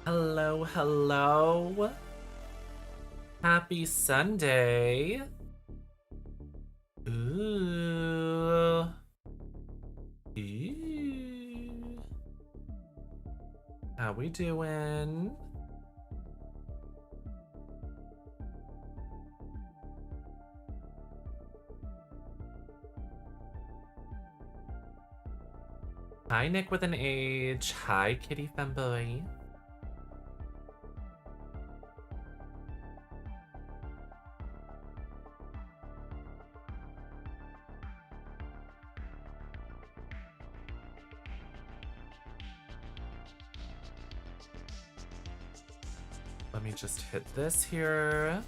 Hello, hello. Happy Sunday. Ooh. Ooh. How we doing? Hi, Nick with an H. Hi, Kitty Femboy. Let me just hit this here.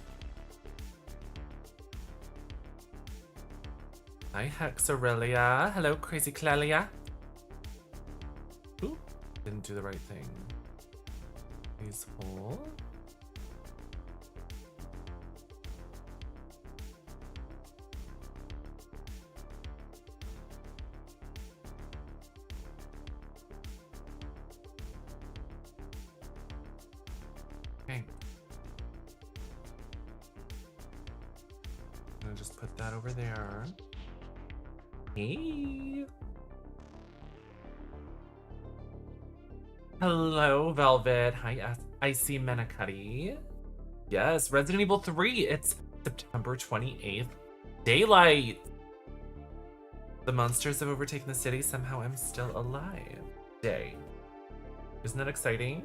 Hi, Hexaurelia. Hello, Crazy Clelia. Ooh, didn't do the right thing. Please hold. Okay. I'm gonna just put that over there. Hey. Hello, Velvet. Hi, Icy Menacutty. Yes, Resident Evil 3. It's September 28th. Daylight. The monsters have overtaken the city. Somehow I'm still alive. Day. Isn't that exciting?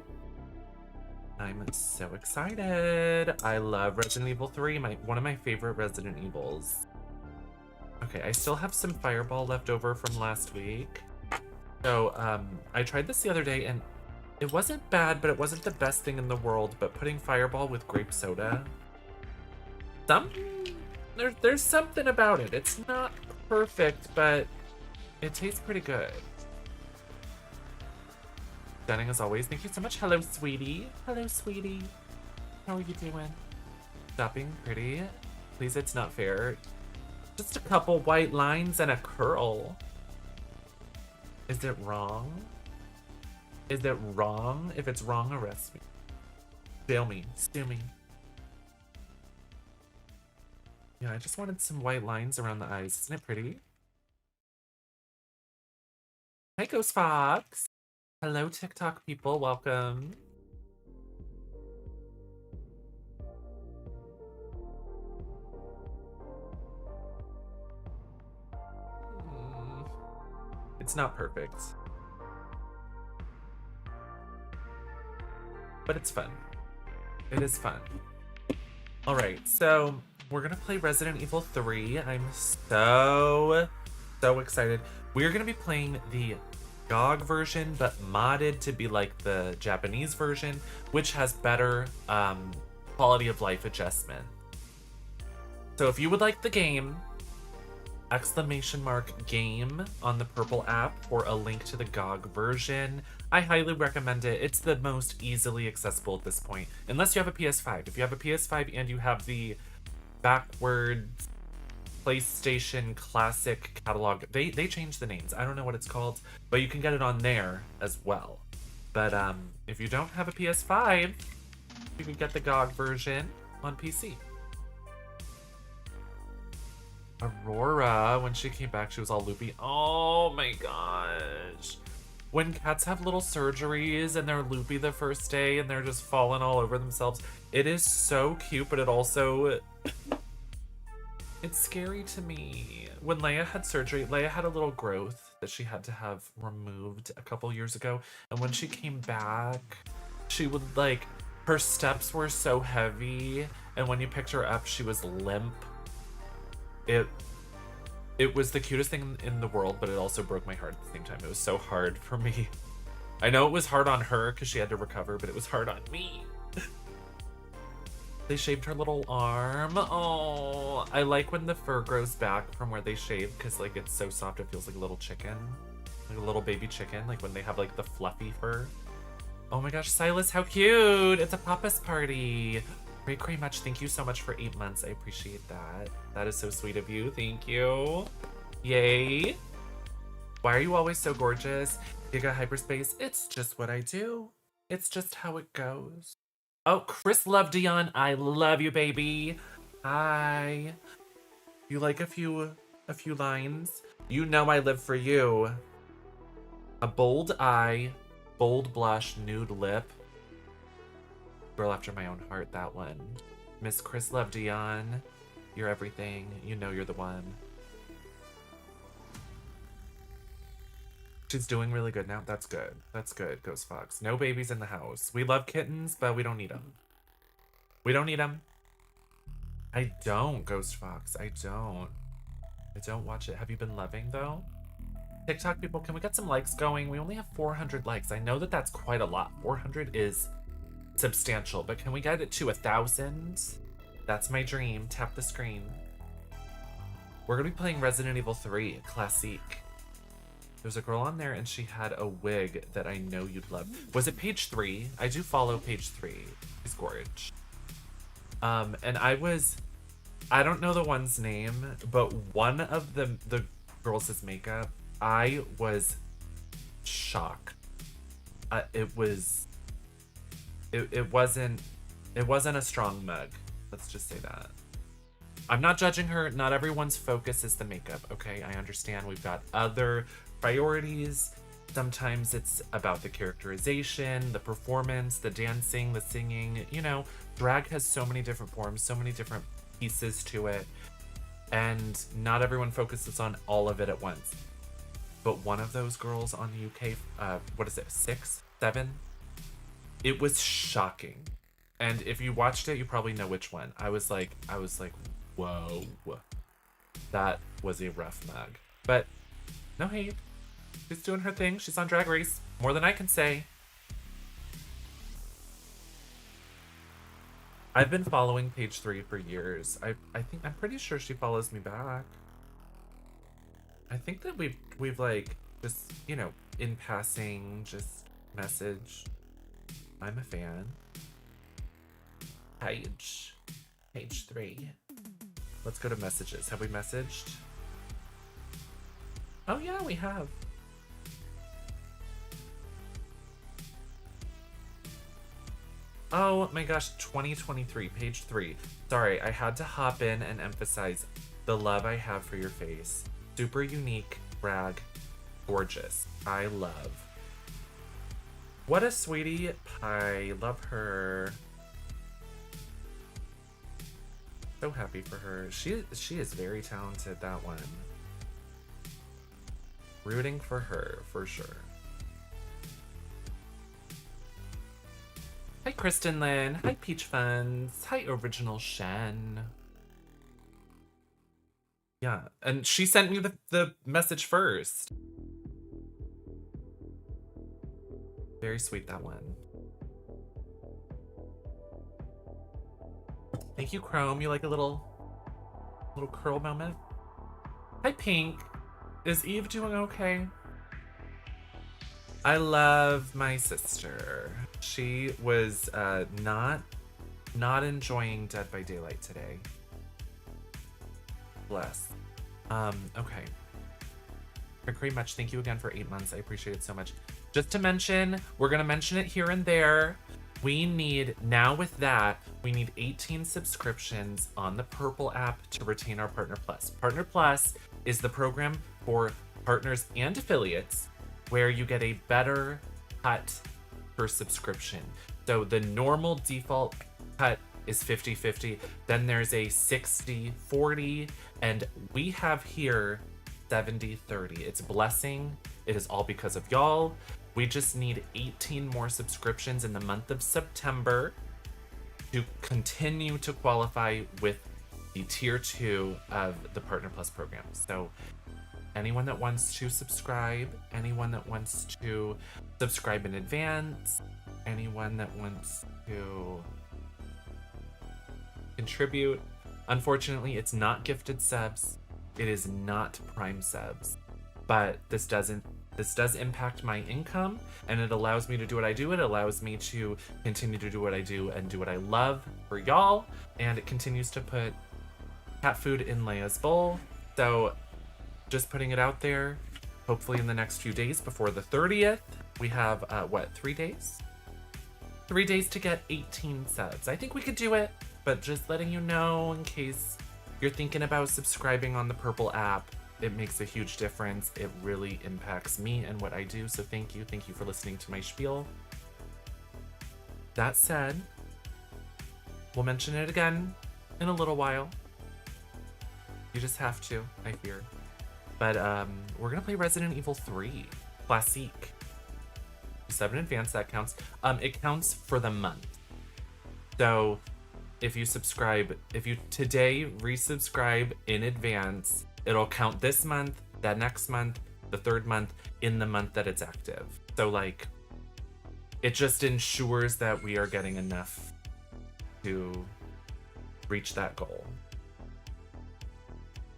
I'm so excited. I love Resident Evil 3. One of my favorite Resident Evils. Okay, I still have some Fireball left over from last week. So, I tried this the other day and it wasn't bad, but it wasn't the best thing in the world. But putting Fireball with grape soda, there's something about it. It's not perfect, but it tastes pretty good. Stunning as always. Thank you so much. Hello, sweetie. Hello, sweetie. How are you doing? Stop being pretty. Please, it's not fair. Just a couple white lines and a curl. Is it wrong? Is it wrong? If it's wrong, arrest me. Bail me. Sue me. Yeah, I just wanted some white lines around the eyes. Isn't it pretty? Hi, Ghost Fox. Hello, TikTok people. Welcome. It's not perfect. But it's fun. It is fun. All right, so we're gonna play Resident Evil 3. I'm so excited. We're gonna be playing the GOG version, but modded to be like the Japanese version, which has better quality of life adjustment. So if you would like the game, !game on the purple app or a link to the GOG version. I highly recommend it. It's the most easily accessible at this point, unless you have a PS5. If you have a PS5 and you have the backwards PlayStation Classic catalog, they changed the names. I don't know what it's called, but you can get it on there as well. But if you don't have a PS5, you can get the GOG version on PC. Aurora, when she came back, she was all loopy. Oh my gosh. When cats have little surgeries and they're loopy the first day and they're just falling all over themselves, it is so cute, but it also... it's scary to me. When Leia had surgery, Leia had a little growth that she had to have removed a couple years ago. And when she came back, she would like, her steps were so heavy. And when you picked her up, she was limp. It was the cutest thing in the world, but it also broke my heart at the same time. It was so hard for me. I know it was hard on her because she had to recover, but it was hard on me. They shaved her little arm. Oh, I like when the fur grows back from where they shaved because like it's so soft it feels like a little chicken. Like a little baby chicken, like when they have like the fluffy fur. Oh my gosh, Silas, how cute! It's a papa's party. Very much. Thank you so much for 8 months. I appreciate that. That is so sweet of you. Thank you. Yay. Why are you always so gorgeous? Giga hyperspace. It's just what I do. It's just how it goes. Oh, Chris Love Dion, I love you, baby. Hi. You like a few lines? You know I live for you. A bold eye, bold blush, nude lip. Girl after my own heart, that one. Miss Chris Love Dion, you're everything. You know you're the one. She's doing really good now. That's good. That's good, Ghost Fox. No babies in the house. We love kittens, but we don't need them. We don't need them. I don't, Ghost Fox. I don't. I don't watch it. Have you been loving, though? TikTok people, can we get some likes going? We only have 400 likes. I know that that's quite a lot. 400 is substantial, but can we get it to 1,000? That's my dream. Tap the screen. We're gonna be playing Resident Evil 3 Classique. There's a girl on there and she had a wig that I know you'd love. Was it page 3? I do follow page 3. She's gorgeous. And I don't know the one's name, but one of the girls' makeup, I was shocked. It wasn't a strong mug. Let's just say that. I'm not judging her. Not everyone's focus is the makeup, okay? I understand we've got other priorities. Sometimes it's about the characterization, the performance, the dancing, the singing. You know, drag has so many different forms, so many different pieces to it, and not everyone focuses on all of it at once. But one of those girls on the UK, what is it, 6, 7? It was shocking. And if you watched it, you probably know which one. I was like, whoa. That was a rough mug. But no hate. She's doing her thing. She's on Drag Race. More than I can say. I've been following page 3 for years. I'm pretty sure she follows me back. I think that we've like just, you know, in passing, just message. I'm a fan. Page 3. Let's go to messages. Have we messaged? Oh yeah, we have. Oh my gosh, 2023, page 3. Sorry, I had to hop in and emphasize the love I have for your face. Super unique, brag, gorgeous. I love. What a sweetie pie. Love her. So happy for her. She is very talented, that one. Rooting for her, for sure. Hi, Kristen Lynn. Hi, Peach Funds. Hi, Original Shen. Yeah, and she sent me the message first. Very sweet, that one. Thank you, Chrome. You like a little curl moment? Hi, Pink. Is Eve doing okay? I love my sister. She was not enjoying Dead by Daylight today. Bless. Okay. Very much. Thank you again for 8 months. I appreciate it so much. Just to mention, we're gonna mention it here and there. We need, now with that, we need 18 subscriptions on the Purple app to retain our Partner Plus. Partner Plus is the program for partners and affiliates where you get a better cut per subscription. So the normal default cut is 50-50. Then there's a 60-40, and we have here 70-30. It's a blessing. It is all because of y'all. We just need 18 more subscriptions in the month of September to continue to qualify with the tier 2 of the Partner Plus program. So anyone that wants to subscribe, anyone that wants to subscribe in advance, anyone that wants to contribute. Unfortunately, it's not gifted subs. It is not Prime subs. But this does impact my income, and it allows me to do what I do. It allows me to continue to do what I do and do what I love for y'all. And it continues to put cat food in Leia's bowl. So just putting it out there. Hopefully in the next few days before the 30th, we have, 3 days? 3 days to get 18 subs. I think we could do it, but just letting you know in case you're thinking about subscribing on the Purple app. It makes a huge difference. It really impacts me and what I do. So thank you. Thank you for listening to my spiel. That said, we'll mention it again in a little while. You just have to, I fear. But we're gonna play Resident Evil 3 Classique. Sub in advance, that counts. It counts for the month. So if you subscribe, if you today resubscribe in advance, it'll count this month, that next month, the third month, in the month that it's active. So like, it just ensures that we are getting enough to reach that goal.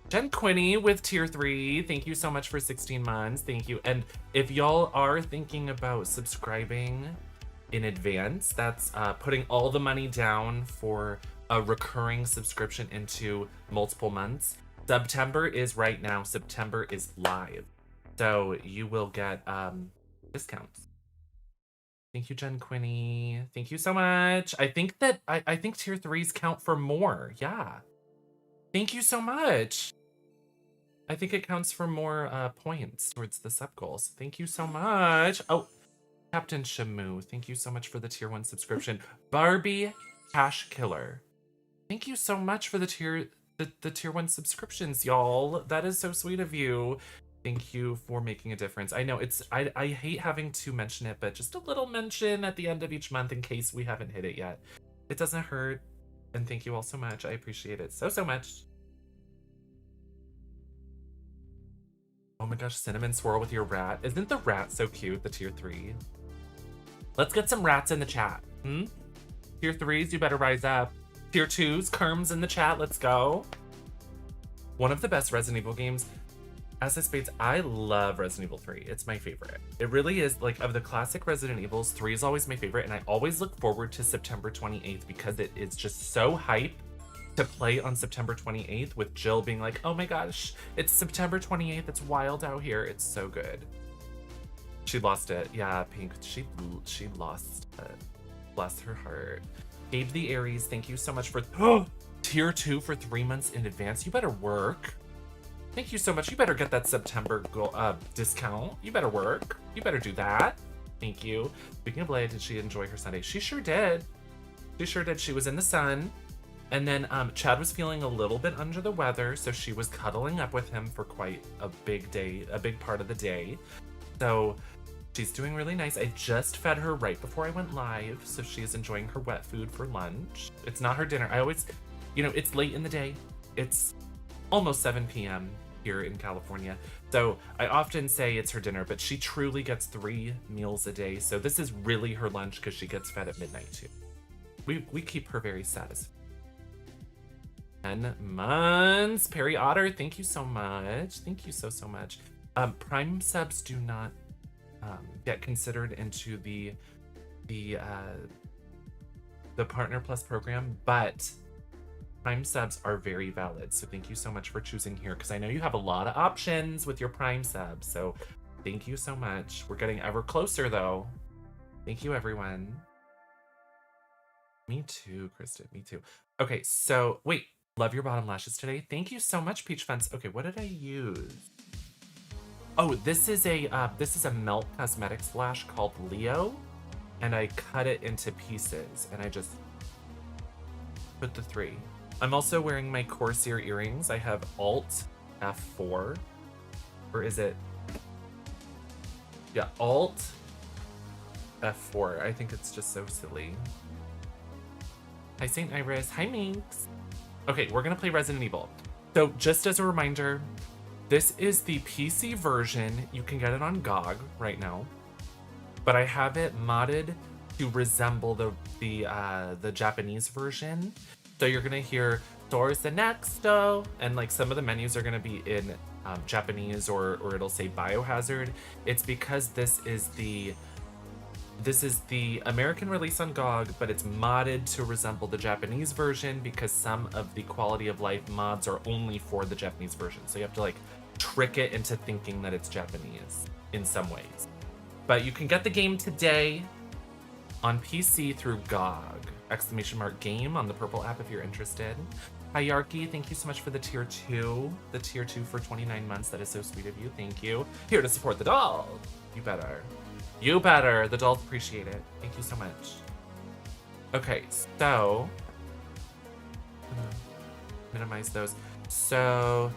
Jen Quinny with tier 3, thank you so much for 16 months. Thank you. And if y'all are thinking about subscribing in advance, that's putting all the money down for a recurring subscription into multiple months. September is right now. September is live. So you will get discounts. Thank you, Jen Quinny. Thank you so much. I think that I think tier 3s count for more. Yeah. Thank you so much. I think it counts for more points towards the sub goals. Thank you so much. Oh, Captain Shamu, thank you so much for the tier 1 subscription. Barbie Cash Killer, thank you so much for the tier 1 subscriptions, y'all. That is so sweet of you. Thank you for making a difference. I know it's I hate having to mention it, but just a little mention at the end of each month in case we haven't hit it yet. It doesn't hurt. And thank you all so much. I appreciate it so much. Oh my gosh, Cinnamon Swirl with your rat. Isn't the rat so cute, the tier 3? Let's get some rats in the chat. Tier 3s, you better rise up. Tier 2s, Kerms in the chat, let's go. One of the best Resident Evil games. As a Spades, I love Resident Evil 3. It's my favorite. It really is, like, of the classic Resident Evils, 3 is always my favorite, and I always look forward to September 28th because it is just so hype to play on September 28th with Jill being like, oh my gosh, it's September 28th, it's wild out here. It's so good. She lost it. Yeah, Pink, she lost it. Bless her heart. Gabe the Aries, thank you so much for tier 2 for 3 months in advance. You better work. Thank you so much. You better get that September discount. You better work. You better do that. Thank you. Speaking of Leia, did she enjoy her Sunday? She sure did. She sure did. She was in the sun. And then Chad was feeling a little bit under the weather, so she was cuddling up with him for quite a big part of the day. So she's doing really nice. I just fed her right before I went live, so she is enjoying her wet food for lunch. It's not her dinner. I always, it's late in the day. It's almost 7 p.m. here in California. So I often say it's her dinner, but she truly gets 3 meals a day. So this is really her lunch because she gets fed at midnight too. We keep her very satisfied. 10 months. Perry Otter, thank you so much. Thank you so much. Prime subs do not get considered into the Partner Plus program, but Prime subs are very valid. So thank you so much for choosing here, because I know you have a lot of options with your Prime subs. So thank you so much. We're getting ever closer though. Thank you, everyone. Me too, Kristen. Me too. Okay, so wait. Love your bottom lashes today. Thank you so much, Peach Fence. Okay, what did I use? Oh, this is a Melt Cosmetics lash called Leo, and I cut it into pieces, and I just put the 3. I'm also wearing my Corsair earrings. I have Alt F4, or is it? Yeah, Alt F4. I think it's just so silly. Hi, St. Iris. Hi, Minx. Okay, we're gonna play Resident Evil. So just as a reminder, this is the PC version. You can get it on GOG right now, but I have it modded to resemble the Japanese version. So you're gonna hear "Doors the Nexto," and like some of the menus are gonna be in Japanese, or it'll say Biohazard. It's because this is the American release on GOG, but it's modded to resemble the Japanese version because some of the quality of life mods are only for the Japanese version. So you have to like trick it into thinking that it's Japanese in some ways. But you can get the game today on PC through GOG. !game on the purple app if you're interested. Hierarchy, thank you so much for the tier 2. The tier 2 for 29 months. That is so sweet of you. Thank you. Here to support the doll. You better. You better. The dolls appreciate it. Thank you so much. Okay, so minimize those. So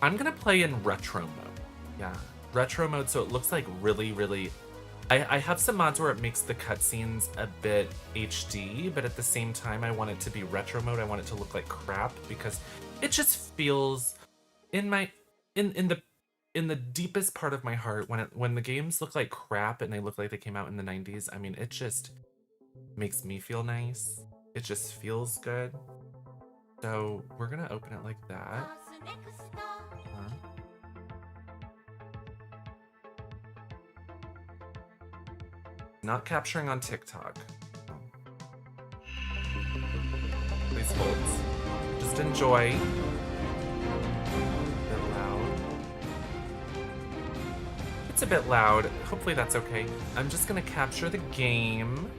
I'm gonna play in retro mode. Yeah, retro mode, so it looks like really I have some mods where it makes the cutscenes a bit HD, but at the same time I want it to be retro mode. I want it to look like crap because it just feels in the deepest part of my heart when the games look like crap and they look like they came out in the 90s. I mean, it just makes me feel nice. It just feels good. So we're gonna open it like that. Not capturing on TikTok. Please hold. Just enjoy. A bit loud. It's a bit loud. Hopefully that's okay. I'm just gonna capture the game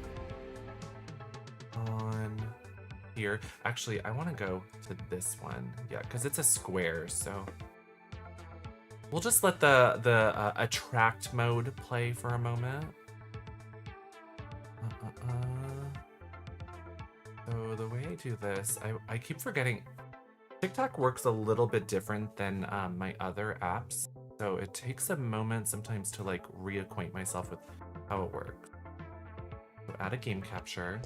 on here. Actually, I want to go to this one. Yeah, because it's a square, so we'll just let the attract mode play for a moment. So the way I do this, I keep forgetting. TikTok works a little bit different than my other apps. So it takes a moment sometimes to like reacquaint myself with how it works. So add a game capture,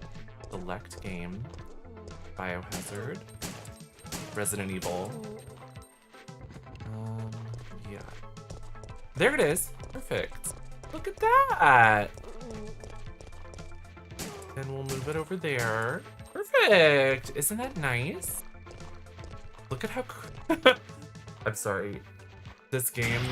select game, Biohazard, Resident Evil. Yeah. There it is. Perfect. Look at that. Then we'll move it over there. Perfect. Isn't that nice? Look at how... I'm sorry. This game...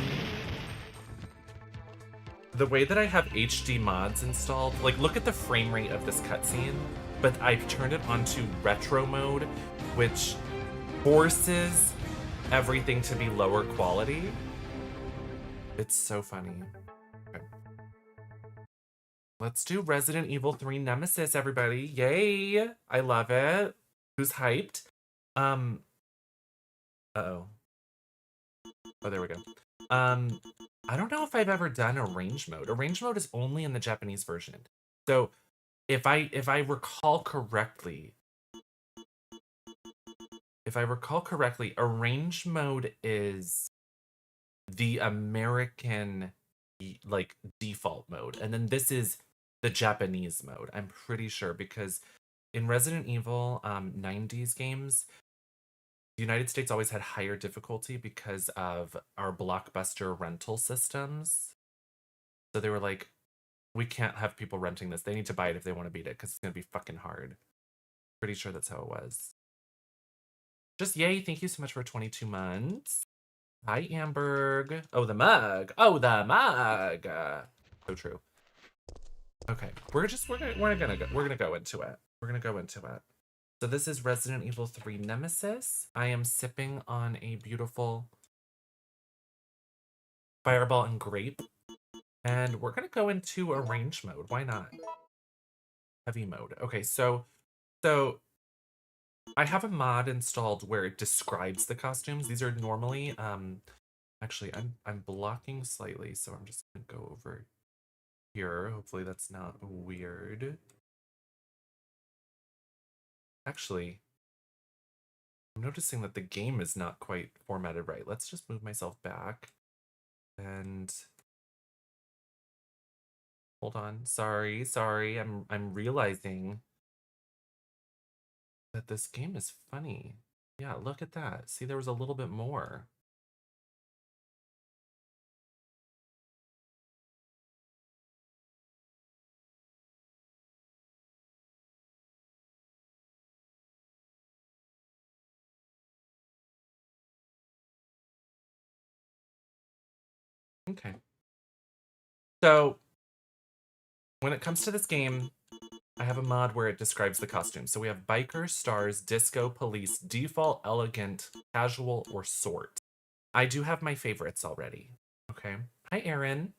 The way that I have HD mods installed, like look at the frame rate of this cutscene, but I've turned it onto retro mode, which forces everything to be lower quality. It's so funny. Okay. Let's do Resident Evil 3 Nemesis, everybody. Yay! I love it. Who's hyped? Uh-oh. Oh, there we go. I don't know if I've ever done arrange mode. Arrange mode is only in the Japanese version. So if I recall correctly, arrange mode is the American like default mode, and then this is the Japanese mode. I'm pretty sure because in Resident Evil 90s games, the United States always had higher difficulty because of our Blockbuster rental systems. So they were like, we can't have people renting this. They need to buy it if they want to beat it because it's going to be fucking hard. Pretty sure that's how it was. Just yay. Thank you so much for 22 months. Hi, Amberg. Oh, the mug. Oh, the mug. So true. Okay. We're gonna go into it. We're gonna go into it. So this is Resident Evil 3 Nemesis. I am sipping on a beautiful Fireball and Grape. And we're going to go into arrange mode. Why not? Heavy mode. Okay, so I have a mod installed where it describes the costumes. These are normally actually I'm blocking slightly, so I'm just going to go over here. Hopefully that's not weird. Actually, I'm noticing that the game is not quite formatted right. Let's just move myself back and hold on. Sorry. I'm realizing that this game is funny. Yeah, look at that. See, there was a little bit more. Okay. So when it comes to this game, I have a mod where it describes the costumes. So we have biker, stars, disco, police, default, elegant, casual, or sort. I do have my favorites already. Okay. Hi, Erin.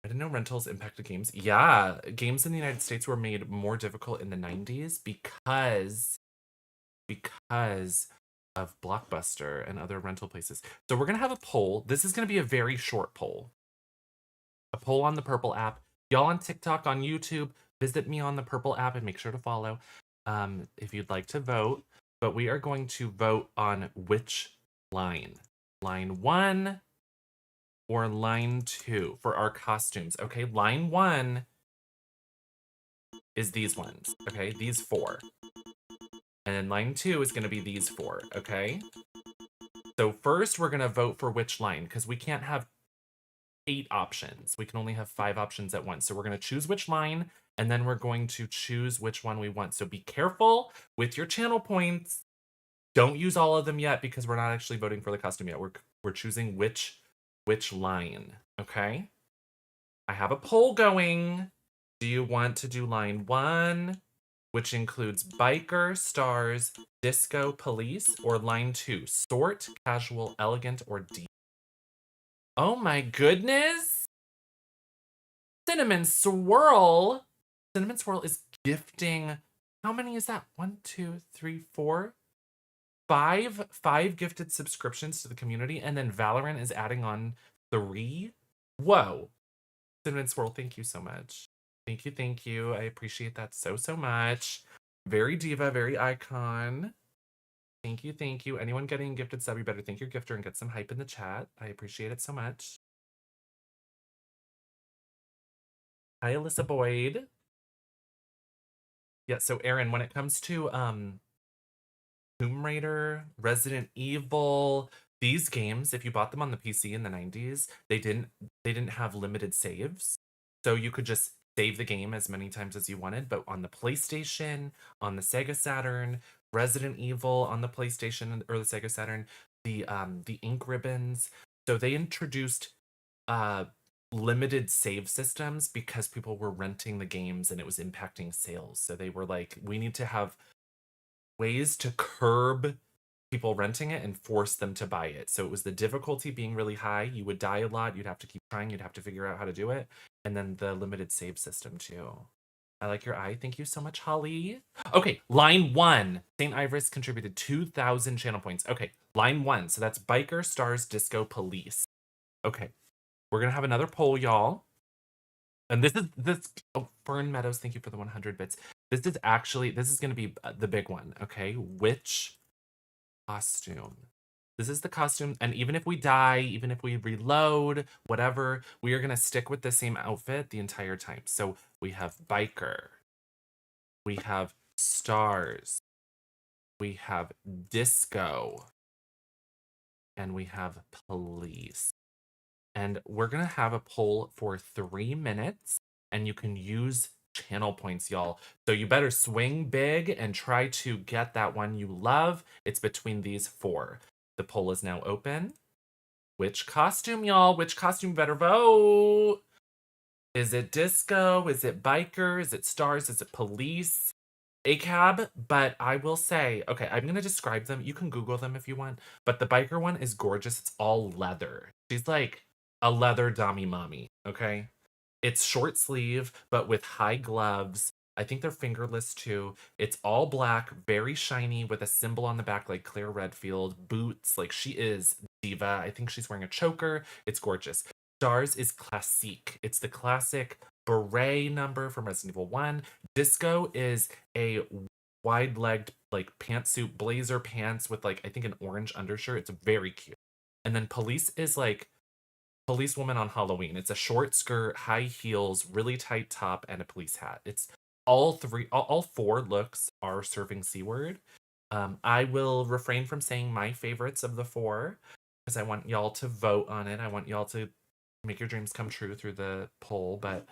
I didn't know rentals impacted games. Yeah, games in the United States were made more difficult in the 90s because of Blockbuster and other rental places. So we're gonna have a poll. This is gonna be a very short poll. A poll on the Purple app. Y'all on TikTok, on YouTube, visit me on the Purple app and make sure to follow if you'd like to vote. But we are going to vote on which line. Line 1 or line 2 for our costumes. Okay, line 1 is these ones. Okay, these 4. And then line 2 is going to be these 4. Okay. So first we're going to vote for which line because we can't have 8 options. We can only have 5 options at once. So we're going to choose which line and then we're going to choose which one we want. So be careful with your channel points. Don't use all of them yet because we're not actually voting for the costume yet. We're choosing which line. Okay. I have a poll going. Do you want to do line 1, which includes biker, stars, disco, police, or line 2, sort, casual, elegant, or deep? Oh my goodness! Cinnamon Swirl! Cinnamon Swirl is gifting. How many is that? 1, 2, 3, 4, 5. 5 gifted subscriptions to the community, and then Valorant is adding on 3. Whoa. Cinnamon Swirl, thank you so much. Thank you, thank you. I appreciate that so, so much. Very diva, very icon. Thank you, thank you. Anyone getting gifted sub, you better thank your gifter and get some hype in the chat. I appreciate it so much. Hi, Alyssa Boyd. Yeah, so Erin, when it comes to Tomb Raider, Resident Evil, these games, if you bought them on the PC in the 90s, they didn't have limited saves. So you could just save the game as many times as you wanted, but on the PlayStation, on the Sega Saturn, Resident Evil on the PlayStation or the Sega Saturn, the ink ribbons. So they introduced limited save systems because people were renting the games and it was impacting sales. So they were like, we need to have ways to curb people renting it and force them to buy it. So it was the difficulty being really high. You would die a lot. You'd have to keep trying. You'd have to figure out how to do it. And then the limited save system too. I like your eye. Thank you so much, Holly. Okay, line 1. St. Iris contributed 2,000 channel points. Okay, line 1. So that's biker, stars, disco, police. Okay, we're gonna have another poll, y'all. And this. Oh, Fern Meadows, thank you for the 100 bits. This is gonna be the big one. Okay, which costume? This is the costume, and even if we die, even if we reload, whatever, we are gonna stick with the same outfit the entire time. So we have biker, we have stars, we have disco, and we have police. And we're gonna have a poll for 3 minutes, and you can use channel points, y'all. So you better swing big and try to get that one you love. It's between these 4. The poll is now open. Which costume, y'all? Which costume better vote? Is it disco? Is it biker? Is it stars? Is it police? ACAB, but I will say, okay, I'm going to describe them. You can Google them if you want, but the biker one is gorgeous. It's all leather. She's like a leather dummy mommy, okay? It's short sleeve, but with high gloves. I think they're fingerless too. It's all black, very shiny, with a symbol on the back like Claire Redfield. Boots, like she is diva. I think she's wearing a choker. It's gorgeous. Stars is classique. It's the classic beret number from Resident Evil 1. Disco is a wide-legged like pantsuit, blazer pants with like I think an orange undershirt. It's very cute. And then police is like policewoman on Halloween. It's a short skirt, high heels, really tight top, and a police hat. It's all 4 looks are serving C-word. I will refrain from saying my favorites of the 4 because I want y'all to vote on it. I want y'all to make your dreams come true through the poll, but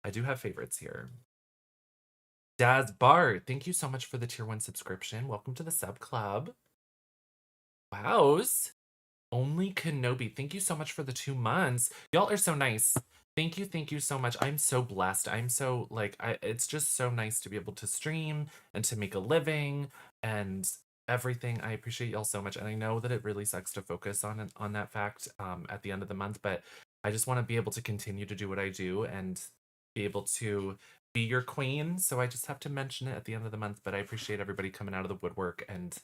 I do have favorites here. Daz Bart, thank you so much for the tier 1 subscription. Welcome to the sub club. Wows. Only Kenobi, thank you so much for the 2 months. Y'all are so nice. Thank you so much. I'm so blessed. I'm so like it's just so nice to be able to stream and to make a living and everything. I appreciate y'all so much, and I know that it really sucks to focus on that fact at the end of the month, but I just want to be able to continue to do what I do and be able to be your queen. So I just have to mention it at the end of the month. But I appreciate everybody coming out of the woodwork and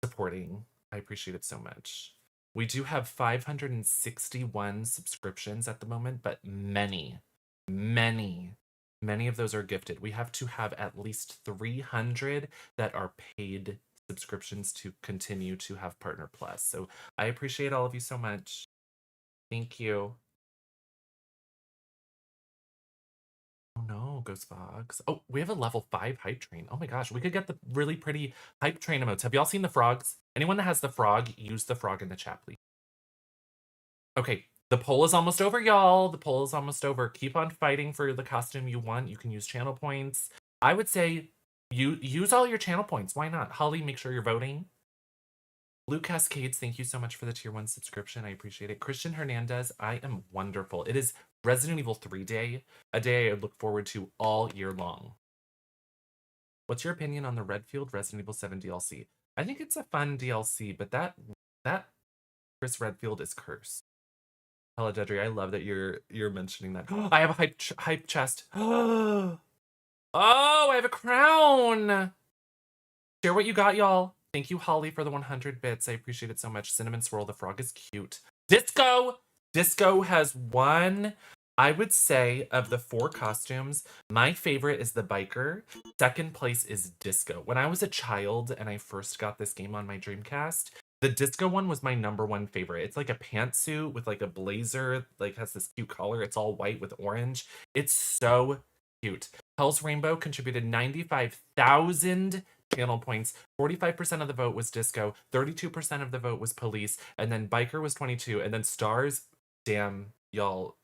supporting. I appreciate it so much. We do have 561 subscriptions at the moment, but many of those are gifted. We have to have at least 300 that are paid subscriptions to continue to have Partner Plus. So I appreciate all of you so much. Thank you. Oh no, Ghost Fox. Oh, we have a level 5 hype train. Oh my gosh, we could get the really pretty hype train emotes. Have y'all seen the frogs? Anyone that has the frog, use the frog in the chat, please. Okay, the poll is almost over, y'all. The poll is almost over. Keep on fighting for the costume you want. You can use channel points. I would say you use all your channel points. Why not? Holly, make sure you're voting. Blue Cascades, thank you so much for the tier 1 subscription. I appreciate it. Christian Hernandez, I am wonderful. It is Resident Evil 3 day, a day I look forward to all year long. What's your opinion on the Redfield Resident Evil 7 DLC? I think it's a fun DLC, but that Chris Redfield is cursed. Hello, Dedry. I love that you're mentioning that. I have a hype chest. Oh, I have a crown. Share what you got, y'all. Thank you, Holly, for the 100 bits. I appreciate it so much. Cinnamon Swirl, the frog is cute. Disco! Disco has one, I would say, of the 4 costumes, my favorite is the biker. Second place is Disco. When I was a child and I first got this game on my Dreamcast, the Disco one was my #1 favorite. It's like a pantsuit with like a blazer, like has this cute collar. It's all white with orange. It's so cute. Hell's Rainbow contributed 95,000 channel points. 45% of the vote was Disco. 32% of the vote was Police. And then Biker was 22. And then Stars, damn, y'all.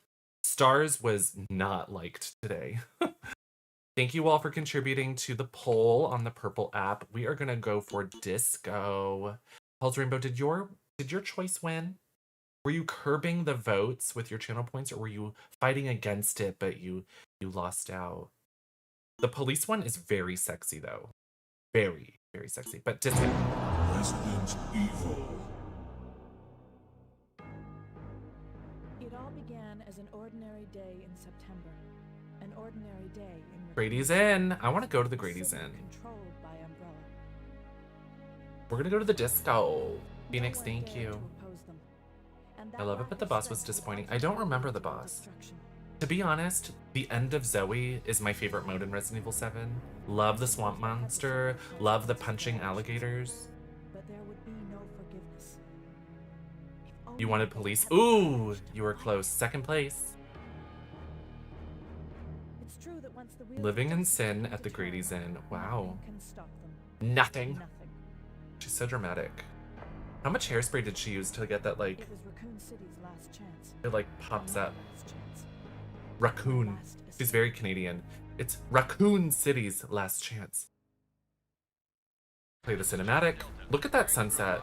Stars was not liked today. Thank you all for contributing to the poll on the purple app. We are gonna go for Disco. Hell's Rainbow, did your choice win? Were you curbing the votes with your channel points, or were you fighting against it but you lost out? The Police one is very sexy though. Very, very sexy. But Disco. Resident Evil. It all began as an ordinary day in September. An ordinary day in Grady's Inn. I want to go to the Grady's Inn. Controlled by Umbrella. We're gonna go to the Disco. Phoenix, No one thank dared you. to oppose them. And that I love it, lack but the of boss was strength disappointing. I often don't remember led the to boss. destruction. To be honest, the end of Zoe is my favorite mode in Resident Evil 7. Love the swamp monster. Love the punching alligators. But there would be no forgiveness. If You only wanted they Police. had Ooh, courage you were to close. Second place. It's true that once the wheels Living of in justice Sin begin at to the Grady's turn, Inn. Wow. nothing can stop them. Nothing. Nothing. She's so dramatic. How much hairspray did she use to get that, like, It was Raccoon City's last chance. it, like, pops Their up? last chance. Raccoon. Last She's escape. very Canadian. It's Raccoon City's last chance. Play the cinematic. Look at that sunset.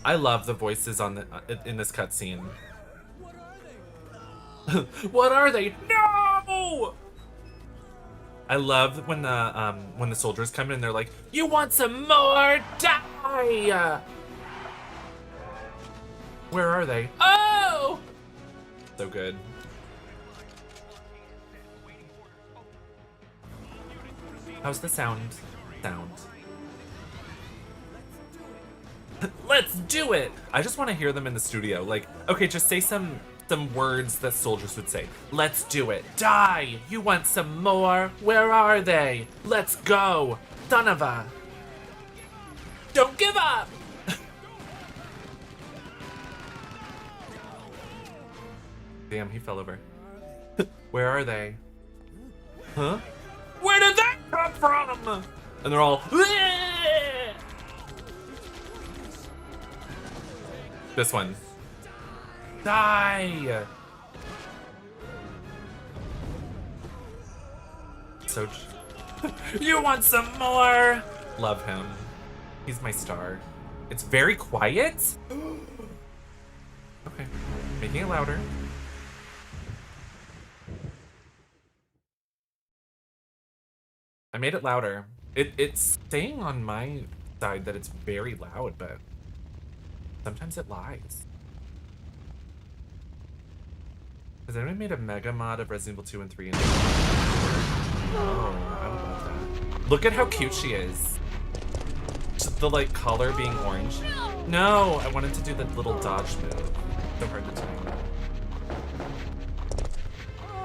I love the voices on the in this cutscene. What are they? No! I love when the soldiers come in and they're like, "You want some more? Die!" Where are they? Oh! So good. How's the sound? Let's do it! I just want to hear them in the studio. Like, okay, just say some words that soldiers would say. Let's do it. Die! You want some more? Where are they? Let's go! Son of a... Don't give up! Damn, he fell over. Where are they? Huh? Where did that come from? And they're all... This one. Die! So... You want some more? Love him. He's my star. It's very quiet? Okay. Making it louder. I made it louder. It's staying on my side that it's very loud, but sometimes it lies. Has anyone made a mega mod of Resident Evil 2 and 3? Oh, I would love that. Look at how cute she is. Just the like collar being orange. No, I wanted to do the little dodge move. So hard to time.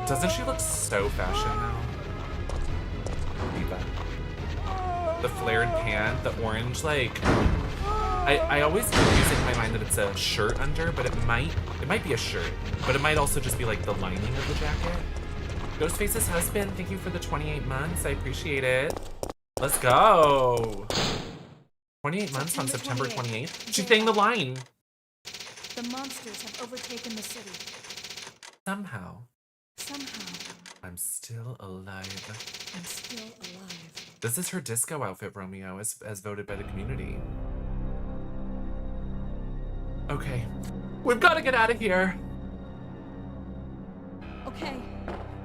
Doesn't she look so fashion now? Diva. The flared pant, the orange, like I always confuse it in my mind that it's a shirt under, but it might be a shirt, but it might also just be like the lining of the jacket. Ghostface's husband, thank you for the 28 months. I appreciate it. Let's go. 28 months on September 28th. She's saying the line. The monsters have overtaken the city. Somehow. Somehow. I'm still alive. I'm still alive. This is her disco outfit, Romeo, as voted by the community. Okay. We've got to get out of here. Okay.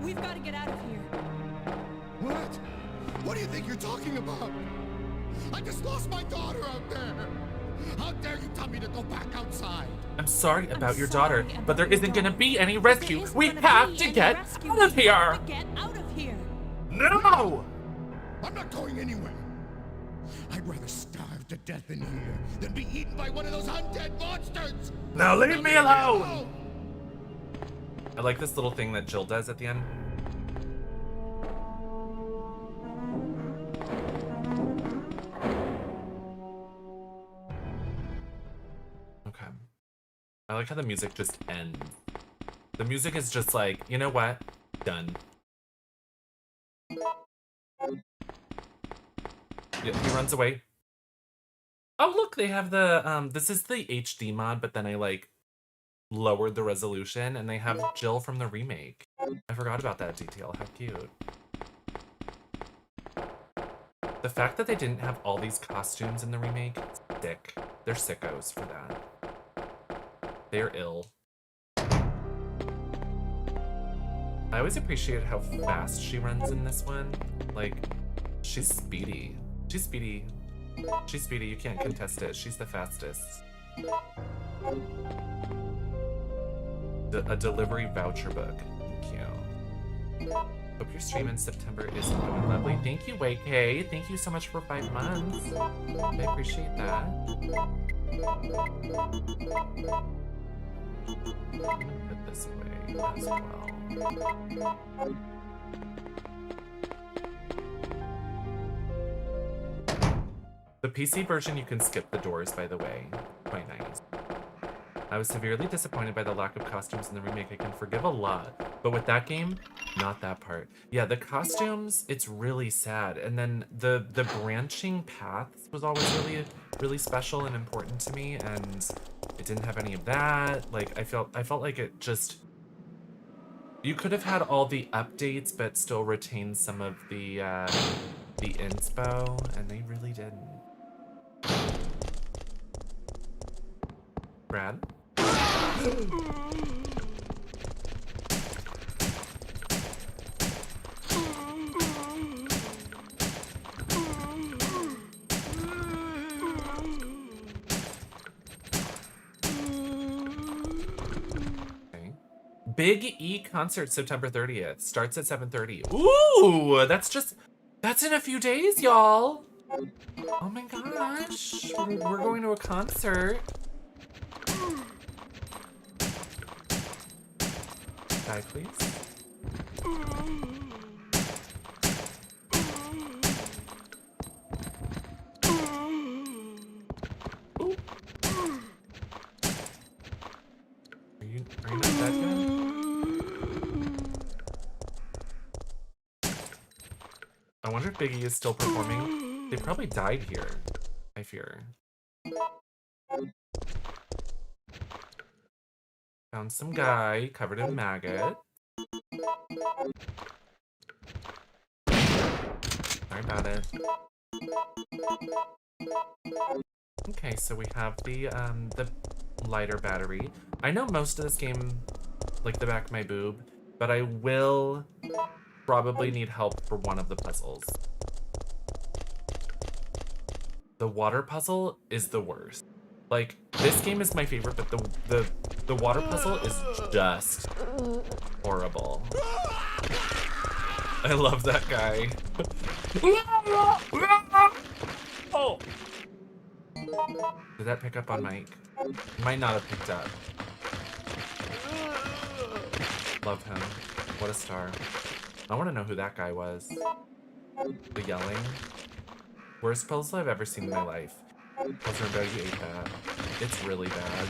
We've got to get out of here. What? What do you think you're talking about? I just lost my daughter out there. How dare you tell me to go back outside? I'm sorry about your sorry daughter, about but there your isn't going to daughter. be any There rescue. isn't We gonna have be to any get rescue. out of We here. have to get out of here. No! I'm not going anywhere. I'd rather starve to death in here than be eaten by one of those undead monsters. Now leave me alone! I like this little thing that Jill does at the end. Okay. I like how the music just ends. The music is just like, you know what? Done. Yeah, he runs away. Oh, look, they have the, this is the HD mod, but then I, like, lowered the resolution, and they have Jill from the remake. I forgot about that detail. How cute. The fact that they didn't have all these costumes in the remake, it's sick. They're sickos for that. They're ill. I always appreciate how fast she runs in this one. Like, she's speedy. She's speedy. She's speedy, you can't contest it. She's the fastest. A delivery voucher book. Thank you. Hope your stream in September is going lovely. Thank you, YK. Thank you so much for 5 months. I appreciate that. Put this away as well. The PC version, you can skip the doors, by the way. Quite nice. I was severely disappointed by the lack of costumes in the remake. I can forgive a lot, but with that game, not that part. Yeah, the costumes, it's really sad. And then the branching paths was always really special and important to me, and it didn't have any of that. Like, I felt like it just... You could have had all the updates, but still retain some of the inspo, and they really didn't. Brad? Big E concert September 30th. Starts at 7:30. Ooh, that's in a few days, y'all. Oh my gosh. We're going to a concert. Die, please. Ooh. Are you not that good? I wonder if Biggie is still performing. They probably died here, I fear. Found some guy covered in maggot. Sorry about it. Okay, so we have the lighter battery. I know most of this game like the back of my boob, but I will probably need help for one of the puzzles. The water puzzle is the worst. Like, this game is my favorite, but the water puzzle is just horrible. I love that guy. Oh. Did that pick up on Mike? Might not have picked up. Love him. What a star. I want to know who that guy was. The yelling. Worst puzzle I've ever seen in my life. Puzzle Rebel, you ate that. It's really bad.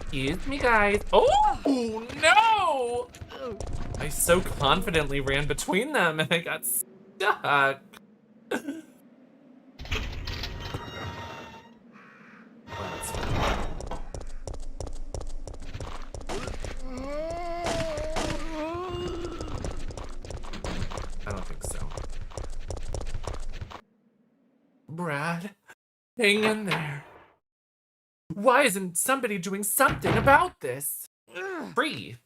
Excuse me, guys. Oh, no! I so confidently ran between them and I got stuck. I don't think so. Brad, hang in there. Why isn't somebody doing something about this? Free.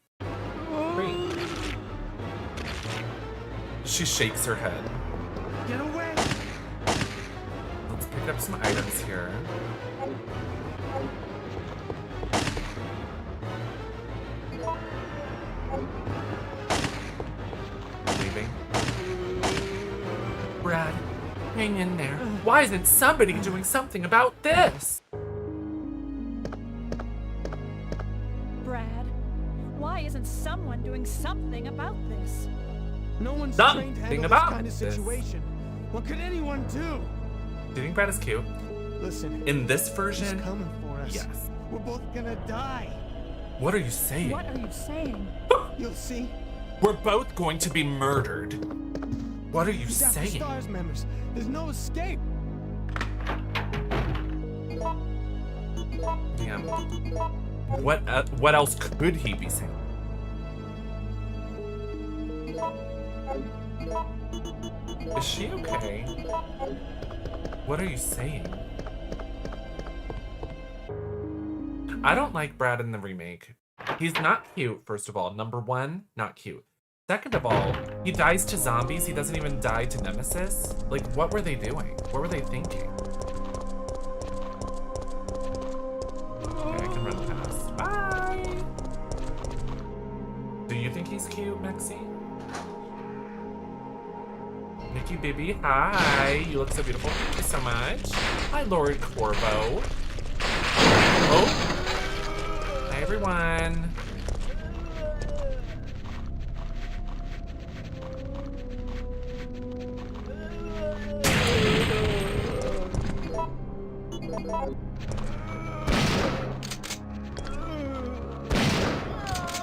Free. She shakes her head. Get away! Let's pick up some items here. Leaving. Brad, hang in there. Why isn't somebody doing something about this? Brad, why isn't someone doing something about this? No one's Something trained to handle about this kind of this. situation. What could anyone do? Do you think Brad is cute? Listen, In this he's version, coming for us. yes. We're both gonna die. What are you saying? What are you saying? You'll see. We're both going to be murdered. What are you He's after saying? STARS members. There's no escape. Damn. What else could he be saying? Is she okay? What are you saying? I don't like Brad in the remake. He's not cute, first of all. Number one, not cute. Second of all, he dies to zombies. He doesn't even die to Nemesis. Like, what were they doing? What were they thinking? Okay, I can run past. Bye! Do you think he's cute, Mexi? Nikki Bibi, hi. You look so beautiful. Thank you so much. Hi, Lord Corvo. Oh. Hi, everyone.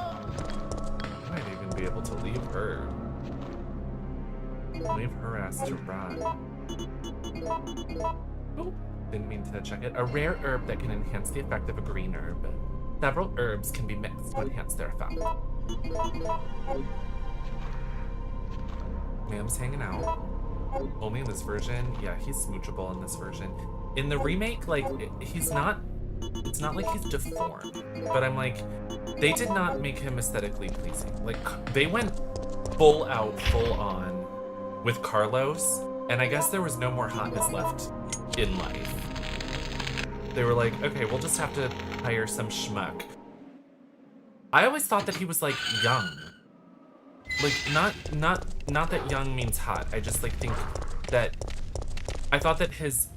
I might even be able to leave her. Leave her ass to rot. Oh, didn't mean to check it. A rare herb that can enhance the effect of a green herb. Several herbs can be mixed to enhance their effect. Ma'am's hanging out. Only in this version. Yeah, he's smoochable in this version. In the remake, like, he's not... It's not like he's deformed. But I'm like, they did not make him aesthetically pleasing. Like, they went full out, full on with Carlos, and I guess there was no more hotness left in life. They were like, okay, we'll just have to hire some schmuck. I always thought that he was like young. Like not that young means hot. I just like think that I thought that his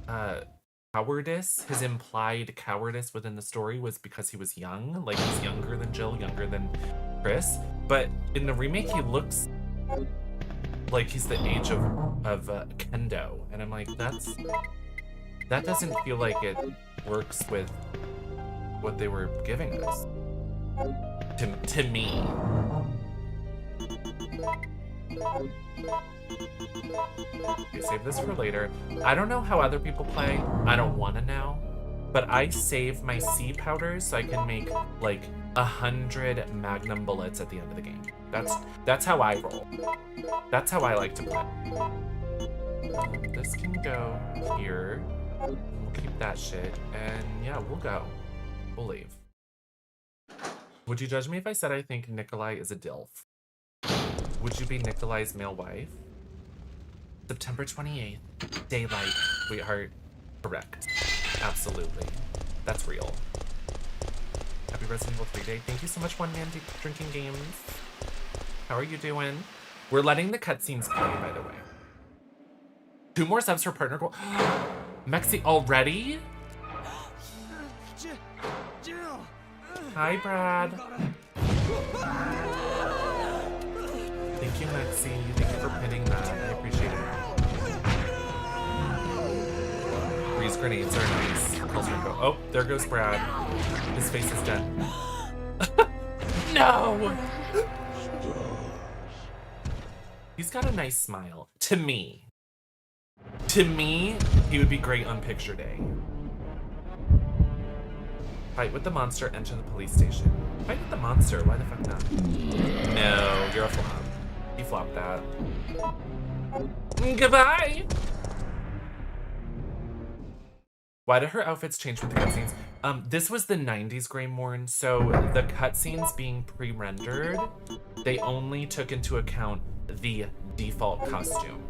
cowardice, his implied cowardice within the story was because he was young. Like he's younger than Jill, younger than Chris. But in the remake he looks like he's the age of Kendo. And I'm like, that doesn't feel like it works with what they were giving us. To me. Okay, save this for later. I don't know how other people play. I don't want to know. But I save my C powders so I can make like 100 magnum bullets at the end of the game. That's how I roll. That's how I like to play. This can go here. We'll keep that shit. And yeah, we'll go. We'll leave. Would you judge me if I said I think Nikolai is a DILF? Would you be Nikolai's male wife? September 28th. Daylight. We are correct. Absolutely. That's real. Happy Resident Evil 3 Day. Thank you so much, One Man Drinking Games. How are you doing? We're letting the cutscenes play, by the way. 2 more subs for partner goal. Mexi already? Jill. Hi, Brad. Thank you, Mexi. Thank you for pinning that. I appreciate it. Freeze grenades are nice. Calls Ringo. Oh, there goes Brad. His face is dead. No! He's got a nice smile. To me. To me, he would be great on picture day. Fight with the monster, enter the police station. Fight with the monster, why the fuck not? No, you're a flop. You flopped that. Goodbye! Why did her outfits change with the cutscenes? This was the 90s Grey Morn, so the cutscenes being pre-rendered, they only took into account the default costume.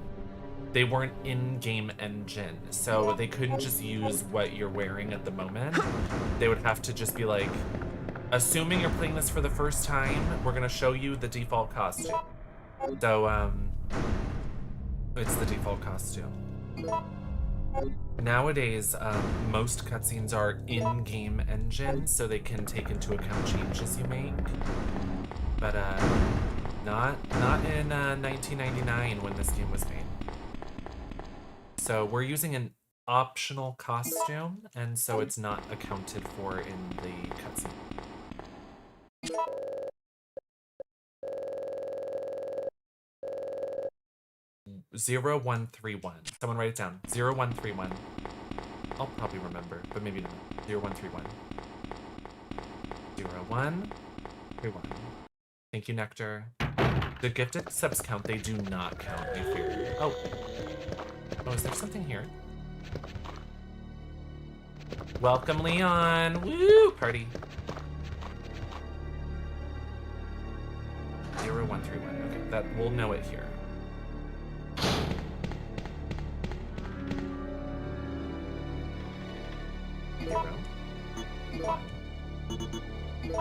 They weren't in-game engine, so they couldn't just use what you're wearing at the moment. They would have to just be like, assuming you're playing this for the first time, we're gonna show you the default costume. So, it's the default costume. Nowadays, most cutscenes are in-game engine, so they can take into account changes you make. But, not in 1999 when this game was made. So we're using an optional costume, and so it's not accounted for in the cutscene. 0131. Someone write it down. 0131. I'll probably remember, but maybe not. 0131. 0131. Thank you, Nectar. The gifted subs count, they do not count, I fear. Oh, is there something here? Welcome, Leon. Woo! Party. 0131. Okay, that we'll know it here. 0, 1, 3.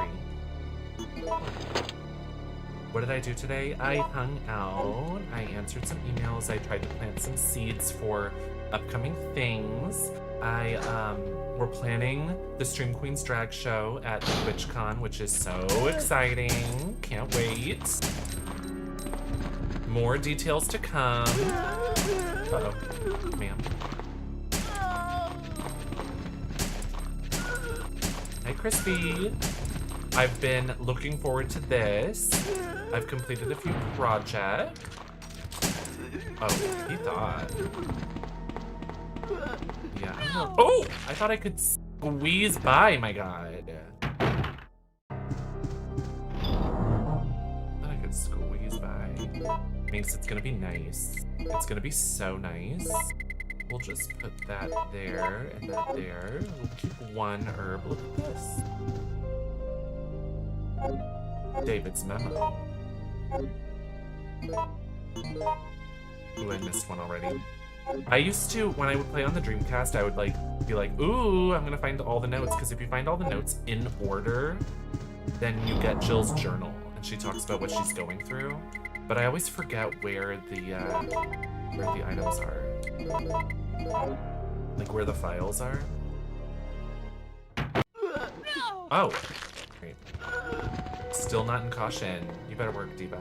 What did I do today? I hung out, I answered some emails, I tried to plant some seeds for upcoming things. We're planning the Stream Queens drag show at TwitchCon, which is so exciting. Can't wait. More details to come. Uh-oh, ma'am. Hi, Crispy. I've been looking forward to this. I've completed a few projects. Oh, he thought. Yeah, I don't know. Oh! I thought I could squeeze by, my god. I thought I could squeeze by. Means it's gonna be nice. It's gonna be so nice. We'll just put that there and that there. We'll keep one herb. Look at this. David's memo. Ooh, I missed one already. I used to, when I would play on the Dreamcast, I would be like, ooh, I'm gonna find all the notes, because if you find all the notes in order, then you get Jill's journal, and she talks about what she's going through. But I always forget where the items are. Like where the files are. No! Oh, great. Still not in caution. You better work, Diva.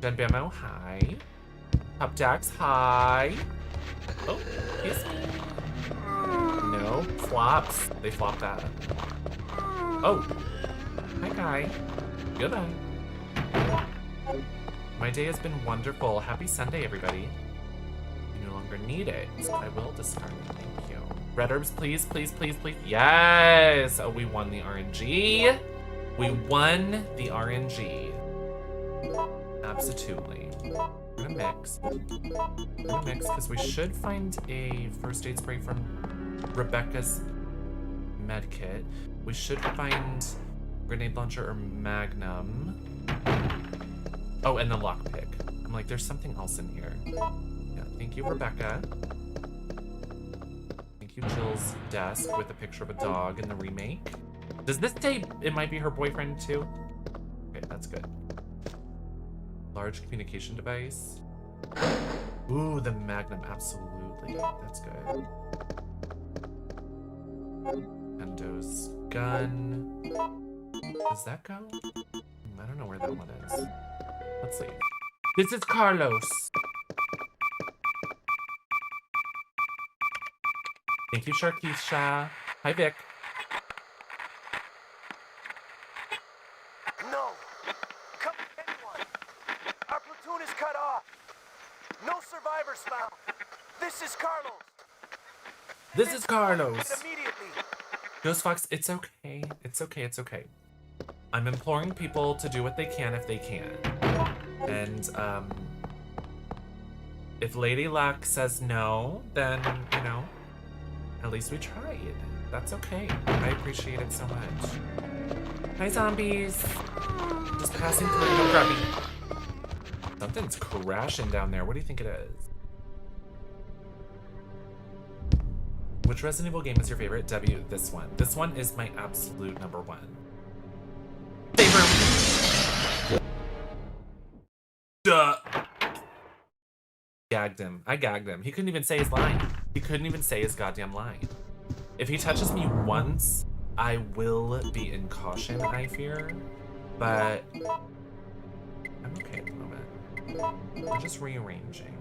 Jen Bamo, hi. Top Dax, hi. Oh, kiss me. No, flops. They flopped that. Oh, hi, Guy. Goodbye. My day has been wonderful. Happy Sunday, everybody. You no longer need it, so I will discard it. Thank you. Red herbs, please, please, please, please. Yes! Oh, we won the RNG. We won the RNG. Absolutely. We're gonna mix. We're gonna mix because we should find a first aid spray from Rebecca's med kit. We should find. We're Grenade launcher or magnum. Oh, and the lockpick. I'm like, there's something else in here. Yeah, thank you, Rebecca. Thank you, Jill's desk with a picture of a dog in the remake. Does this say it might be her boyfriend too? Okay, that's good. Large communication device. Ooh, the magnum, absolutely. That's good. Endo's gun. Does that go? I don't know where that one is. Let's see. This is Carlos. Thank you, Sharkeisha. Hi, Vic. No! Come anyone! Our platoon is cut off! No survivors found! This is Carlos! This is Carlos. Immediately! Ghost Fox, it's okay. It's okay, it's okay. I'm imploring people to do what they can if they can. And, if Lady Luck says no, then, you know, at least we tried. That's okay. I appreciate it so much. Hi, zombies. Just passing through. No, grab me. Something's crashing down there. What do you think it is? Which Resident Evil game is your favorite? W, this one. This one is my absolute #1. Favorite. Duh. Gagged him. I gagged him. He couldn't even say his line. He couldn't even say his goddamn line. If he touches me once, I will be in caution, I fear. But I'm okay at the moment. We're just rearranging.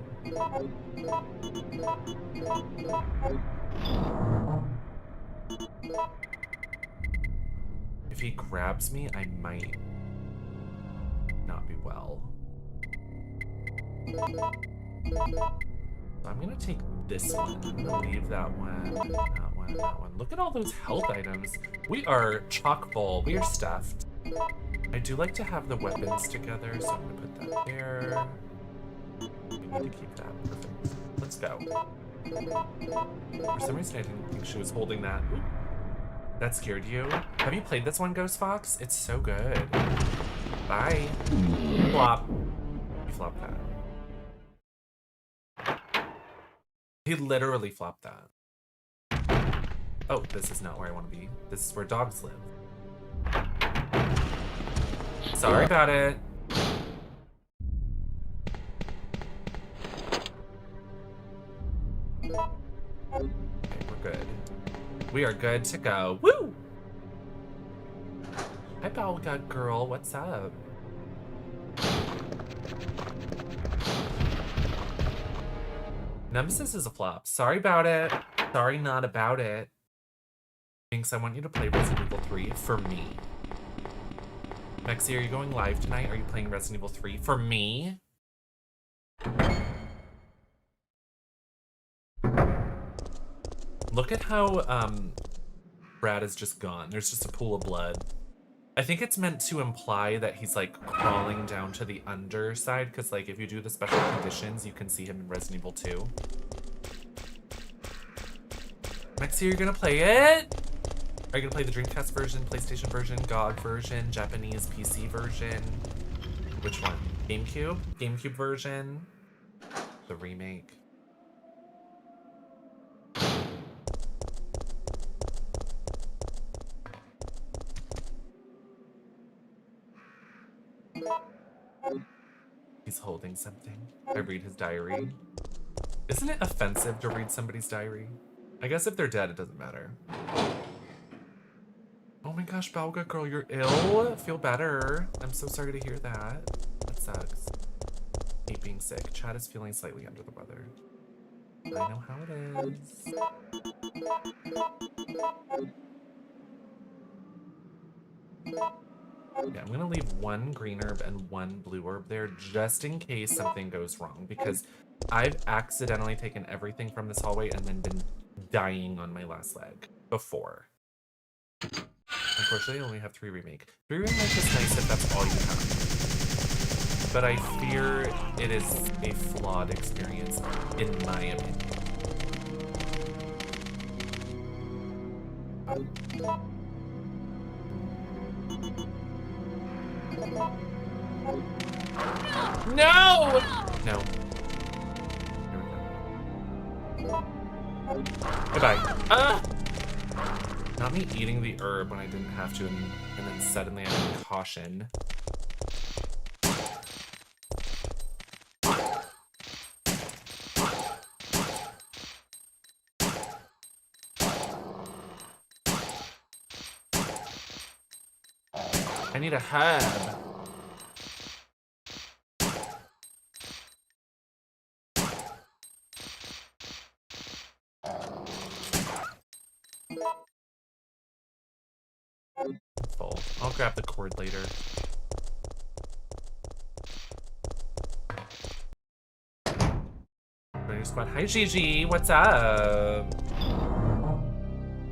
If he grabs me, I might not be well. So I'm gonna take this one. I'm gonna leave that one, that one, that one. Look at all those health items. We are chock full. We are stuffed. I do like to have the weapons together, so I'm gonna put that there. We need to keep that. Perfect. Let's go. For some reason, I didn't think she was holding that. Ooh. That scared you? Have you played this one, Ghost Fox? It's so good. Bye. Flop. You flopped that. He literally flopped that. Oh, this is not where I want to be. This is where dogs live. Sorry about it. Okay, we're good. We are good to go. Woo! Hi, Balga girl. What's up? Nemesis is a flop. Sorry about it. Sorry not about it. Thanks, I want you to play Resident Evil 3 for me. Mexi, are you going live tonight? Are you playing Resident Evil 3 for me? Look at how Brad is just gone. There's just a pool of blood. I think it's meant to imply that he's like crawling down to the underside, because like if you do the special conditions, you can see him in Resident Evil 2. Mexi, you're gonna play it? Are you gonna play the Dreamcast version, PlayStation version, GOG version, Japanese PC version? Which one? GameCube? GameCube version? The remake? He's holding something. I read his diary. Isn't it offensive to read somebody's diary? I guess if they're dead, it doesn't matter. Oh my gosh, Balga girl, you're ill? Feel better. I'm so sorry to hear that. That sucks. Hate being sick. Chad is feeling slightly under the weather. I know how it is. Yeah, I'm gonna leave one green herb and one blue herb there just in case something goes wrong, because I've accidentally taken everything from this hallway and then been dying on my last leg before. Unfortunately, I only have 3 remake. 3 remake is nice if that's all you have. But I fear it is a flawed experience, in my opinion. No! No. Here we go. Goodbye. Not me eating the herb when I didn't have to, and then suddenly I need caution. I need a hub. Full. I'll grab the cord later. Joining squad. Hi Gigi, what's up?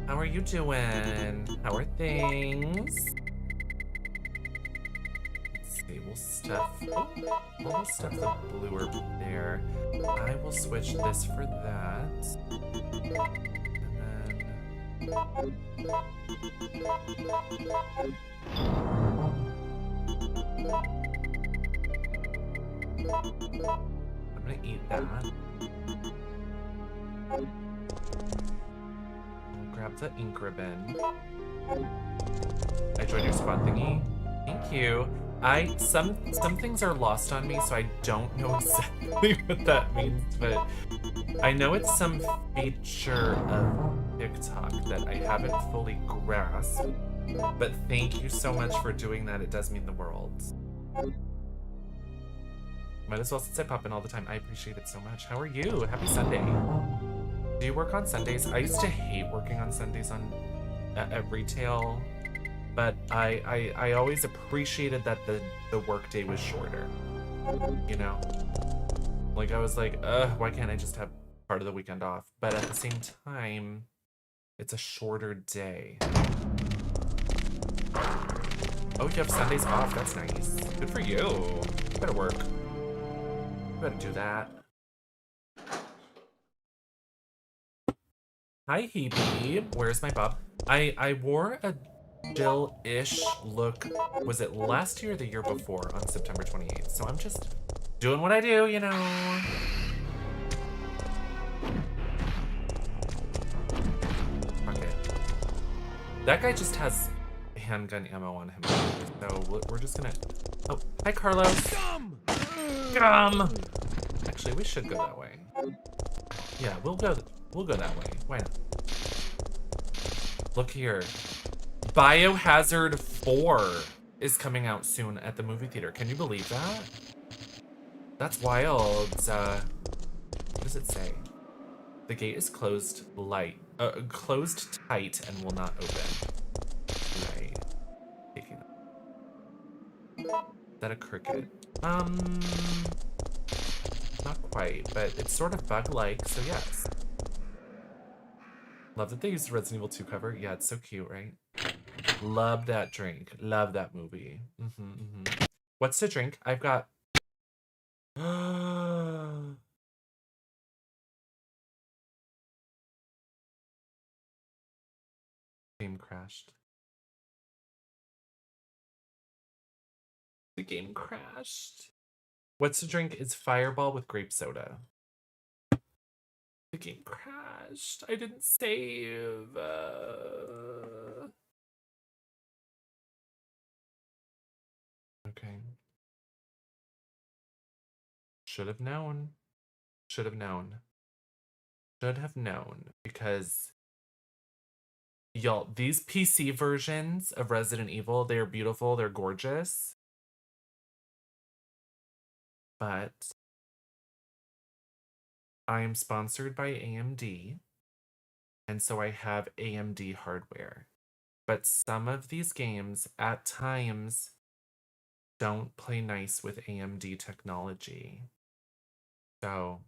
How are you doing? How are things? Let's see, we'll stuff. We'll stuff the blue herb there. I will switch this for that. And then. I'm gonna eat that. I'll grab the ink ribbon. I joined your squad thingy. Thank you. Some things are lost on me, so I don't know exactly what that means, but I know it's some feature of TikTok that I haven't fully grasped. But thank you so much for doing that. It does mean the world. Might as well since I pop in all the time. I appreciate it so much. How are you? Happy Sunday. Do you work on Sundays? I used to hate working on Sundays at retail, but I always appreciated that the work day was shorter. You know? Like I was like, why can't I just have part of the weekend off? But at the same time, it's a shorter day. Oh, you have Sundays off. That's nice. Good for you. You better work. You better do that. Hi, Hebe. Where's my bob? I wore a Jill-ish look. Was it last year or the year before on September 28th? So I'm just doing what I do, you know. Fuck it. That guy just has handgun ammo on him, so we're just gonna. Oh, hi Carlos. Gum. Actually, we should go that way. Yeah, we'll go that way. Why not? Look here, Biohazard 4 is coming out soon at the movie theater. Can you believe that? That's wild. What does it say? The gate is closed closed tight and will not open. Right. Taking that. Is that a cricket? Not quite, but it's sort of bug-like, so yes. Love that they used the Resident Evil 2 cover. Yeah, it's so cute, right? Love that drink. Love that movie. What's to drink? I've got... Game crashed. The game crashed. What's to drink is Fireball with grape soda. The game crashed. I didn't save. Okay. Should have known. Should have known. Should have known. Because, y'all, these PC versions of Resident Evil, they're beautiful, they're gorgeous. But I am sponsored by AMD, and so I have AMD hardware. But some of these games, at times, don't play nice with AMD technology. So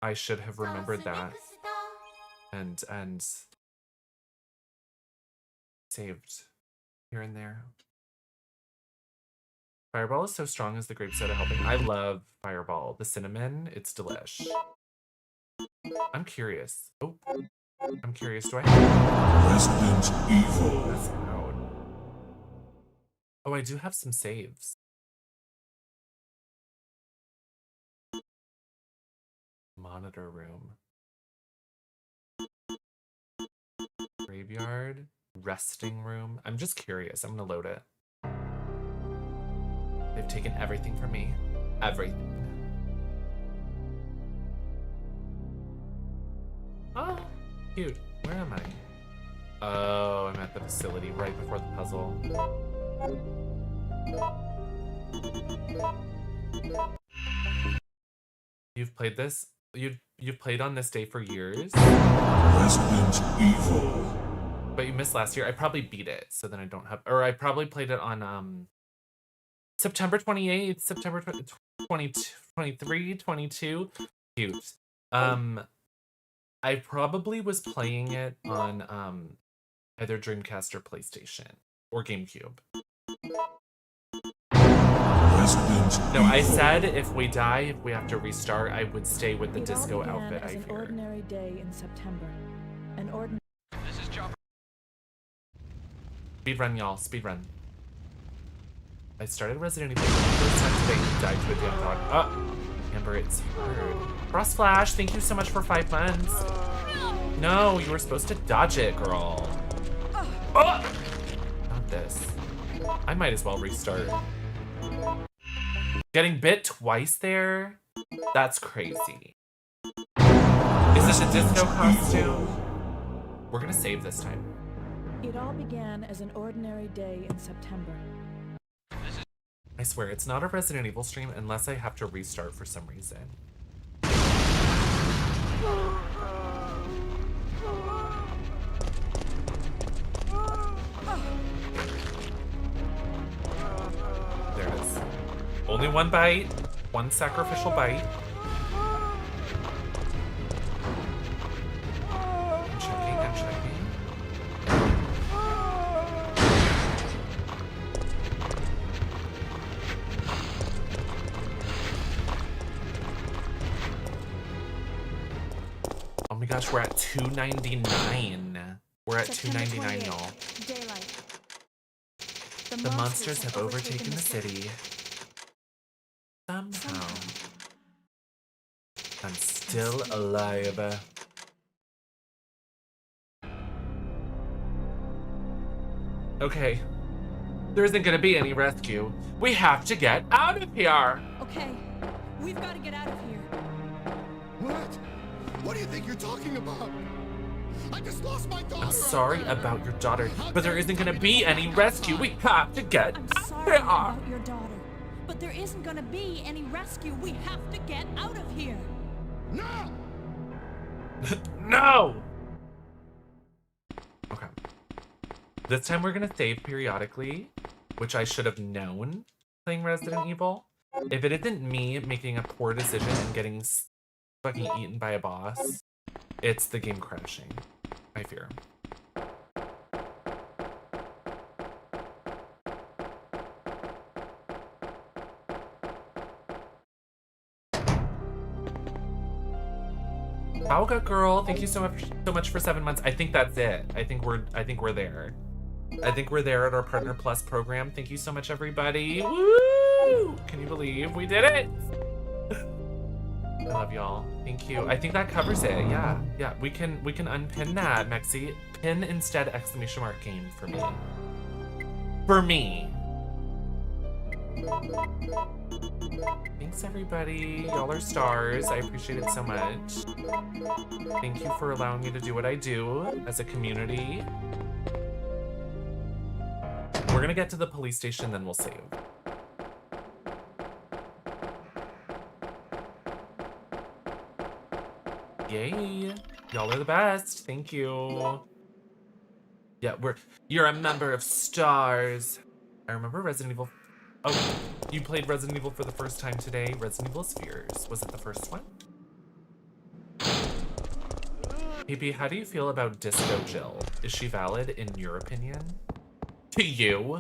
I should have remembered that and saved here and there. Fireball is so strong as the grape soda helping. I love Fireball. The cinnamon, it's delish. I'm curious. Oh, I'm curious. Do I have Resident Evil. this out? Oh, I do have some saves. Monitor room. Graveyard. Resting room. I'm just curious. I'm gonna load it. They've taken everything from me. Everything. Oh, cute. Where am I? Oh, I'm at the facility right before the puzzle. You've played this? You've played on this day for years? Resident Evil. But you missed last year. I probably beat it, so then I don't have, or I probably played it on September 28th, September 22, 23, 22. Cute. I probably was playing it on either Dreamcast or PlayStation or GameCube. No, I said if we die, if we have to restart, I would stay with the disco outfit. As an ordinary day in September. An ordinary. Speedrun, y'all. Speedrun. I started Resident Evil for the first time today and died to a damn dog. Oh, Amber, it's hard. Frost Flash, thank you so much for 5 months. No, you were supposed to dodge it, girl. Oh! Not this. I might as well restart. Getting bit twice there? That's crazy. Is this a disco costume? We're gonna save this time. It all began as an ordinary day in September. I swear, it's not a Resident Evil stream unless I have to restart for some reason. There it is. Only one bite, one sacrificial bite. I'm checking, I'm checking. Oh my gosh, we're at $2.99. We're at $2.99, y'all. Daylight. The monsters have overtaken the city. Somehow. I'm still alive. Okay. There isn't gonna be any rescue. We have to get out of here! Okay, we've got to get out of here. What? What do you think you're talking about? I just lost my daughter. I'm sorry about your daughter, but there isn't gonna be any rescue. We have to get I'm out sorry of here! about your daughter, but there isn't gonna be any rescue. We have to get out of here. No! No! Okay. This time we're gonna save periodically, which I should have known playing Resident Evil. If it isn't me making a poor decision and getting fucking eaten by a boss, it's the game crashing, I fear. Bauga girl, thank you so much for 7 months. I think that's it. I think we're there. I think we're there at our Partner Plus program. Thank you so much, everybody. Woo! Can you believe we did it? I love y'all. Thank you. I think that covers it. Yeah. Yeah. We can unpin that, Mexi. Pin instead exclamation mark game for me. For me. Thanks, everybody. Y'all are stars. I appreciate it so much. Thank you for allowing me to do what I do as a community. We're gonna get to the police station, then we'll save. Yay. Y'all are the best. Thank you. Yeah, you're a member of stars. I remember Resident Evil. Oh, you played Resident Evil for the first time today. Resident Evil Spheres. Was it the first one? PP, how do you feel about Disco Jill? Is she valid in your opinion? To you?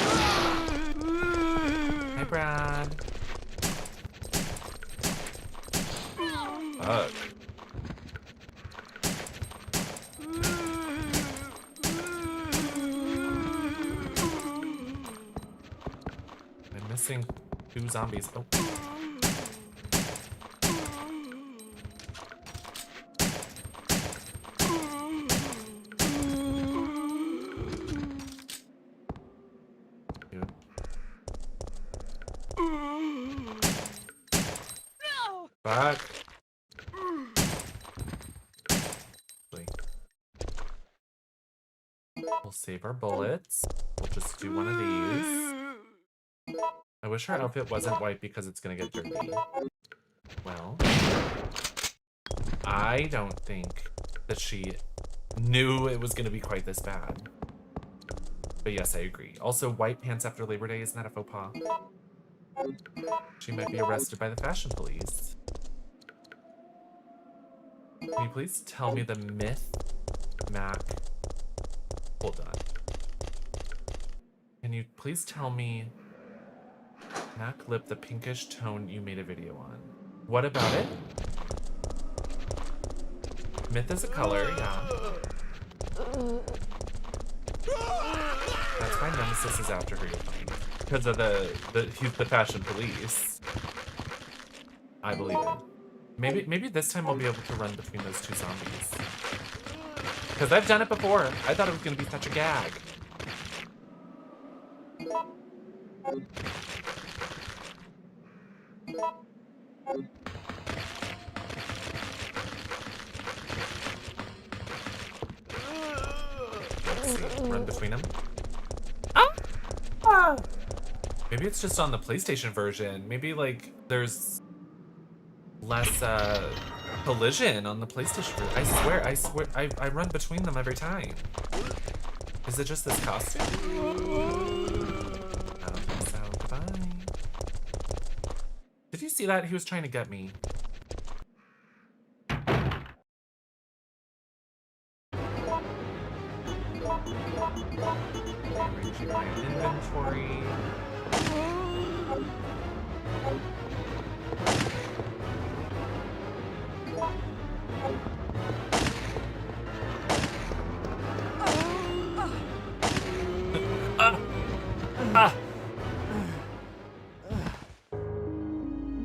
Hi, Brad. Fuck. seeing 2 zombies. Oh. Dude. Fuck. Wait. We'll save our bullets. We'll just do one of these. I wish her outfit wasn't white because it's gonna get dirty. Well, I don't think that she knew it was gonna be quite this bad. But yes, I agree. Also, white pants after Labor Day, isn't that a faux pas? She might be arrested by the fashion police. Can you please tell me the myth, Mac? Hold on. Can you please tell me, Mac lip, the pinkish tone you made a video on? What about it? Myth is a color, yeah. That's why Nemesis is after her, you'll find. Because of he's the fashion police. I believe it. Maybe this time we'll be able to run between those 2 zombies. Because I've done it before. I thought it was going to be such a gag. Let's see. Run between them. Ah! Maybe it's just on the PlayStation version. Maybe, like, there's less, collision on the PlayStation version. I swear, I run between them every time. Is it just this costume? I don't think so. Goodbye. Did you see that? He was trying to get me. Arranging my inventory.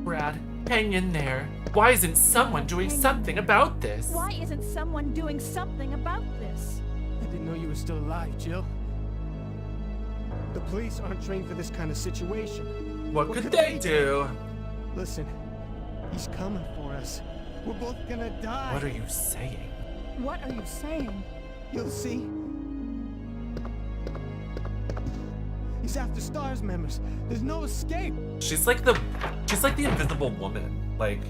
Brad, hang in there. Why isn't someone doing something about this? Why isn't someone doing something about this? I didn't know you were still alive, Jill. The police aren't trained for this kind of situation. What could they do? Listen, he's coming for us. We're both gonna die. What are you saying? What are you saying? You'll see. He's after STARS members. There's no escape. She's like the invisible woman. Like,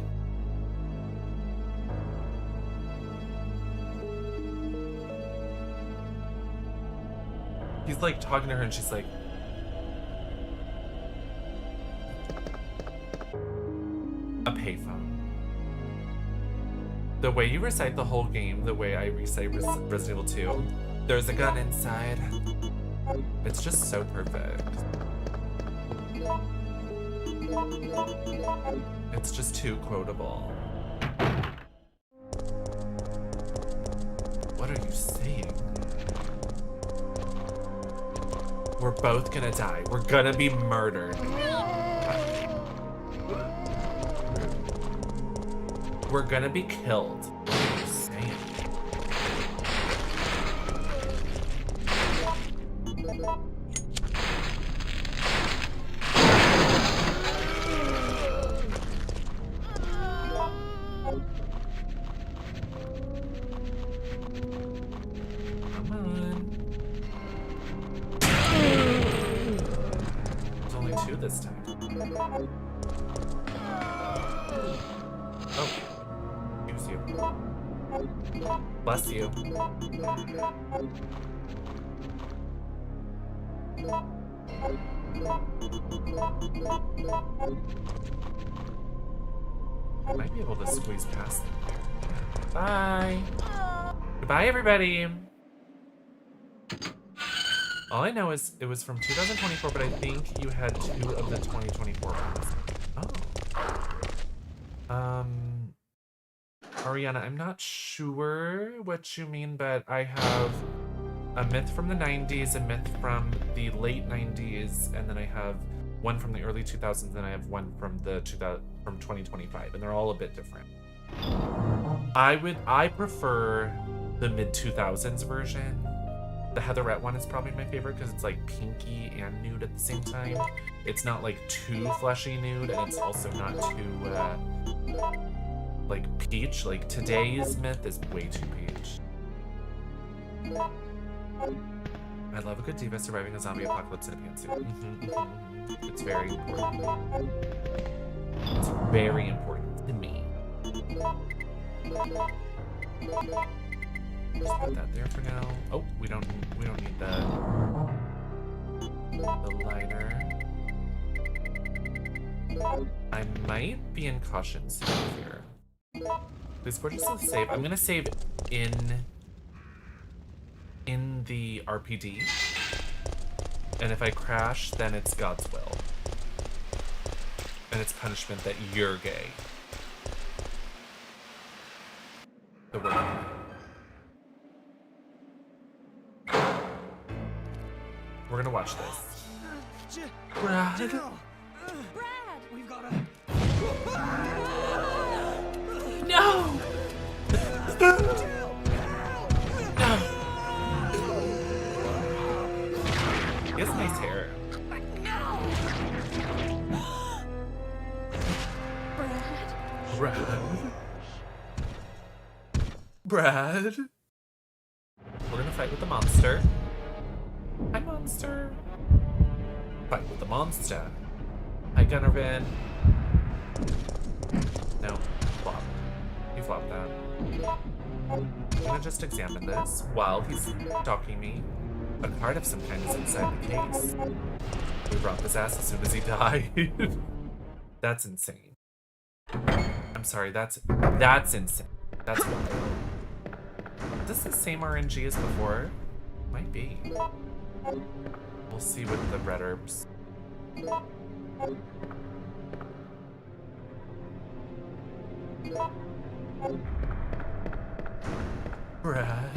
he's like talking to her and she's like, a payphone. The way you recite the whole game, the way I recite Resident Evil 2, there's a gun inside. It's just so perfect. It's just too quotable. What are you saying? We're both gonna die. We're gonna be murdered. We're gonna be killed. What are you saying? Come on. There's only 2 this time. Oh. Excuse you. Bless you. I might be able to squeeze past them there. Bye. Goodbye, everybody. All I know is it was from 2024, but I think you had 2 of the 2024 ones. Oh. Ariana, I'm not sure what you mean, but I have a myth from the 90s, a myth from the late 90s, and then I have one from the early 2000s, and I have one from the 2025, and they're all a bit different. I prefer the mid 2000s version. The Heatherette one is probably my favorite because it's like pinky and nude at the same time. It's not like too fleshy nude, and it's also not too like peach. Like today's myth is way too peach. I love a good diva surviving a zombie apocalypse in a pantsuit. It's very important. It's very important to me. Just put that there for now. Oh, we don't need the lighter. I might be in caution safe here. Please purchase a save. I'm gonna save in the RPD. And if I crash, then it's God's will. And it's punishment that you're gay. So we're gonna watch this. Brad. Brad! We've got to... No! No! He has nice hair. Brad. Brad. We're gonna fight with the monster. Hi, monster. Fight with the monster. Hi, Gunnervan. No, flop. He flopped that. I'm gonna just examine this while he's stalking me. A card of some kind is inside the case. We robbed his ass as soon as he died. That's insane. I'm sorry, that's insane. That's wild. Is this the same RNG as before? Might be. We'll see with the red herbs. Brad.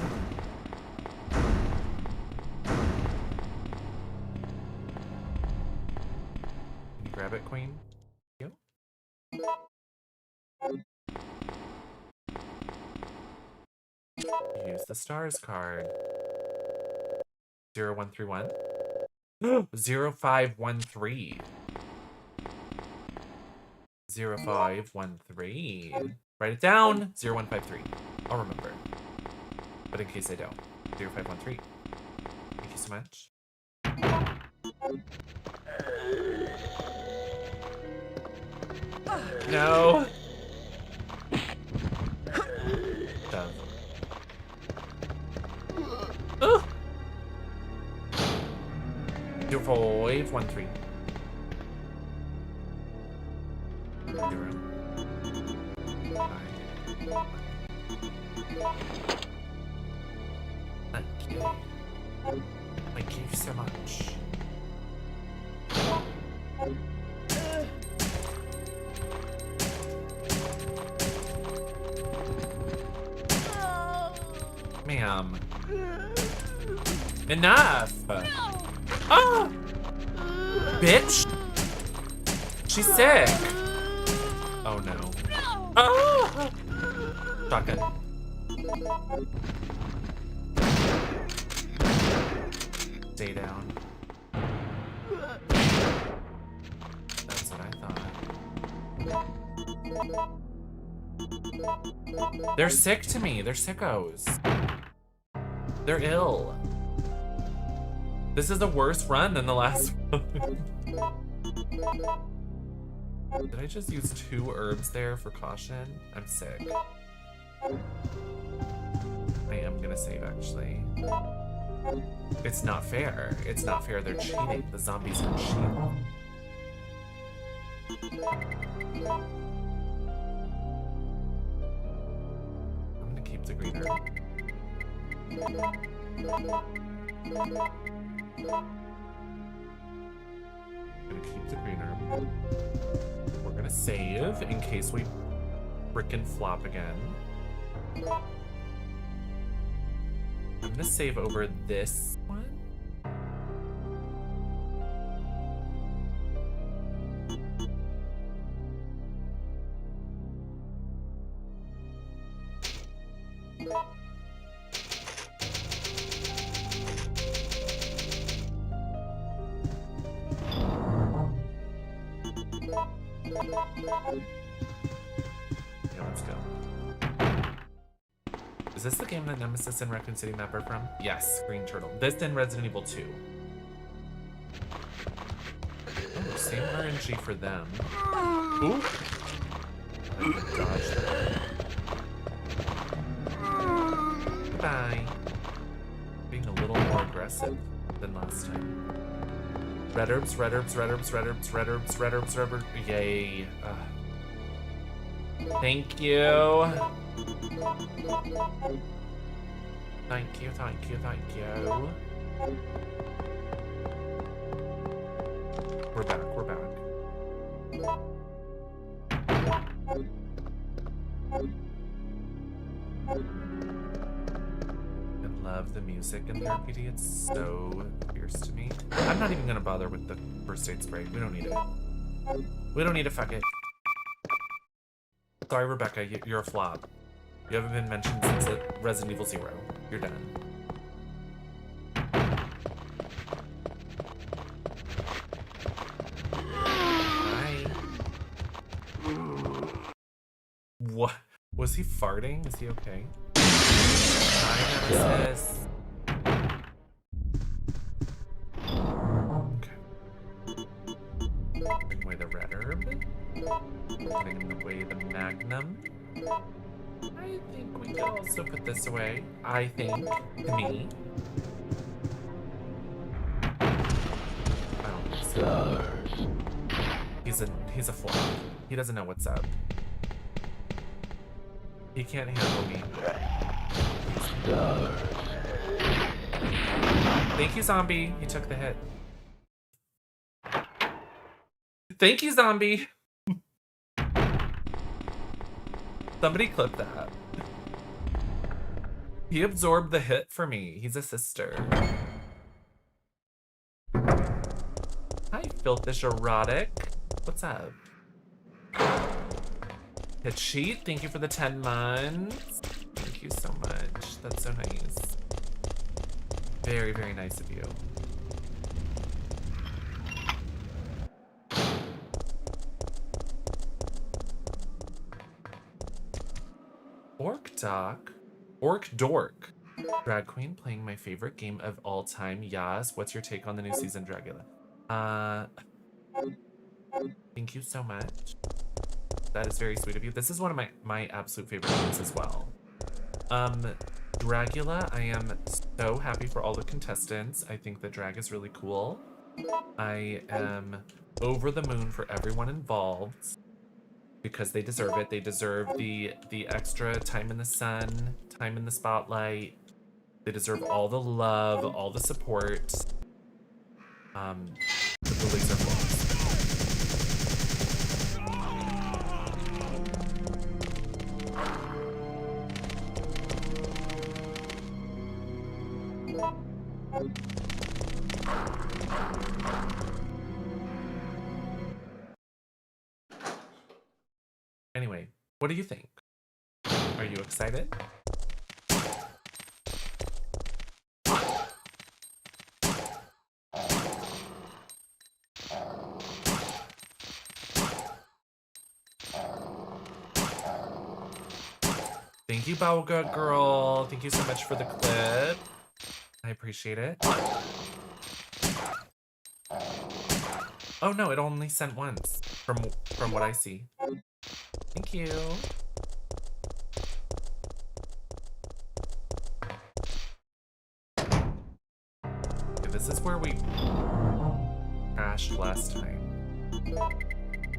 Can you grab it, Queen? You? Use the stars card. 0131. 0513. 0513. Write it down. 0153. I'll remember. But in case I don't. 0513. Thank you so much. No. Done. Oh. 0513. 0. Thank you. Thank you so much. Ma'am. Enough! Oh! Bitch! She's sick! Oh no. Oh! Shotgun. Stay down. That's what I thought. They're sick to me. They're sickos. They're ill. This is a worse run than the last one. Did I just use 2 herbs there for caution? I'm sick. I am gonna save, actually. It's not fair. It's not fair. They're cheating. The zombies are cheating. I'm gonna keep the green herb. Gonna keep the green herb. We're gonna save in case we frickin' flop again. I'm gonna save over this one. Yeah, let's go. Is this the game that Nemesis and Raccoon City Map are from? Yes, Green Turtle. This and Resident Evil 2. Oh, same RNG for them. Ooh! I could dodge that. Goodbye. Being a little more aggressive than last time. Red herbs, red herbs, red herbs, red herbs, red herbs, red herbs, red herbs. Yay. Thank you. Thank you, thank you, thank you. We're back, we're back. I love the music in the RPG. It's so fierce to me. I'm not even gonna bother with the first aid spray. We don't need it. We don't need to fuck it. Sorry, Rebecca, you're a flop. You haven't been mentioned since Resident Evil 0. You're done. Hi. What? Was he farting? Is he okay? Hi, Nemesis. Okay. Putting away the red herb. Putting away the magnum. I think we can also put this away. I think. To me. I don't think so. He's a flop. He doesn't know what's up. He can't handle me. Thank you, zombie. He took the hit. Thank you, zombie. Somebody clip that. He absorbed the hit for me. He's a sister. Hi, Filthish Erotic. What's up? Hit sheet. Thank you for the 10 months. Thank you so much. That's so nice. Very, very nice of you. Orc Doc. Orc Dork. Drag Queen playing my favorite game of all time. Yas. What's your take on the new season, Dragula? Thank you so much. That is very sweet of you. This is one of my absolute favorite games as well. Dragula, I am so happy for all the contestants. I think the drag is really cool. I am over the moon for everyone involved because they deserve it. They deserve the extra time in the sun, time in the spotlight. They deserve all the love, all the support. The bullies are flawless. Anyway, what do you think? Are you excited? Thank you, Bauga girl. Thank you so much for the clip. I appreciate it. Oh no, it only sent once from what I see. Thank you. Okay, this is where we crashed last time.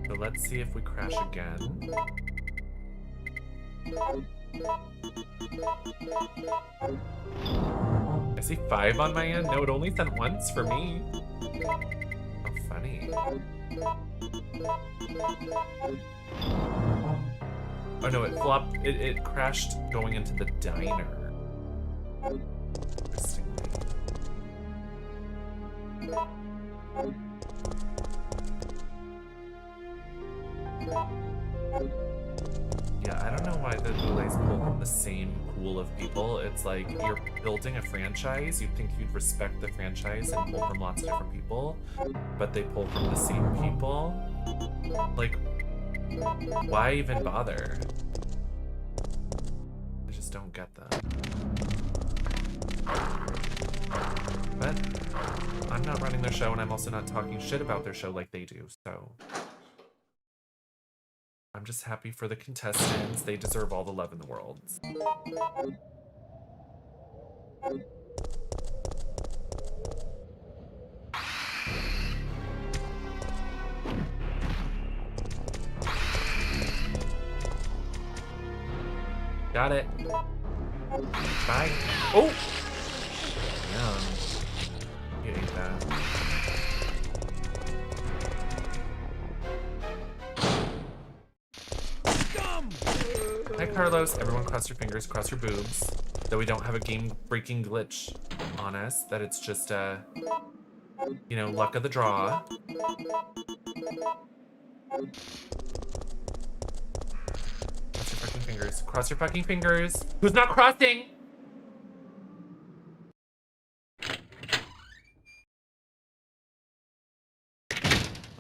So let's see if we crash again. I see 5 on my end. No, it only sent once for me. Oh, funny. Oh no, it flopped. It crashed going into the diner. Interestingly. Yeah, I don't know why get that you guys pull from the same pool of people. It's like you're building a franchise. You'd think you'd respect the franchise and pull from lots of different people, but they pull from the same people. Like, why even bother? I just don't get that. But I'm not running their show, and I'm also not talking shit about their show like they do, so I'm just happy for the contestants. They deserve all the love in the world. Got it. Bye. Oh! Yum. You ate that. Hi, Carlos. Everyone cross your fingers, cross your boobs. That we don't have a game-breaking glitch on us. That it's just, you know, luck of the draw. Cross your fucking fingers. Cross your fucking fingers. Who's not crossing?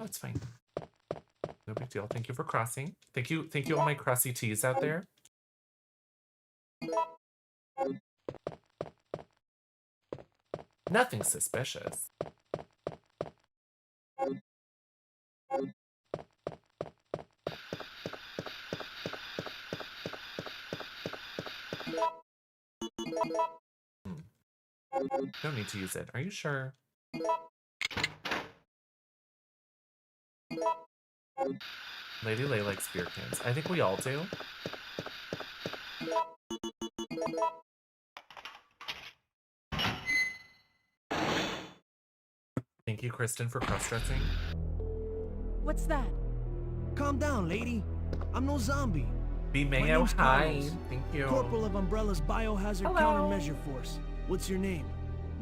Oh, it's fine. No big deal. Thank you for crossing. Thank you all my crossy tees out there. Nothing suspicious. Don't need to use it. Are you sure? Lady Lay likes beer cans. I think we all do. Thank you, Kristen, for cross-dressing. What's that? Calm down, lady. I'm no zombie. Be My Mayo name's High. Carlos, Thank you. Corporal of Umbrella's Biohazard Hello. Countermeasure Force. What's your name?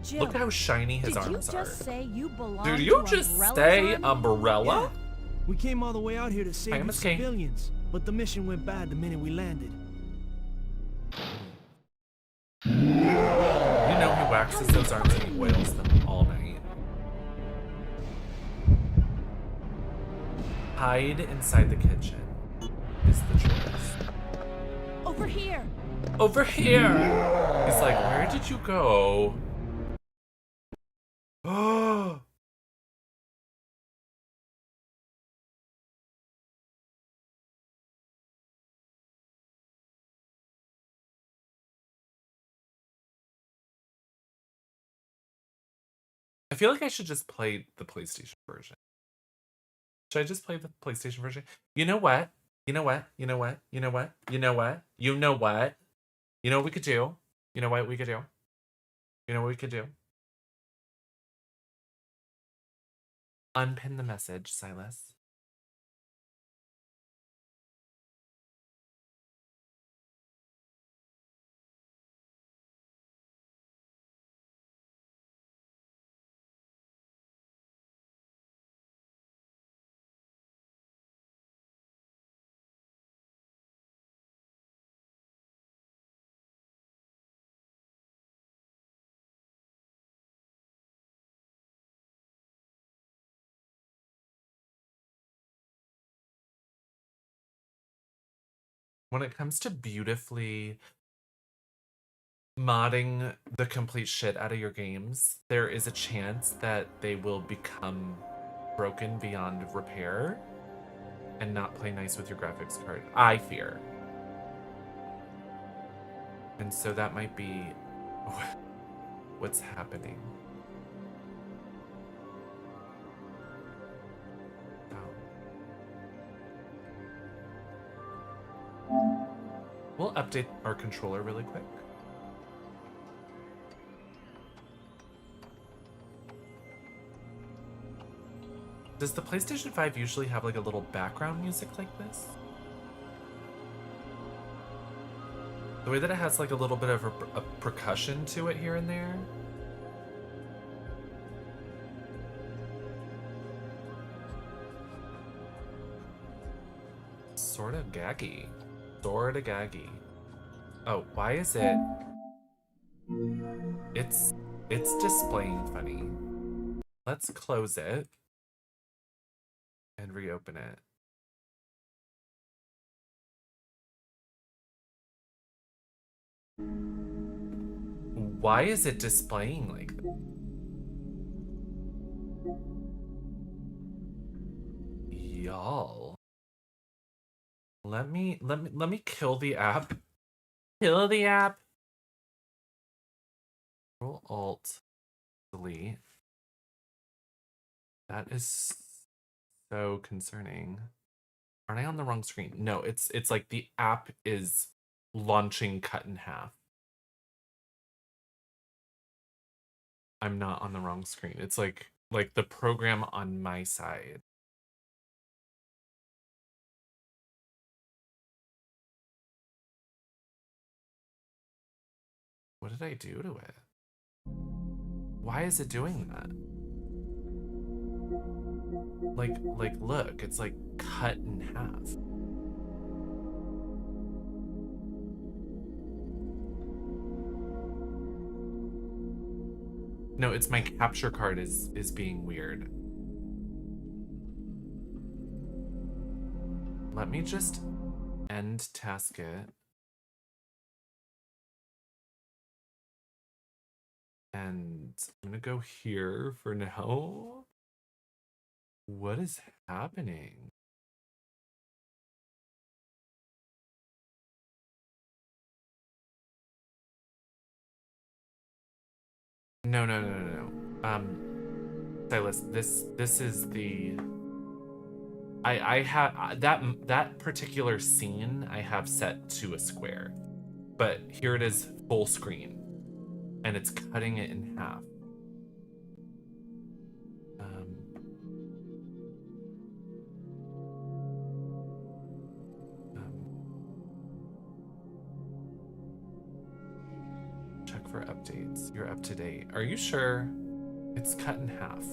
Jill. Look how shiny his Did you arms are. just say you belong Did you to just Umbrella's say army? Umbrella? Yeah. We came all the way out here to I save am the a skate. civilians, but the mission went bad the minute we landed. You know he waxes those arms and he oils them all night. Hide inside the kitchen is the choice. Over here. Over here! He's like, where did you go? Oh! I feel like I should just play the PlayStation version. Should I just play the PlayStation version? You know what? You know what? You know what? You know what? You know what? You know what? You know what we could do? You know what we could do? You know what we could do? Unpin the message, Silas. When it comes to beautifully modding the complete shit out of your games, there is a chance that they will become broken beyond repair and not play nice with your graphics card. I fear. And so that might be what's happening. We'll update our controller really quick. Does the PlayStation 5 usually have like a little background music like this? The way that it has like a little bit of a percussion to it here and there. Sort of gaggy. Sortagagi. Oh, why is it? It's displaying funny. Let's close it and reopen it. Why is it displaying like that? Y'all. Let me kill the app. Kill the app. Control Alt delete. That is so concerning. Aren't I on the wrong screen? No, it's like the app is launching cut in half. I'm not on the wrong screen. It's like the program on my side. What did I do to it? Why is it doing that? Like look, it's like cut in half. No, it's my capture card is being weird. Let me just end task it. And I'm gonna go here for now. What is happening? No. Silas, this is the I have that particular scene I have set to a square. But here it is full screen. And it's cutting it in half. Check for updates. You're up to date. Are you sure? It's cut in half.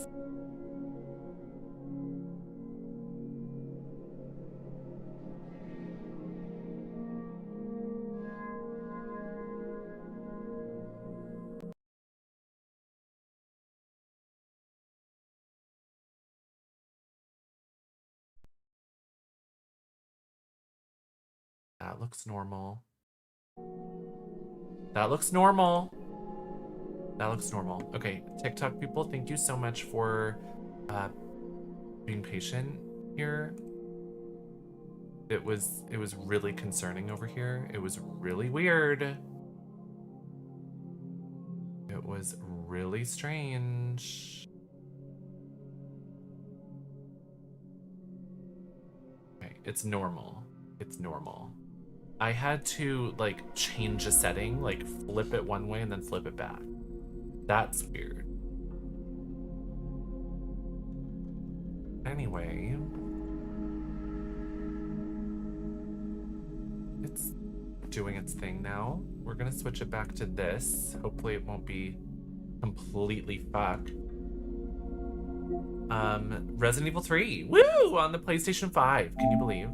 That looks normal. That looks normal. That looks normal. Okay, TikTok people, thank you so much for being patient here. It was really concerning over here. It was really weird. It was really strange. Okay, it's normal. It's normal. I had to like change a setting, like flip it one way and then flip it back. That's weird. Anyway, it's doing its thing now. We're gonna switch it back to this. Hopefully it won't be completely fucked. Resident Evil 3, woo, on the PlayStation 5. Can you believe?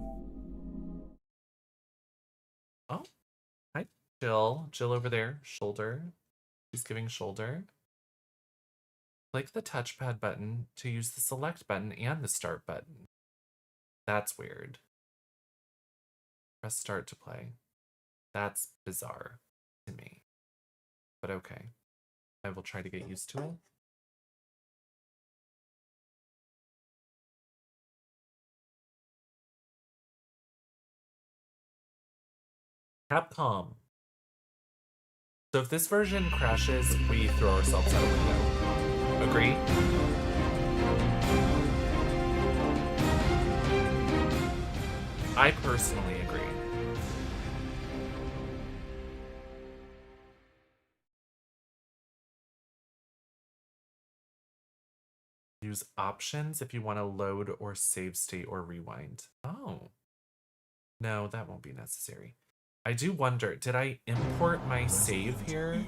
Oh, hi, Jill. Jill over there, shoulder. She's giving shoulder. Click the touchpad button to use the select button and the start button. That's weird. Press start to play. That's bizarre to me. But okay. I will try to get used to it. Capcom. So if this version crashes, we throw ourselves out a window. Agree? I personally agree. Use options if you want to load or save state or rewind. Oh. No, that won't be necessary. I do wonder, did I import my save here?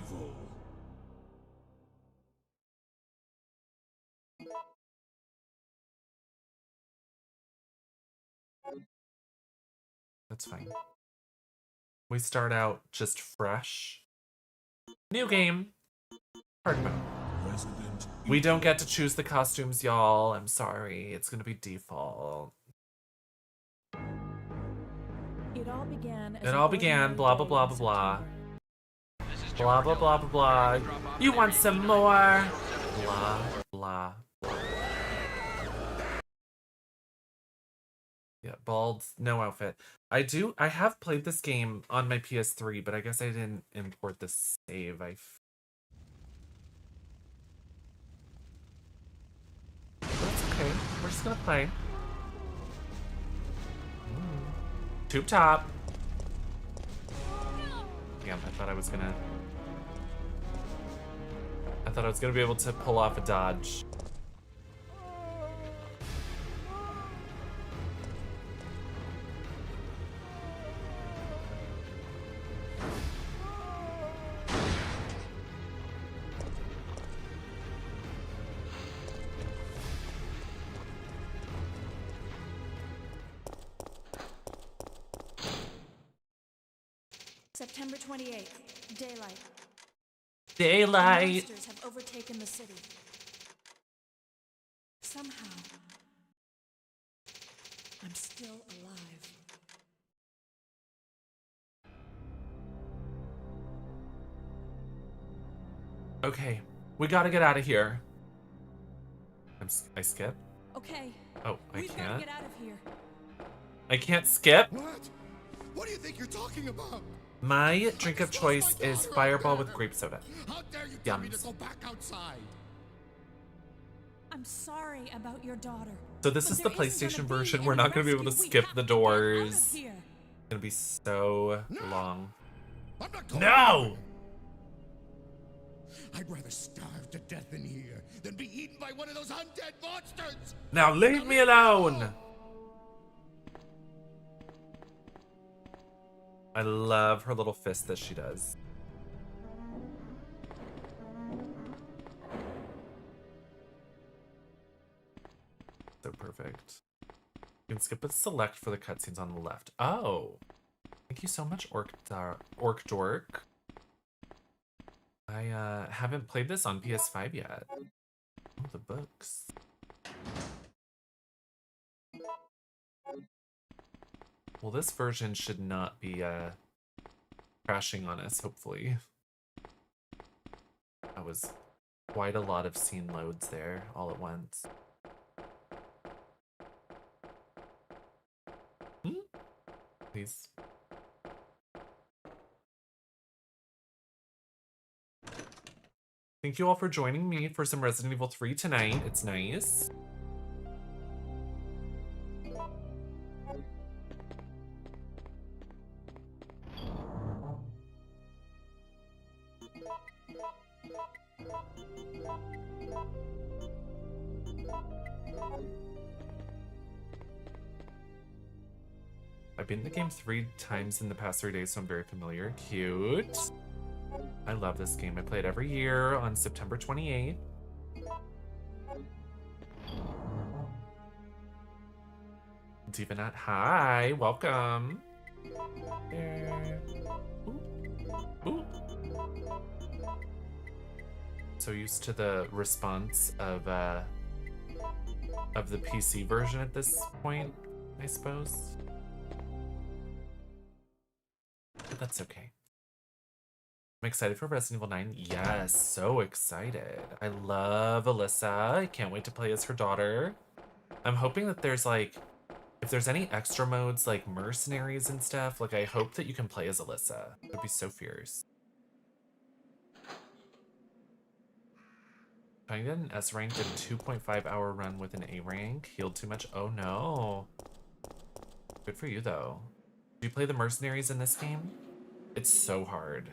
That's fine. We start out just fresh. New game. Hard mode. Resident We don't get to choose the costumes, y'all. I'm sorry. It's gonna be default. It all began as It an all began, ordinary blah, blah, day blah, in blah, blah. September. Blah, blah, blah, blah, blah. You want some more? Blah, blah, blah. Yeah, bald, no outfit. I have played this game on my PS3, but I guess I didn't import the save. That's okay. We're just gonna play. Tube top. Damn, I thought I was gonna be able to pull off a dodge. September 28th, daylight. The Daylight. monsters have overtaken the city. Somehow, I'm still alive. Okay, we gotta get out of here. I skip? Okay. Oh, I We've got to can't. get out of here. I can't skip. What? What do you think you're talking about? My drink of choice is Fireball with grape soda. How dare you tell me to Yums. go back outside? I'm sorry about your daughter. So this but is the there isn't PlayStation gonna version. be We're any not gonna be able to rescue. We skip have the to get out of doors. here. It's gonna be so long. I'm not going No! I'd rather starve to death in here than be eaten by one of those undead monsters! Now leave me alone! I love her little fist that she does. So perfect. You can skip with select for the cutscenes on the left. Oh! Thank you so much, Orc Dork. I haven't played this on PS5 yet. Oh, the books. Well, this version should not be crashing on us, hopefully. That was quite a lot of scene loads there all at once. Please. Thank you all for joining me for some Resident Evil 3 tonight. It's nice. I've been in the game 3 times in the past 3 days, so I'm very familiar. Cute. I love this game. I play it every year on September 28th. Divanat, hi, welcome. There. Ooh. Ooh. So used to the response of the PC version at this point, I suppose. But that's okay. I'm excited for Resident Evil 9. Yes, so excited. I love Alyssa. I can't wait to play as her daughter. I'm hoping that there's like, if there's any extra modes like mercenaries and stuff, like I hope that you can play as Alyssa. It would be so fierce. I did an S rank, did a 2.5 hour run with an A rank. Healed too much. Oh no. Good for you though. Do you play the mercenaries in this game? It's so hard.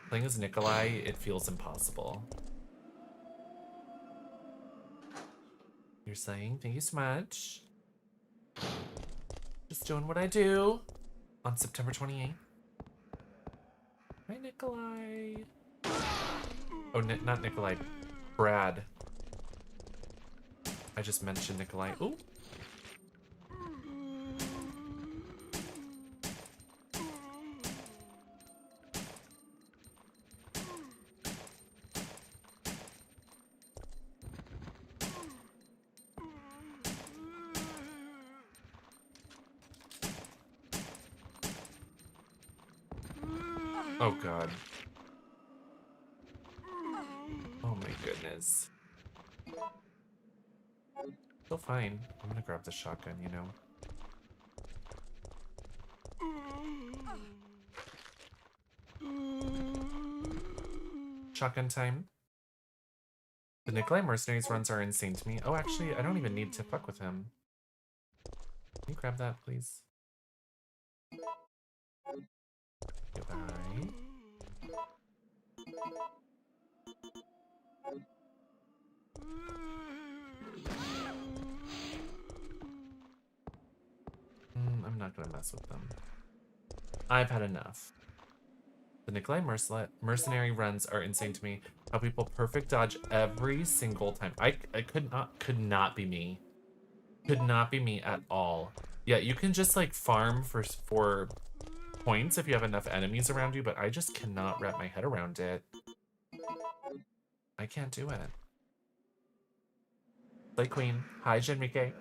Playing as Nikolai, it feels impossible. You're saying, thank you so much. Just doing what I do on September 28th. Hi, Nikolai. Oh, not Nikolai. Brad. I just mentioned Nikolai. Ooh. Oh god. Oh my goodness. Still fine. I'm gonna grab the shotgun, you know. Shotgun time. The Nikolai Mercenaries runs are insane to me. Oh, actually, I don't even need to fuck with him. Can you grab that, please? Goodbye. I'm not gonna mess with them. I've had enough. The Nikolai mercenary runs are insane to me. How people perfect dodge every single time. I could not be me. Could not be me at all. Yeah, you can just like farm for points if you have enough enemies around you, but I just cannot wrap my head around it. I can't do it. Slay Queen. Hi, Jinmike.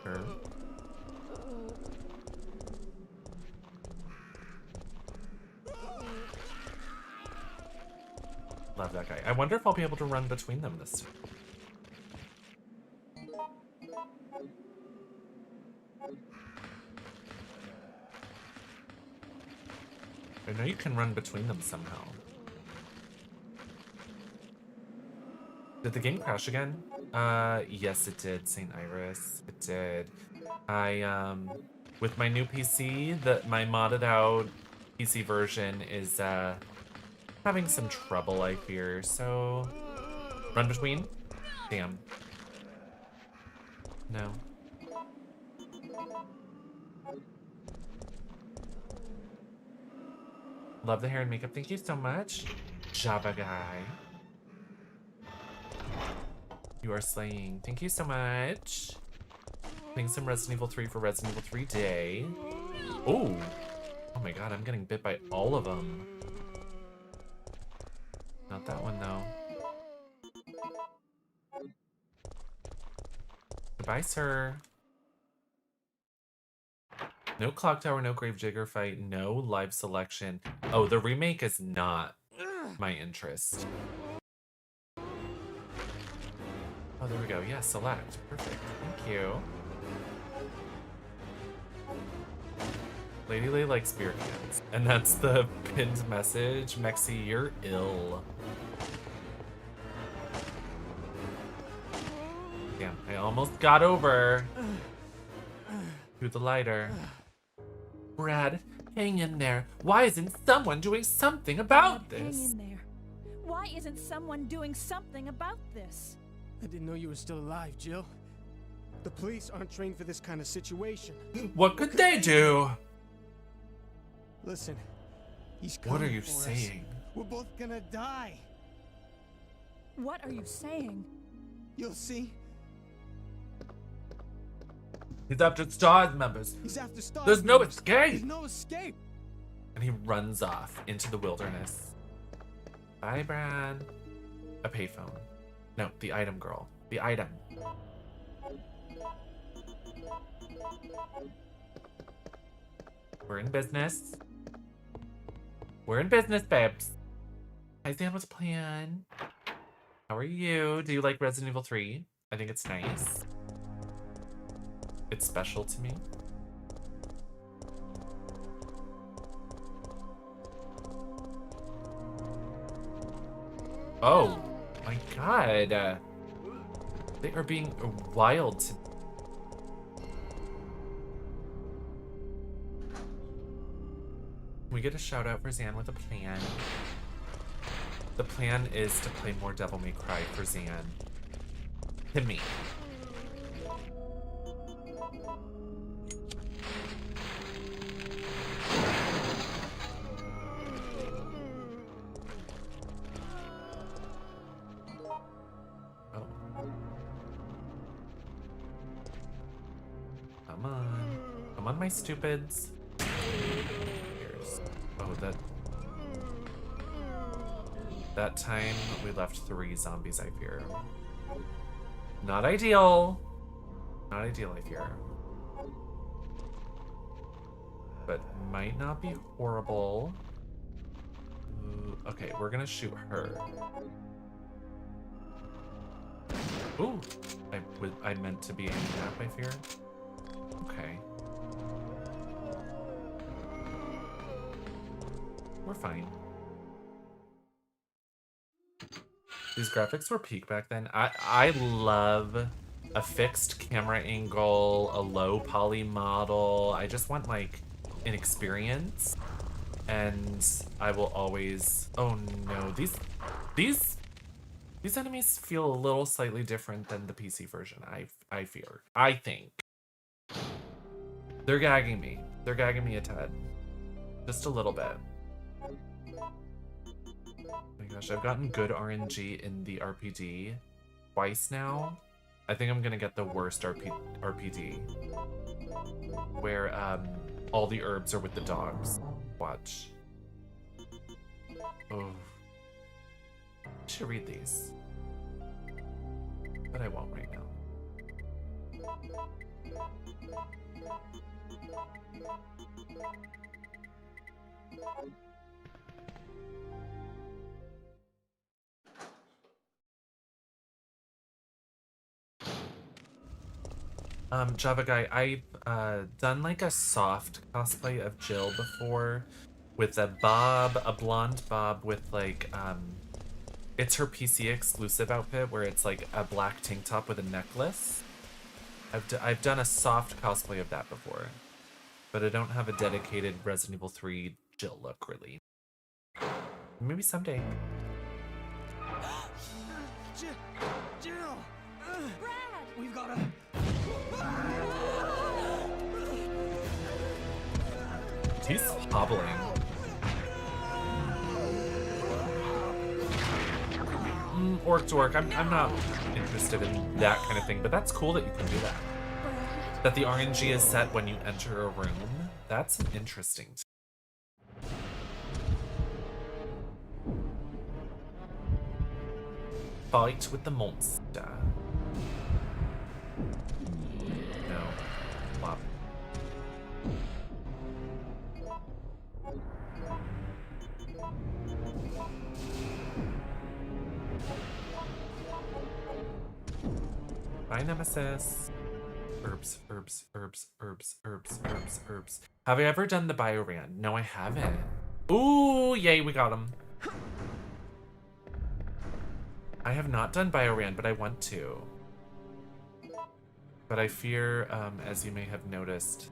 Sure. Love that guy. I wonder if I'll be able to run between them this time. I know you can run between them somehow. Did the game crash again? Yes it did, St. Iris. It did. With my new PC, my modded out PC version is, having some trouble, I fear, so... Run between? Damn. No. Love the hair and makeup. Thank you so much. Java guy. You are slaying. Thank you so much. Playing some Resident Evil 3 for Resident Evil 3 Day. Oh. Oh my god, I'm getting bit by all of them. Not that one though. Goodbye, sir. No clock tower, no gravedigger fight, no live selection. Oh, the remake is not my interest. Oh, there we go. Yeah, select. Perfect. Thank you. Lady Lay likes beer cans. And that's the pinned message. Mexi, you're ill. Damn, I almost got over to the lighter. Brad, hang in there. Why isn't someone doing something about Brad, this? hang in there. Why isn't someone doing something about this? I didn't know you were still alive, Jill. The police aren't trained for this kind of situation. What could they do? Listen, he's What are coming you for us. saying? We're both gonna die. What are you saying? You'll see. He's after STARS members. He's after stars. There's no There's escape. no escape. And he runs off into the wilderness. Bye, Brad. A payphone. No, the item girl. The item. We're in business. We're in business, babes. Hi, Sam. What's the plan? How are you? Do you like Resident Evil 3? I think it's nice. It's special to me. Oh my god. They are being wild to me. We get a shout out for Zan with a plan. The plan is to play more Devil May Cry for Zan. To me. Oh. Come on. Come on, my stupids. Here's... Oh, that time we left 3 zombies, I fear. Not ideal. Not ideal, I fear. But might not be horrible. Ooh, okay, we're gonna shoot her. Ooh, I meant to be aiming that, I fear. Okay. We're fine. These graphics were peak back then. I love a fixed camera angle, a low poly model. I just want like an experience. And I will always, oh no, these enemies feel a little slightly different than the PC version, I fear. I think. They're gagging me. They're gagging me a tad. Just a little bit. Oh my gosh, I've gotten good RNG in the RPD twice now. I think I'm gonna get the worst RPD. Where all the herbs are with the dogs. Watch. Oh. I should read these. But I won't right now. Java Guy, I've done like a soft cosplay of Jill before with a bob, a blonde bob with like, it's her PC exclusive outfit where it's like a black tank top with a necklace. I've done a soft cosplay of that before, but I don't have a dedicated Resident Evil 3 Jill look really. Maybe someday. Jill! Brad! We've gotta... He's hobbling. Orc to orc. I'm not interested in that kind of thing, but that's cool that you can do that. That the RNG is set when you enter a room. That's interesting. Fight with the monster. No. Flop. Bye, Nemesis. Herbs, herbs, herbs, herbs, herbs, herbs, herbs. Have I ever done the Bioran? No, I haven't. Ooh, yay, we got him. I have not done Bioran, but I want to. But I fear, as you may have noticed,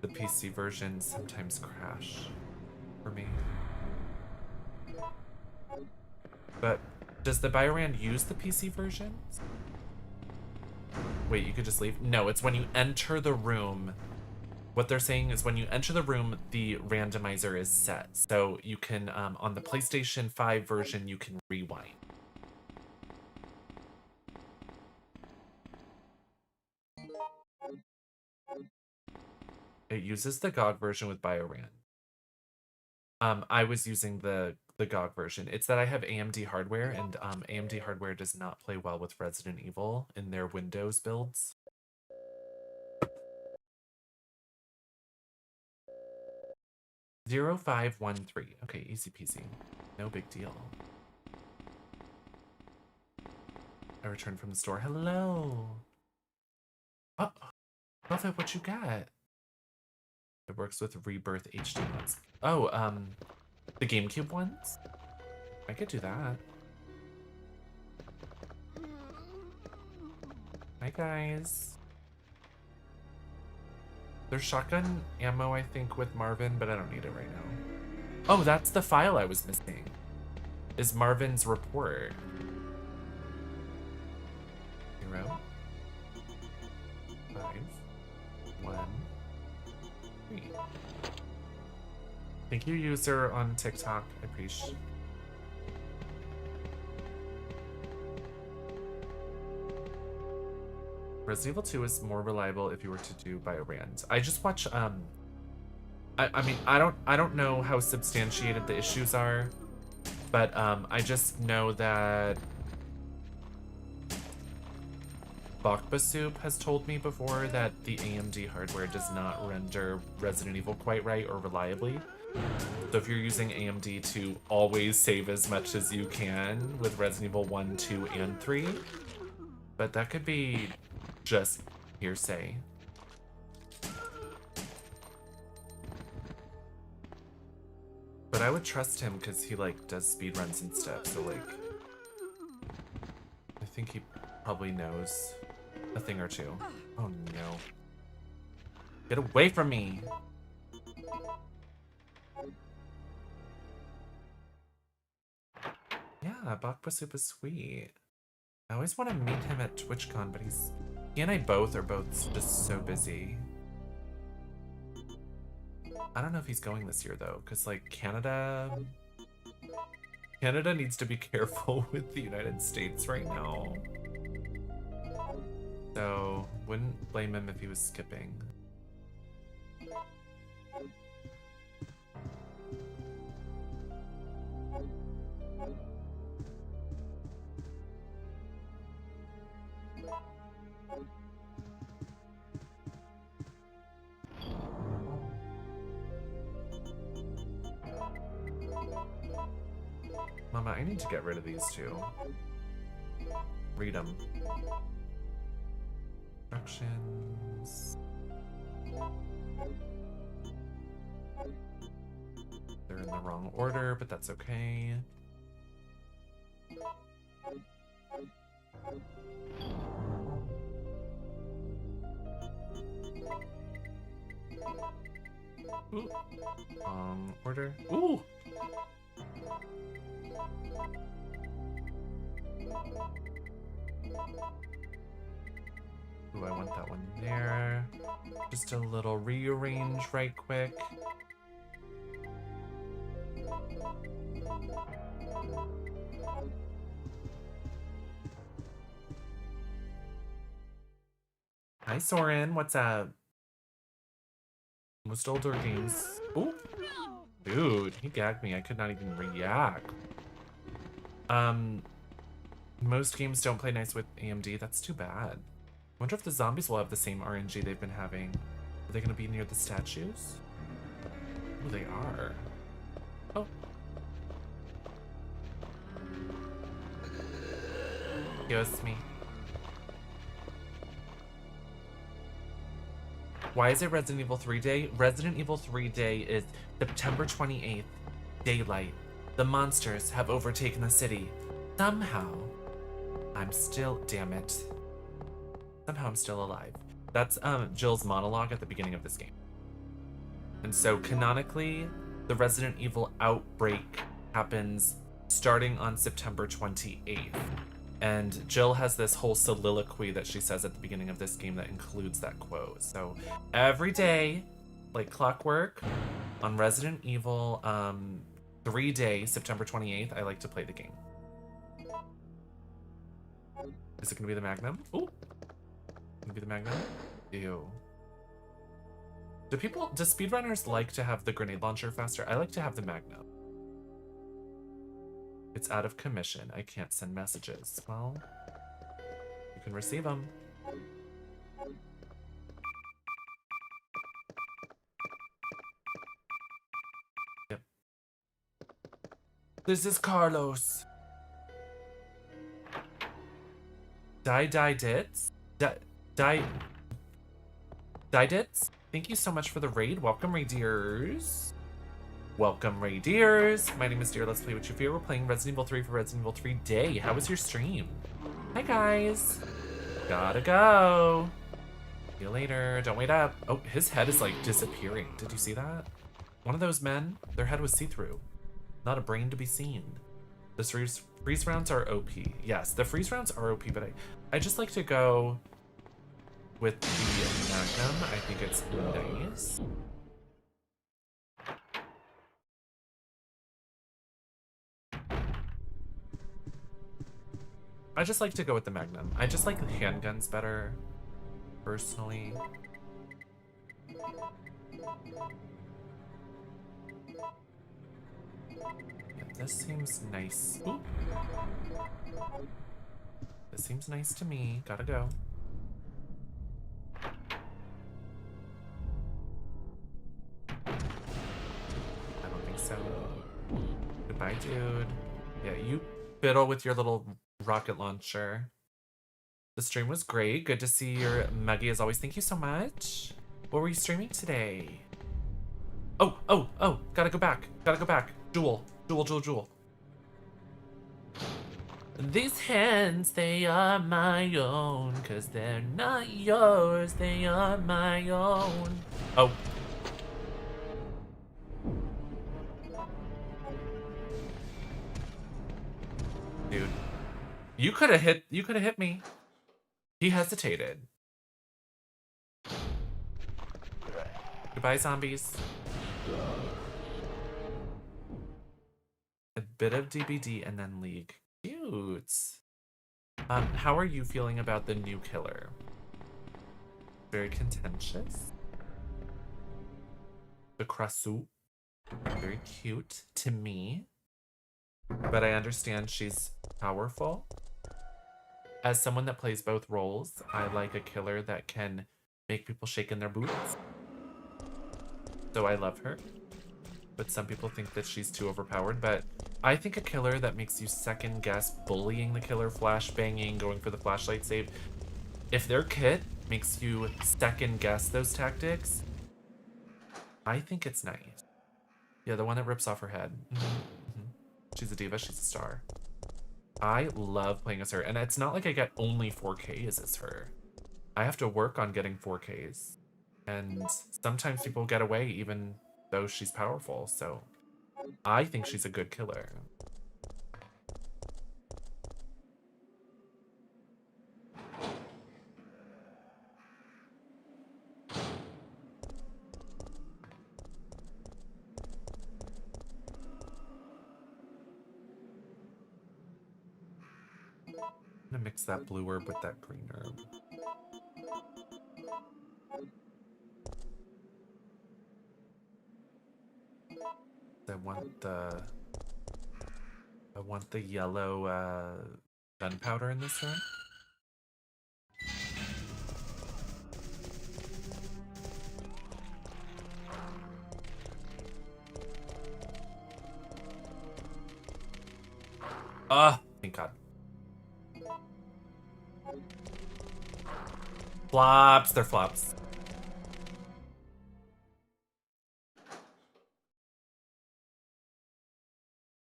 the PC versions sometimes crash for me. But does the Bioran use the PC versions? Wait, you could just leave? No, it's when you enter the room. What they're saying is when you enter the room, the randomizer is set. So you can, on the PlayStation 5 version, you can rewind. It uses the GOG version with Bioran. I was using the GOG version. It's that I have AMD hardware, and AMD hardware does not play well with Resident Evil in their Windows builds. $0513. Okay, easy peasy. No big deal. I returned from the store. Hello. Oh, Buffett, what you got? It works with Rebirth HD ones. Oh, the GameCube ones? I could do that. Hi, guys. There's shotgun ammo, I think, with Marvin, but I don't need it right now. Oh, that's the file I was missing. Is Marvin's report. 0, 5, 1, 3. Thank you, user on TikTok. I appreciate. Resident Evil 2 is more reliable if you were to do Biorand. I just watch I mean I don't know how substantiated the issues are, but I just know that Bakba Soup has told me before that the AMD hardware does not render Resident Evil quite right or reliably. So if you're using AMD to always save as much as you can with Resident Evil 1, 2, and 3, but that could be just hearsay. But I would trust him because he like does speedruns and stuff, so like I think he probably knows a thing or two. Oh no. Get away from me! Yeah, Bakba Soup is sweet. I always want to meet him at TwitchCon, but he and I both are both just so busy. I don't know if he's going this year though, because like Canada needs to be careful with the United States right now. So wouldn't blame him if he was skipping. Mama, I need to get rid of these two. Read them. Instructions. They're in the wrong order, but that's okay. Ooh. Order. Ooh! Ooh, I want that one there. Just a little rearrange right quick. Hi, Soren. What's up? Most older games. Ooh. Dude, he gagged me. I could not even react. Most games don't play nice with AMD. That's too bad. Wonder if the zombies will have the same RNG they've been having. Are they gonna be near the statues? Oh, they are. Oh. Excuse me. Why is it Resident Evil 3 Day? Resident Evil 3 Day is September 28th, daylight. The monsters have overtaken the city. Somehow, I'm still, damn it. Somehow I'm still alive. That's Jill's monologue at the beginning of this game. And so canonically, the Resident Evil outbreak happens starting on September 28th. And Jill has this whole soliloquy that she says at the beginning of this game that includes that quote. So every day, like clockwork, on Resident Evil 3 Day, September 28th, I like to play the game. Is it gonna be the Magnum? Ooh. Gonna be the Magnum? Ew. Do speedrunners like to have the grenade launcher faster? I like to have the Magnum. It's out of commission. I can't send messages. Well, you can receive them. Yep. This is Carlos. Dits? Dits? Thank you so much for the raid. Welcome, Raideers. Welcome, Raideers. My name is Deer. Let's play with you here. We're playing Resident Evil 3 for Resident Evil 3 Day. How was your stream? Hi, guys. Gotta go. See you later. Don't wait up. Oh, his head is like disappearing. Did you see that? One of those men, their head was see-through. Not a brain to be seen. The freeze rounds are OP. Yes, the freeze rounds are OP, but I just like to go with the Magnum. I think it's nice. I just like to go with the Magnum. I just like the handguns better, personally. Yeah, this seems nice. Ooh. This seems nice to me. Gotta go. so goodbye, dude. Yeah, you fiddle with your little rocket launcher. The stream was great. Good to see your muggy as always. Thank you so much. What were you streaming today? Oh, oh, oh, gotta go back. Gotta go back. Jewel. These hands, they are my own, 'cause they're not yours, they are my own. Oh. Dude. You could have hit me. He hesitated. Goodbye, zombies. A bit of DBD and then League. Cute. How are you feeling about the new killer? Very contentious. The Krasu. Very cute to me. But I understand she's powerful. As someone that plays both roles, I like a killer that can make people shake in their boots. So I love her. But some people think that she's too overpowered. But I think a killer that makes you second guess bullying the killer, flash banging, going for the flashlight save. If their kit makes you second guess those tactics, I think it's nice. Yeah, the one that rips off her head. She's a diva, she's a star. I love playing as her, and it's not like I get only 4Ks as her. I have to work on getting 4Ks. And sometimes people get away even though she's powerful, so I think she's a good killer. I'm gonna mix that blue herb with that green herb. I want the yellow gunpowder in this room. Ah, thank God. Flops, they're flops.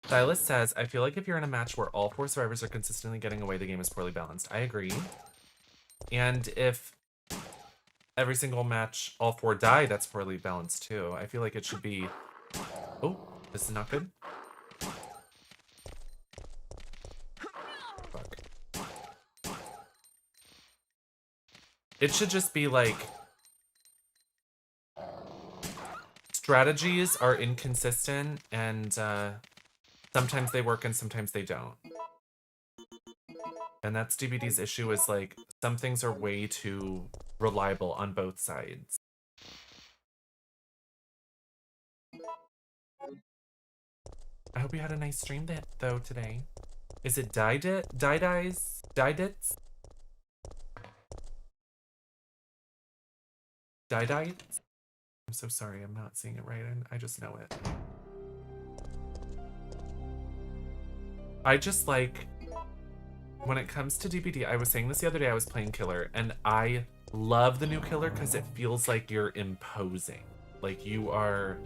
Silas says, I feel like if you're in a match where all 4 survivors are consistently getting away, the game is poorly balanced. I agree. And if every single match all 4 die, that's poorly balanced too. I feel like it should be... Oh, this is not good. Fuck. It should just be like... Strategies are inconsistent and sometimes they work and sometimes they don't. And that's DBD's issue, is like some things are way too reliable on both sides. I hope you had a nice stream though today. Is it Didits? Didites? I'm so sorry, I'm not seeing it right, and I just know it. I just like, when it comes to DBD, I was saying this the other day, I was playing Killer, and I love the new Killer because it feels like you're imposing. Like you are...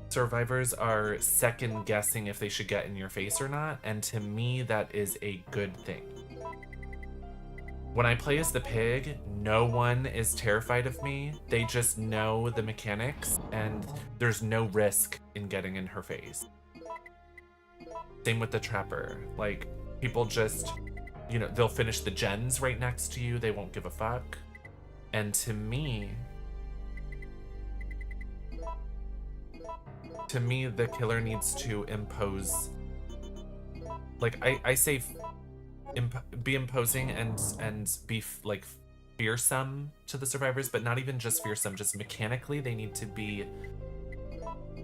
survivors are second guessing if they should get in your face or not, and to me that is a good thing. When I play as the pig, no one is terrified of me. They just know the mechanics and there's no risk in getting in her face. Same with the trapper. Like, people just, you know, they'll finish the gens right next to you. They won't give a fuck. And to me, the killer needs to impose, like, I say be imposing and be like fearsome to the survivors, but not even just fearsome, just mechanically they need to be,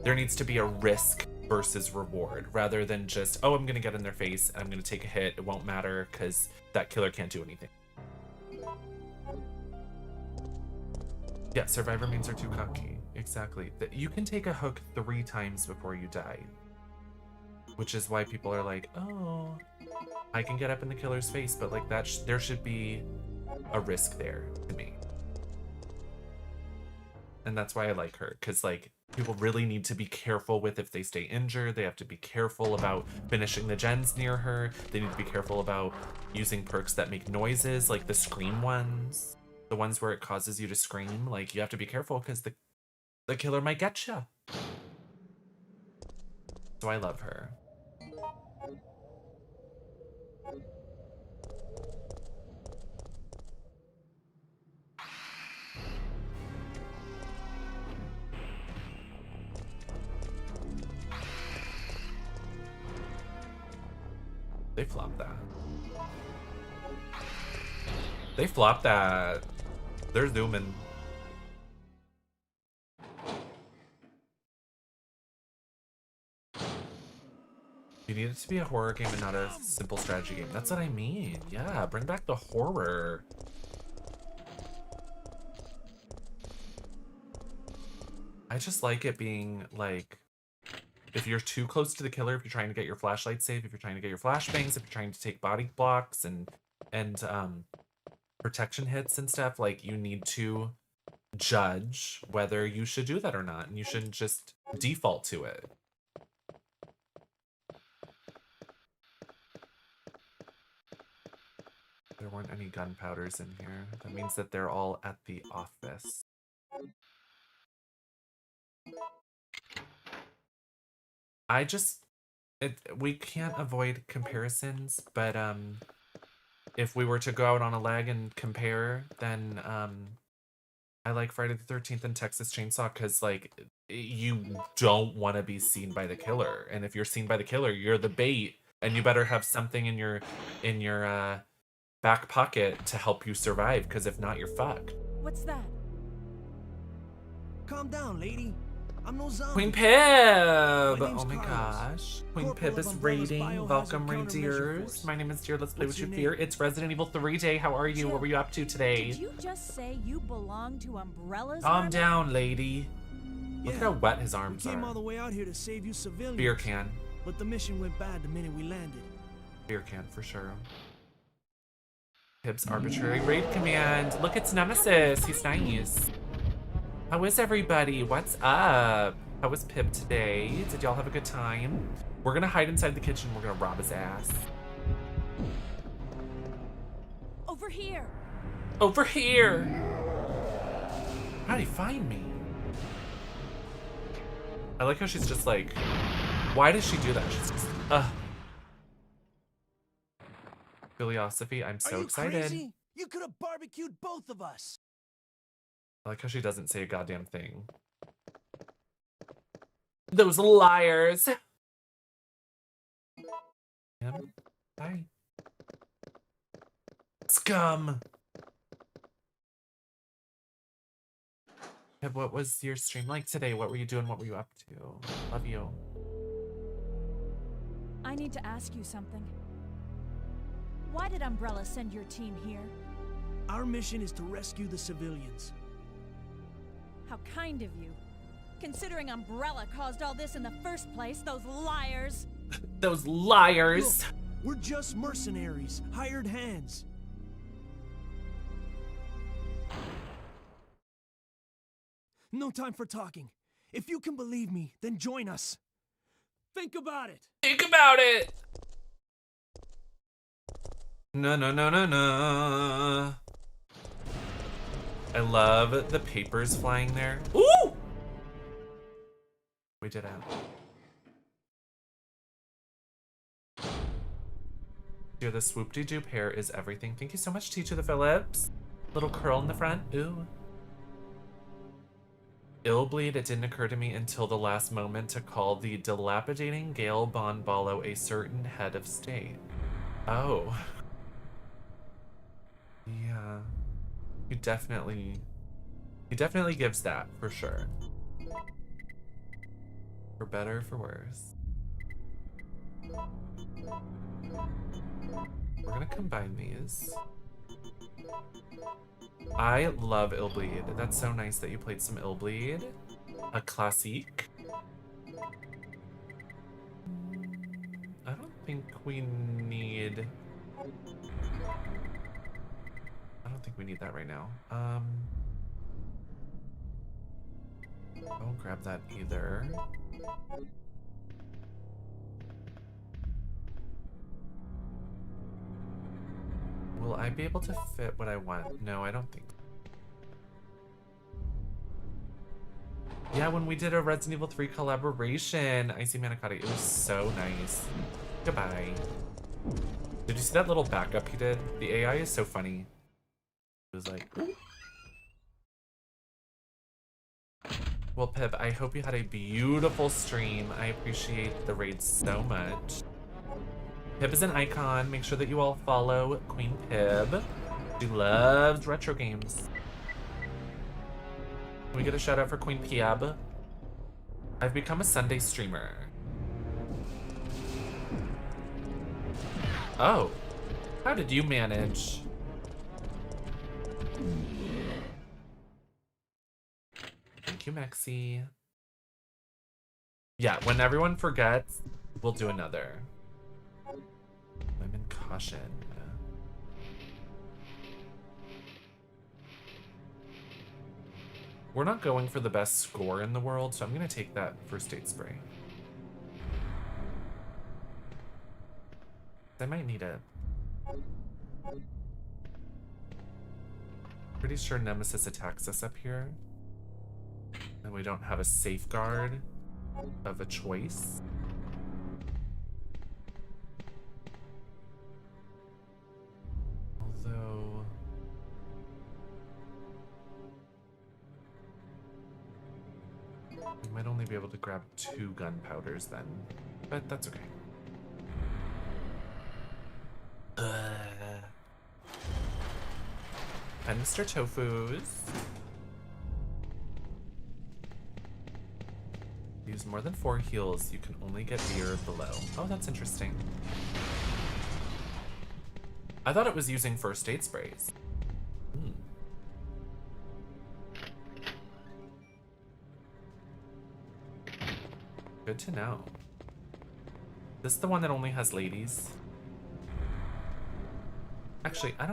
there needs to be a risk versus reward, rather than just, oh, I'm gonna get in their face, I'm gonna take a hit, it won't matter because that killer can't do anything. Yeah, survivor means are too cocky. exactly. You can take a hook 3 times before you die. Which is why people are like, oh, I can get up in the killer's face, but like that, there should be a risk there to me. And that's why I like her, because like people really need to be careful with if they stay injured. They have to be careful about finishing the gens near her. They need to be careful about using perks that make noises, like the scream ones. The ones where it causes you to scream. Like you have to be careful because the killer might get you. So I love her. They flopped that. They flopped that. They're zooming. You need it to be a horror game and not a simple strategy game. That's what I mean. Yeah, bring back the horror. I just like it being like, if you're too close to the killer, if you're trying to get your flashlight safe, if you're trying to get your flashbangs, if you're trying to take body blocks and protection hits and stuff, like you need to judge whether you should do that or not, and you shouldn't just default to it. There weren't any gunpowders in here. That means that they're all at the office. We can't avoid comparisons, but if we were to go out on a leg and compare, then I like Friday the 13th and Texas Chainsaw because like you don't want to be seen by the killer, and if you're seen by the killer, you're the bait, and you better have something in your back pocket to help you survive, because if not, you're fucked. What's that? Calm down, lady. I'm no zombie. Queen Pib! name's Oh my Carlos. gosh. Queen Corporal Pib of is Umbrella's raiding. Biohazard Welcome, Countermeasure reindeers. Force. My name is Deer. Let's play What's with you your fear. name? It's Resident Evil 3 day. How are you? What were you up to today? Did you just say you belong to Umbrella's Calm army? down, lady. Look at how wet his arms We came all the are. way out here to save you civilians. Beer can. But the mission went bad the minute we landed. Beer can for sure. Pib's arbitrary raid command. Look, it's Nemesis. He's nice. How is everybody? What's up? How was Pib today? Did y'all have a good time? We're gonna hide inside the kitchen. We're gonna rob his ass. Over here. Over here! How'd he find me? I like how she's just like, why does she do that? She's just, Philosophy, I'm so Are you excited. crazy? You could have barbecued both of us. I like how she doesn't say a goddamn thing. Those liars! Bye. Scum! Pib, what was your stream like today? What were you doing? What were you up to? Love you. I need to ask you something. Why did Umbrella send your team here? Our mission is to rescue the civilians. How kind of you. Considering Umbrella caused all this in the first place, those liars. Those liars! Look, we're just mercenaries, hired hands. No time for talking. If you can believe me, then join us. Think about it. Think about it! No, no, no, no, no. I love the papers flying there. Ooh! We did it. Dear, the swoop-de-doop hair is everything. Thank you so much, T to the Phillips. Little curl in the front. Ooh. Illbleed, it didn't occur to me until the last moment to call the dilapidating Gail Bonballo a certain head of state. Oh. Yeah. He definitely gives that, for sure. For better or for worse. We're gonna combine these. I love Illbleed. That's so nice that you played some Illbleed. A classique. I don't think we need... I don't think we need that right now. I won't grab that either. Will I be able to fit what I want? No, I don't think. Yeah, when we did a Resident Evil 3 collaboration, Icy Manicotti, it was so nice. Goodbye. Did you see that little backup he did? The AI is so funny. It was like... Ooh. Well, Pib, I hope you had a beautiful stream. I appreciate the raid so much. Pib is an icon. Make sure that you all follow Queen Pib. She loves retro games. Can we get a shout out for Queen Pib? I've become a Sunday streamer. Oh, how did you manage? Thank you, Maxie. Yeah, when everyone forgets, we'll do another. Women caution. We're not going for the best score in the world, so I'm gonna take that first aid spray. I might need it. Pretty sure Nemesis attacks us up here. And we don't have a safeguard of a choice. Although... we might only be able to grab 2 gunpowders then, but that's okay. And Mr. Tofu's. Use more than 4 heals, you can only get DEERE below. Oh, that's interesting. I thought it was using first aid sprays. Good to know. This is the one that only has ladies. Actually, I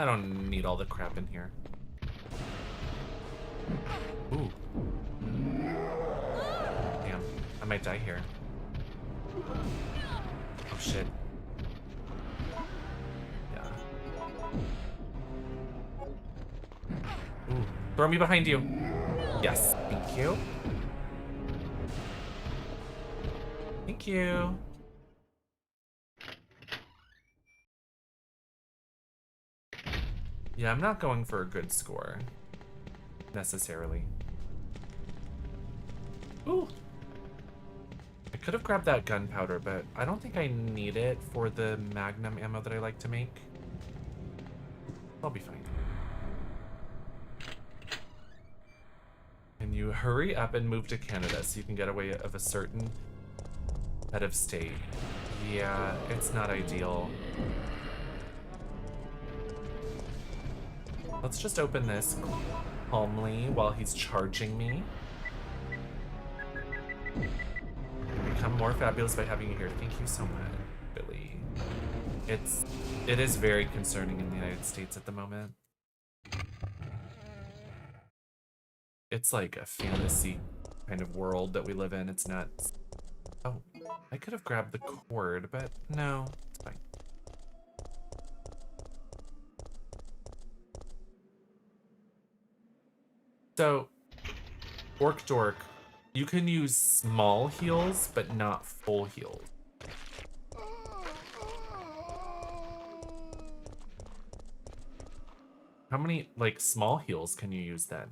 don't need all the crap in here. Ooh. Damn, I might die here. Oh shit. Yeah. Ooh. Throw me behind you. Yes, thank you. Thank you. Yeah, I'm not going for a good score, necessarily. Ooh. I could have grabbed that gunpowder, but I don't think I need it for the magnum ammo that I like to make. I'll be fine. And you hurry up and move to Canada so you can get away of a certain head of state. Yeah, it's not ideal. Let's just open this calmly while he's charging me. Become more fabulous by having you here. Thank you so much, Billy. It is very concerning in the United States at the moment. It's like a fantasy kind of world that we live in. It's nuts. Oh, I could have grabbed the cord, but no, it's fine. So, Orc Dork, you can use small heals, but not full heals. How many, like, small heals can you use then?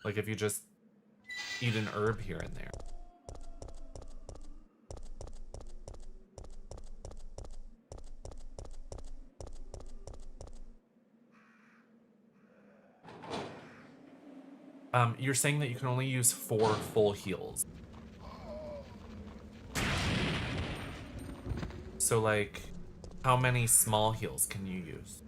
Like, if you just eat an herb here and there. You're saying that you can only use 4 full heals. So, like, how many small heals can you use?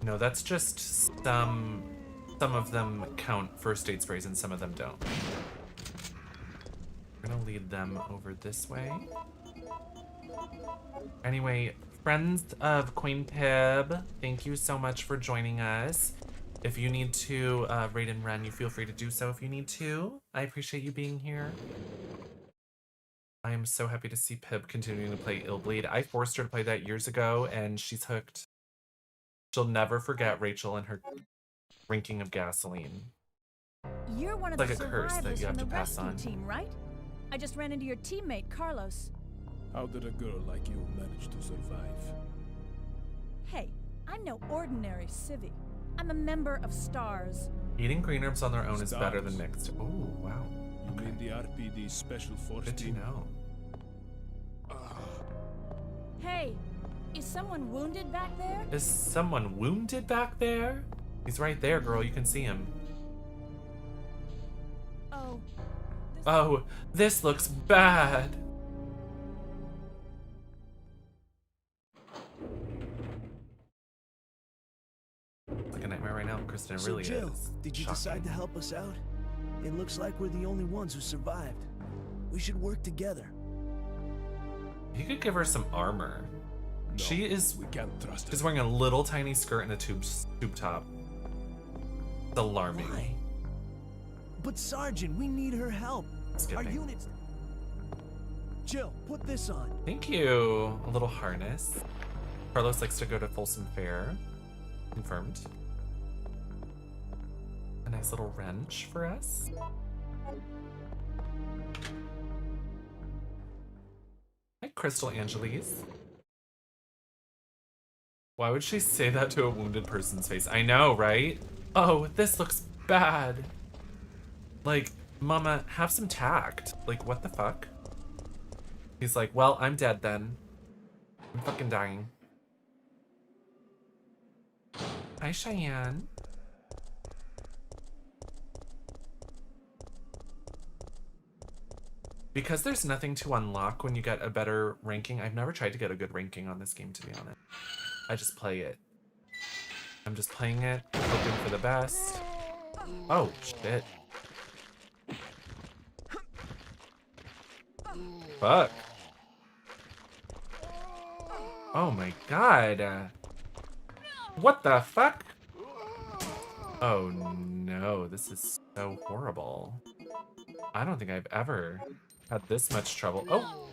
No, that's just some of them count first aid sprays and some of them don't. We're gonna lead them over this way. Anyway, friends of Queen Pib, thank you so much for joining us. If you need to raid and run, you feel free to do so if you need to. I appreciate you being here. I am so happy to see Pib continuing to play Illbleed. I forced her to play that years ago, and she's hooked. She'll never forget Rachel and her drinking of gasoline. You're one of Like the a curse that survivors you have from to the pass rescue on. team, right? I just ran into your teammate, Carlos. How did a girl like you manage to survive? Hey, I'm no ordinary civvy. I'm a member of STARS. Eating green herbs on their own is better than Stars. mixed. Oh, wow. You mean the RPD Special Force Good to Team? know. Hey, is someone wounded back there? Is someone wounded back there? He's right there, girl. You can see him. Oh. Oh, this looks bad. Like a nightmare right now, Kristen. It So really Jill, is. did you Shocking. decide to help us out? It looks like we're the only ones who survived. We should work together. You could give her some armor. No, She is. We can't trust She's her. wearing a little tiny skirt and a tube top. It's alarming. Why? But Sergeant, we need her help. Our Skipping. units. Jill, put this on. Thank you. A little harness. Carlos likes to go to Folsom Fair. Confirmed. A nice little wrench for us. Hi, Crystal Angeles. Why would she say that to a wounded person's face? I know, right? Oh, this looks bad. Like, Mama, have some tact. Like, what the fuck? He's like, well, I'm dead then. I'm fucking dying. Hi, Cheyenne. Because there's nothing to unlock when you get a better ranking, I've never tried to get a good ranking on this game, to be honest. I just play it. I'm just playing it, hoping for the best. Oh, shit. Fuck. Oh my god. What the fuck? Oh no, this is so horrible. I don't think I've ever had this much trouble. Oh!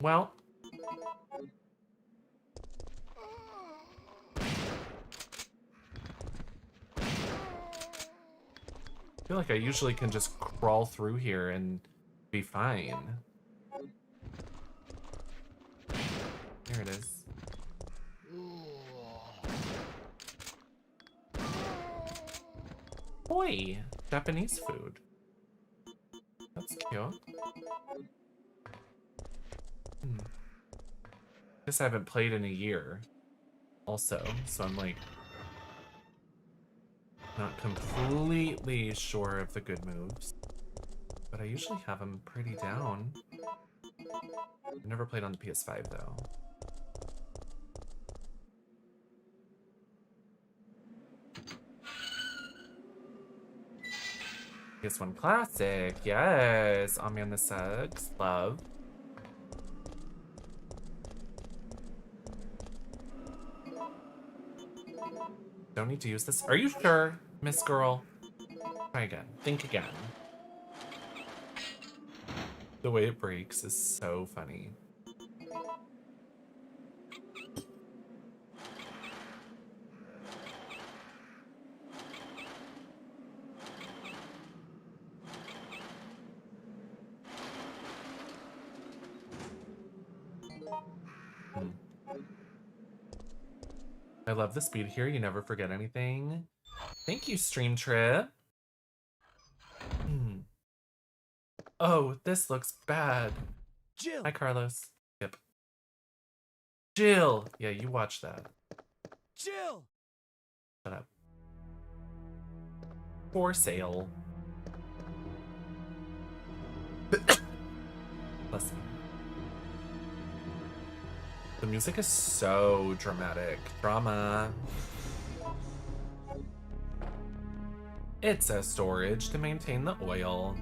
Well. I feel like I usually can just crawl through here and be fine. Here it is. Boy, Japanese food. That's cute. Guess I haven't played in a year. Also, so I'm like not completely sure of the good moves, but I usually have them pretty down. I've never played on the PS5 though. PS1 Classic, yes. Oh man, this sucks. Love. Don't need to use this. Are you sure, Miss Girl? Try again. Think again. The way it breaks is so funny. I love the speed here. You never forget anything. Thank you, Stream Trip. Oh, this looks bad. Jill. Hi, Carlos. Yep. Jill. Yeah, you watch that. Jill. Shut up. For sale. Bless me. The music is so dramatic. Drama. It's a storage to maintain the oil.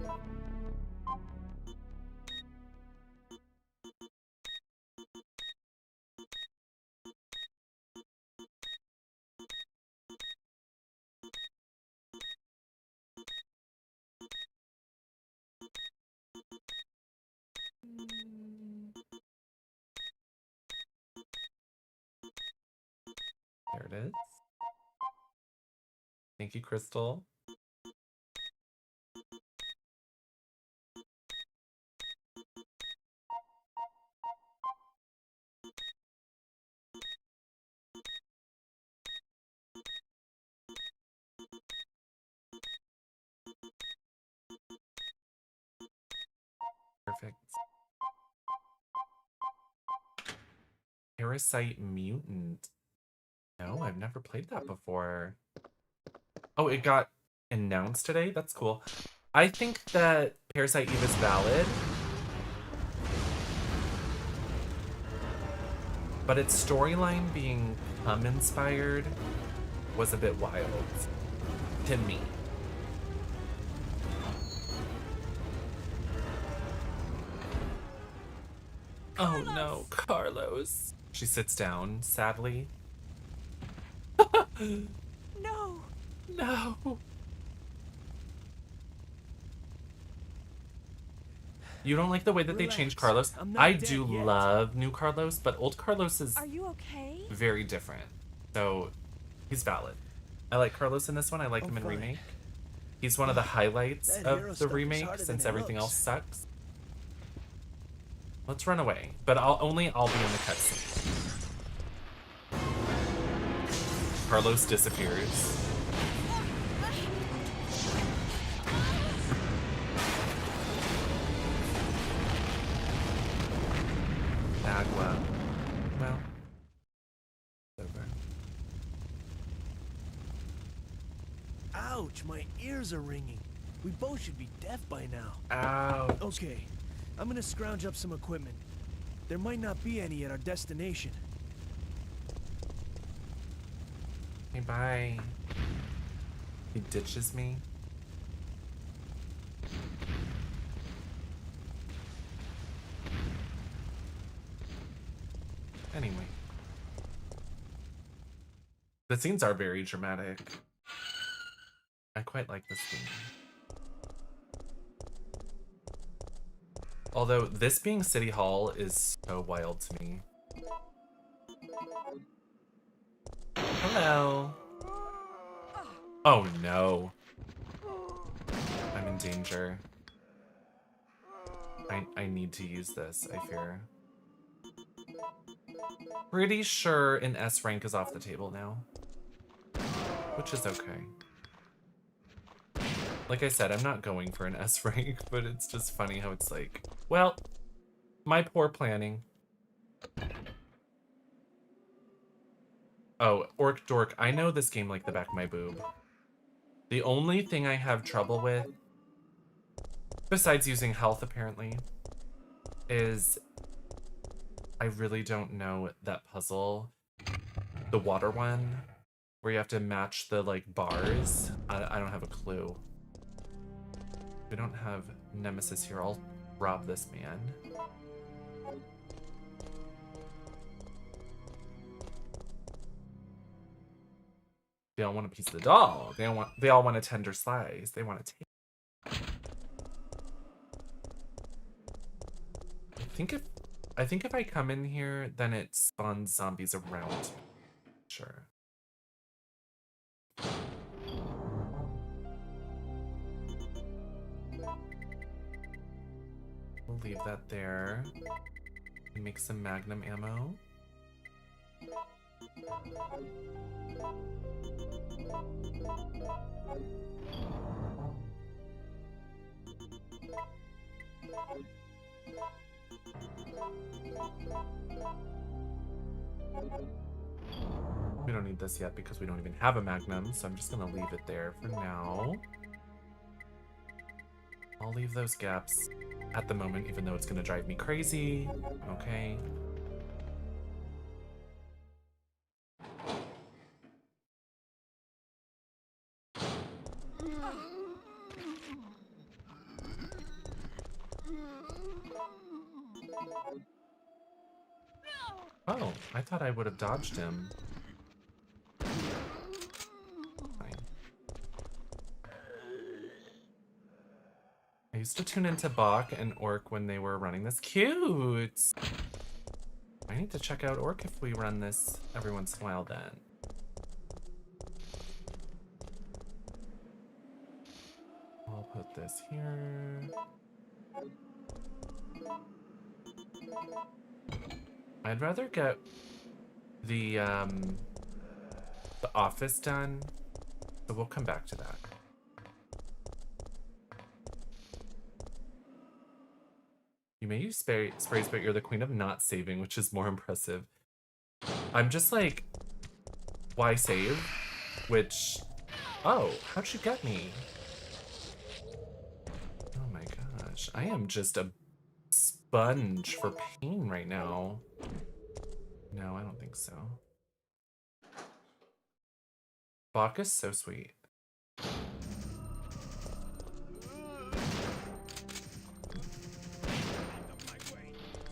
There it is. Thank you, Crystal. Perfect. Parasite Mutant. No, I've never played that before. Oh, it got announced today? That's cool. I think that Parasite Eve is valid. But its storyline being inspired was a bit wild to me. Oh no, Carlos. She sits down, sadly. No! No. You don't like the way that they changed Carlos? I'm not I dead do yet. love new Carlos, but old Carlos is Are you okay? very different. So he's valid. I like Carlos in this one. I like him in fine. remake. He's one of the highlights That hero of the stuff is remake harder than since it everything looks. else sucks. Let's run away, but I'll be in the cutscene. Carlos disappears. Agua. Well, it's over. Ouch, my ears are ringing. We both should be deaf by now. Ouch. Okay, I'm gonna scrounge up some equipment. There might not be any at our destination. Hey, bye. He ditches me. Anyway. The scenes are very dramatic. I quite like this scene. Although this being City Hall is so wild to me. Hello. Oh no. I'm in danger. I need to use this, I fear. Pretty sure an S rank is off the table now. Which is okay. Like I said, I'm not going for an S rank, but it's just funny how it's like, well, my poor planning. Oh, Orc Dork, I know this game like the back of my boob. The only thing I have trouble with, besides using health apparently, is I really don't know that puzzle. The water one, where you have to match the like bars. I don't have a clue. We don't have Nemesis here. I'll rob this man. They all want a piece of the doll. They all want a tender slice. They want to take. I think if I come in here, then it spawns zombies around me. Sure. We'll leave that there. Make some magnum ammo. We don't need this yet because we don't even have a magnum, so I'm just gonna leave it there for now. I'll leave those gaps at the moment, even though it's gonna drive me crazy. Okay. Oh, I thought I would have dodged him. Fine. I used to tune into Bach and Orc when they were running this. Cute! I need to check out Orc if we run this every once in a while then. I'll put this here. I'd rather get the office done, but we'll come back to that. You may use sprays, but you're the queen of not saving, which is more impressive. I'm just like, why save? Which, oh, how'd you get me? Oh my gosh, I am just a sponge for pain right now. No, I don't think so. Bach is so sweet.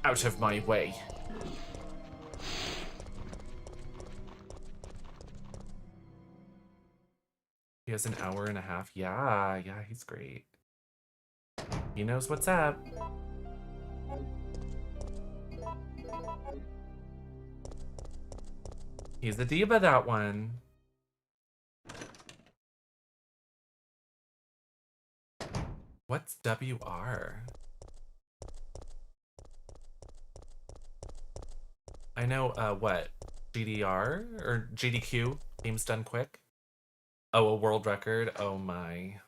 Out of my way. He has an hour and a half. Yeah, he's great. He knows what's up. He's a diva, that one. What's WR? I know, what? GDR? Or GDQ? Games done quick? Oh, a world record? Oh my.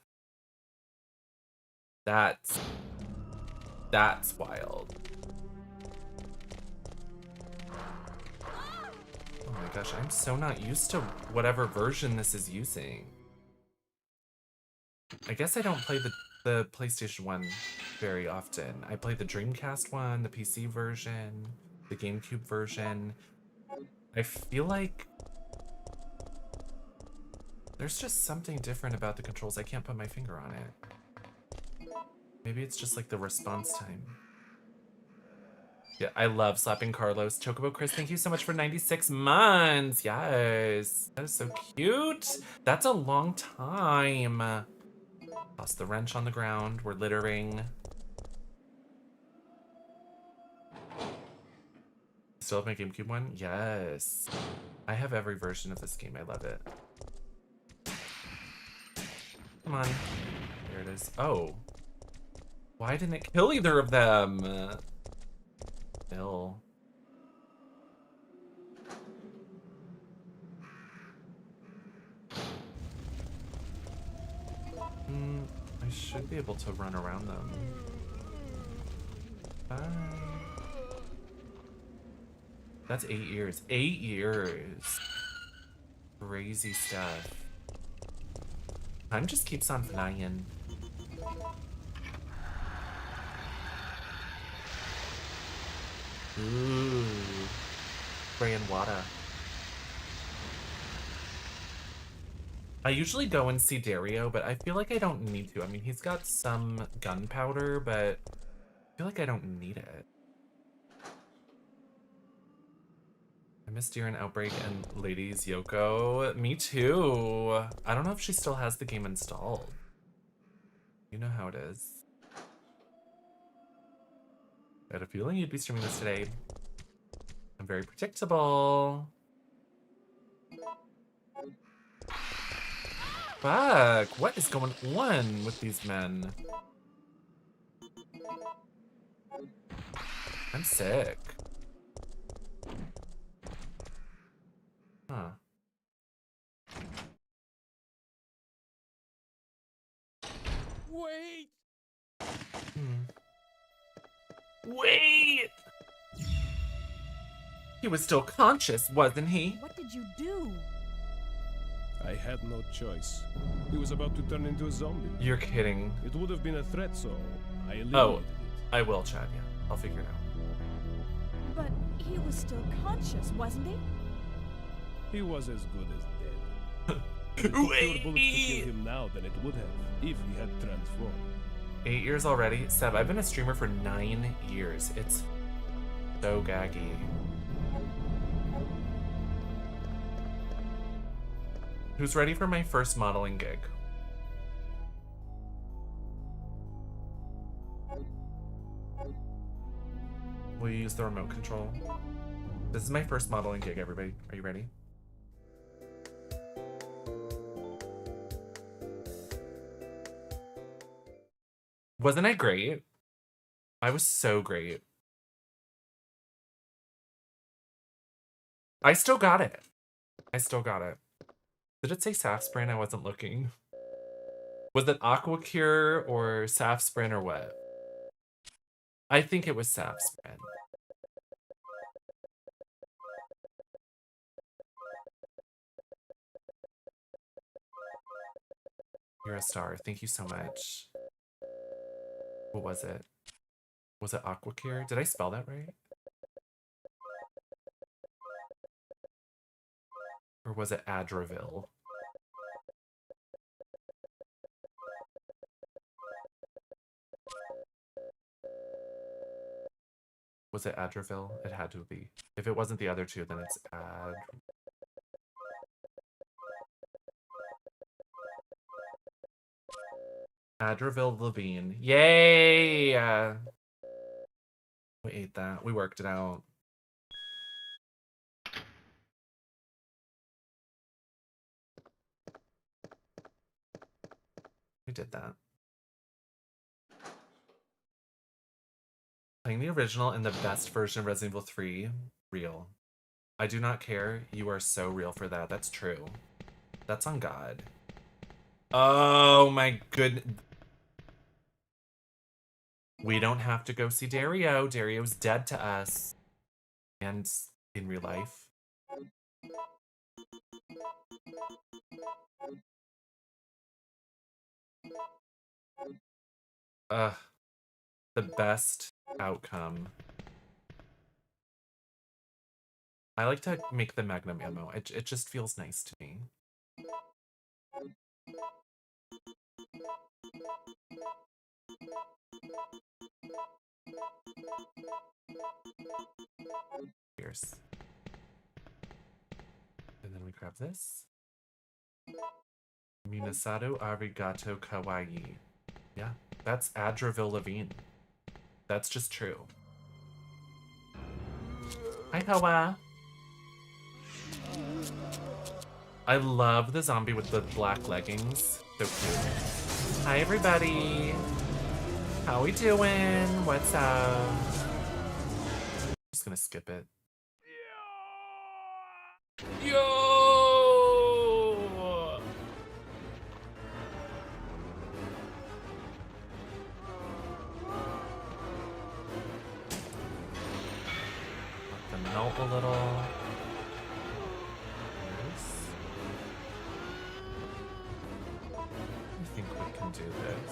That's wild. Oh my gosh, I'm so not used to whatever version this is using. I guess I don't play the PlayStation 1 very often. I play the Dreamcast one, the PC version, the GameCube version. I feel like there's just something different about the controls. I can't put my finger on it. Maybe it's just like the response time. Yeah, I love slapping Carlos. Chocobo Chris, thank you so much for 96 months. Yes, that is so cute. That's a long time. Toss the wrench on the ground. We're littering. Still have my GameCube one? Yes. I have every version of this game. I love it. Come on. There it is. Oh. Why didn't it kill either of them? Bill. I should be able to run around them. Bye. That's 8 years. 8 years. Crazy stuff. Time just keeps on flying. Ooh. Spraying water. I usually go and see Dario, but I feel like I don't need to. I mean, he's got some gunpowder, but I feel like I don't need it. I miss DEERE and Outbreak and Ladies Yoko. Me too. I don't know if she still has the game installed. You know how it is. I had a feeling you'd be streaming this today. I'm very predictable. Fuck, what is going on with these men? I'm sick. Huh. Wait! Wait! He was still conscious, wasn't he? What did you do? I had no choice. He was about to turn into a zombie. You're kidding. It would have been a threat, so I eliminated Oh, it. I will, Chad, yeah. I'll figure it out. But he was still conscious, wasn't he? He was as good as dead. It took fewer bullets to kill him now than it would have if he had transformed. 8 years already? Seb, I've been a streamer for 9 years. It's so gaggy. Who's ready for my first modeling gig? Will you use the remote control? This is my first modeling gig, everybody. Are you ready? Wasn't I great? I was so great. I still got it. I still got it. Did it say Safsprin? I wasn't looking. Was it Aquacure or Safsprin or what? I think it was Safsprin. You're a star. Thank you so much. What was it? Was it Aquacure? Did I spell that right? Or was it Adravil? Was it Adravil? It had to be. If it wasn't the other two, then it's Adravil Levine. Yay! We ate that. We worked it out. We did that. Playing the original and the best version of Resident Evil 3, real. I do not care. You are so real for that. That's true. That's on God. Oh my goodness. We don't have to go see Dario. Dario's dead to us. And in real life. The best outcome. I like to make the Magnum ammo. It just feels nice to me. Cheers. And then we grab this. Minasato arigato kawaii. Yeah, that's Adravil Levine. That's just true. Hi, Kawa. I love the zombie with the black leggings. So cute. Hi, everybody. How we doing? What's up? I'm just gonna skip it. Yo! Let them melt a little. I think we can do this.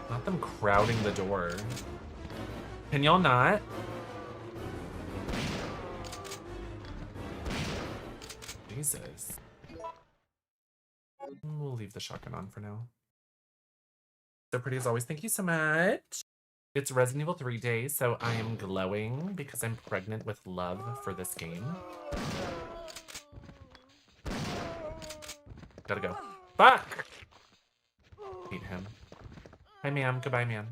Not them crowding the door. Can y'all not? Jesus. We'll leave the shotgun on for now. So pretty as always. Thank you so much. It's Resident Evil 3 Day, so I am glowing because I'm pregnant with love for this game. Gotta go. Fuck! Hate him. Hi, ma'am. Goodbye, ma'am.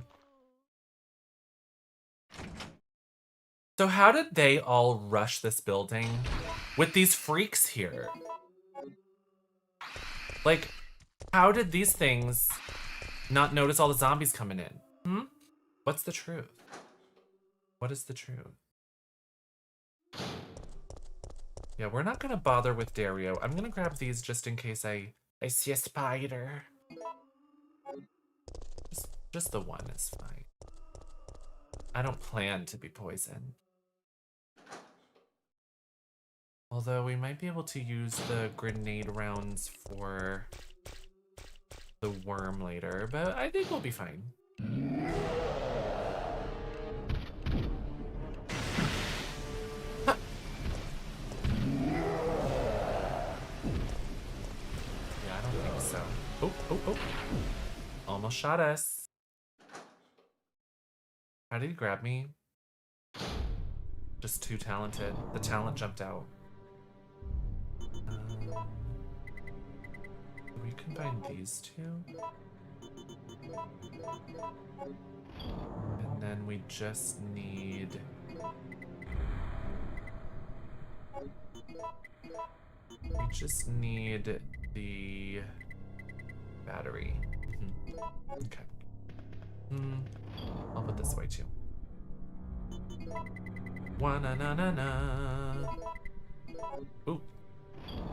So how did they all rush this building with these freaks here? Like, how did these things not notice all the zombies coming in? Hmm? What's the truth? What is the truth? Yeah, we're not gonna bother with Dario. I'm gonna grab these just in case I see a spider. Just the one is fine. I don't plan to be poisoned. Although we might be able to use the grenade rounds for the worm later, but I think we'll be fine. Huh. Yeah, I don't think so. Oh, oh, oh. Almost shot us. How did he grab me? Just too talented. The talent jumped out. We combine these two. And then we just need... We just need the battery. Okay. I'll put this away too. Wa-na-na-na-na. Ooh.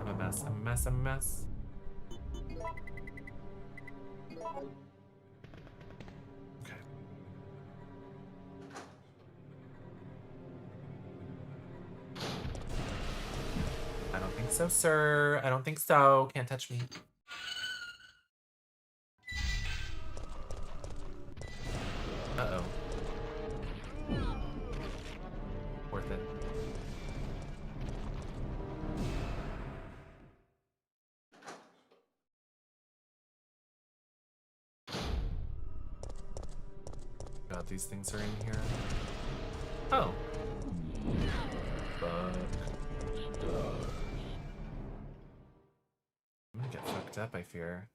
I'm a mess, I'm a mess, I'm a mess. Okay. I don't think so, sir. I don't think so. Can't touch me. Uh-oh. Worth it. God, these things are in here. Oh. Fuck. I'm gonna get fucked up, I fear.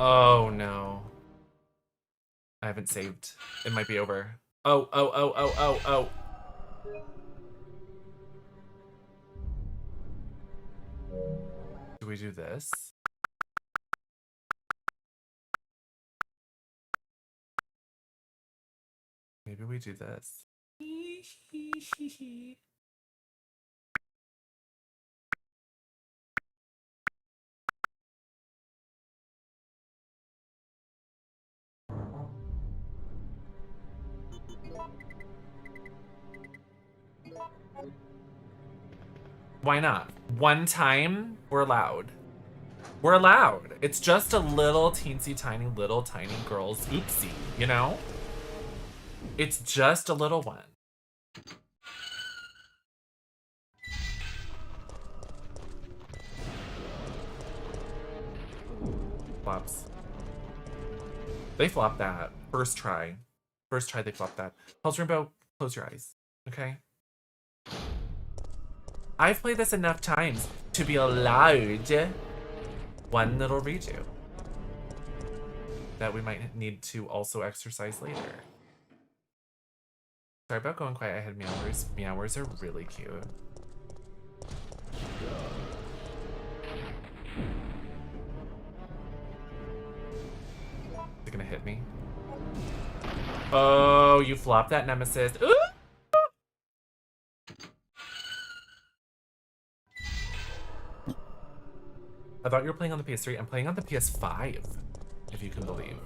Oh no. I haven't saved. It might be over. Oh. Do we do this? Maybe we do this. Why not? One time, we're allowed. We're allowed. It's just a little teensy tiny little tiny girl's oopsie, you know? It's just a little one. Flops. They flopped that. First try. First try they flopped that. Pulse Rainbow, close your eyes. Okay? I've played this enough times to be allowed one little redo that we might need to also exercise later. Sorry about going quiet. I had meowers. Meowers are really cute. Is it gonna hit me? Oh, you flopped that nemesis. Ooh! I thought you were playing on the PS3. I'm playing on the PS5, if you can believe.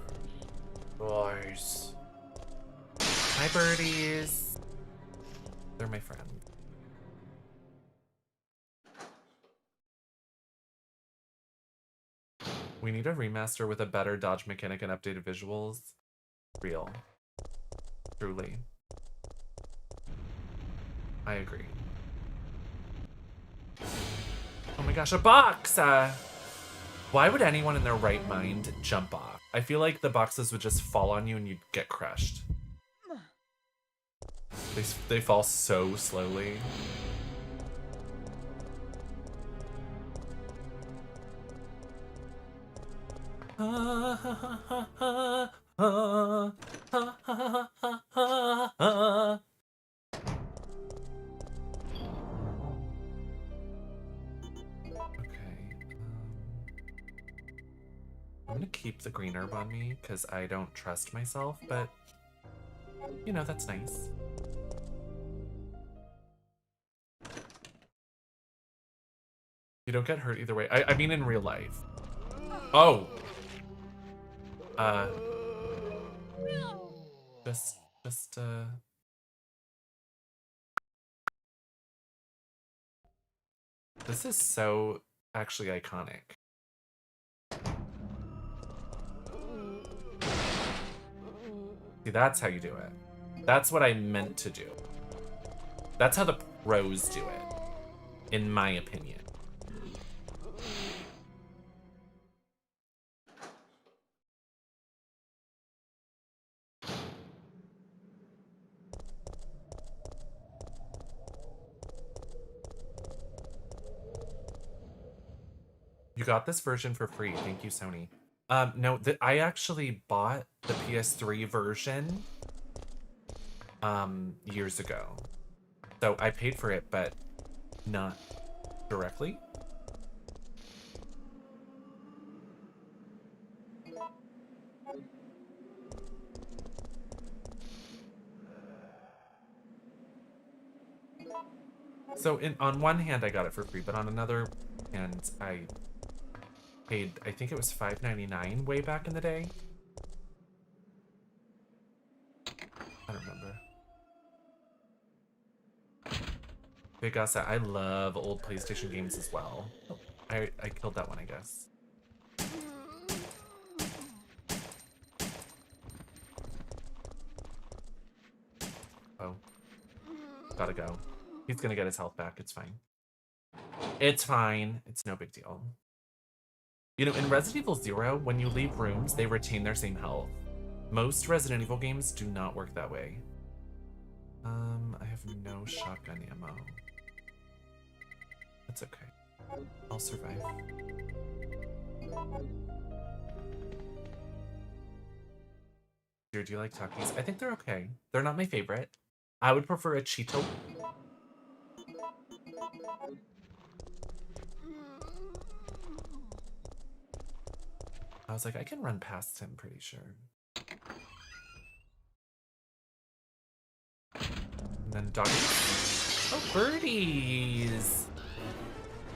Boys. Hi, birdies. They're my friends. We need a remaster with a better dodge mechanic and updated visuals. Real. Truly. I agree. Oh my gosh, a box! Why would anyone in their right mind jump off? I feel like the boxes would just fall on you and you'd get crushed. They fall so slowly. I'm gonna keep the green herb on me because I don't trust myself, but you know, that's nice. You don't get hurt either way. I mean in real life. Oh! This is so actually iconic. See, that's how you do it. That's what I meant to do. That's how the pros do it. in my opinion. You got this version for free. Thank you, Sony. No, I actually bought the PS3 version years ago. So I paid for it, but not directly. So on one hand I got it for free, but on another hand I paid, I think it was $5.99 way back in the day. I don't remember. Big Gus, I love old PlayStation games as well. Oh, I killed that one, I guess. Oh. Gotta go. He's gonna get his health back. It's fine. It's fine. It's no big deal. You know, in Resident Evil 0, when you leave rooms, they retain their same health. Most Resident Evil games do not work that way. I have no shotgun ammo. That's okay. I'll survive. Do you like Takis? I think they're okay. They're not my favorite. I would prefer a Cheeto. I was like, I can run past him, pretty sure. And then doggies. Oh, birdies!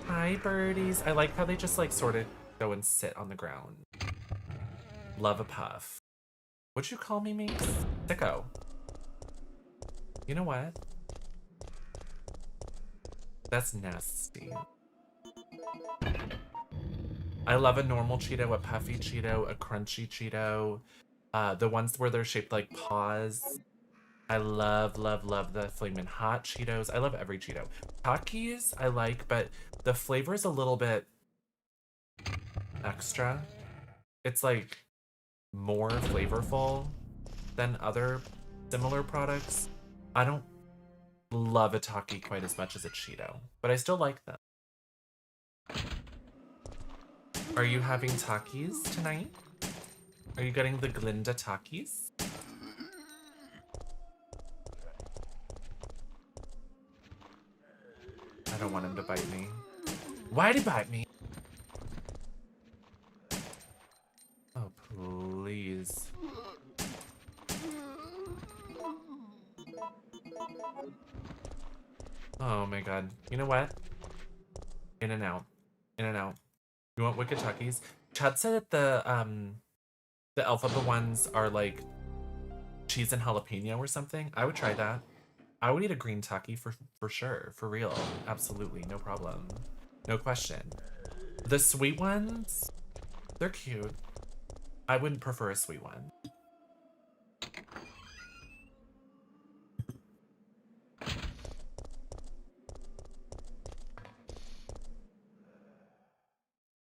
Hi, birdies. I like how they just like sort of go and sit on the ground. Love a puff. What'd you call me, mate? Sicko. You know what? That's nasty. I love a normal Cheeto, a puffy Cheeto, a crunchy Cheeto. The ones where they're shaped like paws. I love, love, love the Flamin' Hot Cheetos. I love every Cheeto. Takis I like, but the flavor is a little bit extra. It's like more flavorful than other similar products. I don't love a Taki quite as much as a Cheeto, but I still like them. Are you having Takis tonight? Are you getting the Glinda Takis? I don't want him to bite me. Why'd he bite me? Oh, please. Oh my god. You know what? In and out. In and out. You want Wicked Takis? Chad said that the alfalfa ones are like cheese and jalapeno or something. I would try that. I would eat a green Taki for sure. For real. Absolutely. No problem. No question. The sweet ones, they're cute. I wouldn't prefer a sweet one.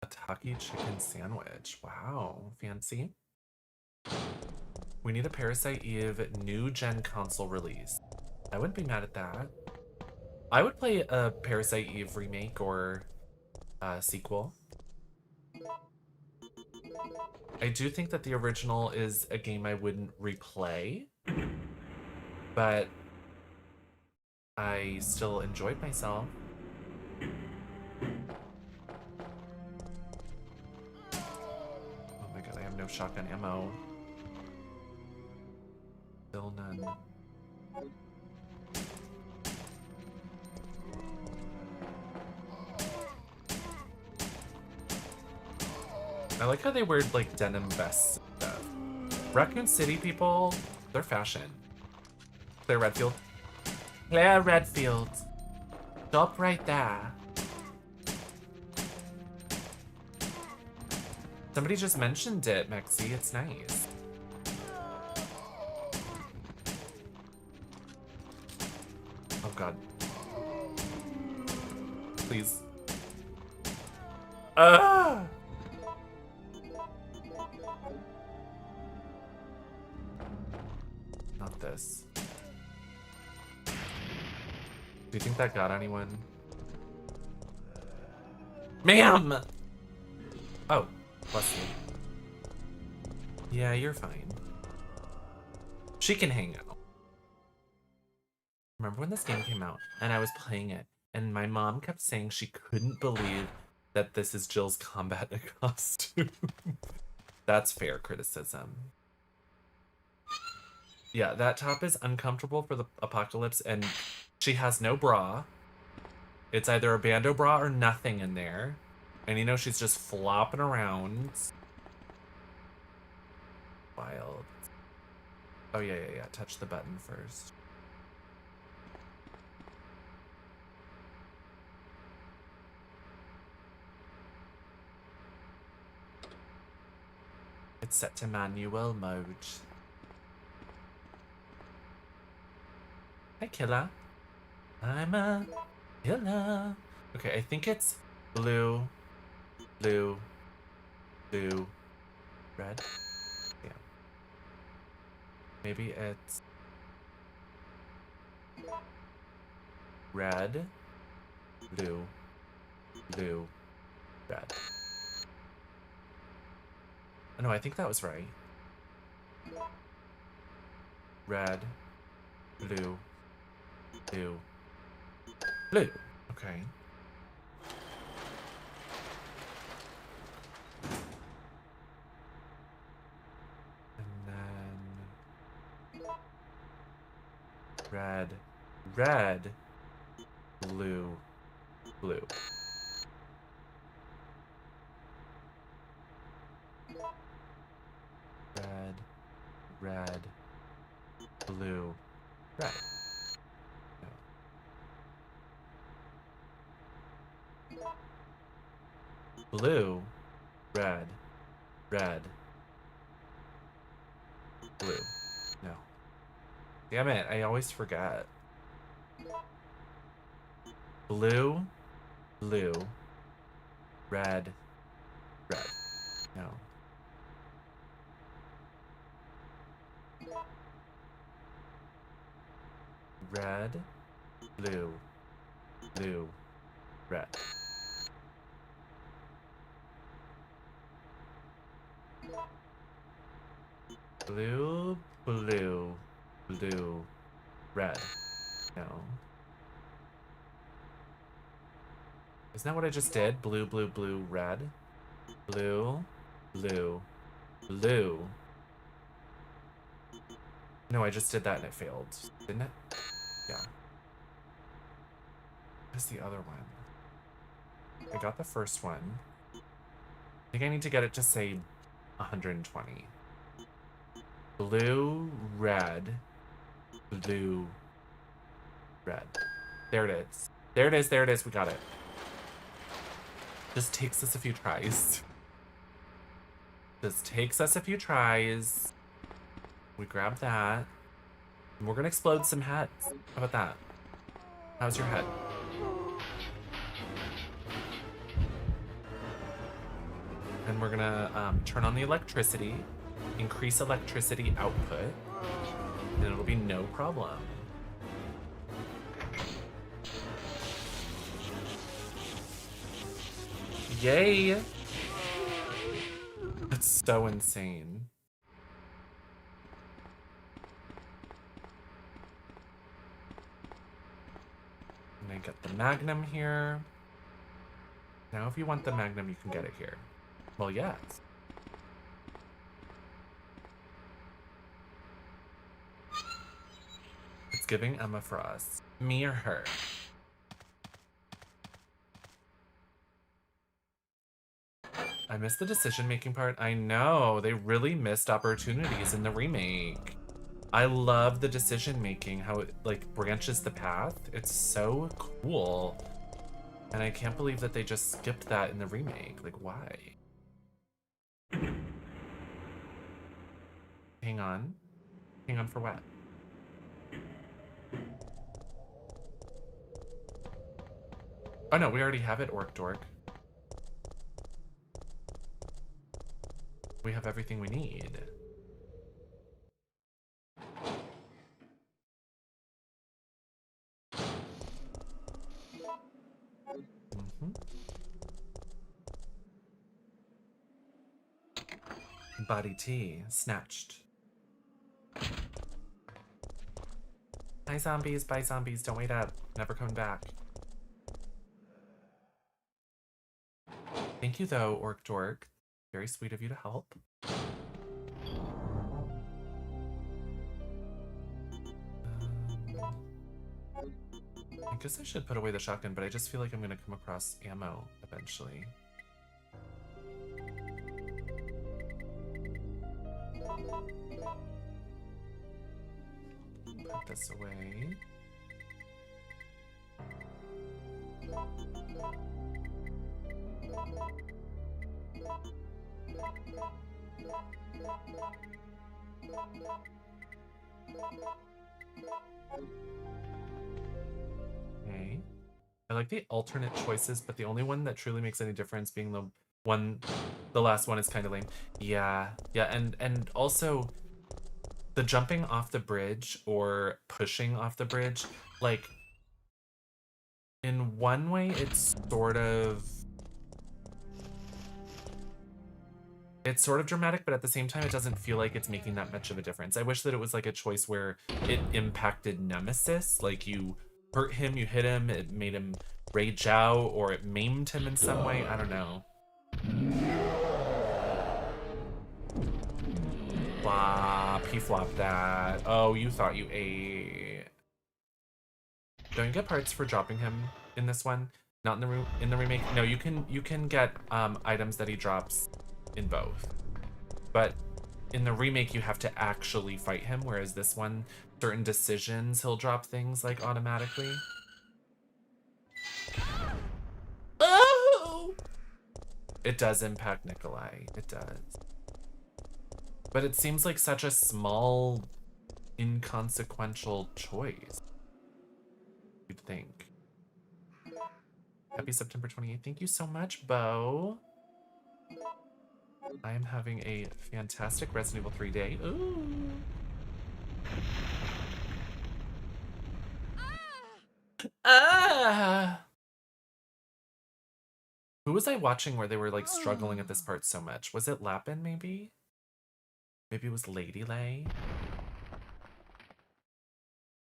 A Taki chicken sandwich. Wow. Fancy. We need a Parasite Eve new gen console release. I wouldn't be mad at that. I would play a Parasite Eve remake or sequel. I do think that the original is a game I wouldn't replay, but I still enjoyed myself. Oh my god, I have no shotgun ammo. Still none. I like how they wear like denim vests and stuff. Raccoon City people, they're fashion. Claire Redfield. Claire Redfield. Stop right there. Somebody just mentioned it, Mexi. It's nice. Oh god. please. Ah! Not this. Do you think that got anyone? Ma'am! Oh, bless you. Yeah, you're fine. She can hang out. Remember when this game came out and I was playing it and my mom kept saying she couldn't believe that this is Jill's combat costume. That's fair criticism. Yeah, that top is uncomfortable for the apocalypse and she has no bra. It's either a bandeau bra or nothing in there. And you know, she's just flopping around. Wild. Oh, yeah. Touch the button first. It's set to manual mode. Hi, killer. I'm a killer. Okay, I think it's blue, blue, blue, red. Yeah. Maybe it's red, blue, blue, red. Oh, no, I think that was right. Red, blue, blue, blue. Okay. And then red, red, blue, blue. Red, red, blue, red. No. Blue, red, red, blue. No. Damn it, I always forget. Blue, blue, red, red. No. Red, blue, blue, red. Blue, blue, blue, red. No. Isn't that what I just did? Blue, blue, blue, red. Blue, blue, blue. No, I just did that and it failed. Didn't it? Yeah. What's the other one? I got the first one. I think I need to get it to say 120. Blue, red, blue, red. There it is. There it is, there it is. We got it. Just takes us a few tries. Just takes us a few tries. We grab that. And we're gonna explode some heads. How about that? How's your head? And we're gonna turn on the electricity, increase electricity output, and it'll be no problem. Yay! That's so insane. And I get the Magnum here. Now if you want the Magnum, you can get it here. Well, yes. It's giving Emma Frost. Me or her? I missed the decision-making part. I know, they really missed opportunities in the remake. I love the decision-making, how it, like, branches the path. It's so cool. And I can't believe that they just skipped that in the remake. Like, why? Hang on. Hang on for what? Oh no, we already have it, Orc Dork. We have everything we need. Body tea. Snatched. Hi zombies, bye zombies, don't wait up. Never coming back. Thank you though, Orc Dork. Very sweet of you to help. I guess I should put away the shotgun, but I just feel like I'm gonna come across ammo eventually. Put this away. Okay. I like the alternate choices, but the only one that truly makes any difference being the last one is kind of lame. Yeah, and also the jumping off the bridge or pushing off the bridge, like in one way it's sort of dramatic, but at the same time it doesn't feel like it's making that much of a difference. I wish that it was like a choice where it impacted Nemesis, like you hurt him, you hit him, it made him rage out, or it maimed him in some way. I don't know. Flop, he flopped that. Oh, you thought you ate. Don't you get parts for dropping him in this one? Not in the remake? No, you can get items that he drops in both. But in the remake you have to actually fight him, whereas this one, certain decisions he'll drop things like automatically. Oh! It does impact Nikolai. It does. But it seems like such a small, inconsequential choice. You'd think. Happy September 28th. Thank you so much, Bo. I am having a fantastic Resident Evil 3 day. Ooh. Ah! Who was I watching where they were like struggling at this part so much? Was it Lapin maybe? Maybe it was Lady Lay?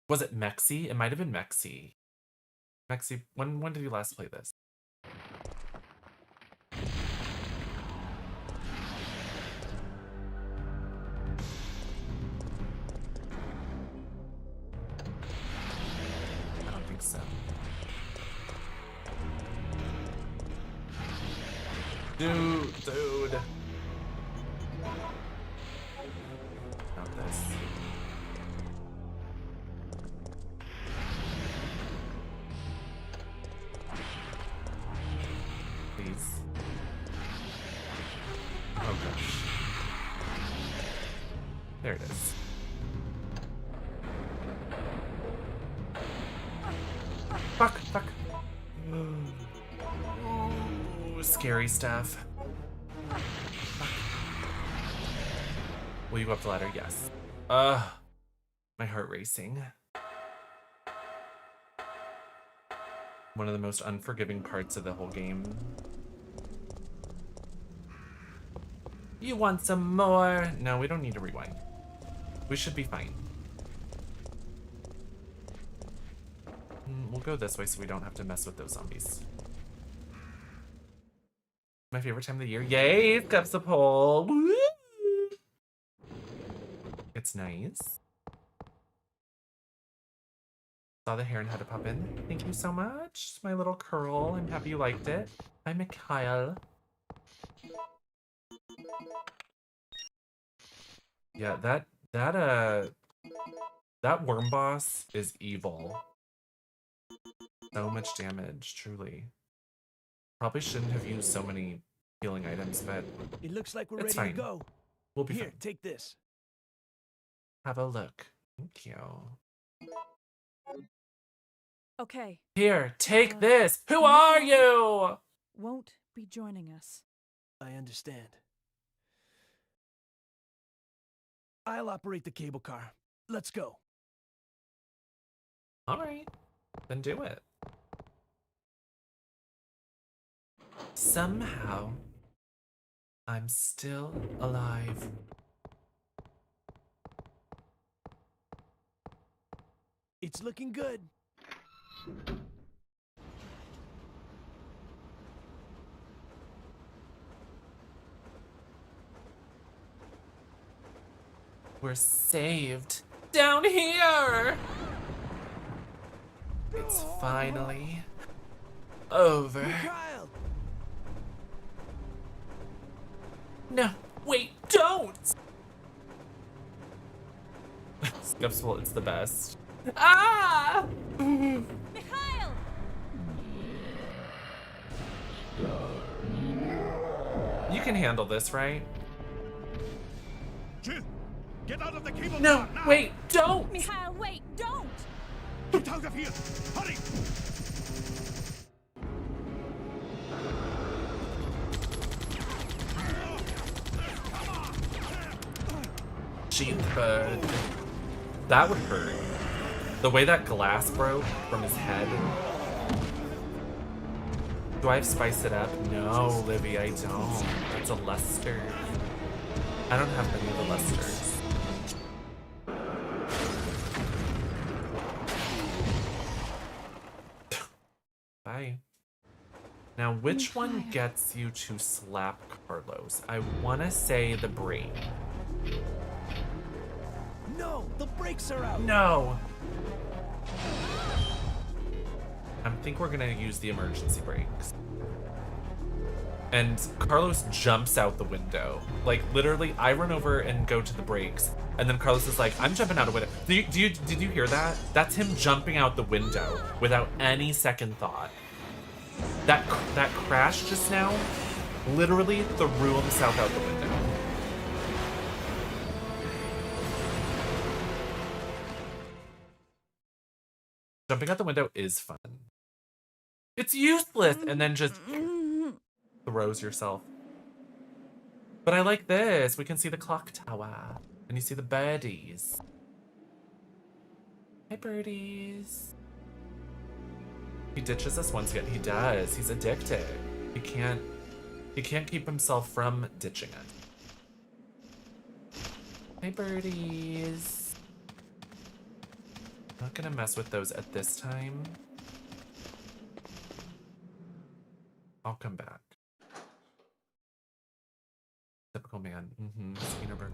Was it Mexi? It might have been Mexi. Mexi, when did you last play this? I don't think so. Dude. Not this. Please. Oh gosh. There it is. Fuck. Ooh, scary stuff. Fuck. Will you go up the ladder? Yes. My heart racing. One of the most unforgiving parts of the whole game. You want some more? No, we don't need to rewind. We should be fine. We'll go this way so we don't have to mess with those zombies. My favorite time of the year. Yay, cups of pole. Woo! It's nice. Saw the hair and had to pop in. Thank you so much. My little curl. I'm happy you liked it. Hi, Mikhail. Yeah, that worm boss is evil. So much damage, truly. Probably shouldn't have used so many healing items, but It looks like we're it's ready fine. to go. We'll be Here, fine. take this. Have a look. Thank you. Okay, Here, take this. Who Nikolai are you? won't be joining us. I understand. I'll operate the cable car. Let's go. All right, then do it. Somehow, I'm still alive. It's looking good. We're saved down here. It's finally over. Kyle! No, wait, don't! Skeptical, it's the best. Ah! Mikhail! You can handle this, right? Jill, get out of the cable No, car now! wait, don't! Mikhail, wait, don't! Get out of here! Hurry! Gee, bird. That would hurt. The way that glass broke from his head. Do I have spice it up? No, Livy, I don't. That's a Lester. I don't have any of the Lesters. Bye. Now, which one gets you to slap Carlos? I want to say the brake. No, the brakes are out. No! I think we're gonna use the emergency brakes. And Carlos jumps out the window. Like, literally, I run over and go to the brakes, and then Carlos is like, I'm jumping out a window. Did you hear that? That's him jumping out the window without any second thought. That crash just now literally threw himself out the window. Jumping out the window is fun. It's useless, and then just throws yourself. But I like this. We can see the clock tower, and you see the birdies. Hi, birdies. He ditches us once again. He does. He's addicted. He can't keep himself from ditching it. Hi, birdies. Not gonna mess with those at this time. I'll come back. Typical man. Skinnerberg.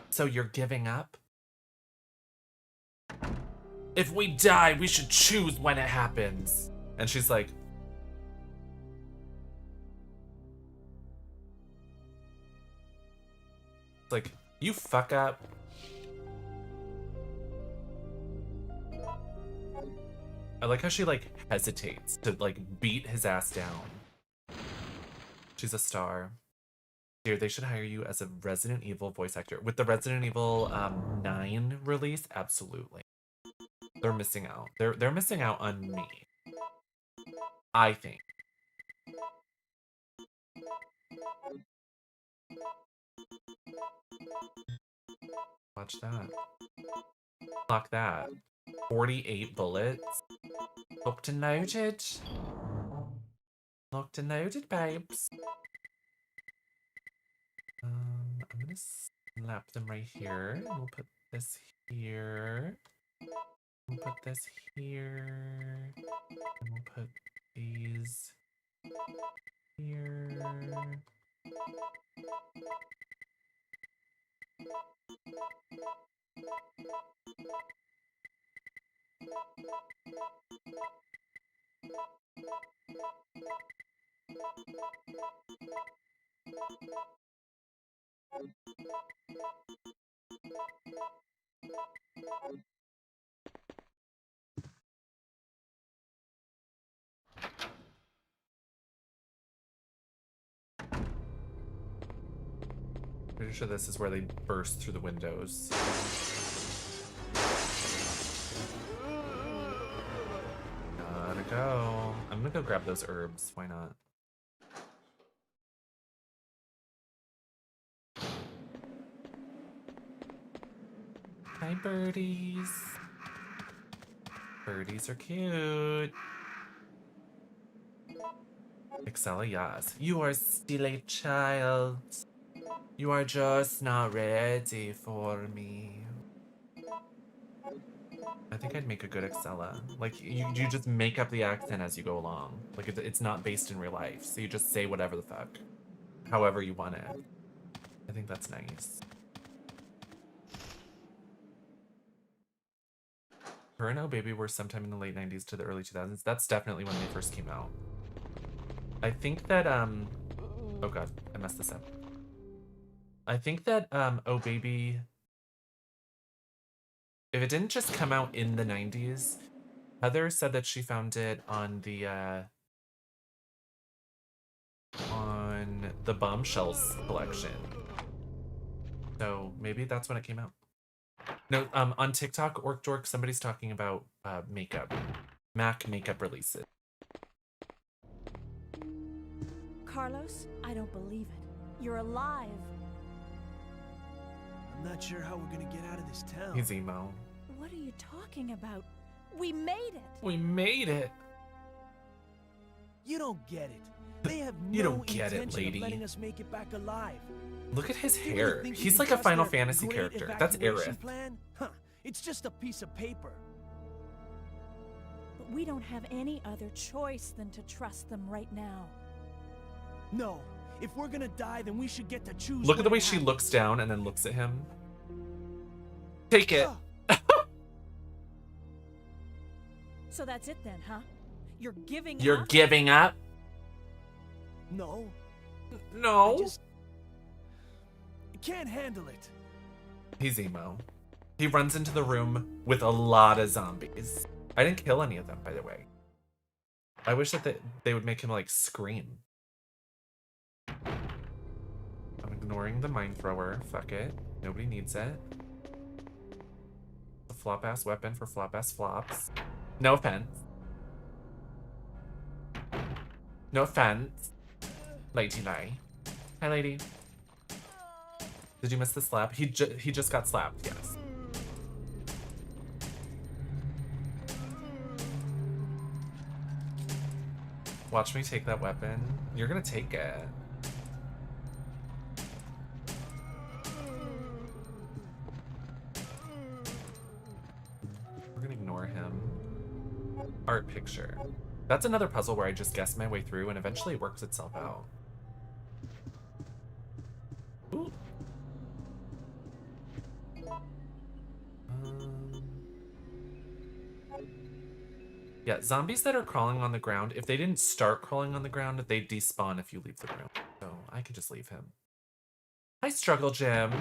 So you're giving up? If we die, we should choose when it happens. And she's like, you fuck up. I like how she like hesitates to like beat his ass down. She's a star. Here, they should hire you as a Resident Evil voice actor. With the Resident Evil 9 release, absolutely. They're missing out. They're missing out on me. I think. Watch that. Clock that. 48 bullets. Locked and loaded. Locked and loaded, babes. I'm gonna slap them right here. And we'll put this here. We'll put this here. And we'll put these here. Pretty sure this is where they burst through the windows. Gotta go. I'm gonna go grab those herbs. Why not? Hi, birdies. Birdies are cute. Excella, yes. You are still a child. You are just not ready for me. I think I'd make a good Excella. Like, you just make up the accent as you go along. Like, it's not based in real life, so you just say whatever the fuck. However you want it. I think that's nice. Her and Oh Baby were sometime in the late 90s to the early 2000s. That's definitely when they first came out. I think that, oh god, I messed this up. I think that, Oh Baby, if it didn't just come out in the 90s, Heather said that she found it on the Bombshells collection. So maybe that's when it came out. No, on TikTok, Orc Dork, somebody's talking about makeup. MAC makeup releases. Carlos, I don't believe it. You're alive. I'm not sure how we're gonna get out of this town. He's emo. What are you talking about? We made it. We made it. You don't get it. They have no You don't get it, intention lady. of letting us make it back alive. Look at his You really hair. think you He's can like a trust Final their Fantasy great character. That's evacuation Aerith. plan? Huh. It's just a piece of paper. But we don't have any other choice than to trust them right now. No. If we're gonna die, then we should get to choose. Look at the when way it she happens. looks down and then looks at him. Take it. So that's it then, huh? You're giving You're up? giving up? No. No. I just can't handle it. He's emo. He runs into the room with a lot of zombies. I didn't kill any of them, by the way. I wish that they would make him, like, scream. I'm ignoring the mine thrower. Fuck it. Nobody needs it. A flop-ass weapon for flop-ass flops. No offense. No offense. Lady Lai. Hi, lady. Did you miss the slap? He just got slapped, yes. Watch me take that weapon. You're gonna take it. We're gonna ignore him. Art picture. That's another puzzle where I just guess my way through and eventually it works itself out. Ooh. Yeah, zombies that are crawling on the ground, if they didn't start crawling on the ground, they despawn if you leave the room. So I could just leave him. Hi, Struggle Jim.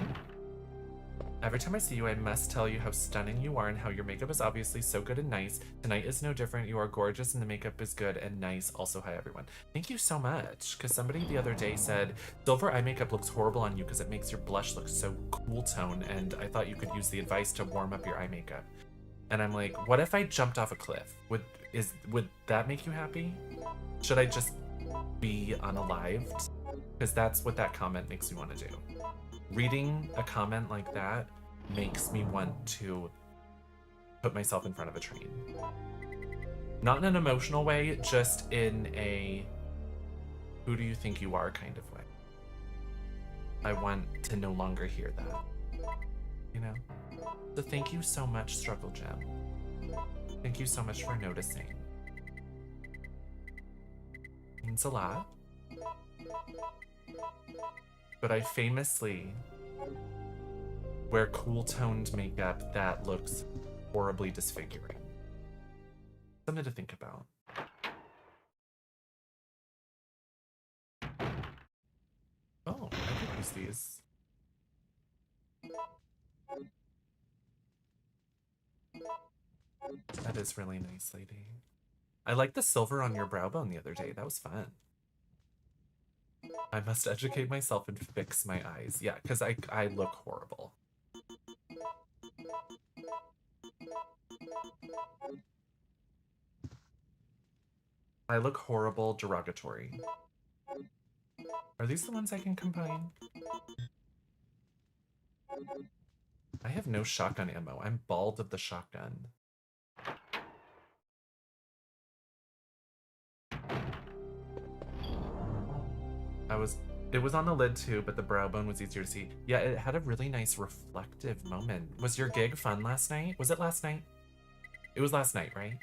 Every time I see you, I must tell you how stunning you are and how your makeup is obviously so good and nice. Tonight is no different. You are gorgeous and the makeup is good and nice. Also, hi, everyone. Thank you so much. Because somebody the other day said, silver eye makeup looks horrible on you because it makes your blush look so cool tone. And I thought you could use the advice to warm up your eye makeup. And I'm like, what if I jumped off a cliff? Would that make you happy? Should I just be unalived? Because that's what that comment makes me want to do. Reading a comment like that makes me want to put myself in front of a train. Not in an emotional way, just in a who do you think you are kind of way. I want to no longer hear that. You know? So thank you so much, Struggle Gem. Thank you so much for noticing. Means a lot. But I famously wear cool-toned makeup that looks horribly disfiguring. Something to think about. Oh, I could use these. That is really nice, lady. I like the silver on your brow bone the other day. That was fun. I must educate myself and fix my eyes. Yeah, because I look horrible. I look horrible, derogatory. Are these the ones I can combine? I have no shotgun ammo. I'm bald of the shotgun. It was on the lid too, but the brow bone was easier to see. Yeah, it had a really nice reflective moment. Was your gig fun last night? Was it last night? It was last night, right?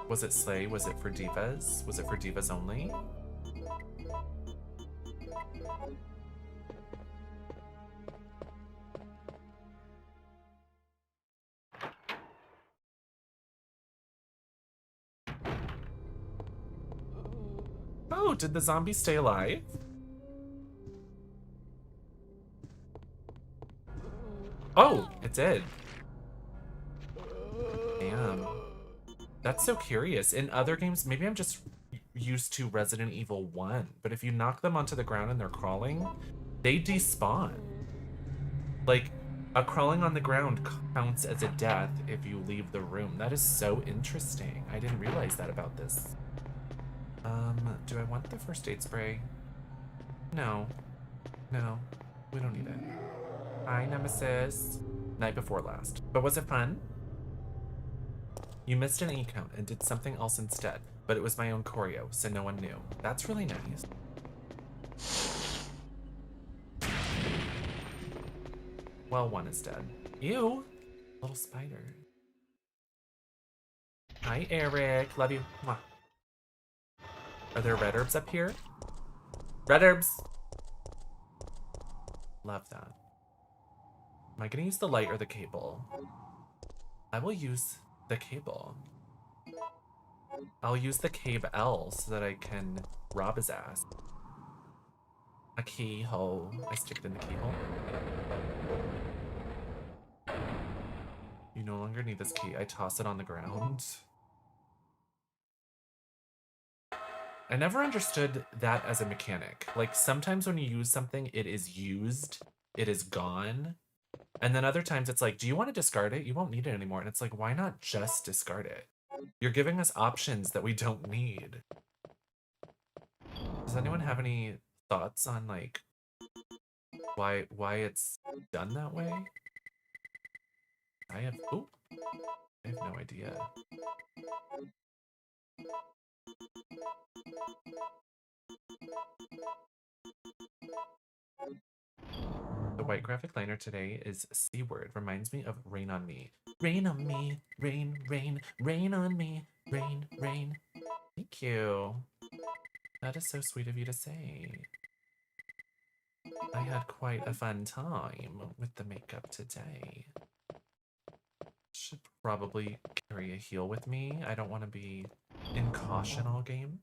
Was it Slay? Was it for divas? Was it for divas only? Oh, did the zombie stay alive? Oh, it did. Damn. That's so curious. In other games, maybe I'm just used to Resident Evil 1, but if you knock them onto the ground and they're crawling, they despawn. Like, a crawling on the ground counts as a death if you leave the room. That is so interesting. I didn't realize that about this. Do I want the first aid spray? No. No, we don't need it. Hi, Nemesis. Night before last. But was it fun? You missed an E count and did something else instead, but it was my own choreo, so no one knew. That's really nice. Well, one is dead. Ew! Little spider. Hi, Eric. Love you. Mwah. Are there red herbs up here? Red herbs! Love that. Am I gonna use the light or the cable? I will use the cable. I'll use the cable so that I can rob his ass. A keyhole. I stick it in the keyhole. You no longer need this key. I toss it on the ground. I never understood that as a mechanic. Like, sometimes when you use something, it is used, it is gone. And then other times it's like, do you want to discard it? You won't need it anymore. And it's like, why not just discard it? You're giving us options that we don't need. Does anyone have any thoughts on, like, why it's done that way? I have no idea. The white graphic liner today is C word. Reminds me of rain on me. Rain on me, rain, rain, rain on me, rain, rain. Thank you. That is so sweet of you to say. I had quite a fun time with the makeup today. Should probably carry a heal with me. I don't want to be in caution all game.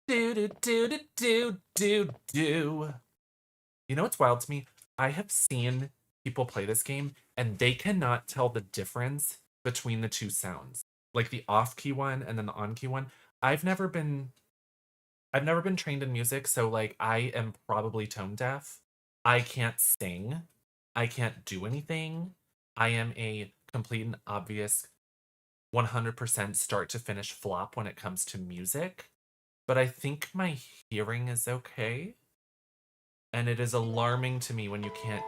Do do do do do do do. You know what's wild to me? I have seen people play this game and they cannot tell the difference between the two sounds. Like the off-key one and then the on-key one. I've never been trained in music, so like I am probably tone deaf. I can't sing. I can't do anything. I am a complete and obvious 100% start to finish flop when it comes to music. But I think my hearing is okay. And it is alarming to me when you can't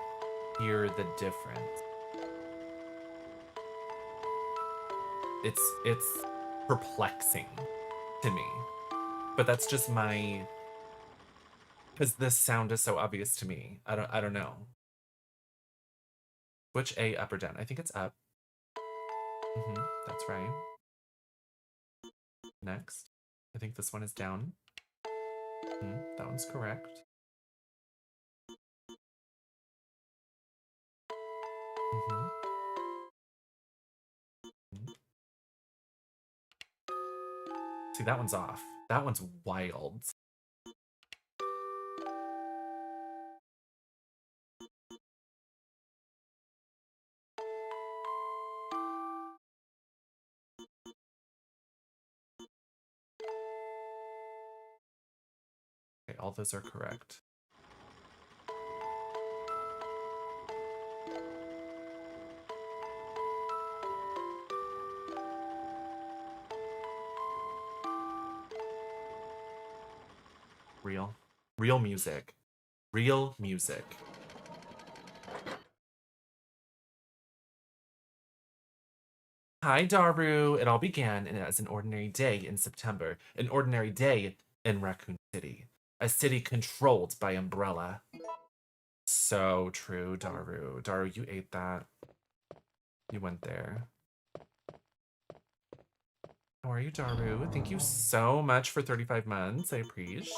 hear the difference. It's perplexing to me. But that's just my, because this sound is so obvious to me. I don't know. Which A, up or down? I think it's up. That's right. Next. I think this one is down. That one's correct. See, that one's off. That one's wild. Okay, all those are correct. Real music. Real music. Hi, Daru. It all began as an ordinary day in September. An ordinary day in Raccoon City. A city controlled by Umbrella. So true, Daru. Daru, you ate that. You went there. How are you, Daru? Thank you so much for 35 months. I appreciate.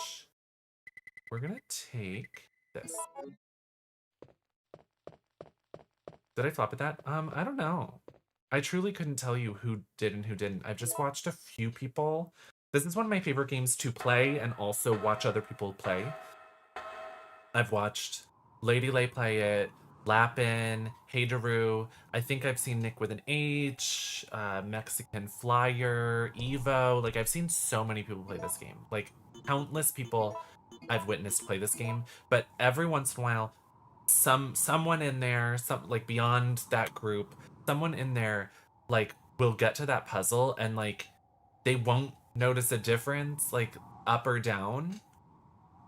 We're gonna take this. Did I flop at that? I don't know. I truly couldn't tell you who did and who didn't. I've just watched a few people. This is one of my favorite games to play and also watch other people play. I've watched Lady Lay play it, Lapin, Hey Daru. I think I've seen Nick with an H, Mexican Flyer, Evo. Like, I've seen so many people play this game. Like, countless people I've witnessed play this game. But every once in a while, someone in there, like beyond that group, someone in there, like, will get to that puzzle and, like, they won't notice a difference, like, up or down.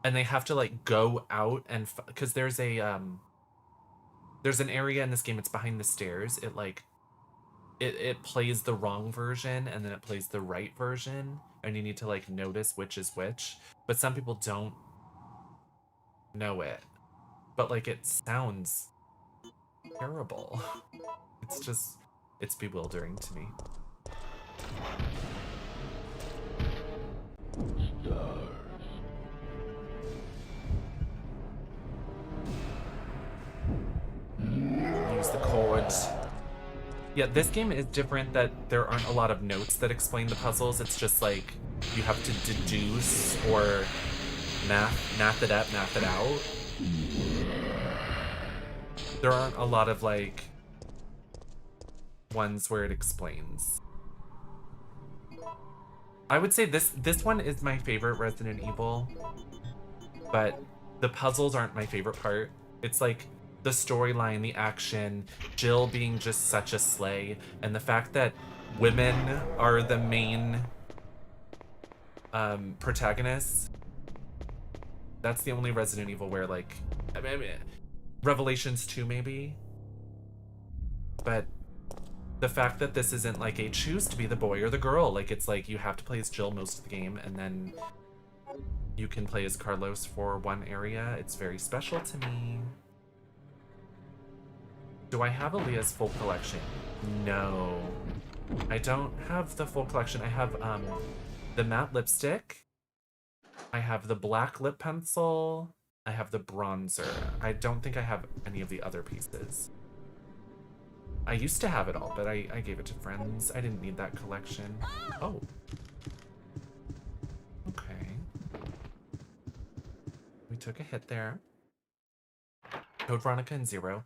And they have to, like, go out and... Because there's an area in this game, it's behind the stairs. It, like... It plays the wrong version, and then it plays the right version. And you need to, like, notice which is which. But some people don't know it. But, like, it sounds terrible. It's just... It's bewildering to me. Use the chords. Yeah, this game is different that there aren't a lot of notes that explain the puzzles. It's just like you have to deduce or math it up, math it out. There aren't a lot of like ones where it explains. I would say this one is my favorite Resident Evil, but the puzzles aren't my favorite part. It's like the storyline, the action, Jill being just such a slay, and the fact that women are the main protagonists. That's the only Resident Evil where, like, I mean, Revelations 2 maybe, but the fact that this isn't like a choose to be the boy or the girl, like, it's like you have to play as Jill most of the game, and then you can play as Carlos for one area. It's very special to me. Do I have Aaliyah's full collection? No. I don't have the full collection. I have the matte lipstick. I have the black lip pencil. I have the bronzer. I don't think I have any of the other pieces. I used to have it all, but I gave it to friends. I didn't need that collection. Oh. Okay. We took a hit there. Code Veronica and Zero.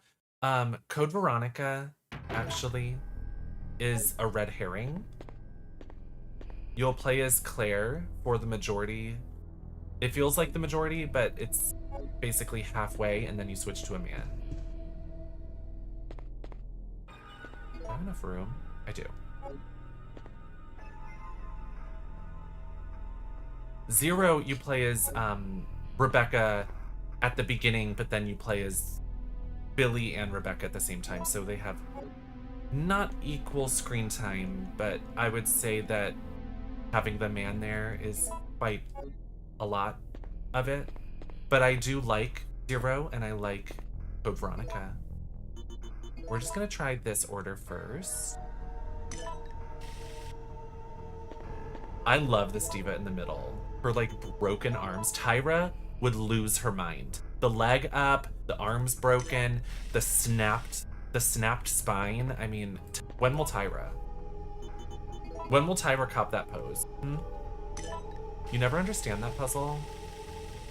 Code Veronica actually is a red herring. You'll play as Claire for the majority. It feels like the majority, but it's basically halfway, and then you switch to a man. Do I have enough room? I do. Zero, you play as Rebecca at the beginning, but then you play as Billy and Rebecca at the same time, so they have not equal screen time, but I would say that having the man there is quite a lot of it. But I do like Zero, and I like Code Veronica. We're just gonna try this order first. I love this diva in the middle. Her, like, broken arms. Tyra would lose her mind. The leg up, the arms broken, the snapped spine. I mean, when will Tyra cop that pose? You never understand that puzzle?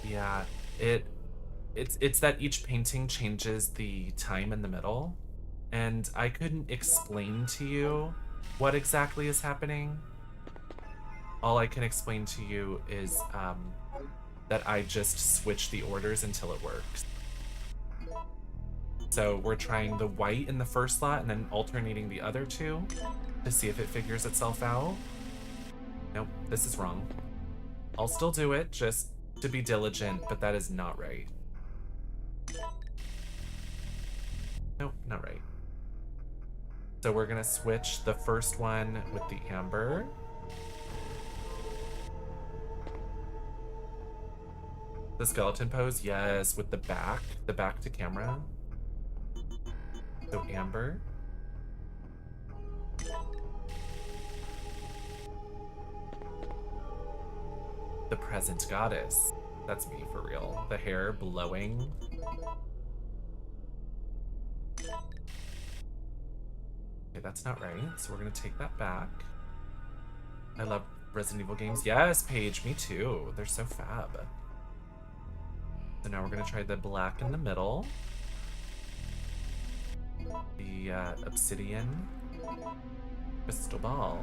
Yeah, it's that each painting changes the time in the middle, and I couldn't explain to you what exactly is happening. All I can explain to you is that I just switch the orders until it works. So we're trying the white in the first slot and then alternating the other two to see if it figures itself out. Nope, this is wrong. I'll still do it just to be diligent, but that is not right. Nope, not right. So we're gonna switch the first one with the amber. The skeleton pose, yes, with the back to camera. So amber. The present goddess. That's me for real. The hair blowing. Okay, that's not right. So we're gonna take that back. I love Resident Evil games. Yes, Paige, me too. They're so fab. So now we're gonna try the black in the middle. The obsidian crystal ball.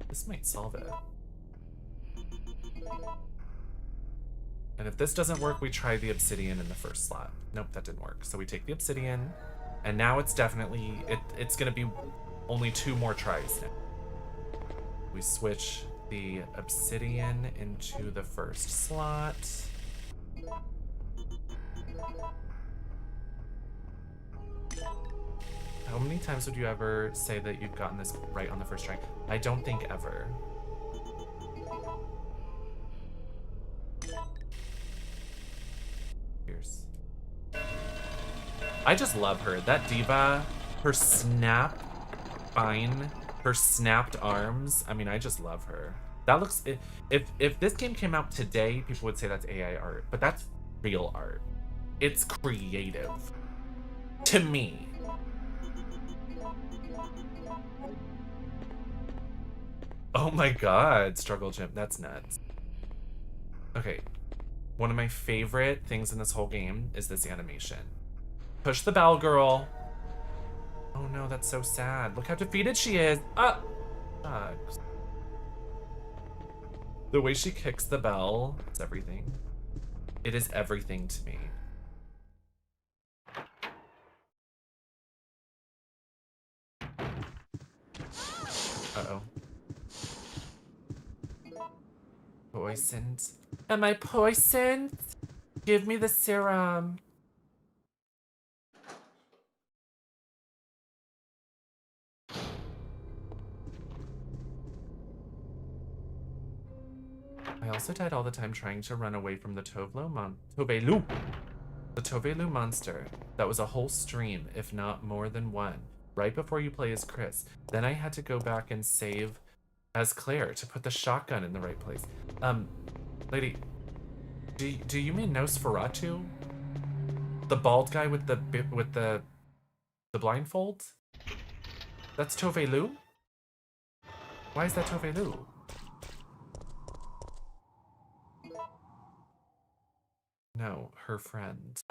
This might solve it. And if this doesn't work, we try the obsidian in the first slot. Nope, that didn't work. So we take the obsidian, and now it's definitely, it's gonna be only 2 more tries now. We switch the obsidian into the first slot. How many times would you ever say that you've gotten this right on the first try? I don't think ever. Here's. I just love her. That diva, her snap spine, her snapped arms. I mean, I just love her. That looks, if this game came out today, people would say that's AI art, but that's real art. It's creative. To me. Oh my god, Struggle Gym. That's nuts. Okay. One of my favorite things in this whole game is this animation. Push the bell, girl. Oh no, that's so sad. Look how defeated she is. Ah! Shucks. The way she kicks the bell, it's everything. It is everything to me. Uh-oh. Poisoned. Am I poisoned? Give me the serum. I also died all the time trying to run away from the Tovelu. The Tovelu monster. That was a whole stream, if not more than one. Right before you play as Chris. Then I had to go back and save as Claire to put the shotgun in the right place. Lady, do you mean Nosferatu? The bald guy with the blindfold? That's Tovelu? Why is that Tovelu? No, her friend.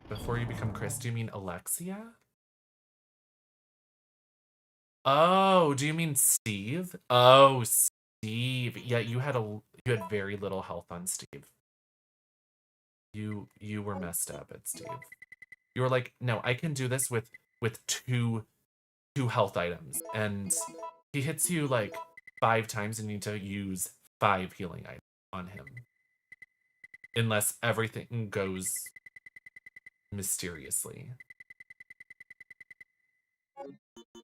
Before you become Chris, do you mean Alexia? Oh, do you mean Steve? Oh, Steve. Yeah, you had very little health on Steve. You were messed up at Steve. You were like, no, I can do this with two health items, and he hits you like 5 times and you need to use 5 healing items on him. Unless everything goes mysteriously.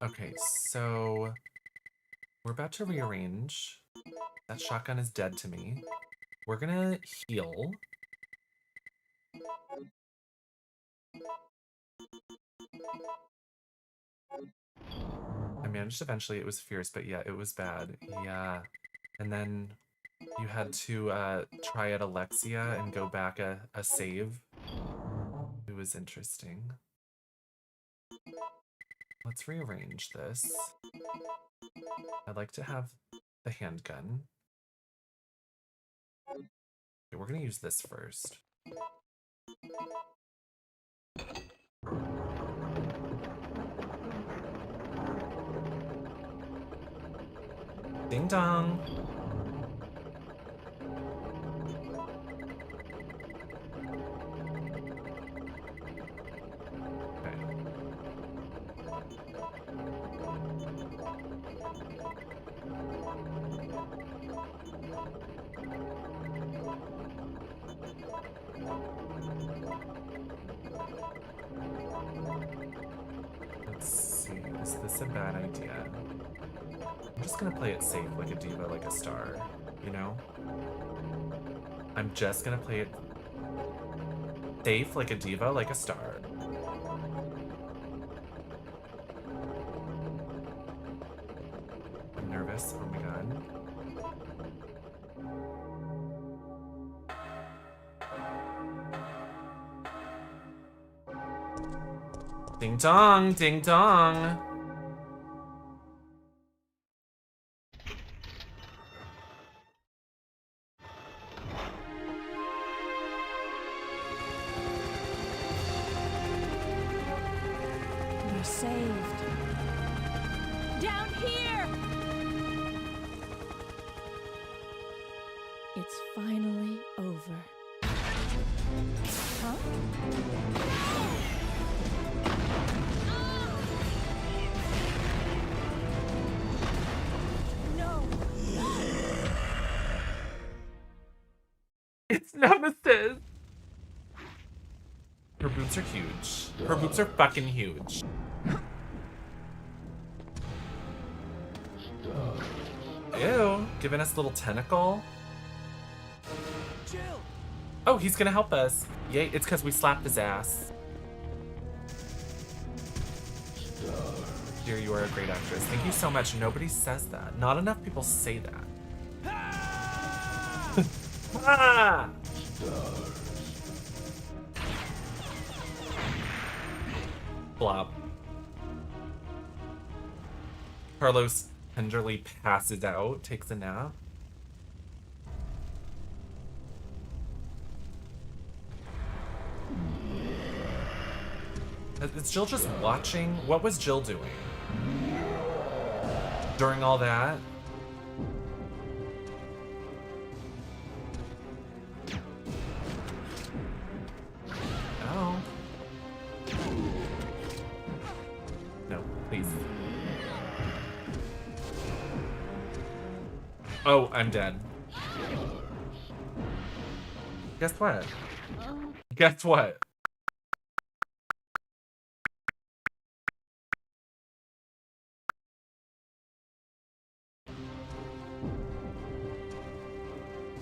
Okay, so we're about to rearrange. That shotgun is dead to me. We're gonna heal. I managed eventually. It was fierce, but yeah, it was bad. Yeah. And then You had to try at Alexia and go back a save. It was interesting. Let's rearrange this. I'd like to have the handgun. Okay, we're gonna use this first. Ding dong. Let's see, is this a bad idea? I'm just gonna play it safe like a diva, like a star, you know? I'm just gonna play it safe like a diva, like a star. I'm nervous, oh my god. Ding dong, ding dong. We're saved. Down here! It's finally over. Huh? No! It's Nemesis! Her boobs are huge. Her boobs are fucking huge. Ew, giving us a little tentacle. Jill! Oh, he's gonna help us. Yay, it's because we slapped his ass. Dear, you are a great actress. Thank you so much. Nobody says that. Not enough people say that. Ah! Flop. Carlos tenderly passes out, takes a nap. Is Jill just watching? What was Jill doing during all that? Oh. No, please. Oh, I'm dead. Guess what? Guess what?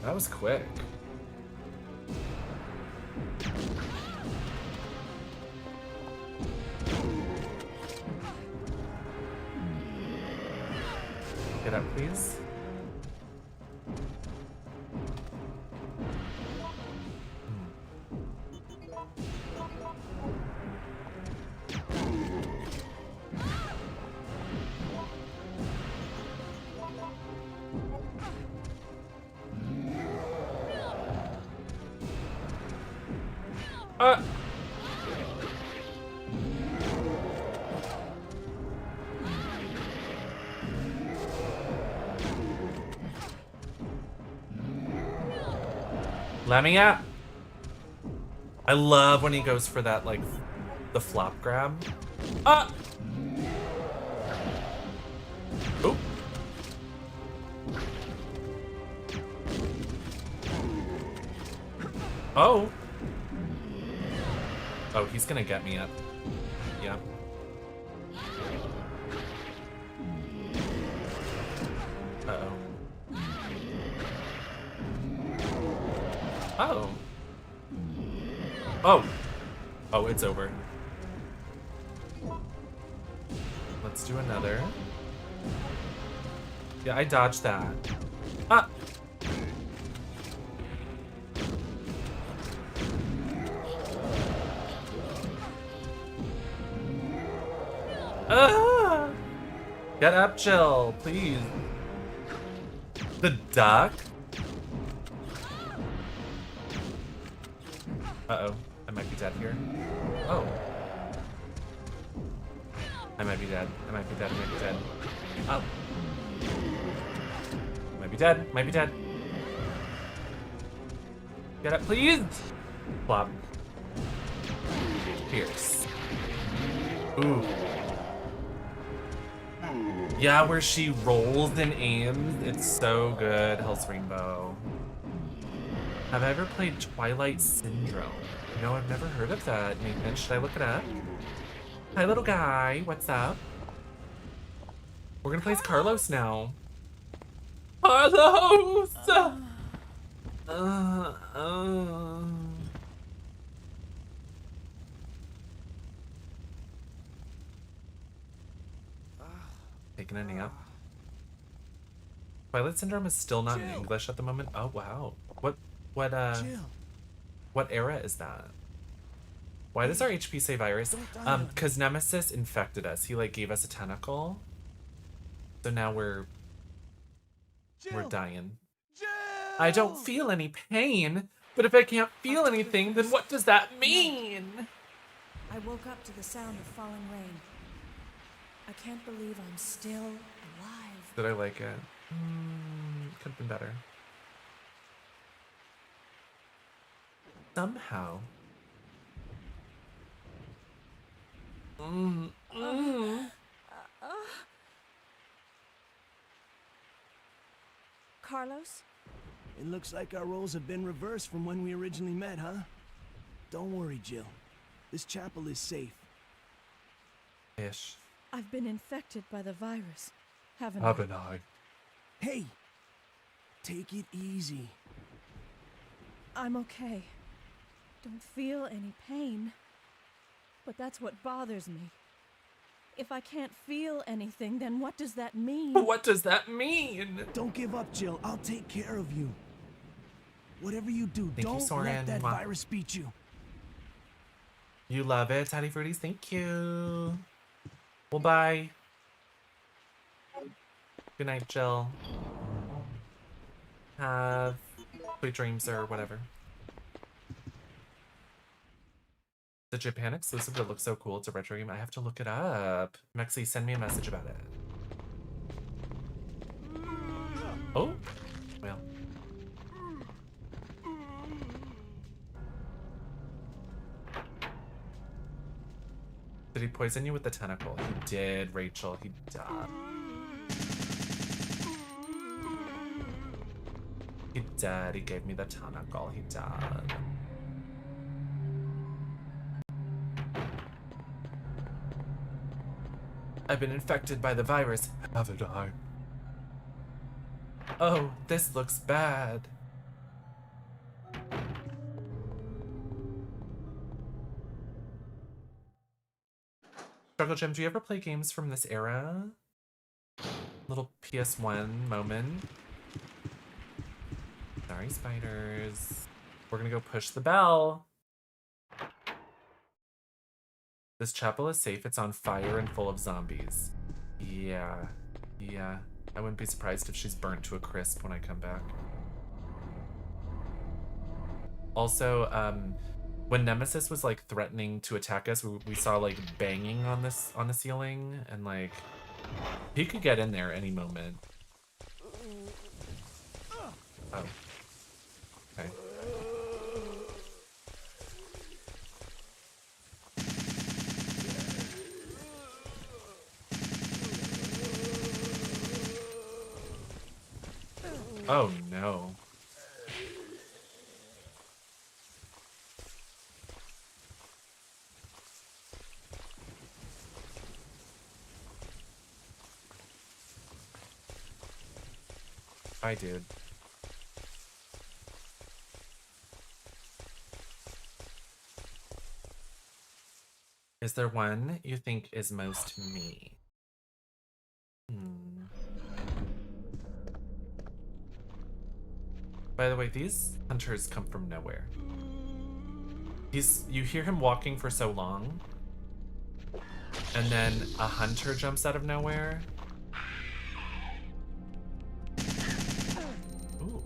That was quick. Get up, please. Let me out. I love when he goes for that, like, the flop grab. Ah! Oh. Oh. Oh, he's gonna get me up. Yeah. Uh-oh. Oh. Oh. Oh, it's over. Let's do another. Yeah, I dodged that. Ah! Ah! Get up, Jill, please. The duck? Uh-oh. I might be dead here. Oh. I might be dead. I might be dead. I might be dead. Oh. Might be dead. Might be dead. Get up, please! Flop. Pierce. Ooh. Yeah, where she rolls and aims. It's so good. Hell's Rainbow. Have I ever played Twilight Syndrome? No, I've never heard of that, Nathan. Should I look it up? Hi, little guy. What's up? We're gonna play as Carlos now. Carlos! Taking a nap. Twilight Syndrome is still not in English at the moment. Oh wow. What era is that? Why does our HP say virus? Cause Nemesis infected us. He like gave us a tentacle. So now we're dying. I don't feel any pain, but if I can't feel anything, then what does that mean? I woke up to the sound of falling rain. I can't believe I'm still alive. Did I like it? Could have been better. Somehow. Carlos? It looks like our roles have been reversed from when we originally met, huh? Don't worry, Jill. This chapel is safe. Ish. I've been infected by the virus, haven't I? Hey! Take it easy. I'm okay. Don't feel any pain. But that's what bothers me. If I can't feel anything, then what does that mean? What does that mean? Don't give up, Jill. I'll take care of you. Whatever you do, Thank you, don't Soren. let that Mwah. virus beat you. You love it, Taddy Fruities. Thank you. Well, bye. Good night, Jill. Have sweet dreams or whatever. The Japan exclusive that looks so cool. It's a retro game. I have to look it up. Mexi, send me a message about it. Oh, well. Did he poison you with the tentacle? He did, Rachel. He did. He did. He gave me the tentacle. He did. I've been infected by the virus, haven't I? Oh, this looks bad. Struggle Gem, do you ever play games from this era? Little PS1 moment. Sorry, spiders. We're gonna go push the bell. This chapel is safe. It's on fire and full of zombies. Yeah. I wouldn't be surprised if she's burnt to a crisp when I come back. Also, when Nemesis was like threatening to attack us, we saw like banging on the ceiling, and like he could get in there any moment. Oh. Okay. Oh no. Bye, dude. Is there one you think is most me? By the way, these hunters come from nowhere. You hear him walking for so long, And then a hunter jumps out of nowhere. Ooh.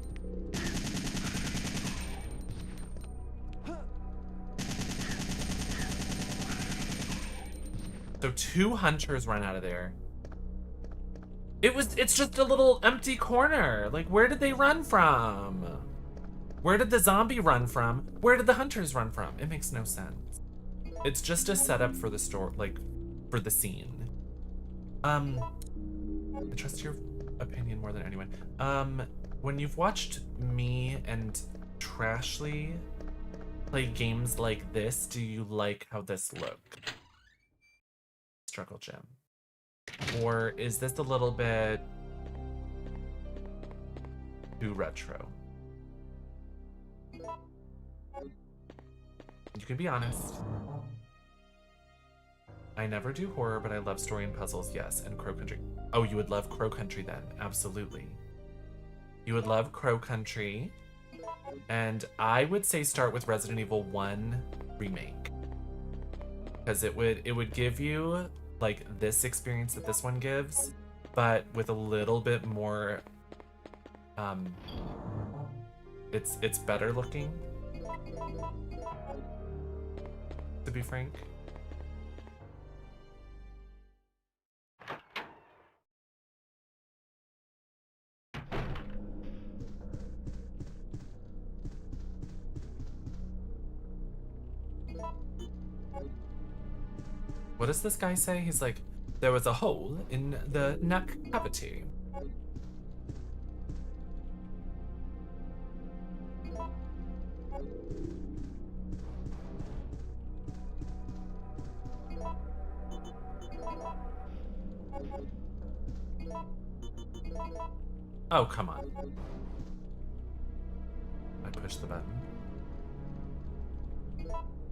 So 2 hunters run out of there. It's just a little empty corner. Like, where did they run from? Where did the zombie run from? Where did the hunters run from? It makes no sense. It's just a setup for the story, like, for the scene. I trust your opinion more than anyone. When you've watched me and Trashly play games like this, do you like how this look? Struggle Gym. Or is this a little bit too retro? You can be honest. I never do horror, but I love story and puzzles, yes, and Crow Country. Oh, you would love Crow Country then, absolutely. You would love Crow Country, and I would say start with Resident Evil 1 Remake. Because it would give you like this experience that this one gives, but with a little bit more, it's better looking, to be frank. What does this guy say? He's like, there was a hole in the neck cavity. Oh, come on. I push the button.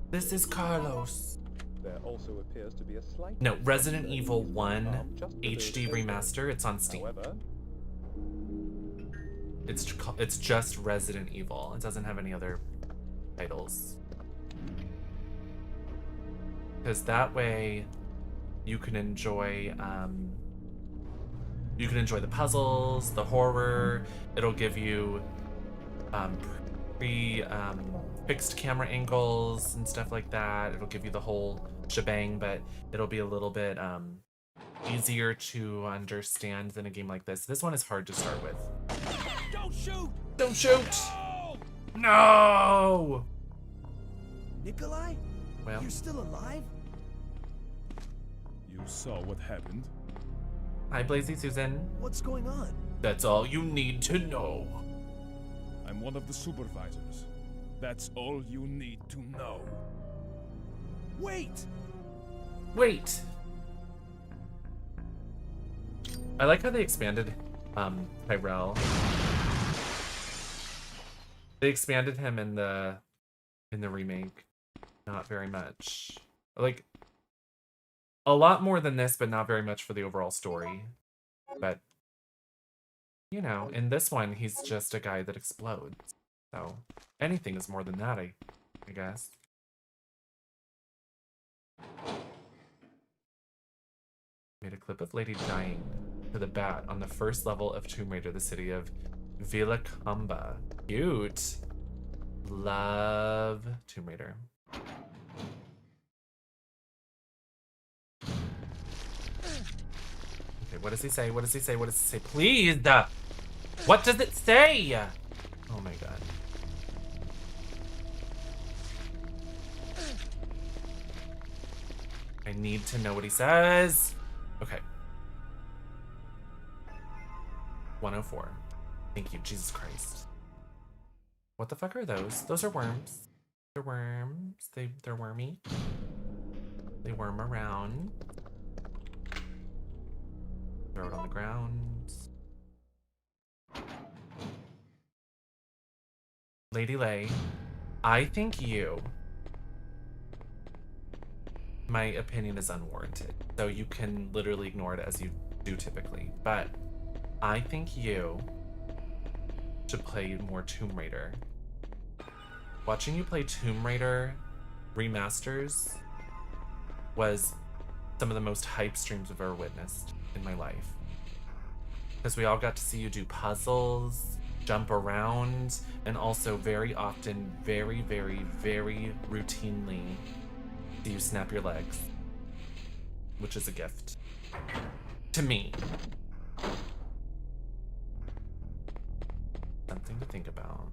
This is Carlos. There also appears to be a slight... No, Resident Evil 1 HD Remaster. It's on Steam. However, it's just Resident Evil. It doesn't have any other titles. Because that way you can enjoy the puzzles, the horror. It'll give you fixed camera angles and stuff like that. It'll give you the whole shebang, but it'll be a little bit easier to understand than a game like this. This one is hard to start with. Don't shoot! Don't shoot! No! No! Nikolai? Well, You're still alive? You saw what happened? hi, Blazy Susan. What's going on? That's all you need to know. I'm one of the supervisors. That's all you need to know. Wait! Wait! I like how they expanded Tyrell. They expanded him in the remake. Not very much. Like, a lot more than this, but not very much for the overall story. But, you know, in this one, he's just a guy that explodes. So, anything is more than that, I guess. Made a clip of Lady dying to the bat on the first level of Tomb Raider, the city of Villacamba. Cute. Love Tomb Raider. Okay, what does he say? What does he say? What does it say? Please! What does it say? Oh my god. I need to know what he says. Okay. 104. Thank you, Jesus Christ. What the fuck are those? Those are worms. They're worms. They're wormy. They worm around. Throw it on the ground. Lady Lay, I think you... My opinion is unwarranted, so you can literally ignore it as you do typically. But I think you should play more Tomb Raider. Watching you play Tomb Raider remasters was some of the most hype streams I've ever witnessed in my life. Because we all got to see you do puzzles, jump around, and also very often, very, very, very routinely, see you snap your legs. Which is a gift. To me. Something to think about.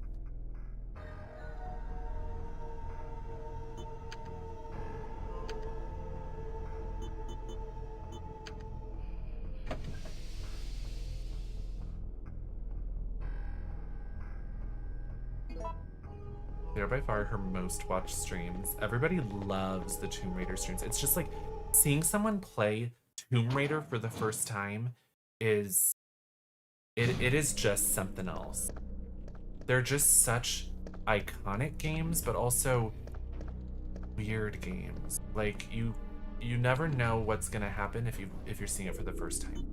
They're by far her most watched streams. Everybody loves the Tomb Raider streams. It's just like seeing someone play Tomb Raider for the first time is it is just something else. They're just such iconic games, but also weird games. Like you never know what's gonna happen if you're seeing it for the first time.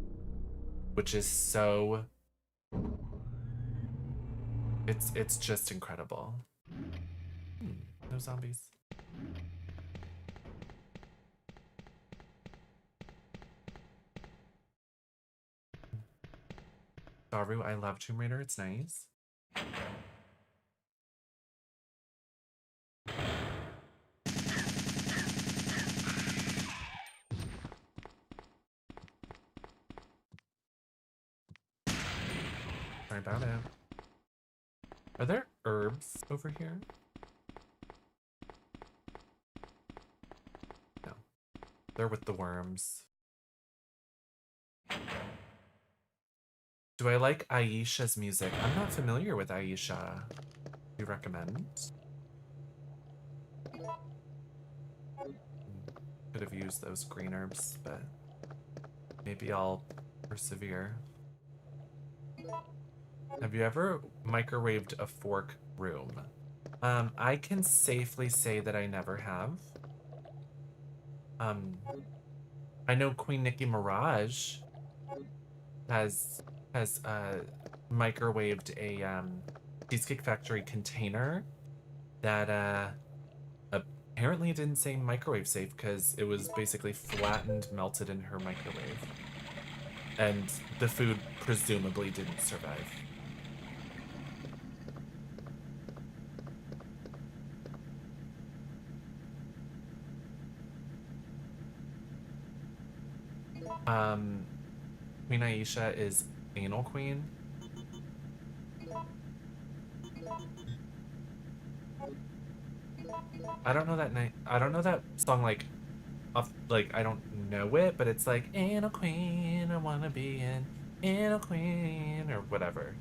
Which is so it's just incredible. No zombies. Daru, I love Tomb Raider, it's nice. Sorry about it. Are there herbs over here? No. They're with the worms. Do I like Aisha's music? I'm not familiar with Aisha. Do you recommend? Could have used those green herbs, but maybe I'll persevere. Have you ever microwaved a fork room? I can safely say that I never have. I know Queen Nicki Minaj has microwaved a Cheesecake Factory container that apparently didn't say microwave safe because it was basically flattened, melted in her microwave. And the food presumably didn't survive. Queen Aisha is Anal Queen. I don't know that I don't know that song like I don't know it, but it's like Anal Queen, I wanna be an Anal Queen or whatever.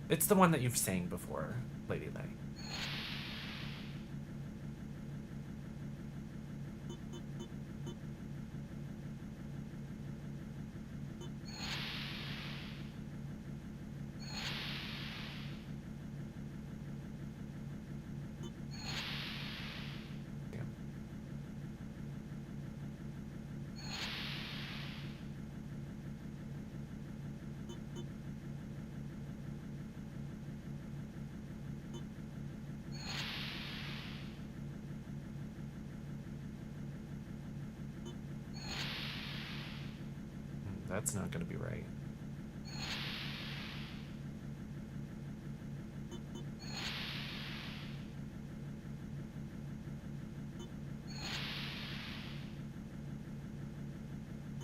It's the one that you've sang before, Lady Lay. That's not gonna be right.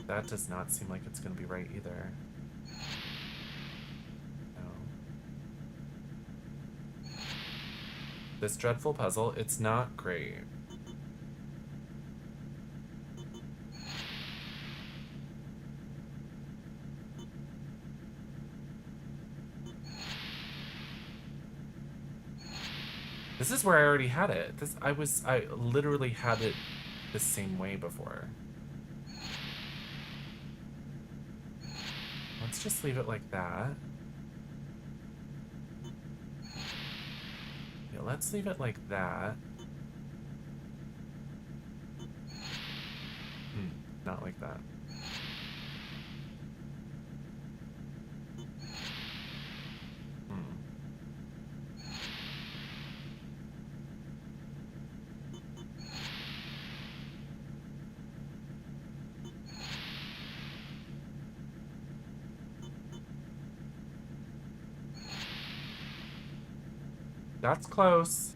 That does not seem like it's gonna be right either. No. This dreadful puzzle, it's not great. This is where I already had it. I literally had it the same way before. Let's just leave it like that. Yeah, let's leave it like that. Not like that. That's close.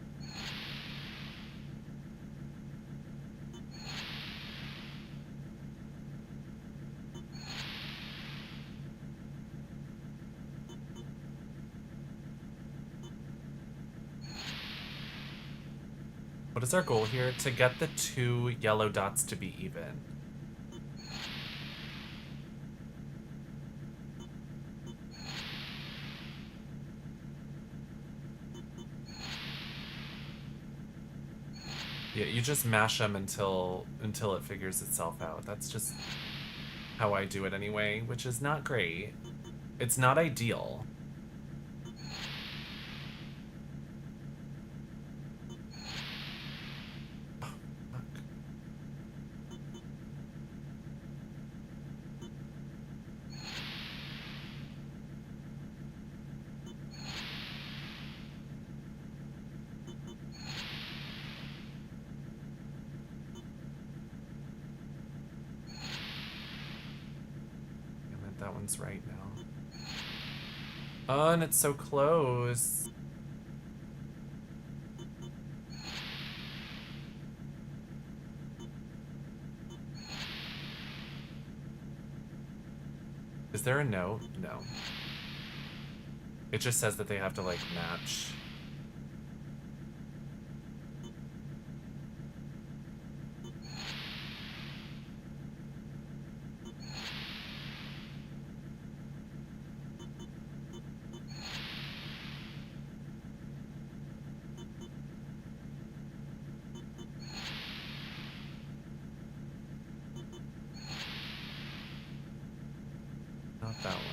What is our goal here? To get the 2 yellow dots to be even. Yeah, you just mash them until it figures itself out. That's just how I do it anyway, which is not great. It's not ideal. That one's right now. Oh, and it's so close. Is there a note? No. It just says that they have to, like, match. Not that one.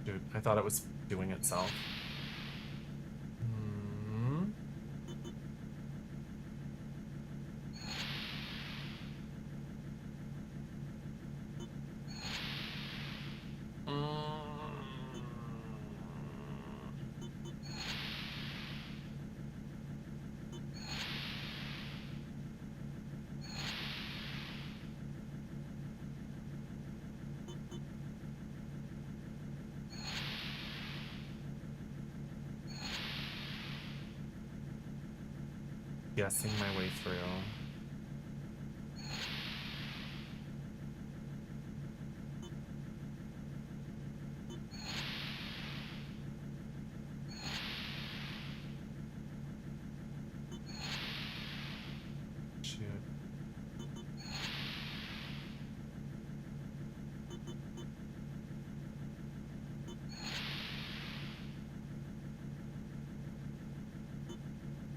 Dude, I thought it was doing itself. Guessing my way through. Shoot.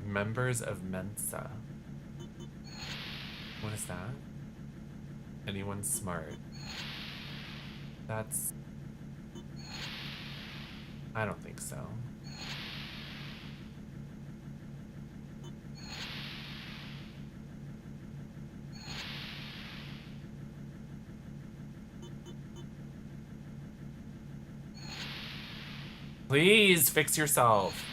Members of Mensa. What is that? Anyone smart. That's... I don't think so. Please fix yourself.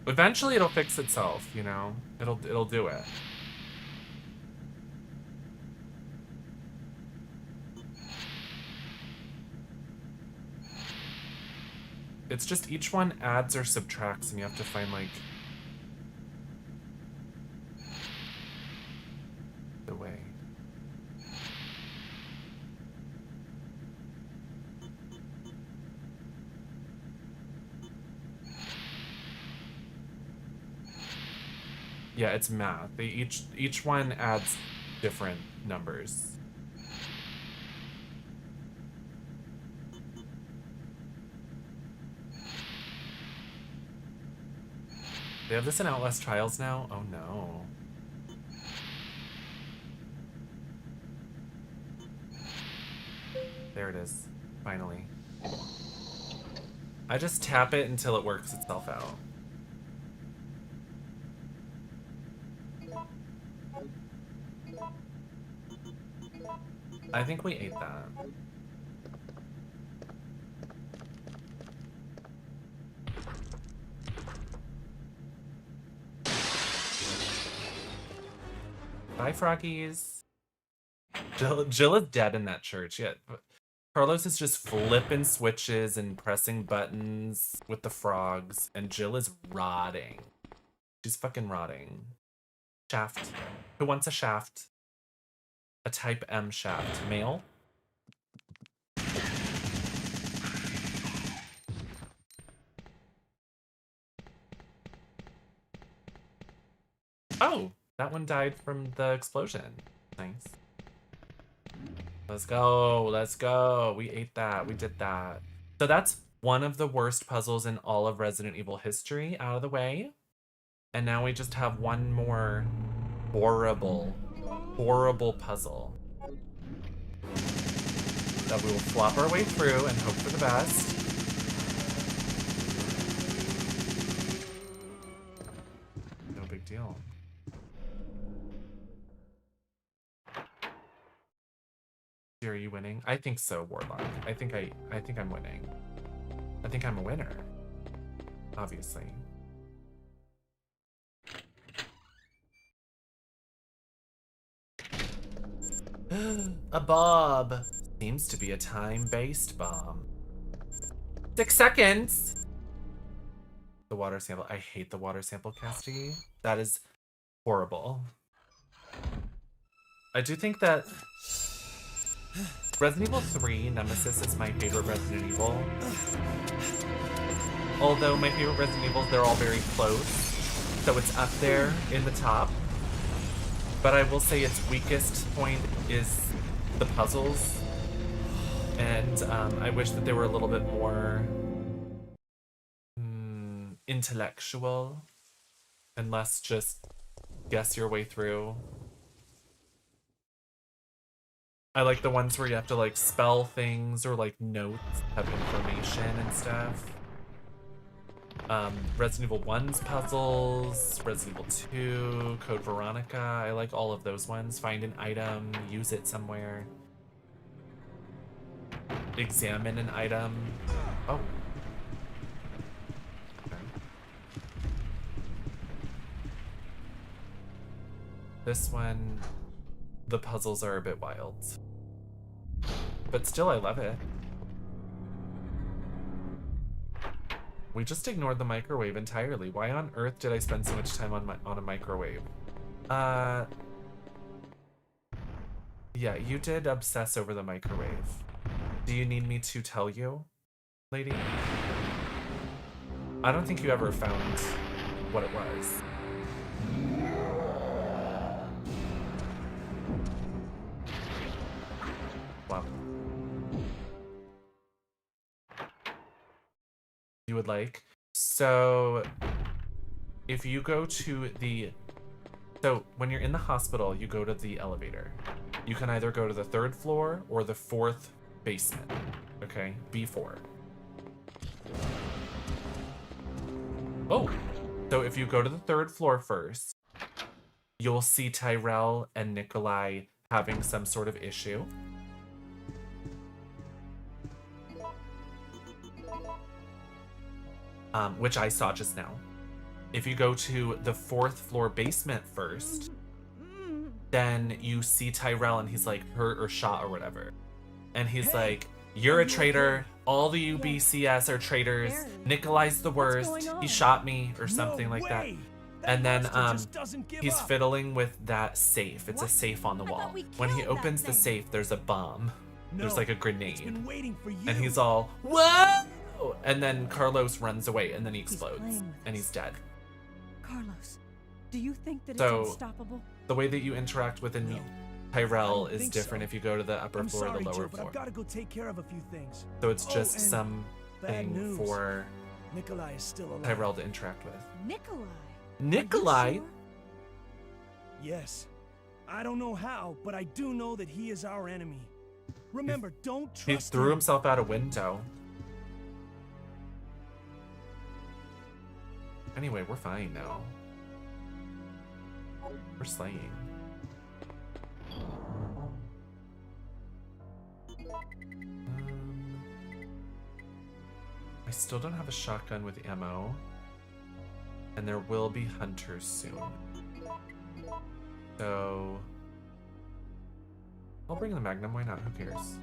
Eventually it'll fix itself, you know? It'll do it. It's just each one adds or subtracts and you have to find like the way. Yeah, it's math. They each one adds different numbers. They have this in Outlast Trials now? Oh no. There it is. Finally. I just tap it until it works itself out. I think we ate that. Bye, froggies. Jill is dead in that church. Yeah, Carlos is just flipping switches and pressing buttons with the frogs, and Jill is rotting. She's fucking rotting. Shaft. Who wants a shaft? A type M shaft. Male? Oh, that one died from the explosion. Nice. Let's go, let's go. We ate that, we did that. So that's one of the worst puzzles in all of Resident Evil history out of the way. And now we just have one more horrible, horrible puzzle that we will flop our way through and hope for the best. No big deal. Are you winning? I think so, Warlock. I think I'm winning. I think I'm a winner. Obviously. A bob. Seems to be a time-based bomb. 6 seconds! The water sample. I hate the water sample, Cassidy. That is horrible. I do think that Resident Evil 3 Nemesis is my favorite Resident Evil. Although my favorite Resident Evils, they're all very close. So it's up there in the top. But I will say its weakest point is the puzzles. And I wish that they were a little bit more intellectual and less just guess your way through. I like the ones where you have to like spell things or like notes have information and stuff. Resident Evil 1's puzzles, Resident Evil 2, Code Veronica. I like all of those ones. Find an item, use it somewhere. Examine an item. Oh. Okay. This one, the puzzles are a bit wild. But still, I love it. We just ignored the microwave entirely. Why on earth did I spend so much time on a microwave? Yeah, you did obsess over the microwave. Do you need me to tell you, lady? I don't think you ever found what it was. Wow. You would like. So if you go to the, so when you're in the hospital, you go to the elevator. You can either go to the 3rd floor or the 4th basement. Okay, B4. Oh, so if you go to the 3rd floor first, you'll see Tyrell and Nikolai having some sort of issue. Which I saw just now. If you go to the 4th floor basement first, then you see Tyrell and he's like hurt or shot or whatever. And he's like, you're a traitor. All the UBCS are traitors. Nikolai's the worst. He shot me or something like that. And then he's fiddling with that safe. It's a safe on the wall. When he opens the safe, there's a bomb. There's like a grenade. And he's all, whoa! And then Carlos runs away and then he explodes and he's dead. Carlos, do you think that it's unstoppable? The way that you interact with Tyrell is different if you go to the upper floor or the lower floor. I've got to go take care of a few things. So it's just something for Nikolai is still alive. Tyrell to interact with. Nikolai? Nikolai? Sure? Yes. I don't know how, but I do know that he is our enemy. Remember, don't He trust threw him. himself out a window. Anyway, we're fine now. We're slaying. I still don't have a shotgun with ammo. And there will be hunters soon. So... I'll bring the Magnum, why not? Who cares?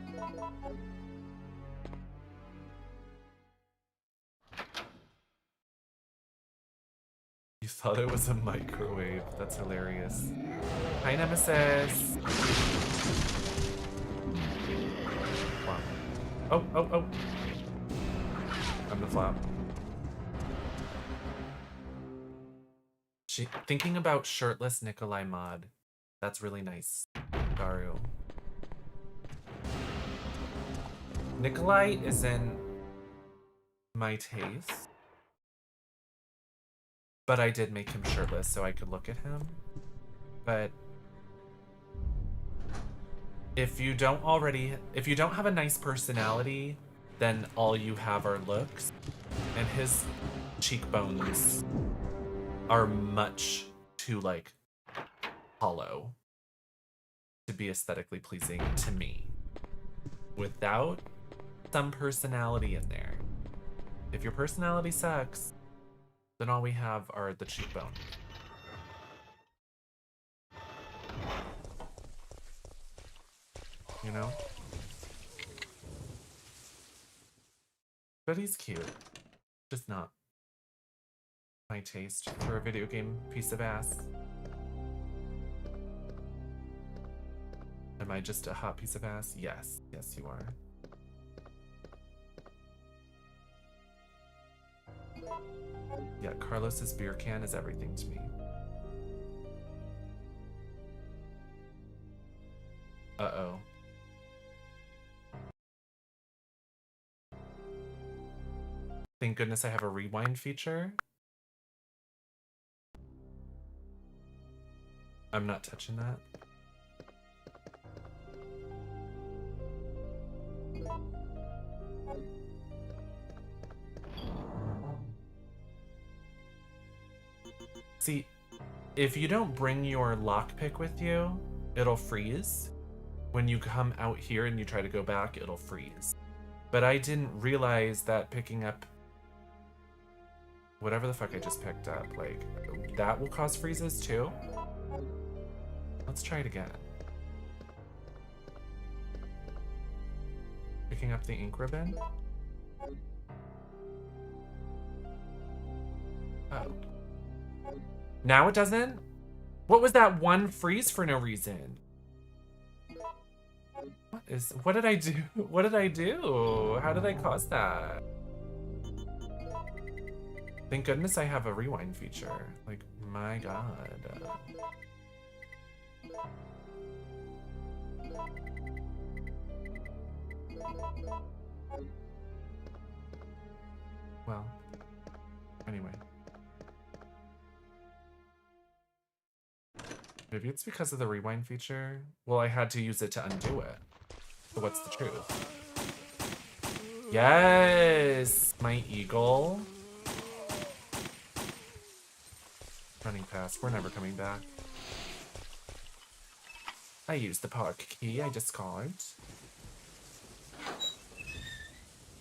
You thought it was a microwave. That's hilarious. Hi, Nemesis. Wow. Oh, oh, oh. I'm the flop. Thinking about shirtless Nikolai mod. That's really nice. Daru. Nikolai isn't my taste. But I did make him shirtless so I could look at him. But if you don't have a nice personality, then all you have are looks. And his cheekbones are much too, like, hollow to be aesthetically pleasing to me. Without some personality in there. If your personality sucks, then all we have are the cheekbone. You know? But he's cute. Just not my taste for a video game piece of ass. Am I just a hot piece of ass? Yes. Yes, you are. Yeah, Carlos's beer can is everything to me. Uh-oh. Thank goodness I have a rewind feature. I'm not touching that. See, if you don't bring your lockpick with you, it'll freeze. When you come out here and you try to go back, it'll freeze. But I didn't realize that picking up whatever the fuck I just picked up, like, that will cause freezes too? Let's try it again. Picking up the ink ribbon? Oh. Now it doesn't? What was that one freeze for no reason? What did I do? What did I do? How did I cause that? Thank goodness I have a rewind feature. Like, my god. Well, anyway. Maybe it's because of the rewind feature. Well, I had to use it to undo it. So what's the truth? Yes! My eagle. Running past. We're never coming back. I used the park key I discarded.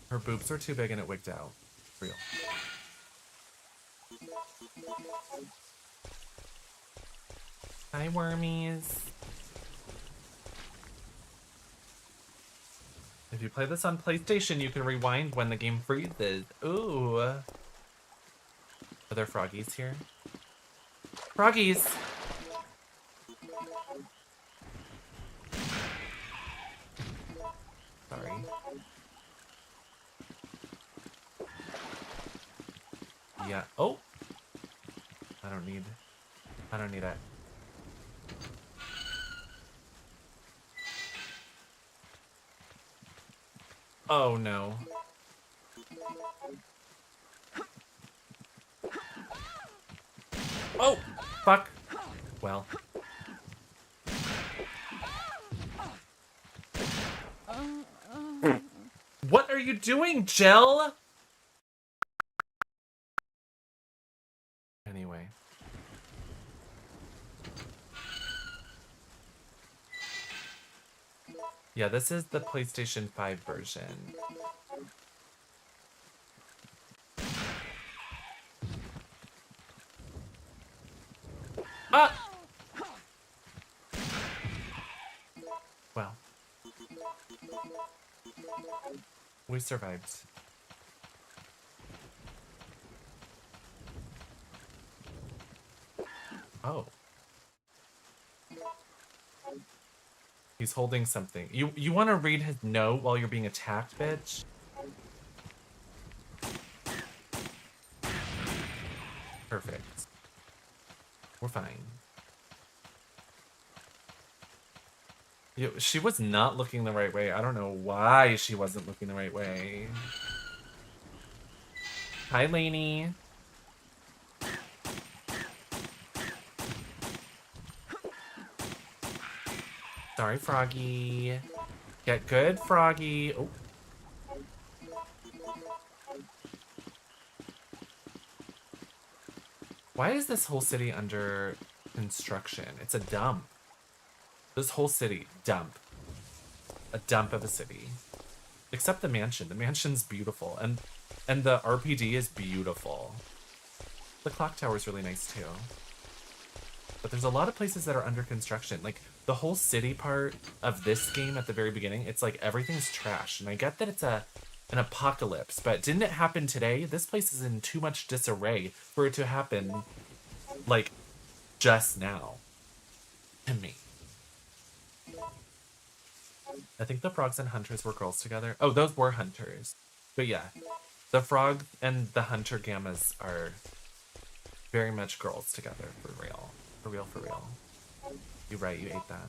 Her boobs were too big and it wigged out. Real. Hi, wormies. If you play this on PlayStation, you can rewind when the game freezes. Ooh. Are there froggies here? Froggies! Sorry. Yeah. Oh! I don't need it. Oh no. Oh! Fuck. Well. What are you doing, Jill? Anyway. Yeah, this is the PlayStation 5 version. Ah! Well. We survived. Oh. He's holding something. You want to read his note while you're being attacked, bitch? Perfect. We're fine. She was not looking the right way. I don't know why she wasn't looking the right way. Hi, Lainey. Sorry, Froggy. Get good, Froggy. Oh. Why is this whole city under construction? It's a dump. This whole city, dump. A dump of a city. Except the mansion. The mansion's beautiful. And the RPD is beautiful. The clock tower is really nice too. But there's a lot of places that are under construction. Like, the whole city part of this game at the very beginning, it's like everything's trash. And I get that it's an apocalypse, but didn't it happen today? This place is in too much disarray for it to happen, like, just now. To me. I think the frogs and hunters were girls together. Oh, those were hunters. But yeah, the frog and the hunter gammas are very much girls together, for real. For real, for real. You're right, you ate that.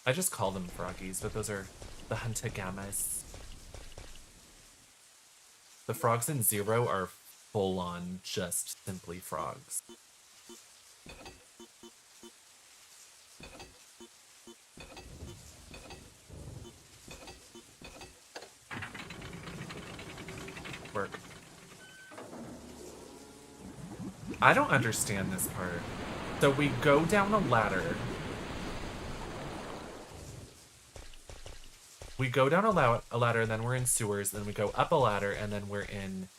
I just call them froggies, but those are the hunter gammas. The frogs in Zero are full-on just simply frogs. Work. I don't understand this part. So we go down a ladder. We go down a ladder, and then we're in sewers, then we go up a ladder, and then we're in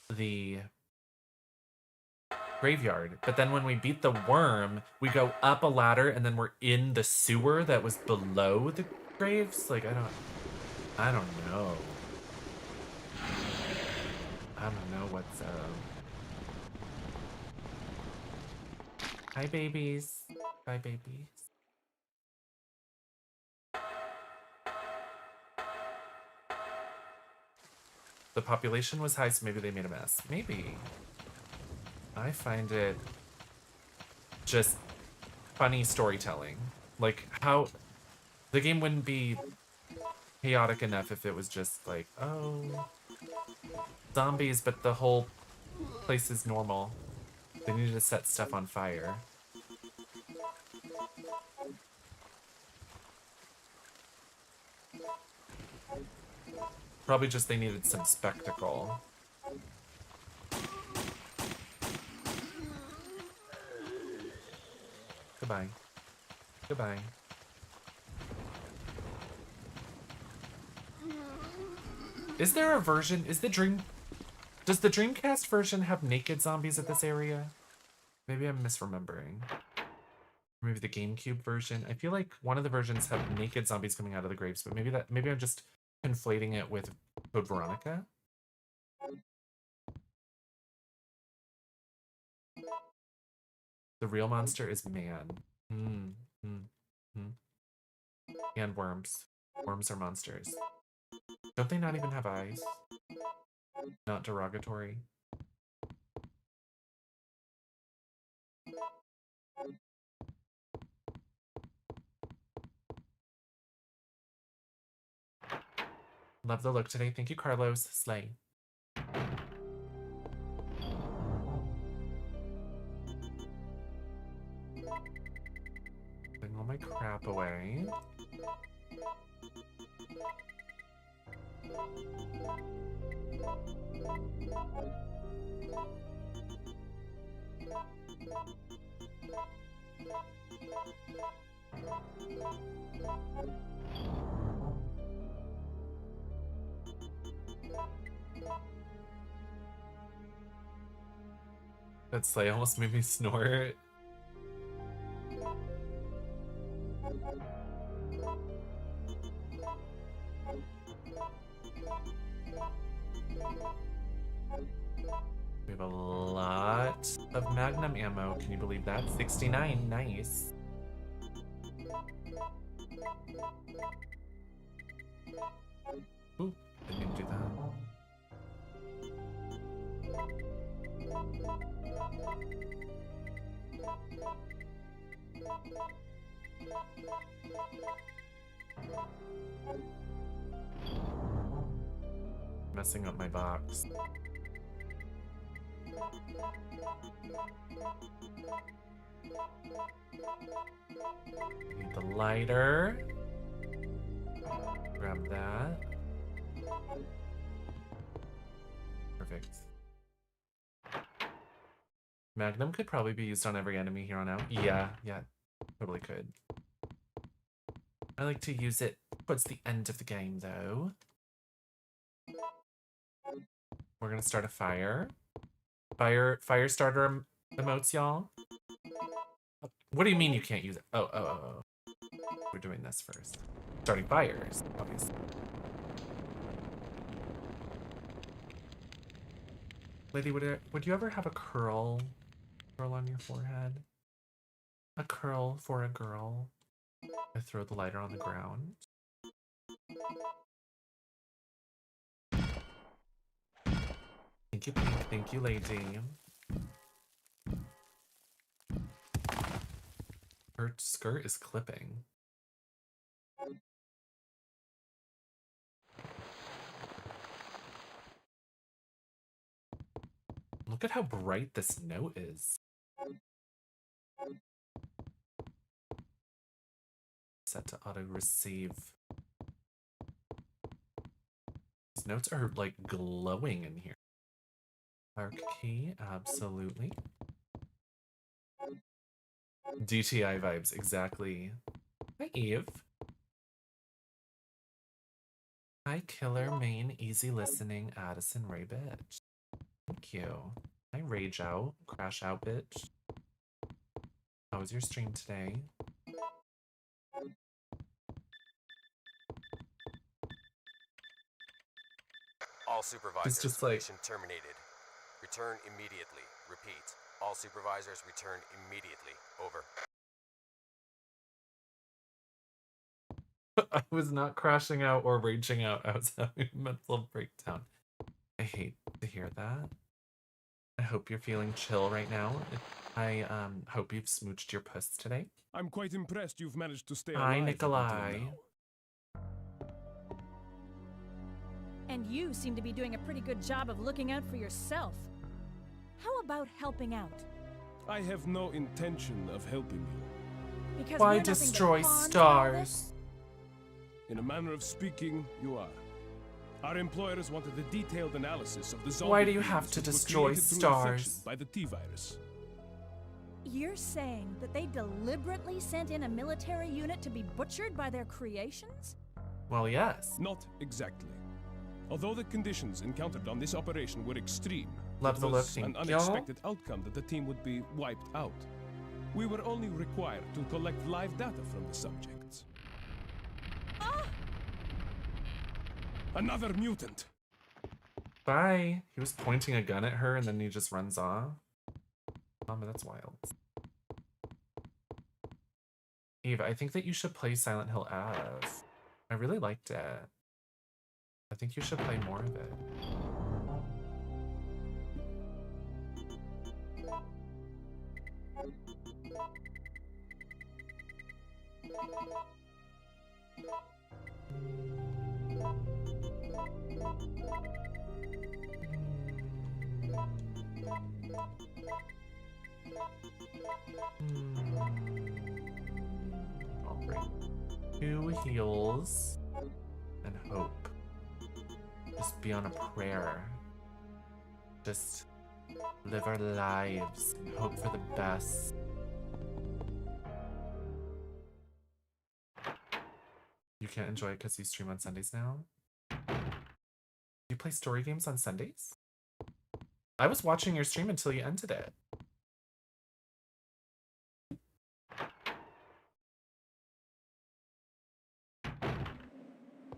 the graveyard. But then when we beat the worm, we go up a ladder, and then we're in the sewer that was below the graves? Like, I don't know. I don't know what's up. Hi, babies. Bye, babies. The population was high, so maybe they made a mess. Maybe. I find it just funny storytelling. Like, how the game wouldn't be chaotic enough if it was just like, oh, zombies, but the whole place is normal. They needed to set stuff on fire. Probably just they needed some spectacle. Goodbye. Goodbye. Is there a version? Does the Dreamcast version have naked zombies at this area? Maybe I'm misremembering. Maybe the GameCube version. I feel like one of the versions have naked zombies coming out of the graves, but maybe I'm just conflating it with Code Veronica. The real monster is man. And worms. Worms are monsters. Don't they not even have eyes? Not derogatory. Love the look today. Thank you, Carlos. Slay. Putting all my crap away. That sleigh almost made me snort. We have a lot of Magnum ammo. Can you believe that? 69. Nice. Ooh, didn't mean to do that. Messing up my box. Need the lighter. Grab that. Perfect. Magnum could probably be used on every enemy here on out. Yeah, totally could. I like to use it towards the end of the game, though. We're gonna start a fire. Fire starter emotes, y'all. What do you mean you can't use it? Oh. We're doing this first. Starting fires, obviously. Lady, would you ever have a curl on your forehead? A curl for a girl. I throw the lighter on the ground. Thank you, Pink. Thank you, lady. Her skirt is clipping. Look at how bright this note is. Set to auto receive. These notes are like glowing in here. Arc key, absolutely. DTI vibes, exactly. Hi, Eve. Hi, Killer Main, easy listening, Addison Ray bitch. Thank you. Hi, Rage Out, Crash Out bitch. How was your stream today? All supervisors, It's just like mission terminated. Return immediately. Repeat. All supervisors return immediately. Over. I was not crashing out or raging out. I was having a mental breakdown. I hate to hear that. I hope you're feeling chill right now. I hope you've smooched your puss today. I'm quite impressed you've managed to stay Hi, alive Nikolai. until now. And you seem to be doing a pretty good job of looking out for yourself. How about helping out? I have no intention of helping you. Because Why we're nothing but destroy pawns in all stars? this? In a manner of speaking, you are. Our employers wanted a detailed analysis of the zombie Why do you beings have to that were destroy created through stars? infection by the T-virus. You're saying that they deliberately sent in a military unit to be butchered by their creations? Well, yes. Not exactly. Although the conditions encountered on this operation were extreme, Love it the was look, an thank you. unexpected outcome that the team would be wiped out. We were only required to collect live data from the subjects. Another mutant! Bye. He was pointing a gun at her and then he just runs off. Oh, but that's wild. Eve, I think that you should play Silent Hill F. I really liked it. I think you should play more of it. 2 heals and hope. Just be on a prayer. Just live our lives and hope for the best. You can't enjoy it because you stream on Sundays now? You play story games on Sundays? I was watching your stream until you ended it.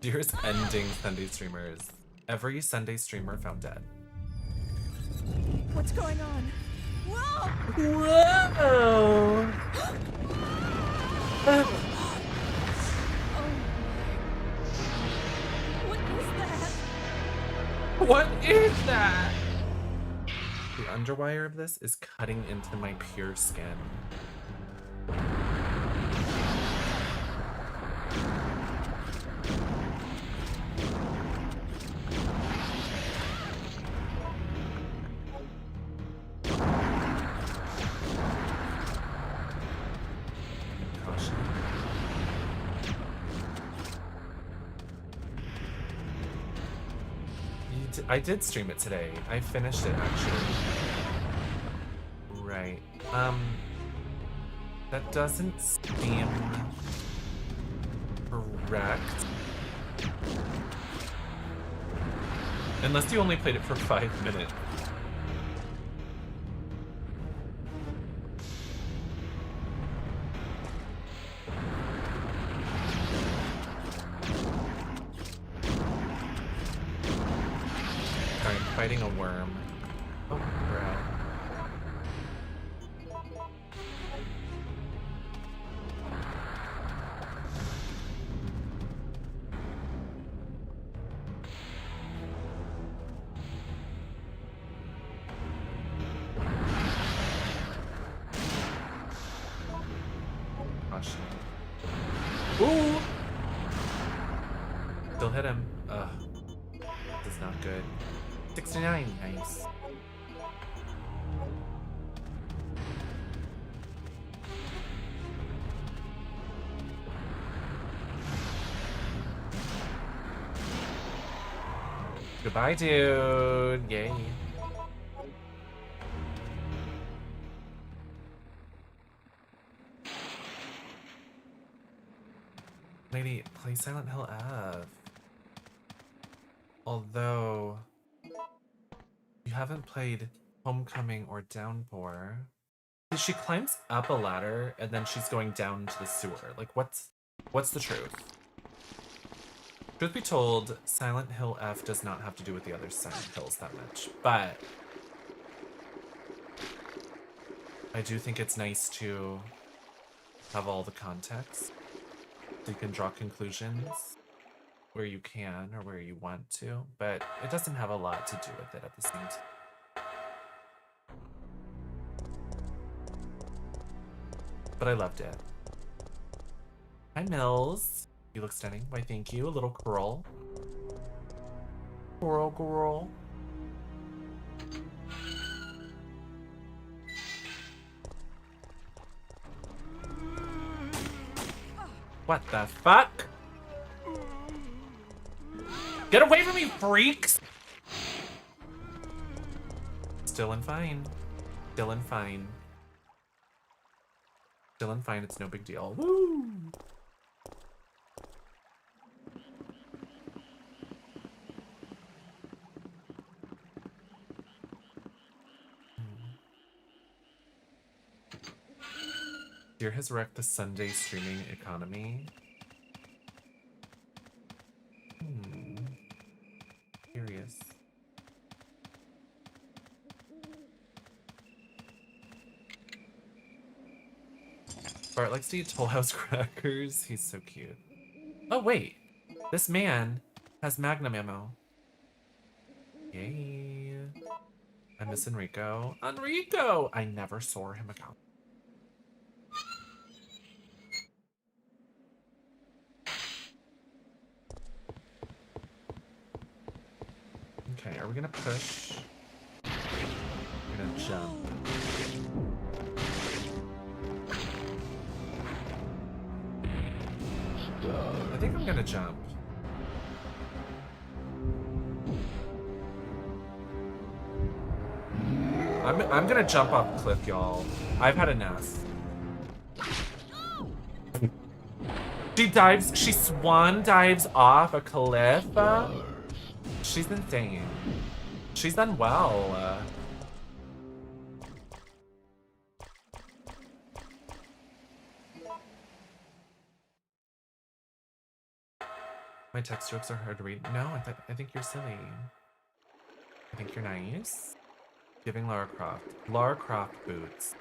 DEERE's ending Sunday streamers. Every Sunday streamer found dead. What's going on? Whoa! Whoa! Oh my. What is that? What is that? The underwire of this is cutting into my pure skin. I did stream it today. I finished it actually. Right. That doesn't seem correct. Unless you only played it for 5 minutes. Fighting a worm. Oh, crap. Caution. Ooh! Still hit him. Ugh. This is not good. 69, nice. Goodbye, dude. Yay. Lady, play Silent Hill F. Although you haven't played Homecoming or Downpour. She climbs up a ladder and then she's going down to the sewer. Like, what's the truth? Truth be told, Silent Hill F does not have to do with the other Silent Hills that much, but I do think it's nice to have all the context so you can draw conclusions where you can or where you want to, but it doesn't have a lot to do with it at the same time. But I loved it. Hi, Mills. You look stunning. Why, thank you. A little curl. Curl, girl. What the fuck? Get away from me, freaks! Still and fine. Still and fine. Still and fine, it's no big deal. Woo! DEERE has wrecked the Sunday streaming economy. Curious. Bart likes to eat Toll House crackers. He's so cute. Oh, wait. This man has Magnum ammo. Yay. I miss Enrico. Enrico! I never saw him again. Okay, are we gonna push? We're gonna jump. I think I'm gonna jump. I'm gonna jump off the cliff, y'all. I've had enough. She swan dives off a cliff. She's insane. She's done well. My text jokes are hard to read. No, I think you're silly. I think you're nice. Giving Lara Croft. Lara Croft boots.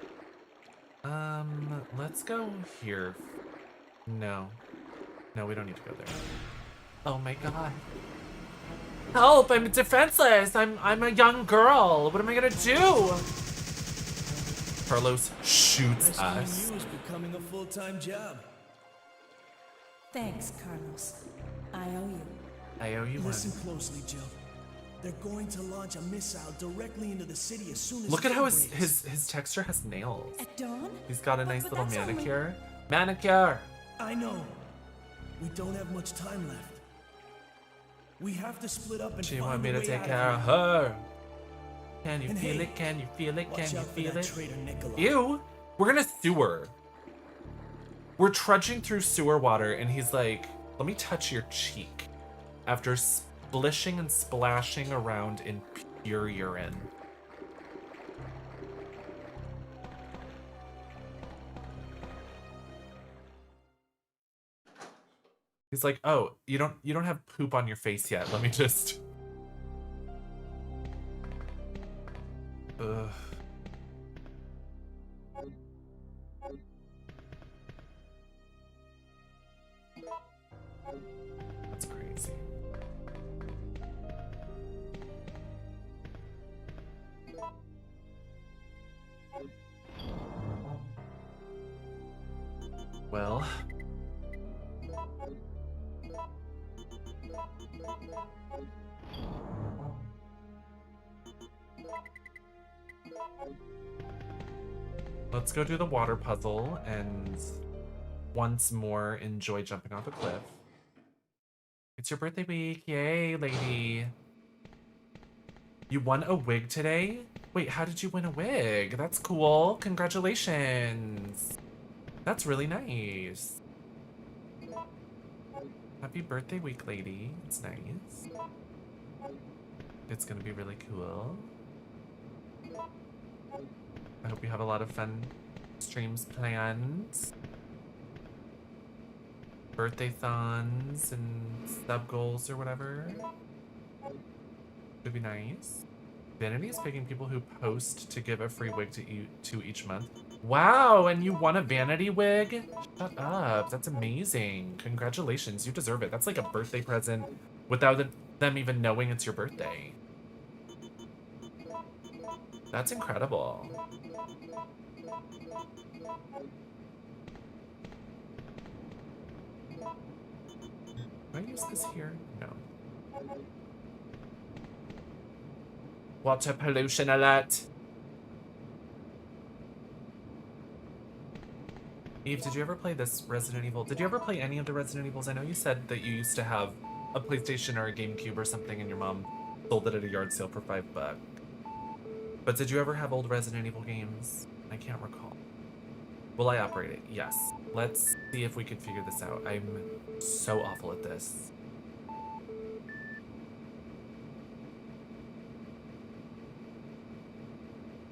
Let's go here. No. No, we don't need to go there. Oh my god. Help! I'm defenseless! I'm a young girl! What am I gonna do? Carlos shoots us. You is becoming a full-time job. Thanks, Carlos. I owe you. I owe you one. Listen closely, Jill. They're going to launch a missile directly into the city as soon as Look at how day breaks. his texture has nails. At dawn? He's got a nice But little that's only- manicure. Manicure! I know. We don't have much time left. We have to split up and She find want me a to way take out care of here. her. Can you And feel hey, it? Can you feel it? Watch Can you out for feel that it? traitor Nikolai. Ew! We're gonna sewer. We're trudging through sewer water and he's like, let me touch your cheek. After splishing and splashing around in pure urine. He's like, oh, you don't have poop on your face yet. Let me just. Ugh. That's crazy. Well. Let's go do the water puzzle and once more enjoy jumping off a cliff. It's your birthday week. Yay, lady. You won a wig today? Wait, how did you win a wig? That's cool. Congratulations. That's really nice. Happy birthday week, lady. It's nice. It's gonna be really cool. I hope you have a lot of fun streams planned. Birthday thons and sub goals or whatever. Would be nice. Vanity is picking people who post to give a free wig to each month. Wow, and you won a vanity wig? Shut up, that's amazing. Congratulations, you deserve it. That's like a birthday present without them even knowing it's your birthday. That's incredible. Do I use this here? No. Water pollution alert. Eve, did you ever play this Resident Evil? Did you ever play any of the Resident Evils? I know you said that you used to have a PlayStation or a GameCube or something and your mom sold it at a yard sale for $5. But did you ever have old Resident Evil games? I can't recall. Will I operate it? Yes. Let's see if we can figure this out. I'm so awful at this.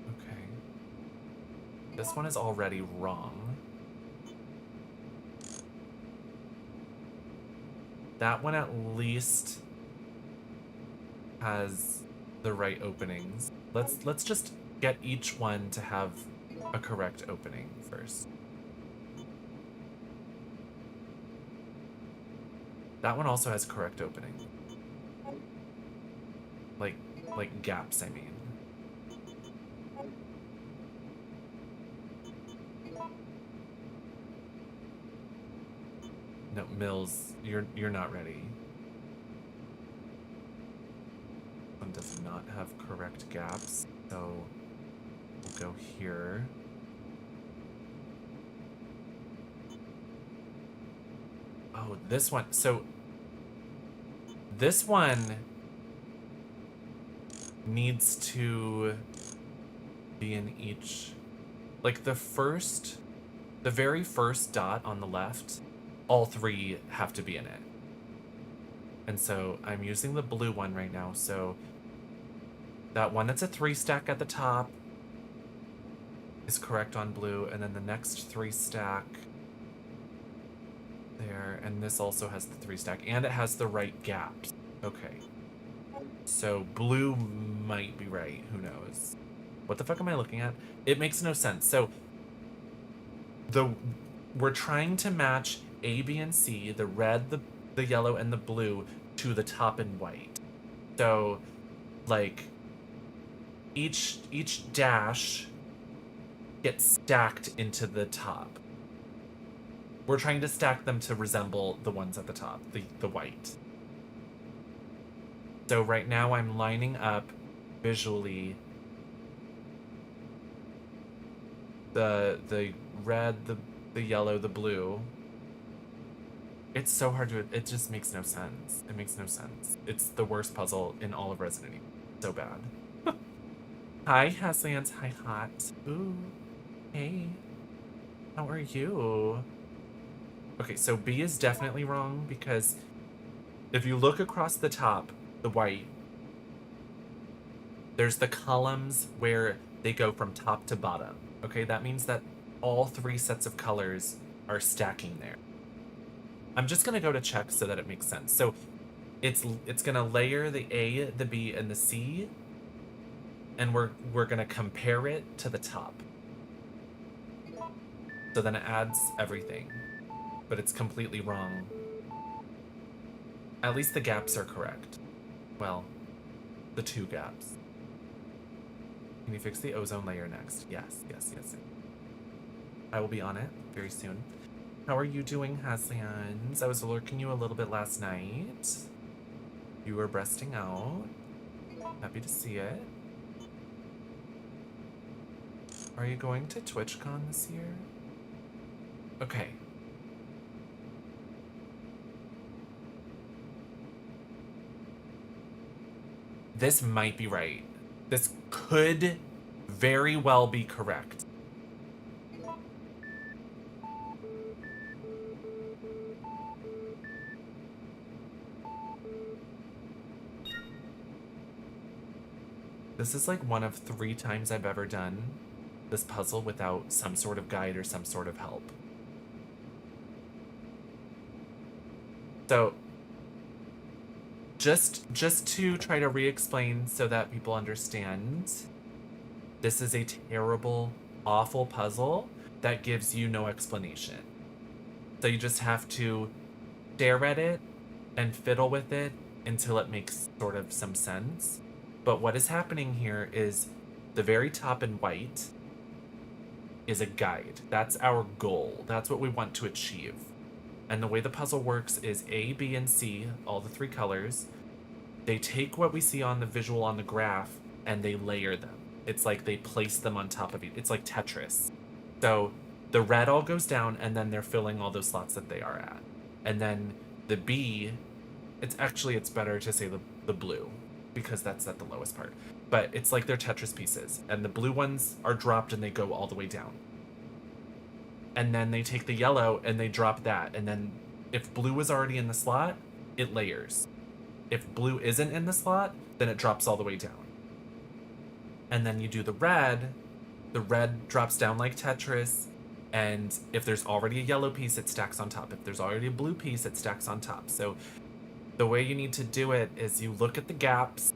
Okay. This one is already wrong. That one at least has the right openings. Let's just get each one to have a correct opening first. That one also has correct opening. Like gaps, I mean. No, Mills, you're not ready. One does not have correct gaps, so we'll go here. Oh, this one. So this one needs to be in each, like the very first dot on the left, all three have to be in it. And so I'm using the blue one right now. So that one that's a 3 stack at the top is correct on blue. And then the next 3 stack there. And this also has the 3 stack and it has the right gaps. Okay. So blue might be right. Who knows? What the fuck am I looking at? It makes no sense. So we're trying to match A, B, and C, the red, the yellow, and the blue to the top and white. So like each dash gets stacked into the top. We're trying to stack them to resemble the ones at the top, the white. So right now I'm lining up visually the red, the yellow, the blue. It's so hard to, it just makes no sense. It makes no sense. It's the worst puzzle in all of Resident Evil. So bad. Hi, Haslans. Hi, Hot. Ooh. Hey. How are you? Okay, so B is definitely wrong because if you look across the top, the white, there's the columns where they go from top to bottom. Okay, that means that all 3 sets of colors are stacking there. I'm just gonna go to check so that it makes sense. So it's gonna layer the A, the B, and the C, and we're gonna compare it to the top. So then it adds everything, but it's completely wrong. At least the gaps are correct. Well, the 2 gaps. Can you fix the ozone layer next? Yes. I will be on it very soon. How are you doing, Haslians? I was lurking you a little bit last night. You were breasting out. Happy to see it. Are you going to TwitchCon this year? Okay. This might be right. This could very well be correct. This is like one of 3 times I've ever done this puzzle without some sort of guide or some sort of help. So just to try to re-explain so that people understand, this is a terrible, awful puzzle that gives you no explanation. So you just have to stare at it and fiddle with it until it makes sort of some sense. But what is happening here is the very top in white is a guide. That's our goal. That's what we want to achieve. And the way the puzzle works is A, B, and C, all the 3 colors. They take what we see on the visual on the graph and they layer them. It's like they place them on top of each. It's like Tetris. So the red all goes down and then they're filling all those slots that they are at. And then the B, it's better to say the blue because that's at the lowest part. But it's like they're Tetris pieces and the blue ones are dropped and they go all the way down. And then they take the yellow and they drop that. And then if blue is already in the slot, it layers. If blue isn't in the slot, then it drops all the way down. And then you do the red drops down like Tetris. And if there's already a yellow piece, it stacks on top. If there's already a blue piece, it stacks on top. So the way you need to do it is you look at the gaps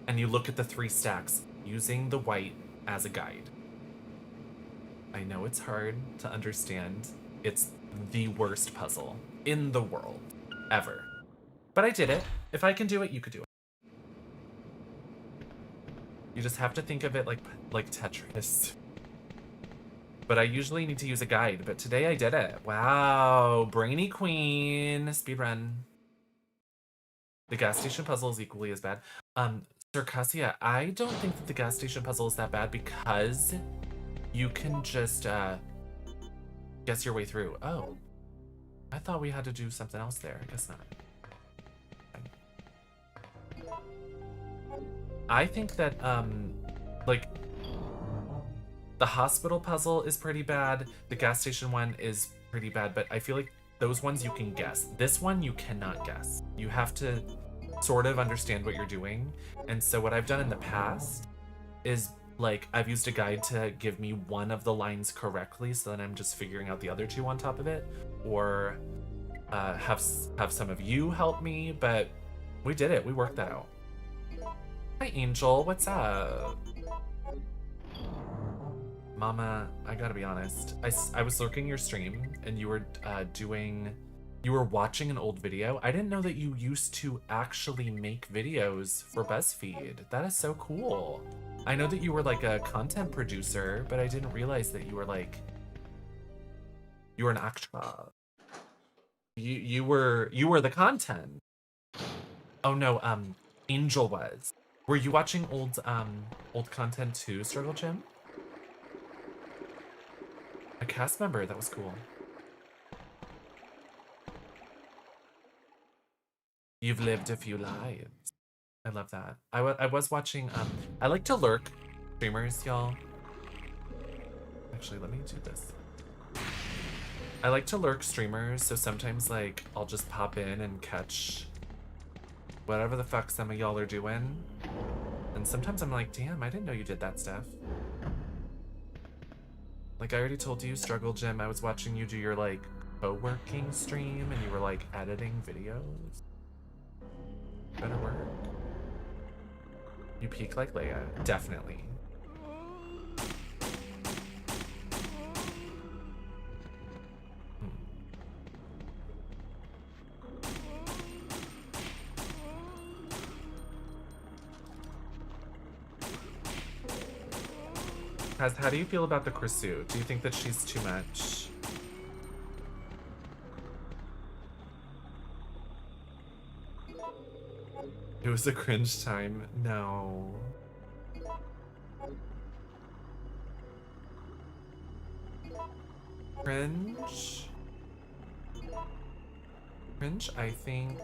and you look at the 3 stacks using the white as a guide. I know it's hard to understand. It's the worst puzzle in the world, ever. But I did it. If I can do it, you could do it. You just have to think of it like Tetris. But I usually need to use a guide, but today I did it. Wow, Brainy Queen, speedrun. The gas station puzzle is equally as bad. Circassia, I don't think that the gas station puzzle is that bad because you can just guess your way through. Oh. I thought we had to do something else there. I guess not. I think that, like, the hospital puzzle is pretty bad. The gas station one is pretty bad, but I feel like those ones you can guess. This one you cannot guess. You have to sort of understand what you're doing. And so what I've done in the past is, like, I've used a guide to give me one of the lines correctly, so then I'm just figuring out the other two on top of it, or have some of you help me, but we did it. We worked that out. Hi, Angel. What's up? Mama, I gotta be honest. I was lurking your stream, and you were you were watching an old video. I didn't know that you used to actually make videos for BuzzFeed. That is so cool. I know that you were like a content producer, but I didn't realize that you were like, you were an actor. You were the content. Oh no, Angel was. Were you watching old content too, Struggle Jim? A cast member, that was cool. You've lived a few lives. I love that. I was watching, I like to lurk streamers, y'all. Actually, let me do this. I like to lurk streamers, so sometimes, like, I'll just pop in and catch whatever the fuck some of y'all are doing. And sometimes I'm like, damn, I didn't know you did that stuff. Like, I already told you, Struggle Jim, I was watching you do your, like, co-working stream, and you were, like, editing videos. Better work. You peak like Leia, definitely. How do you feel about the Krisu? Do you think that she's too much? It was a cringe time. No. Cringe? Cringe, I think,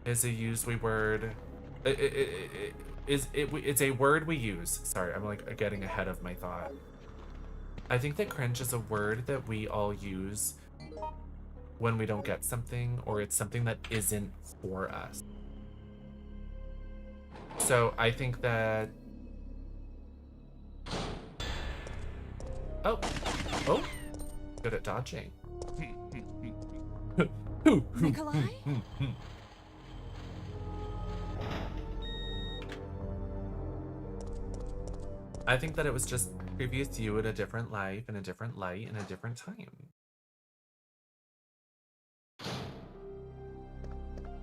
is a used word. It's a word we use. Sorry, I'm like getting ahead of my thought. I think that cringe is a word that we all use when we don't get something, or it's something that isn't for us. So I think that... Oh! Good at dodging. Nikolai? I think that it was just previous you in a different life, in a different light, in a different time.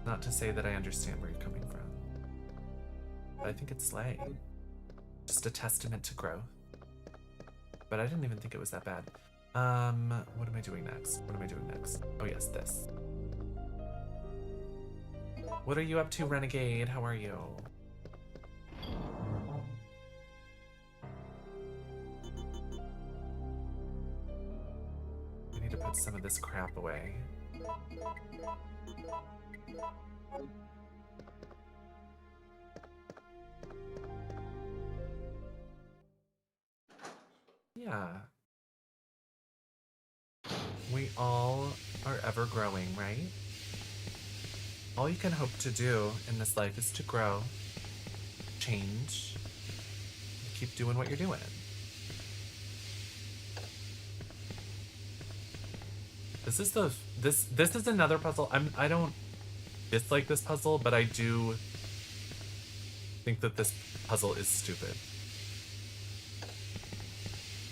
Not to say that I understand where you're coming from. But I think it's slay. Just a testament to growth. But I didn't even think it was that bad. What am I doing next? What am I doing next? Oh yes, this. What are you up to, Renegade? How are you? I need to put some of this crap away. Yeah. We all are ever growing, right? All you can hope to do in this life is to grow, change, keep doing what you're doing. This is another puzzle. I don't dislike this puzzle, but I do think that this puzzle is stupid.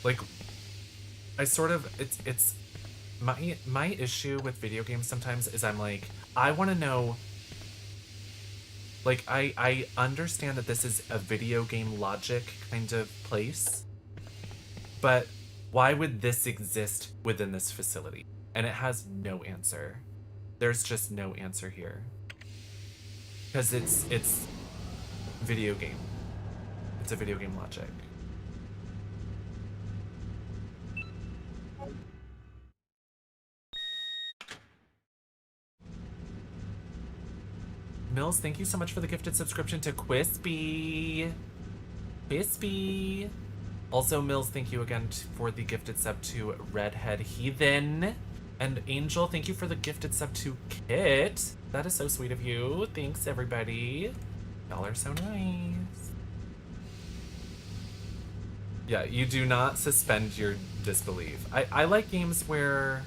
Like, I sort of, it's my issue with video games sometimes is I'm like, I want to know, like, I understand that this is a video game logic kind of place, but why would this exist within this facility? And it has no answer. There's just no answer here. Because it's video game. It's a video game logic. Mills, thank you so much for the gifted subscription to Quispy. Quispy. Also, Mills, thank you again for the gifted sub to Redhead Heathen. And Angel, thank you for the gifted sub to Kit. That is so sweet of you. Thanks, everybody. Y'all are so nice. Yeah, you do not suspend your disbelief. I like games where,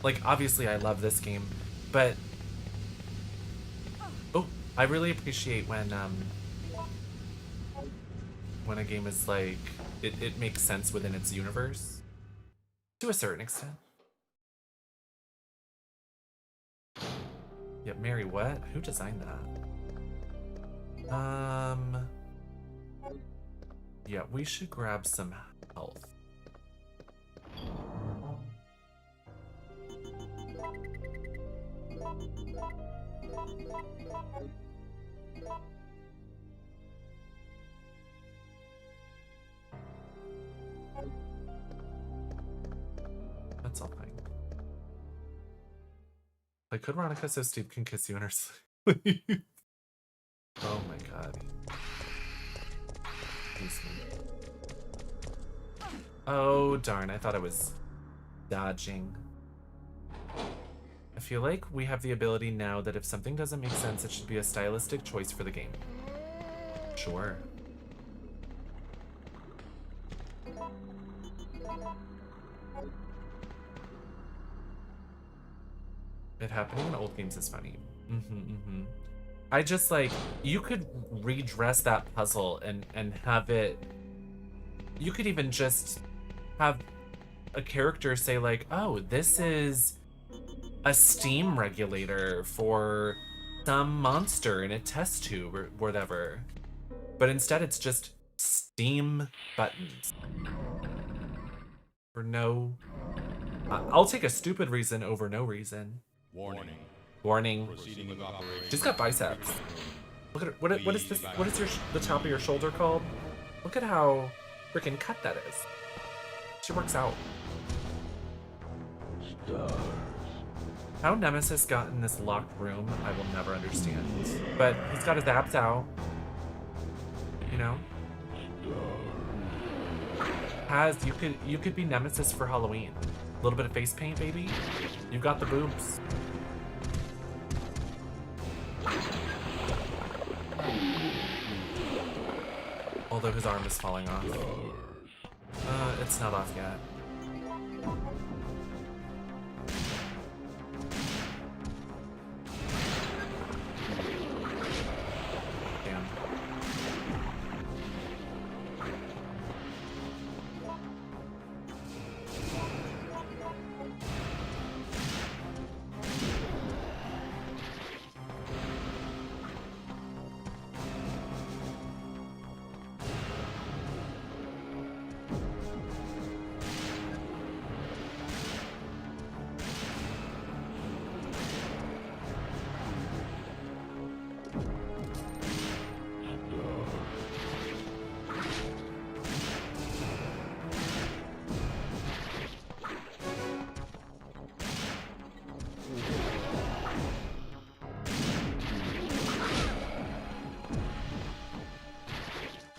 like, obviously I love this game, but oh, I really appreciate when a game is like, it makes sense within its universe to a certain extent. Yeah, Mary, what? Who designed that? Yeah, we should grab some health. That's all fine. Like, could Ronica so Steve can kiss you in her sleep? Oh my god. Oh darn, I thought I was dodging. I feel like we have the ability now that if something doesn't make sense, it should be a stylistic choice for the game. Sure. It happening in old games is funny. I just like, you could redress that puzzle and have it, you could even just have a character say like, oh, this is a steam regulator for some monster in a test tube or whatever. But instead it's just steam buttons. For no, I'll take a stupid reason over no reason. Warning. Warning. Proceeding with operation. She's got biceps. Look at her. What is this? What is the top of your shoulder called? Look at how freaking cut that is. She works out. How Nemesis got in this locked room, I will never understand. But he's got his abs out. You know? You could be Nemesis for Halloween. A little bit of face paint, baby. You've got the boobs. Although his arm is falling off. It's not off yet. Damn.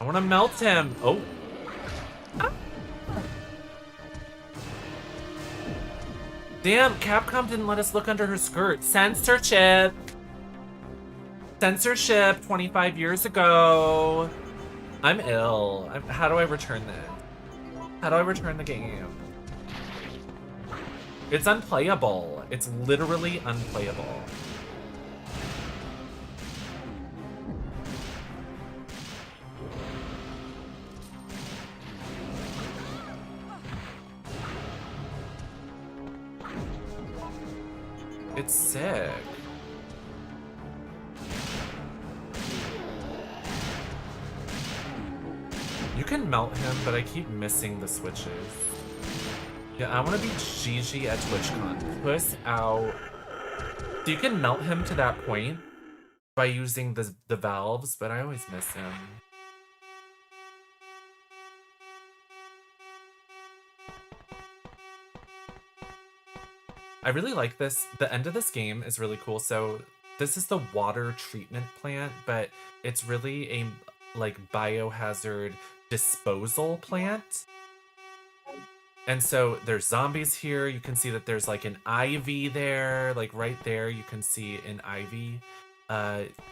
I want to melt him. Oh. Damn, Capcom didn't let us look under her skirt. Censorship. Censorship 25 years ago. I'm ill. How do I return this? How do I return the game? It's unplayable. It's literally unplayable. It's sick. You can melt him, but I keep missing the switches. Yeah, I want to be Gigi at TwitchCon. Puss out. So you can melt him to that point by using the valves, but I always miss him. I really like this. The end of this game is really cool. So this is the water treatment plant, but it's really a like biohazard disposal plant. And so there's zombies here. You can see that there's like an ivy there, like right there. You can see an ivy.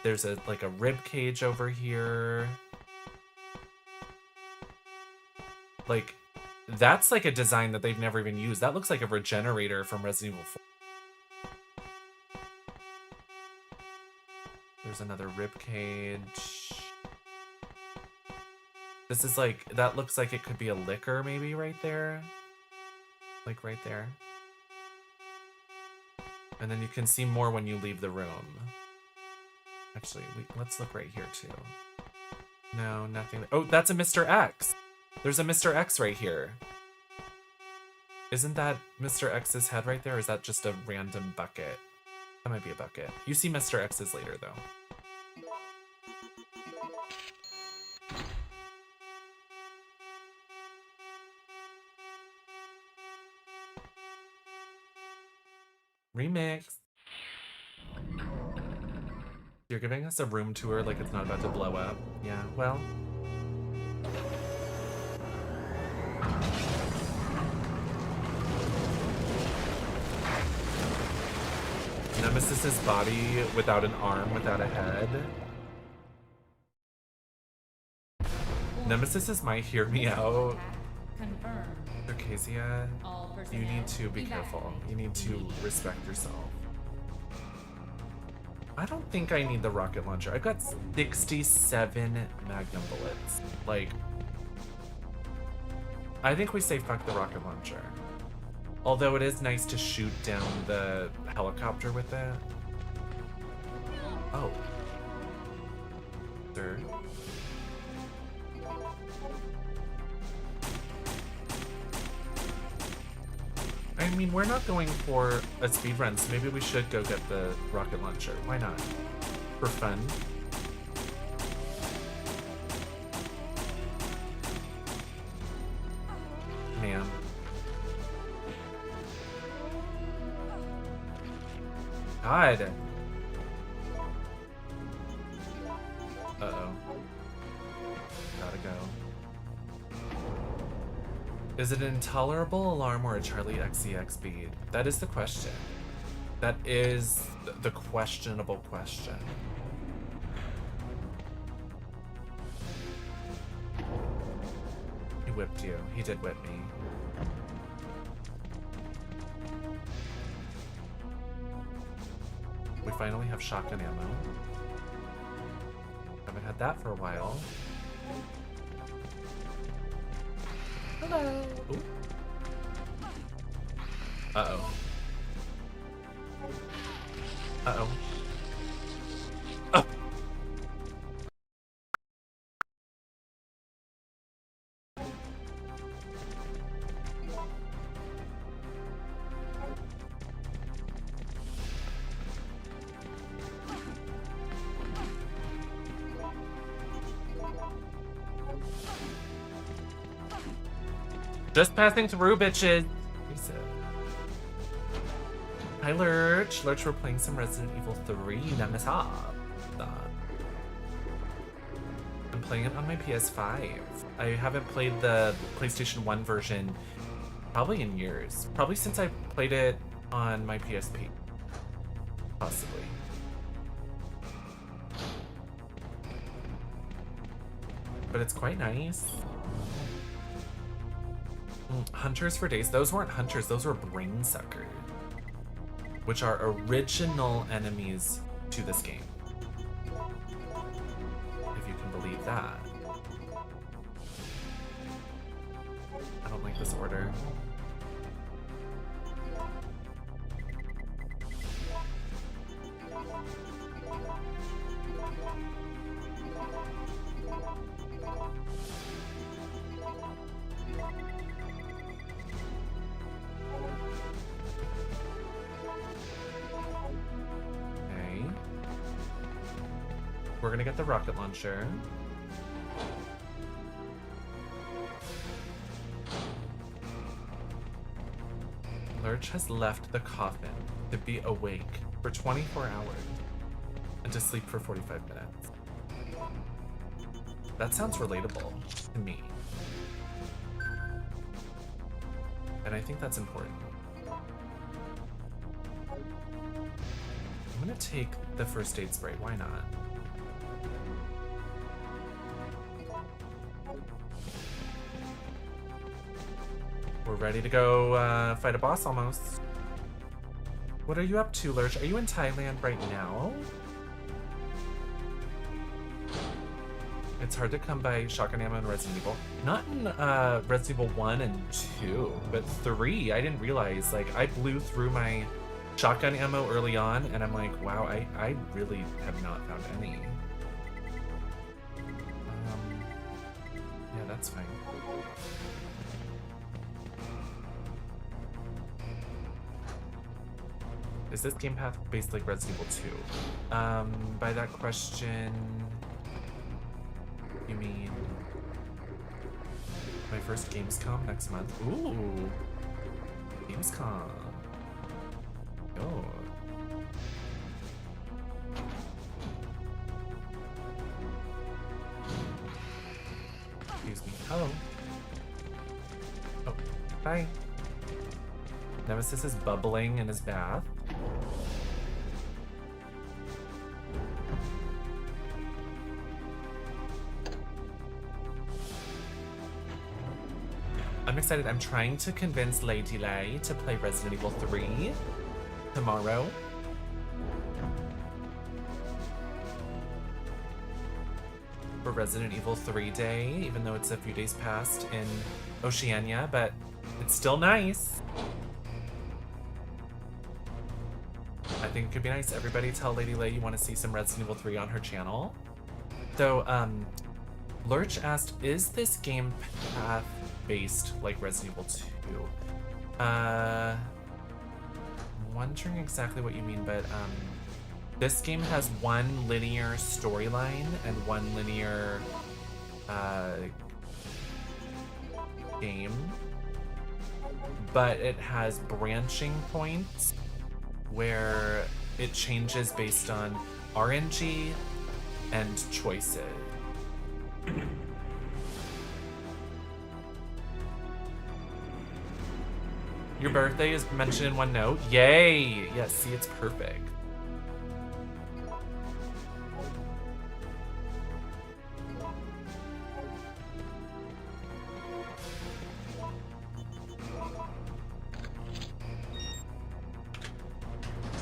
There's a like a rib cage over here. Like that's like a design that they've never even used. That looks like a regenerator from Resident Evil 4. There's another rib cage. This is like, that looks like it could be a liquor maybe right there. Like right there. And then you can see more when you leave the room. Actually, let's look right here too. No, nothing. Oh, that's a Mr. X. There's a Mr. X right here. Isn't that Mr. X's head right there, or is that just a random bucket? That might be a bucket. You see Mr. X's later though. Remix. You're giving us a room tour like it's not about to blow up. Yeah, well. Nemesis's body without an arm, without a head. Nemesis might hear me out. Circasia, you need to be careful. You need to respect yourself. I don't think I need the rocket launcher. I've got 67 Magnum bullets. Like, I think we say fuck the rocket launcher. Although it is nice to shoot down the helicopter with that. Oh. Sir. I mean, we're not going for a speed run, so maybe we should go get the rocket launcher. Why not? For fun. Man. God. Uh-oh. Gotta go. Is it an intolerable alarm or a Charlie XCX bead? That is the question. That is the questionable question. He whipped you. He did whip me. We finally have shotgun ammo. Haven't had that for a while. Hello. Ooh. Uh-oh. Uh-oh. Oh. Just passing through, bitches. Hi, Lurch. Lurch, we're playing some Resident Evil 3. Nemesis. I'm playing it on my PS5. I haven't played the PlayStation 1 version probably in years. Probably since I played it on my PSP. Possibly. But it's quite nice. Hunters for days. Those weren't hunters, those were brain suckers, which are original enemies to this game. If you can believe that. I don't like this order. We're gonna get the rocket launcher. Lurch has left the coffin to be awake for 24 hours. And to sleep for 45 minutes. That sounds relatable to me. And I think that's important. I'm gonna take the first aid spray, why not? We're ready to go fight a boss almost. What are you up to, Lurch? Are you in Thailand right now? It's hard to come by shotgun ammo in Resident Evil. Not in Resident Evil 1 and 2, but 3, I didn't realize. Like, I blew through my shotgun ammo early on, and I'm like, wow, I really have not found any. Yeah, that's fine. Is this game path based like Resident Evil 2? By that question, you mean my first Gamescom next month? Ooh, Gamescom. Oh. Excuse me. Oh. Oh, hi. Nemesis is bubbling in his bath. I'm excited. I'm trying to convince Lady Lay to play Resident Evil 3 tomorrow. For Resident Evil 3 Day, even though it's a few days past in Oceania, but it's still nice. I think it could be nice. Everybody tell Lady Lay you want to see some Resident Evil 3 on her channel. So, Lurch asked, is this game path based like Resident Evil 2? I'm wondering exactly what you mean, but this game has one linear storyline and one linear game, but it has branching points where it changes based on RNG and choices. Your birthday is mentioned in one note. Yay! Yes, see, it's perfect.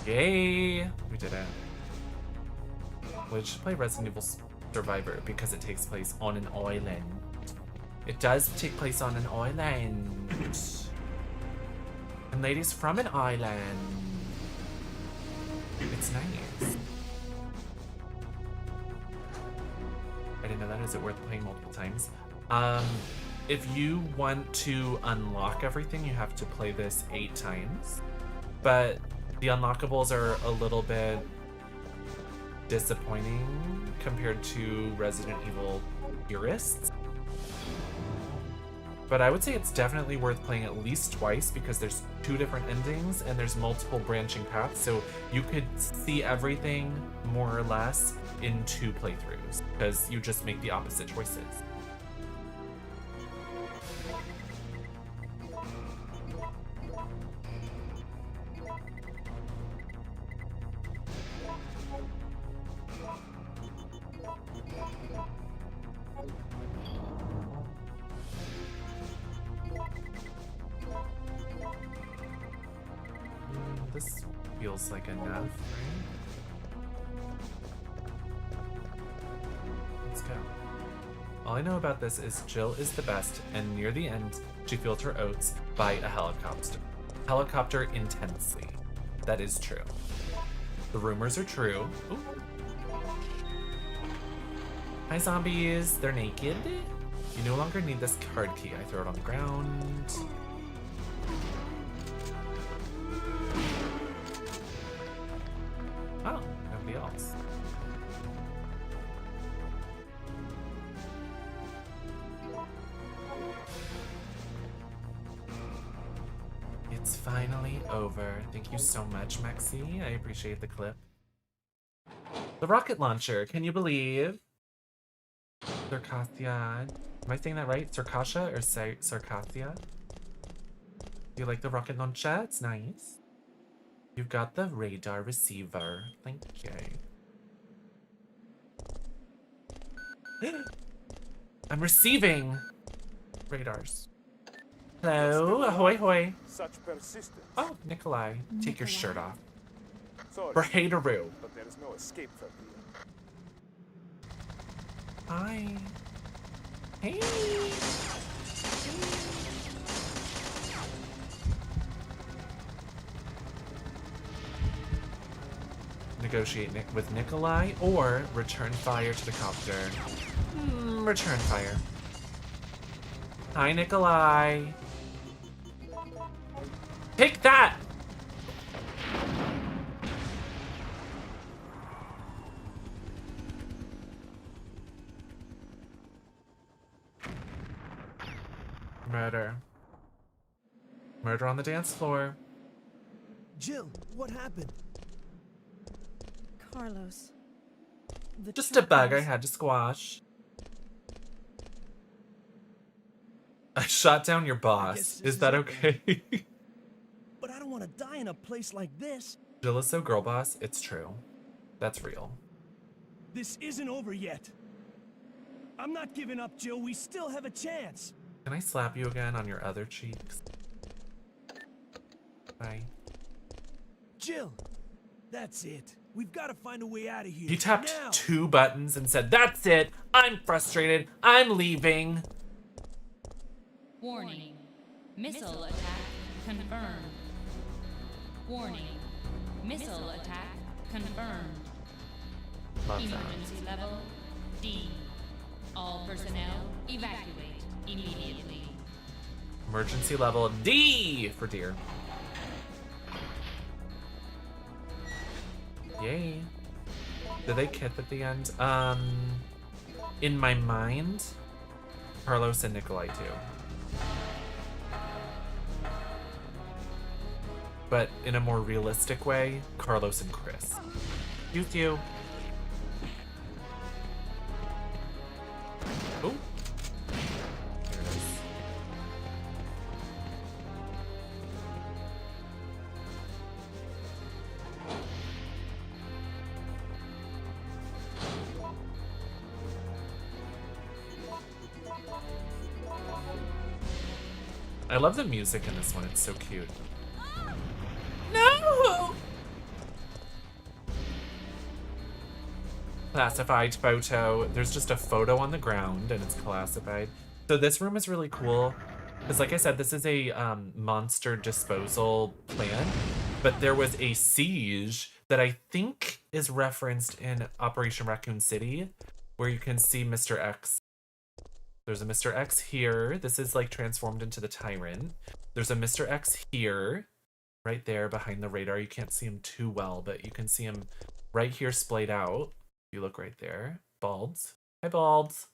Yay! We did it. We should play Resident Evil Survivor because it takes place on an island. It does take place on an island. And ladies from an island. It's nice. I didn't know that. Is it worth playing multiple times? If you want to unlock everything, you have to play this 8 times. But the unlockables are a little bit disappointing compared to Resident Evil purists. But I would say it's definitely worth playing at least twice because there's 2 different endings and there's multiple branching paths, so you could see everything more or less in 2 playthroughs because you just make the opposite choices. This feels like enough, right? Let's go. All I know about this is Jill is the best, and near the end, she feels her oats by a helicopter intensely. That is true. The rumors are true. Ooh. Hi, zombies. They're naked. You no longer need this card key. I throw it on the ground. Oh, nobody else. It's finally over. Thank you so much, Maxi. I appreciate the clip. The rocket launcher, can you believe? Circassia. Am I saying that right? Circassia or Circassia? Do you like the rocket launcher? It's nice. You've got the radar receiver. Thank you. I'm receiving radars. Hello, ahoy hoy. Such persistence. Oh, Nikolai, take your shirt off. Sorry, For hateroo. but there is no escape from here. Hi. Hey. Negotiate with Nikolai or return fire to the copter. Return fire. Hi, Nikolai. Take that! Murder. Murder on the dance floor. Jill, what happened? Carlos. The Just a bug I trappers. had to squash. I shot down your boss. this Is is that it. okay? But I don't want to die in a place like this. Jill is so girl boss. It's true. That's real. This isn't over yet. I'm not giving up, Jill. We still have a chance. Can I slap you again on your other cheeks? Bye. Jill, that's it. We've got to find a way out of here. He tapped now. 2 buttons and said, "That's it. I'm frustrated. I'm leaving." Warning. Missile attack confirmed. Warning. Missile attack confirmed. Love that. Emergency level D. All personnel evacuate immediately. Emergency level D for DEERE. Yay. Did they kiss at the end? In my mind, Carlos and Nikolai too. But in a more realistic way, Carlos and Chris. You. Oh. There it is. I love the music in this one. It's so cute. No! Classified photo. There's just a photo on the ground and it's classified. So this room is really cool because, like I said, this is a monster disposal plant, but there was a siege that I think is referenced in Operation Raccoon City, where you can see Mr. X. There's a Mr. X here. This is like transformed into the Tyrant. There's a Mr. X here, right there behind the radar. You can't see him too well, but you can see him right here splayed out. You look right there. Balds. Hi, Balds.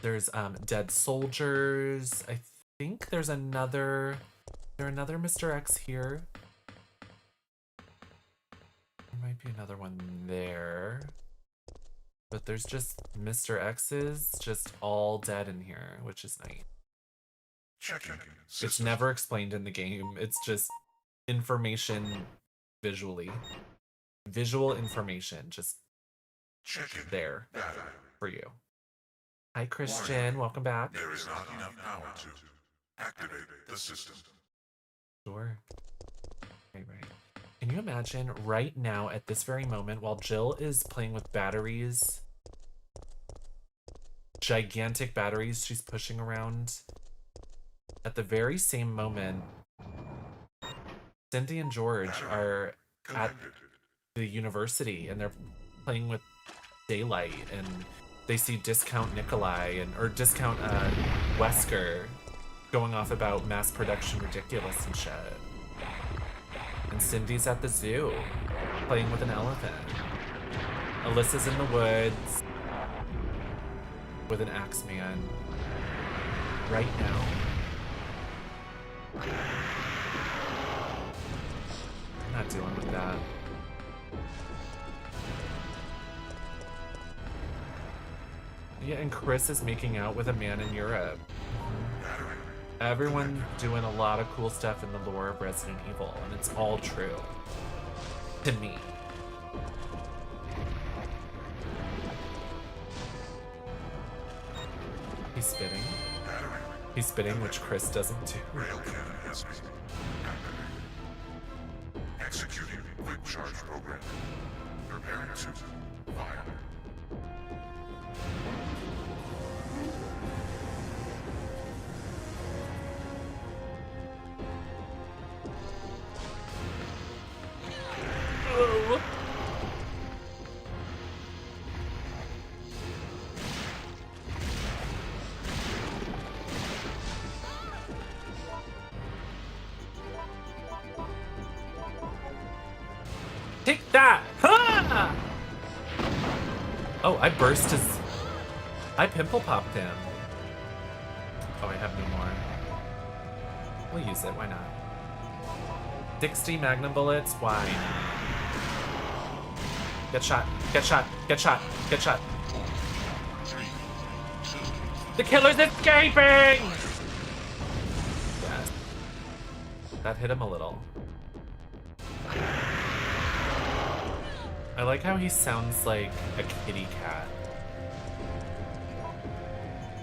There's dead soldiers. I think there's another... Is there another Mr. X here? There might be another one there. But there's just Mr. X's just all dead in here, which is nice. Checking. It's never explained in the game. It's just information visually. Visual information just there for you. Hi, Christian. Welcome back. There is not enough power to activate the system. Sure. Right. Can you imagine right now at this very moment while Jill is playing with batteries, gigantic batteries she's pushing around, at the very same moment, Cindy and George are at the university and they're playing with daylight and they see Discount Nikolai or Discount Wesker going off about mass production ridiculous and shit. And Cindy's at the zoo playing with an elephant. Alyssa's in the woods with an axe man right now. I'm not dealing with that. Yeah, and Chris is making out with a man in Europe. Everyone doing a lot of cool stuff in the lore of Resident Evil, and it's all true. To me. He's spitting. He's spitting, which Chris doesn't do. Executing quick charge program. Preparing to fire. Oh. Take that! Ha! Oh, I burst his... I pimple popped him. Oh, I have no more. We'll use it, why not? 60 magnum bullets, why? Get shot, get shot, get shot, get shot. The killer's escaping! Yes. That hit him a little. I like how he sounds like a kitty cat.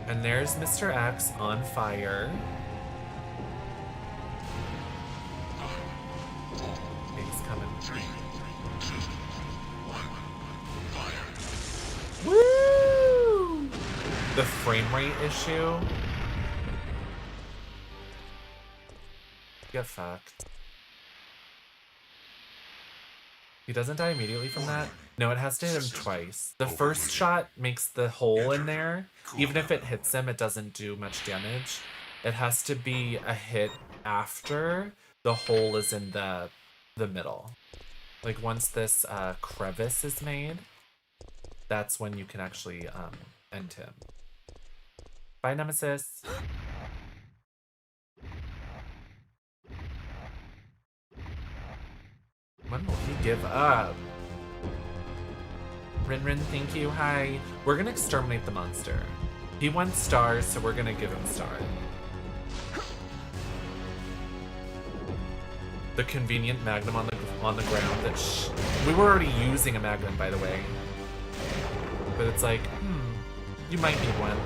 And there's Mr. X on fire. Okay, he's coming. Woo! The frame rate issue. Get fucked. He doesn't die immediately from that? No, it has to hit him twice. The first shot makes the hole in there. Even if it hits him, it doesn't do much damage. It has to be a hit after the hole is in the middle. Like once this crevice is made, that's when you can actually end him. Bye, Nemesis. When will he give up? Rin, thank you. Hi. We're gonna exterminate the monster. He wants stars, so we're gonna give him star. The convenient magnum on the ground that we were already using a magnum, by the way. But it's like, you might need one.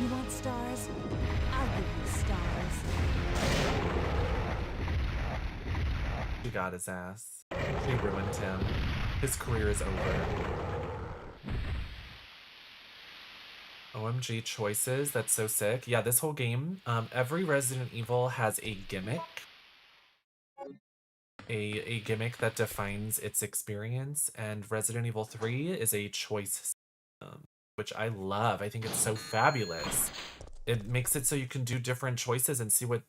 You want stars? I'll give you stars. She got his ass. She ruined him. His career is over. OMG choices, that's so sick. Yeah, this whole game, every Resident Evil has a gimmick. A gimmick that defines its experience, and Resident Evil 3 is a choice system, which I love. I think it's so fabulous. It makes it so you can do different choices and see what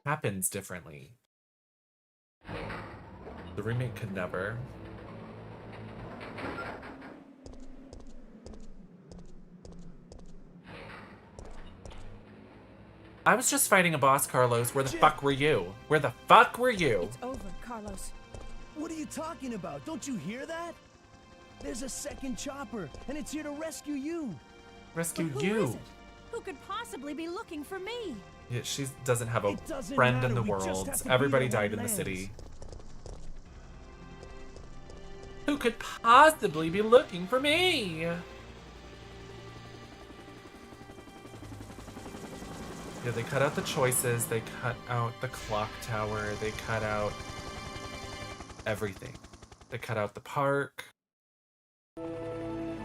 happens differently. The remake could never. I was just fighting a boss, Carlos. Where the fuck were you? Where the fuck were you? It's over, Carlos. What are you talking about? Don't you hear that? There's a second chopper, and it's here to rescue you. Rescue But you. Who is it? Who could possibly be looking for me? Yeah, she doesn't have a It doesn't friend in matter, the we just world. have to be Everybody there when died it in the lands. city. Who could possibly be looking for me? Yeah, they cut out the choices, they cut out the clock tower, they cut out everything. They cut out the park.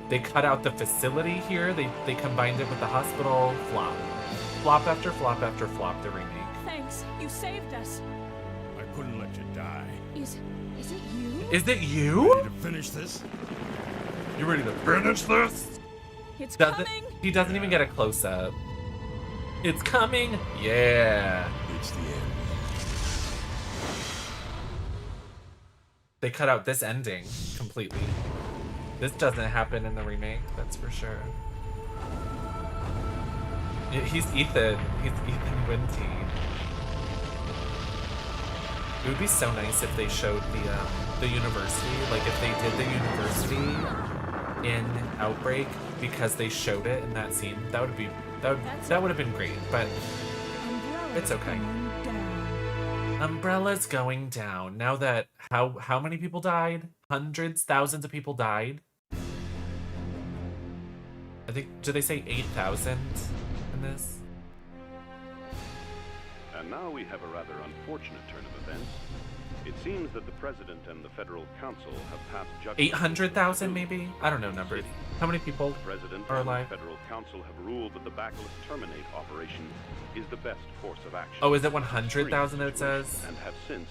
They cut out the facility here. They combined it with the hospital. Flop. Flop after flop after flop, the remake. Thanks, you saved us. I couldn't let you die. Is it you? Is it you? Ready to finish this? You ready to finish this? It's coming. He doesn't even get a close-up. It's coming. Yeah. It's the end. They cut out this ending completely. This doesn't happen in the remake, that's for sure. He's Ethan. He's Ethan Winte. It would be so nice if they showed the university, like if they did the university in Outbreak because they showed it in that scene. That would have been great, but it's okay. Umbrella's going down. Now that how many people died? Hundreds, thousands of people died. I think, did they say 8,000 in this? And now we have a rather unfortunate turn of events. It seems that the President and the Federal Council have passed judgment. 800,000 maybe? I don't know numbers. How many people the President are and alive? The Federal Council have ruled that the Bacillus Terminate operation is the best course of action. Oh, is it 100,000 it says? And have since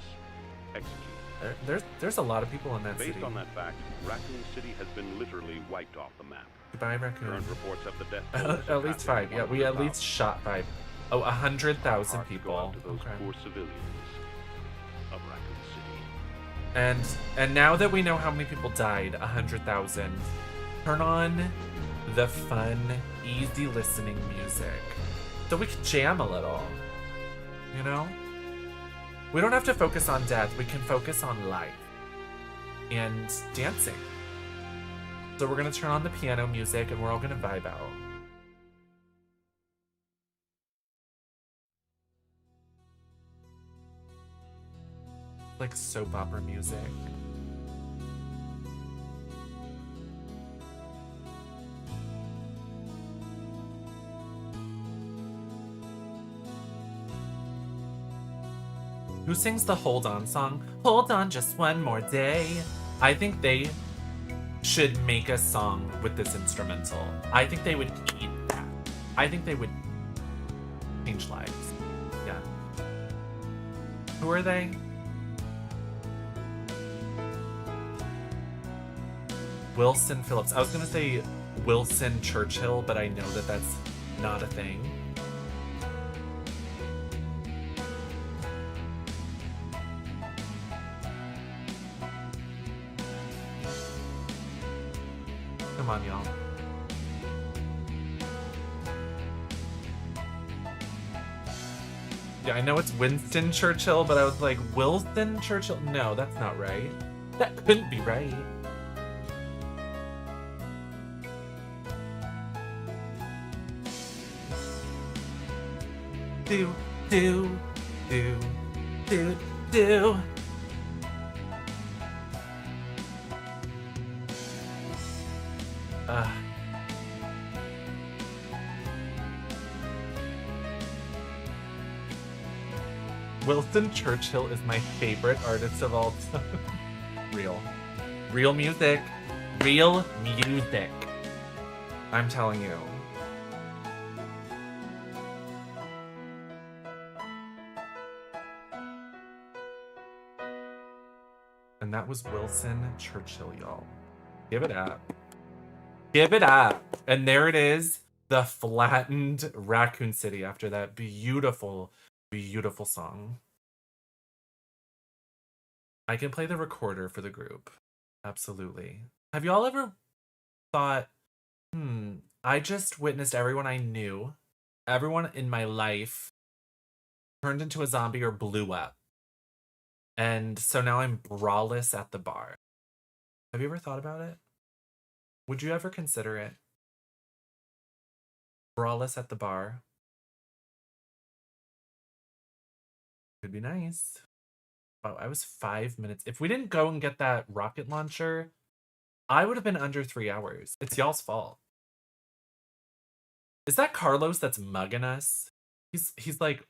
executed. There's a lot of people in that city. Based on that fact, Raccoon City has been literally wiped off the map. Goodbye, Raccoon. Current reports of the death at least 5. Yeah, we at least shot 5. Oh, 100,000 people. Those okay. poor civilians of Raccoon City. And now that we know how many people died, 100,000, turn on the fun, easy listening music so we can jam a little. You know? We don't have to focus on death. We can focus on life and dancing. So we're gonna turn on the piano music and we're all gonna vibe out. Like soap opera music. Who sings the Hold On song? Hold on just one more day. I think they should make a song with this instrumental. I think they would eat that. I think they would change lives. Yeah. Who are they? Wilson Phillips. I was gonna say Wilson Churchill, but I know that that's not a thing. Come on, y'all. Yeah, I know it's Winston Churchill, but I was like, Wilson Churchill? No, that's not right. That couldn't be right. Do, do, do, do, do. Winston Churchill is my favorite artist of all time. Real music. Real music. I'm telling you. And that was Wilson Churchill, y'all. Give it up. Give it up. And there it is. The flattened Raccoon City after that beautiful, beautiful song. I can play the recorder for the group. Absolutely. Have y'all ever thought, I just witnessed everyone I knew, everyone in my life turned into a zombie or blew up. And so now I'm braless at the bar. Have you ever thought about it? Would you ever consider it? Braless at the bar. Could be nice. Wow, I was 5 minutes. If we didn't go and get that rocket launcher, I would have been under 3 hours. It's y'all's fault. Is that Carlos that's mugging us? He's like,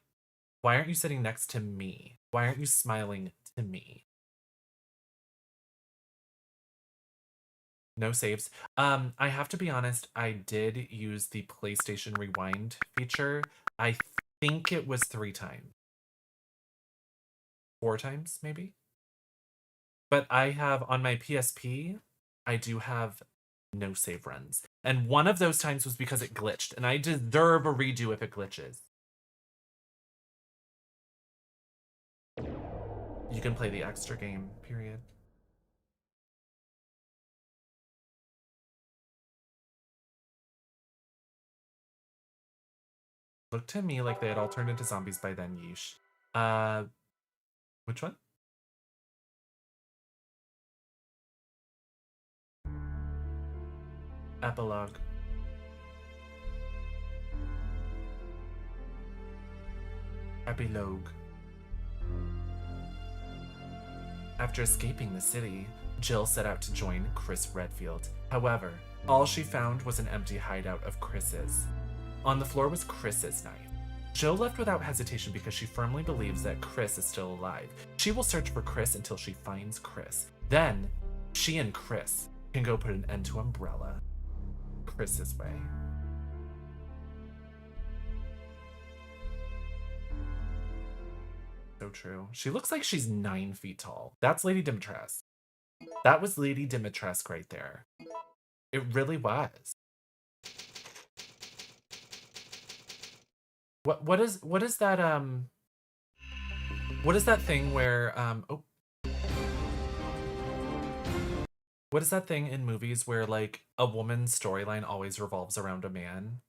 why aren't you sitting next to me? Why aren't you smiling to me? No saves. I have to be honest, I did use the PlayStation Rewind feature. I think it was 3 times. 4 times, maybe? But I have, on my PSP, I do have no save runs. And one of those times was because it glitched, and I deserve a redo if it glitches. You can play the extra game, period. Looked to me like they had all turned into zombies by then, yeesh. Which one? Epilogue. Epilogue. After escaping the city, Jill set out to join Chris Redfield. However, all she found was an empty hideout of Chris's. On the floor was Chris's knife. Jill left without hesitation because she firmly believes that Chris is still alive. She will search for Chris until she finds Chris. Then, she and Chris can go put an end to Umbrella. Chris's way. So true. She looks like she's 9 feet tall. That's Lady Dimitrescu. That was Lady Dimitrescu right there. It really was. What is that what is that thing where oh, what is that thing in movies where like a woman's storyline always revolves around a man?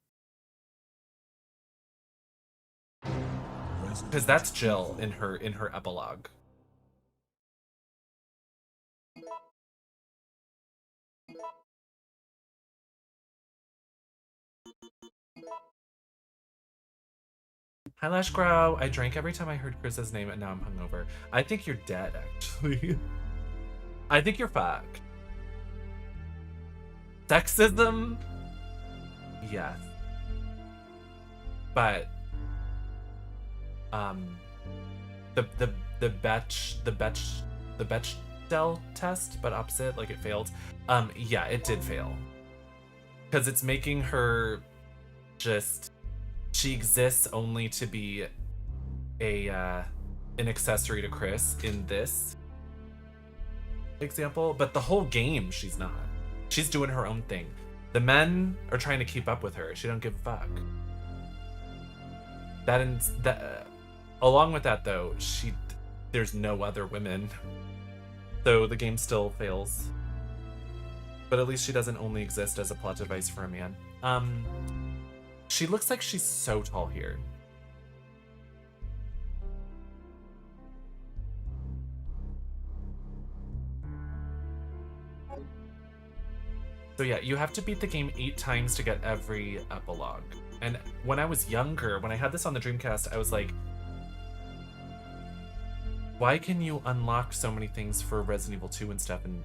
Because that's Jill in her epilogue. Hi, Lash Grow. I drank every time I heard Chris's name and now I'm hungover. I think you're dead, actually. I think you're fucked. Sexism? Yes. But the Bechdel test, but opposite, like it failed. Yeah, it did fail. Because it's making her just, she exists only to be an accessory to Chris in this example, but the whole game she's not. She's doing her own thing. The men are trying to keep up with her. She don't give a fuck. Along with that though, there's no other women, so the game still fails. But at least she doesn't only exist as a plot device for a man. She looks like she's so tall here. So yeah, you have to beat the game 8 times to get every epilogue. And when I was younger, when I had this on the Dreamcast, I was like, why can you unlock so many things for Resident Evil 2 and stuff, and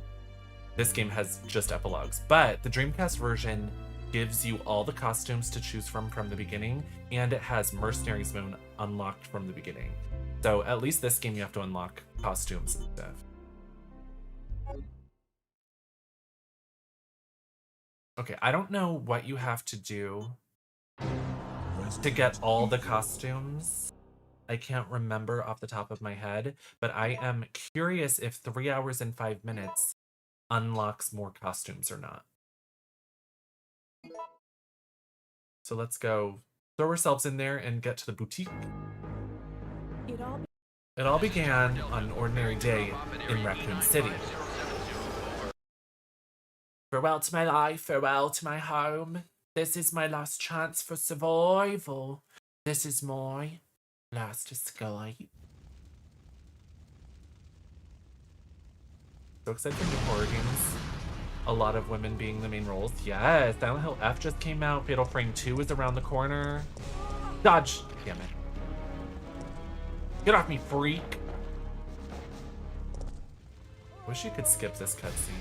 this game has just epilogues? But the Dreamcast version gives you all the costumes to choose from the beginning, and it has Mercenaries Moon unlocked from the beginning. So at least this game you have to unlock costumes and stuff. Okay, I don't know what you have to do to get all the costumes. I can't remember off the top of my head, but I am curious if 3 hours and 5 minutes unlocks more costumes or not. So let's go throw ourselves in there and get to the boutique. It all began on an ordinary day in Raccoon City. Farewell to my life, farewell to my home. This is my last chance for survival. This is my last escape. So excited for new horror games. A lot of women being the main roles. Yes, Silent Hill F just came out. Fatal Frame 2 is around the corner. Dodge! Damn it. Get off me, freak! Wish you could skip this cutscene.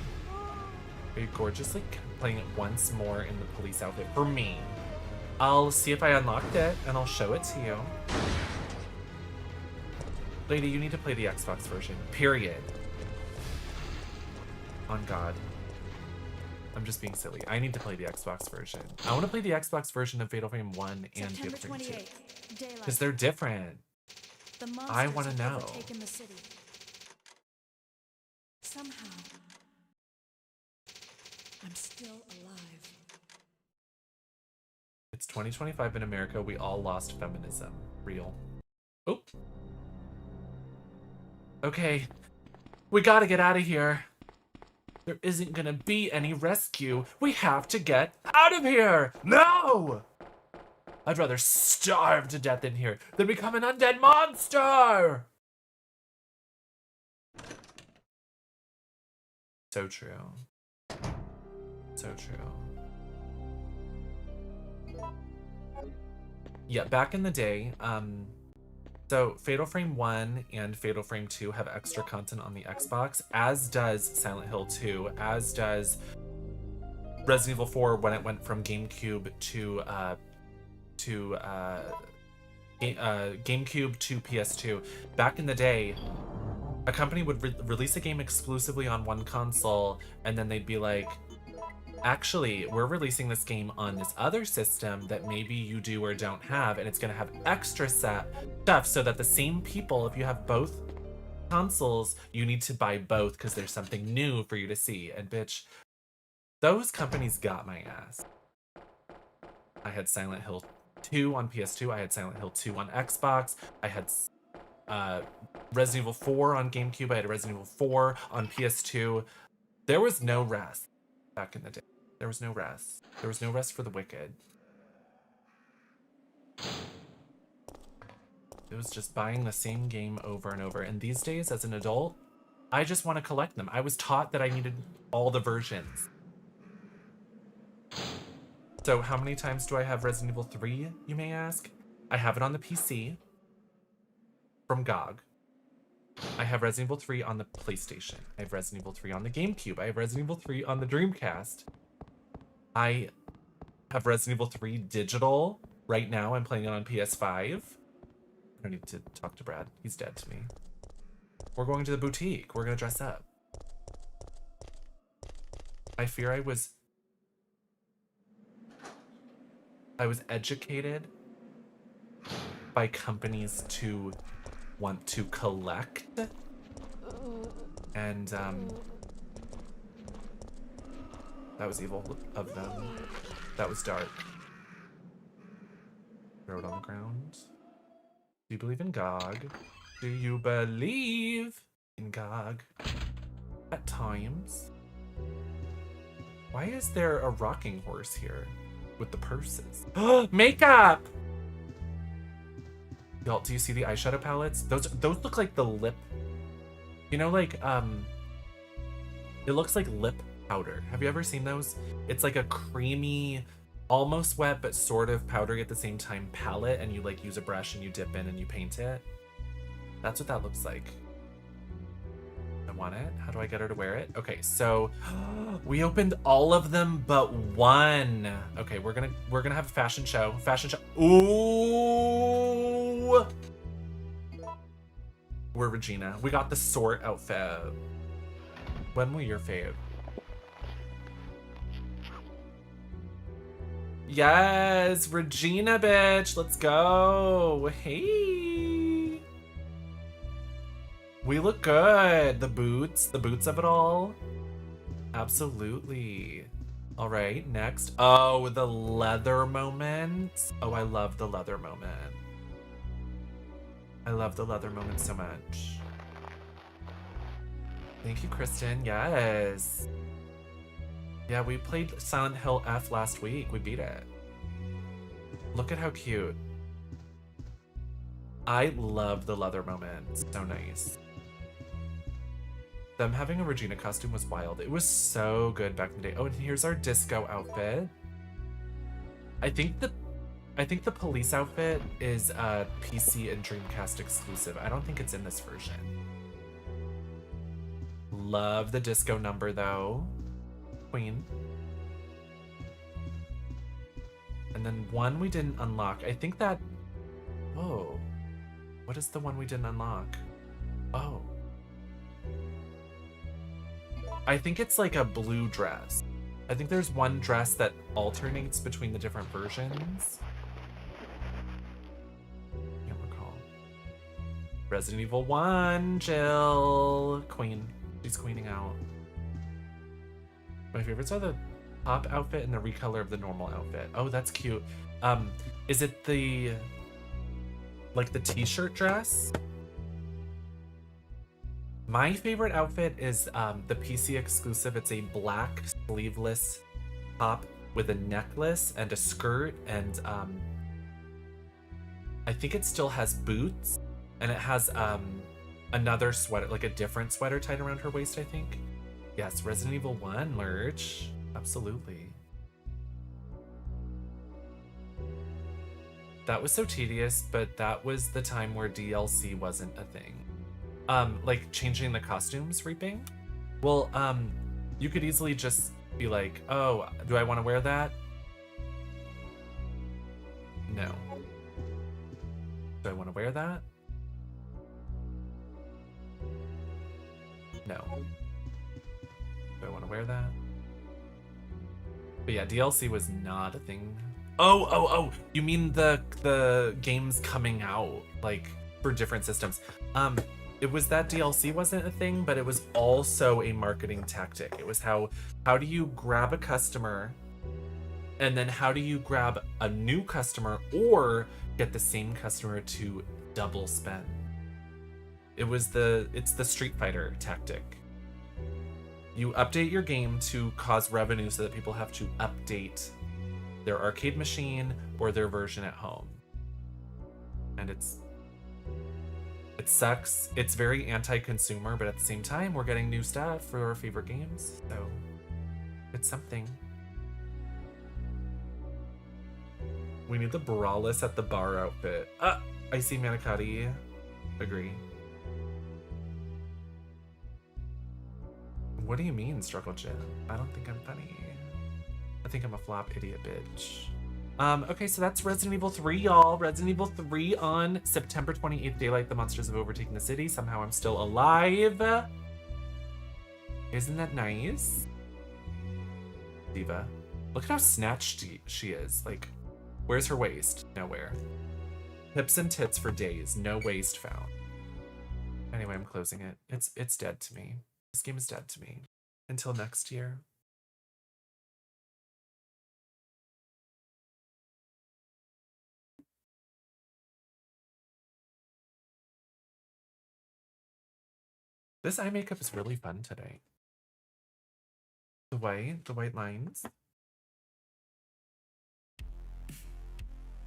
Very gorgeously playing it once more in the police outfit for me. I'll see if I unlocked it and I'll show it to you. Lady, you need to play the Xbox version. Period. On God. I'm just being silly. I need to play the Xbox version. I want to play the Xbox version of Fatal Frame 1 and Fatal Frame 2. Because they're different. I want to know. The city. Somehow, I'm still alive. It's 2025 in America. We all lost feminism. Real. Oh. Okay. We gotta get out of here. There isn't gonna be any rescue. We have to get out of here! No! I'd rather starve to death in here than become an undead monster! So true. So true. Yeah, back in the day, so Fatal Frame 1 and Fatal Frame 2 have extra content on the Xbox, as does Silent Hill 2, as does Resident Evil 4 when it went from GameCube to GameCube to PS2. Back in the day, a company would release a game exclusively on one console, and then they'd be like, actually, we're releasing this game on this other system that maybe you do or don't have, and it's going to have extra stuff so that the same people, if you have both consoles, you need to buy both because there's something new for you to see. And bitch, those companies got my ass. I had Silent Hill 2 on PS2, I had Silent Hill 2 on Xbox, I had Resident Evil 4 on GameCube, I had Resident Evil 4 on PS2. There was no rest back in the day. There was no rest. There was no rest for the wicked. It was just buying the same game over and over. And these days, as an adult, I just want to collect them. I was taught that I needed all the versions. So how many times do I have Resident Evil 3, you may ask? I have it on the PC from GOG. I have Resident Evil 3 on the PlayStation. I have Resident Evil 3 on the GameCube. I have Resident Evil 3 on the Dreamcast. I have Resident Evil 3 digital right now. I'm playing it on PS5. I don't need to talk to Brad. He's dead to me. We're going to the boutique. We're going to dress up. I fear I was educated by companies to want to collect, and that was evil of them. That was dark. Throw it on the ground. Do you believe in GOG? Do you believe in GOG? At times. Why is there a rocking horse here with the purses? Makeup! Y'all, do you see the eyeshadow palettes? Those look like the lip. You know, like, it looks like lip powder. Have you ever seen those? It's like a creamy, almost wet, but sort of powdery at the same time palette, and you like use a brush and you dip in and you paint it. That's what that looks like. I want it. How do I get her to wear it? Okay, so we opened all of them but one. Okay, we're gonna have a fashion show. Fashion show. Ooh. We're Regina. We got the sort outfit. When will your fave? Yes, Regina, bitch. Let's go. Hey. We look good. The boots of it all. Absolutely. All right, next. Oh, the leather moment. Oh, I love the leather moment. I love the leather moment so much. Thank you, Kristen. Yes. Yeah, we played Silent Hill F last week. We beat it. Look at how cute. I love the leather moment. So nice. Them having a Regina costume was wild. It was so good back in the day. Oh, and here's our disco outfit. I think the police outfit is a PC and Dreamcast exclusive. I don't think it's in this version. Love the disco number though. Queen. And then one we didn't unlock. I think that... Whoa. What is the one we didn't unlock? Oh. I think it's like a blue dress. I think there's one dress that alternates between the different versions. Can't recall. Resident Evil 1, Jill. Queen. She's queening out. My favorites are the top outfit and the recolor of the normal outfit. Oh, that's cute. Is it the... like the t-shirt dress? My favorite outfit is the PC exclusive. It's a black sleeveless top with a necklace and a skirt, and I think it still has boots, and it has another sweater, like a different sweater tied around her waist, I think. Yes, Resident Evil 1 merch. Absolutely. That was so tedious, but that was the time where DLC wasn't a thing. Like changing the costumes, reaping. Well, you could easily just be like, oh, do I want to wear that? No. Do I want to wear that? No. Do I want to wear that? But yeah, DLC was not a thing. Oh, you mean the games coming out, like, for different systems. It was that DLC wasn't a thing, but it was also a marketing tactic. It was how do you grab a customer, and then how do you grab a new customer or get the same customer to double spend? It's the Street Fighter tactic. You update your game to cause revenue so that people have to update their arcade machine or their version at home. And it sucks. It's very anti-consumer, but at the same time, we're getting new stuff for our favorite games, so it's something. We need the braless at the bar outfit. I see Manicotti. Agree. What do you mean, Struggle Jim? I don't think I'm funny. I think I'm a flop idiot bitch. Okay, so that's Resident Evil 3, y'all. Resident Evil 3 on September 28th, daylight. The monsters have overtaken the city. Somehow I'm still alive. Isn't that nice? Diva. Look at how snatched she is. Like, where's her waist? Nowhere. Hips and tits for days. No waist found. Anyway, I'm closing it. It's dead to me. This game is dead to me. Until next year. This eye makeup is really fun today. The white lines.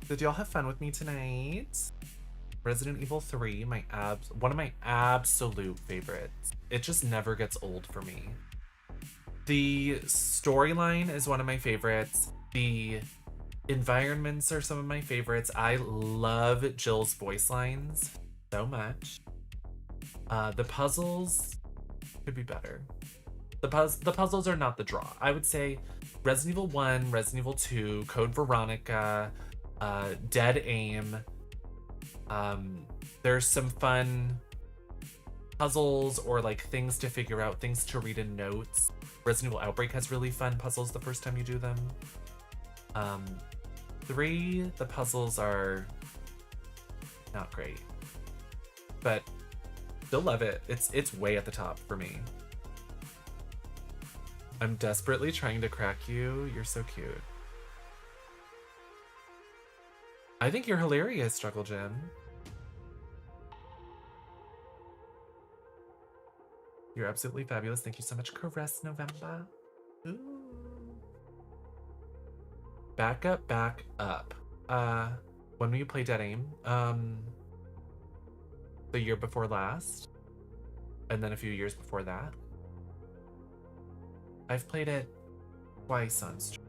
Did y'all have fun with me tonight? Resident Evil 3, one of my absolute favorites. It just never gets old for me. The storyline is one of my favorites. The environments are some of my favorites. I love Jill's voice lines so much. The puzzles could be better. The puzzles are not the draw. I would say Resident Evil 1, Resident Evil 2, Code Veronica, Dead Aim. There's some fun puzzles or like things to figure out, things to read in notes. Resident Evil Outbreak has really fun puzzles the first time you do them. 3, the puzzles are not great, but still love it. It's way at the top for me. I'm desperately trying to crack you. You're so cute. I think you're hilarious, Struggle Jim. You're absolutely fabulous. Thank you so much, Caress November. Ooh. Back up. When will you play Dead Aim? The year before last. And then a few years before that. I've played it twice on stream.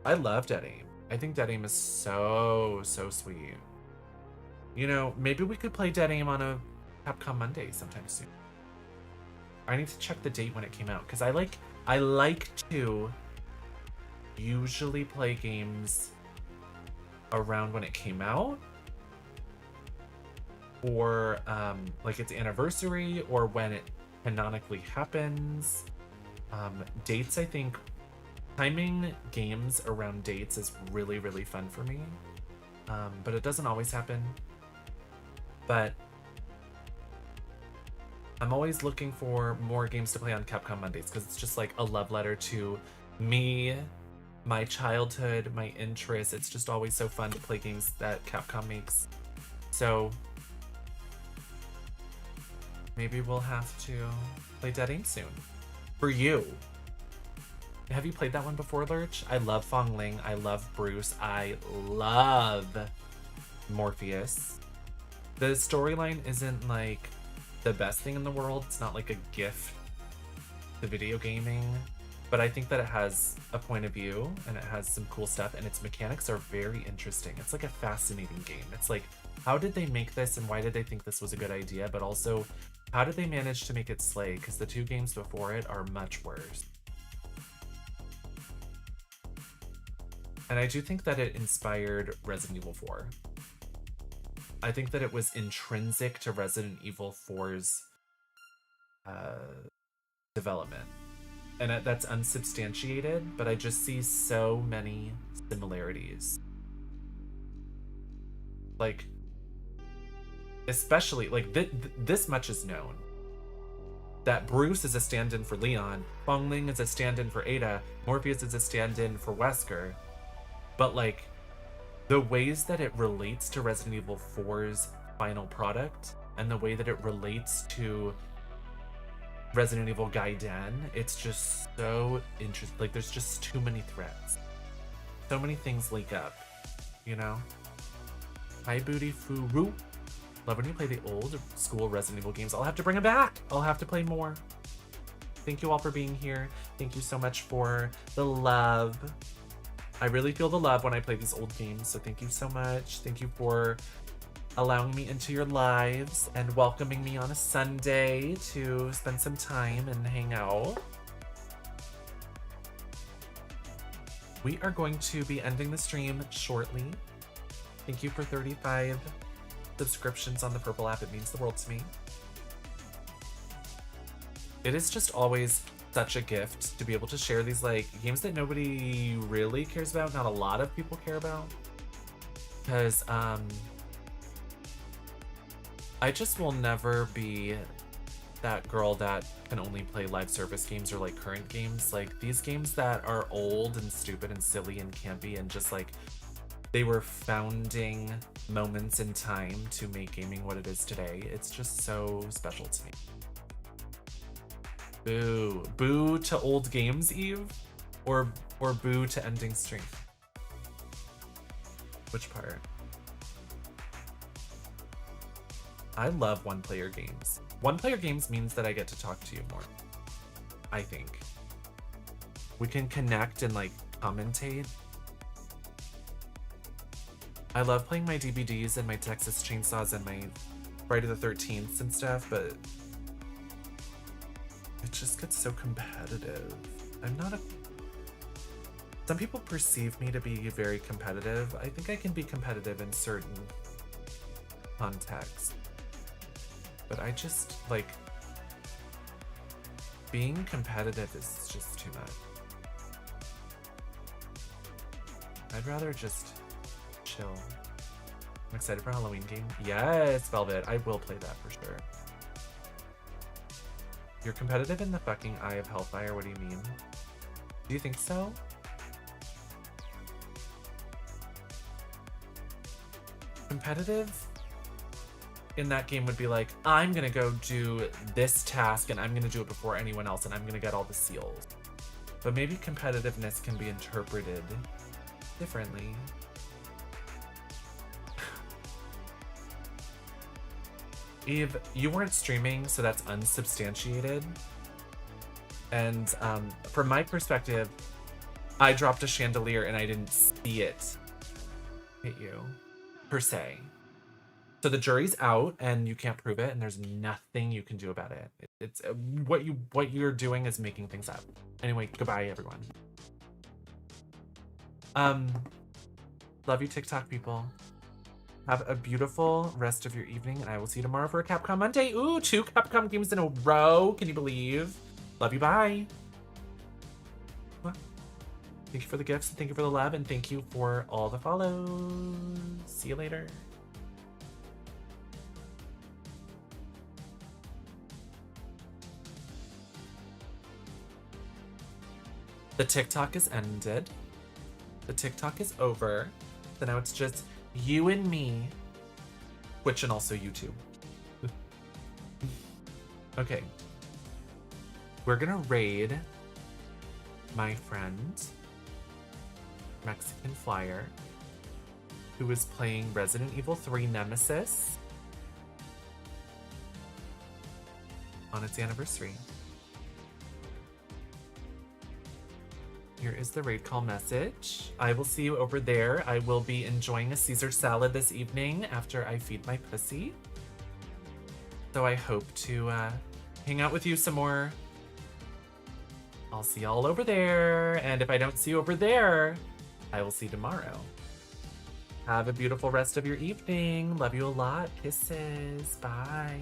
I love Dead Aim. I think Dead Aim is so sweet. You know, maybe we could play Dead Aim on a Capcom Monday sometime soon. I need to check the date when it came out, because I like to usually play games around when it came out, or like its anniversary, or when it canonically happens. Dates, I think, timing games around dates is really fun for me, but it doesn't always happen. But I'm always looking for more games to play on Capcom Mondays, because it's just like a love letter to me, my childhood, my interests. It's just always so fun to play games that Capcom makes. So maybe we'll have to play Dead Aim soon. For you. Have you played that one before, Lurch? I love Fong Ling. I love Bruce. I love Morpheus. The storyline isn't like the best thing in the world. It's not like a gift to video gaming, but I think that it has a point of view and it has some cool stuff, and its mechanics are very interesting. It's like a fascinating game. It's like, how did they make this and why did they think this was a good idea? But also, how did they manage to make it slay? Because the 2 games before it are much worse. And I do think that it inspired Resident Evil 4. I think that it was intrinsic to Resident Evil 4's development. And that's unsubstantiated, but I just see so many similarities. Like, especially, like, this much is known. That Bruce is a stand-in for Leon, Fong Ling is a stand-in for Ada, Morpheus is a stand-in for Wesker. But, like, the ways that it relates to Resident Evil 4's final product, and the way that it relates to Resident Evil Gaiden, it's just so interesting. Like, there's just too many threads. So many things link up, you know? Hi, Booty Furu. Love when you play the old school Resident Evil games. I'll have to bring them back. I'll have to play more. Thank you all for being here. Thank you so much for the love. I really feel the love when I play these old games, so thank you so much. Thank you for allowing me into your lives and welcoming me on a Sunday to spend some time and hang out. We are going to be ending the stream shortly. Thank you for 35 subscriptions on the Purple app. It means the world to me. It is just always such a gift to be able to share these like games that nobody really cares about, not a lot of people care about, because I just will never be that girl that can only play live service games or like current games. Like these games that are old and stupid and silly and campy and just like they were founding moments in time to make gaming what it is today. It's just so special to me. Boo. Boo to old games, Eve? Or boo to ending stream? Which part? I love one-player games. One-player games means that I get to talk to you more. I think. We can connect and like commentate. I love playing my DVDs and my Texas Chainsaws and my Friday the 13th and stuff, but it just gets so competitive. I'm not a... Some people perceive me to be very competitive. I think I can be competitive in certain contexts. But I just, like... Being competitive is just too much. I'd rather just chill. I'm excited for Halloween game. Yes, Velvet. I will play that for sure. You're competitive in the fucking Eye of Hellfire? What do you mean? Do you think so? Competitive in that game would be like, I'm gonna go do this task and I'm gonna do it before anyone else and I'm gonna get all the seals. But maybe competitiveness can be interpreted differently. Eve, you weren't streaming, so that's unsubstantiated. And from my perspective, I dropped a chandelier and I didn't see it hit you, per se. So the jury's out and you can't prove it and there's nothing you can do about it. It's what you're doing is making things up. Anyway, goodbye everyone. Love you TikTok people. Have a beautiful rest of your evening, and I will see you tomorrow for a Capcom Monday. Ooh, 2 Capcom games in a row. Can you believe? Love you, bye. Thank you for the gifts, thank you for the love, and thank you for all the follows. See you later. The TikTok is ended. The TikTok is over. So now it's just you and me, Twitch and also YouTube. Okay. We're gonna raid my friend, Mexican Flyer, who is playing Resident Evil 3 Nemesis on its anniversary. Here is the raid call message. I will see you over there. I will be enjoying a Caesar salad this evening after I feed my pussy. So I hope to hang out with you some more. I'll see y'all over there. And if I don't see you over there, I will see you tomorrow. Have a beautiful rest of your evening. Love you a lot. Kisses. Bye.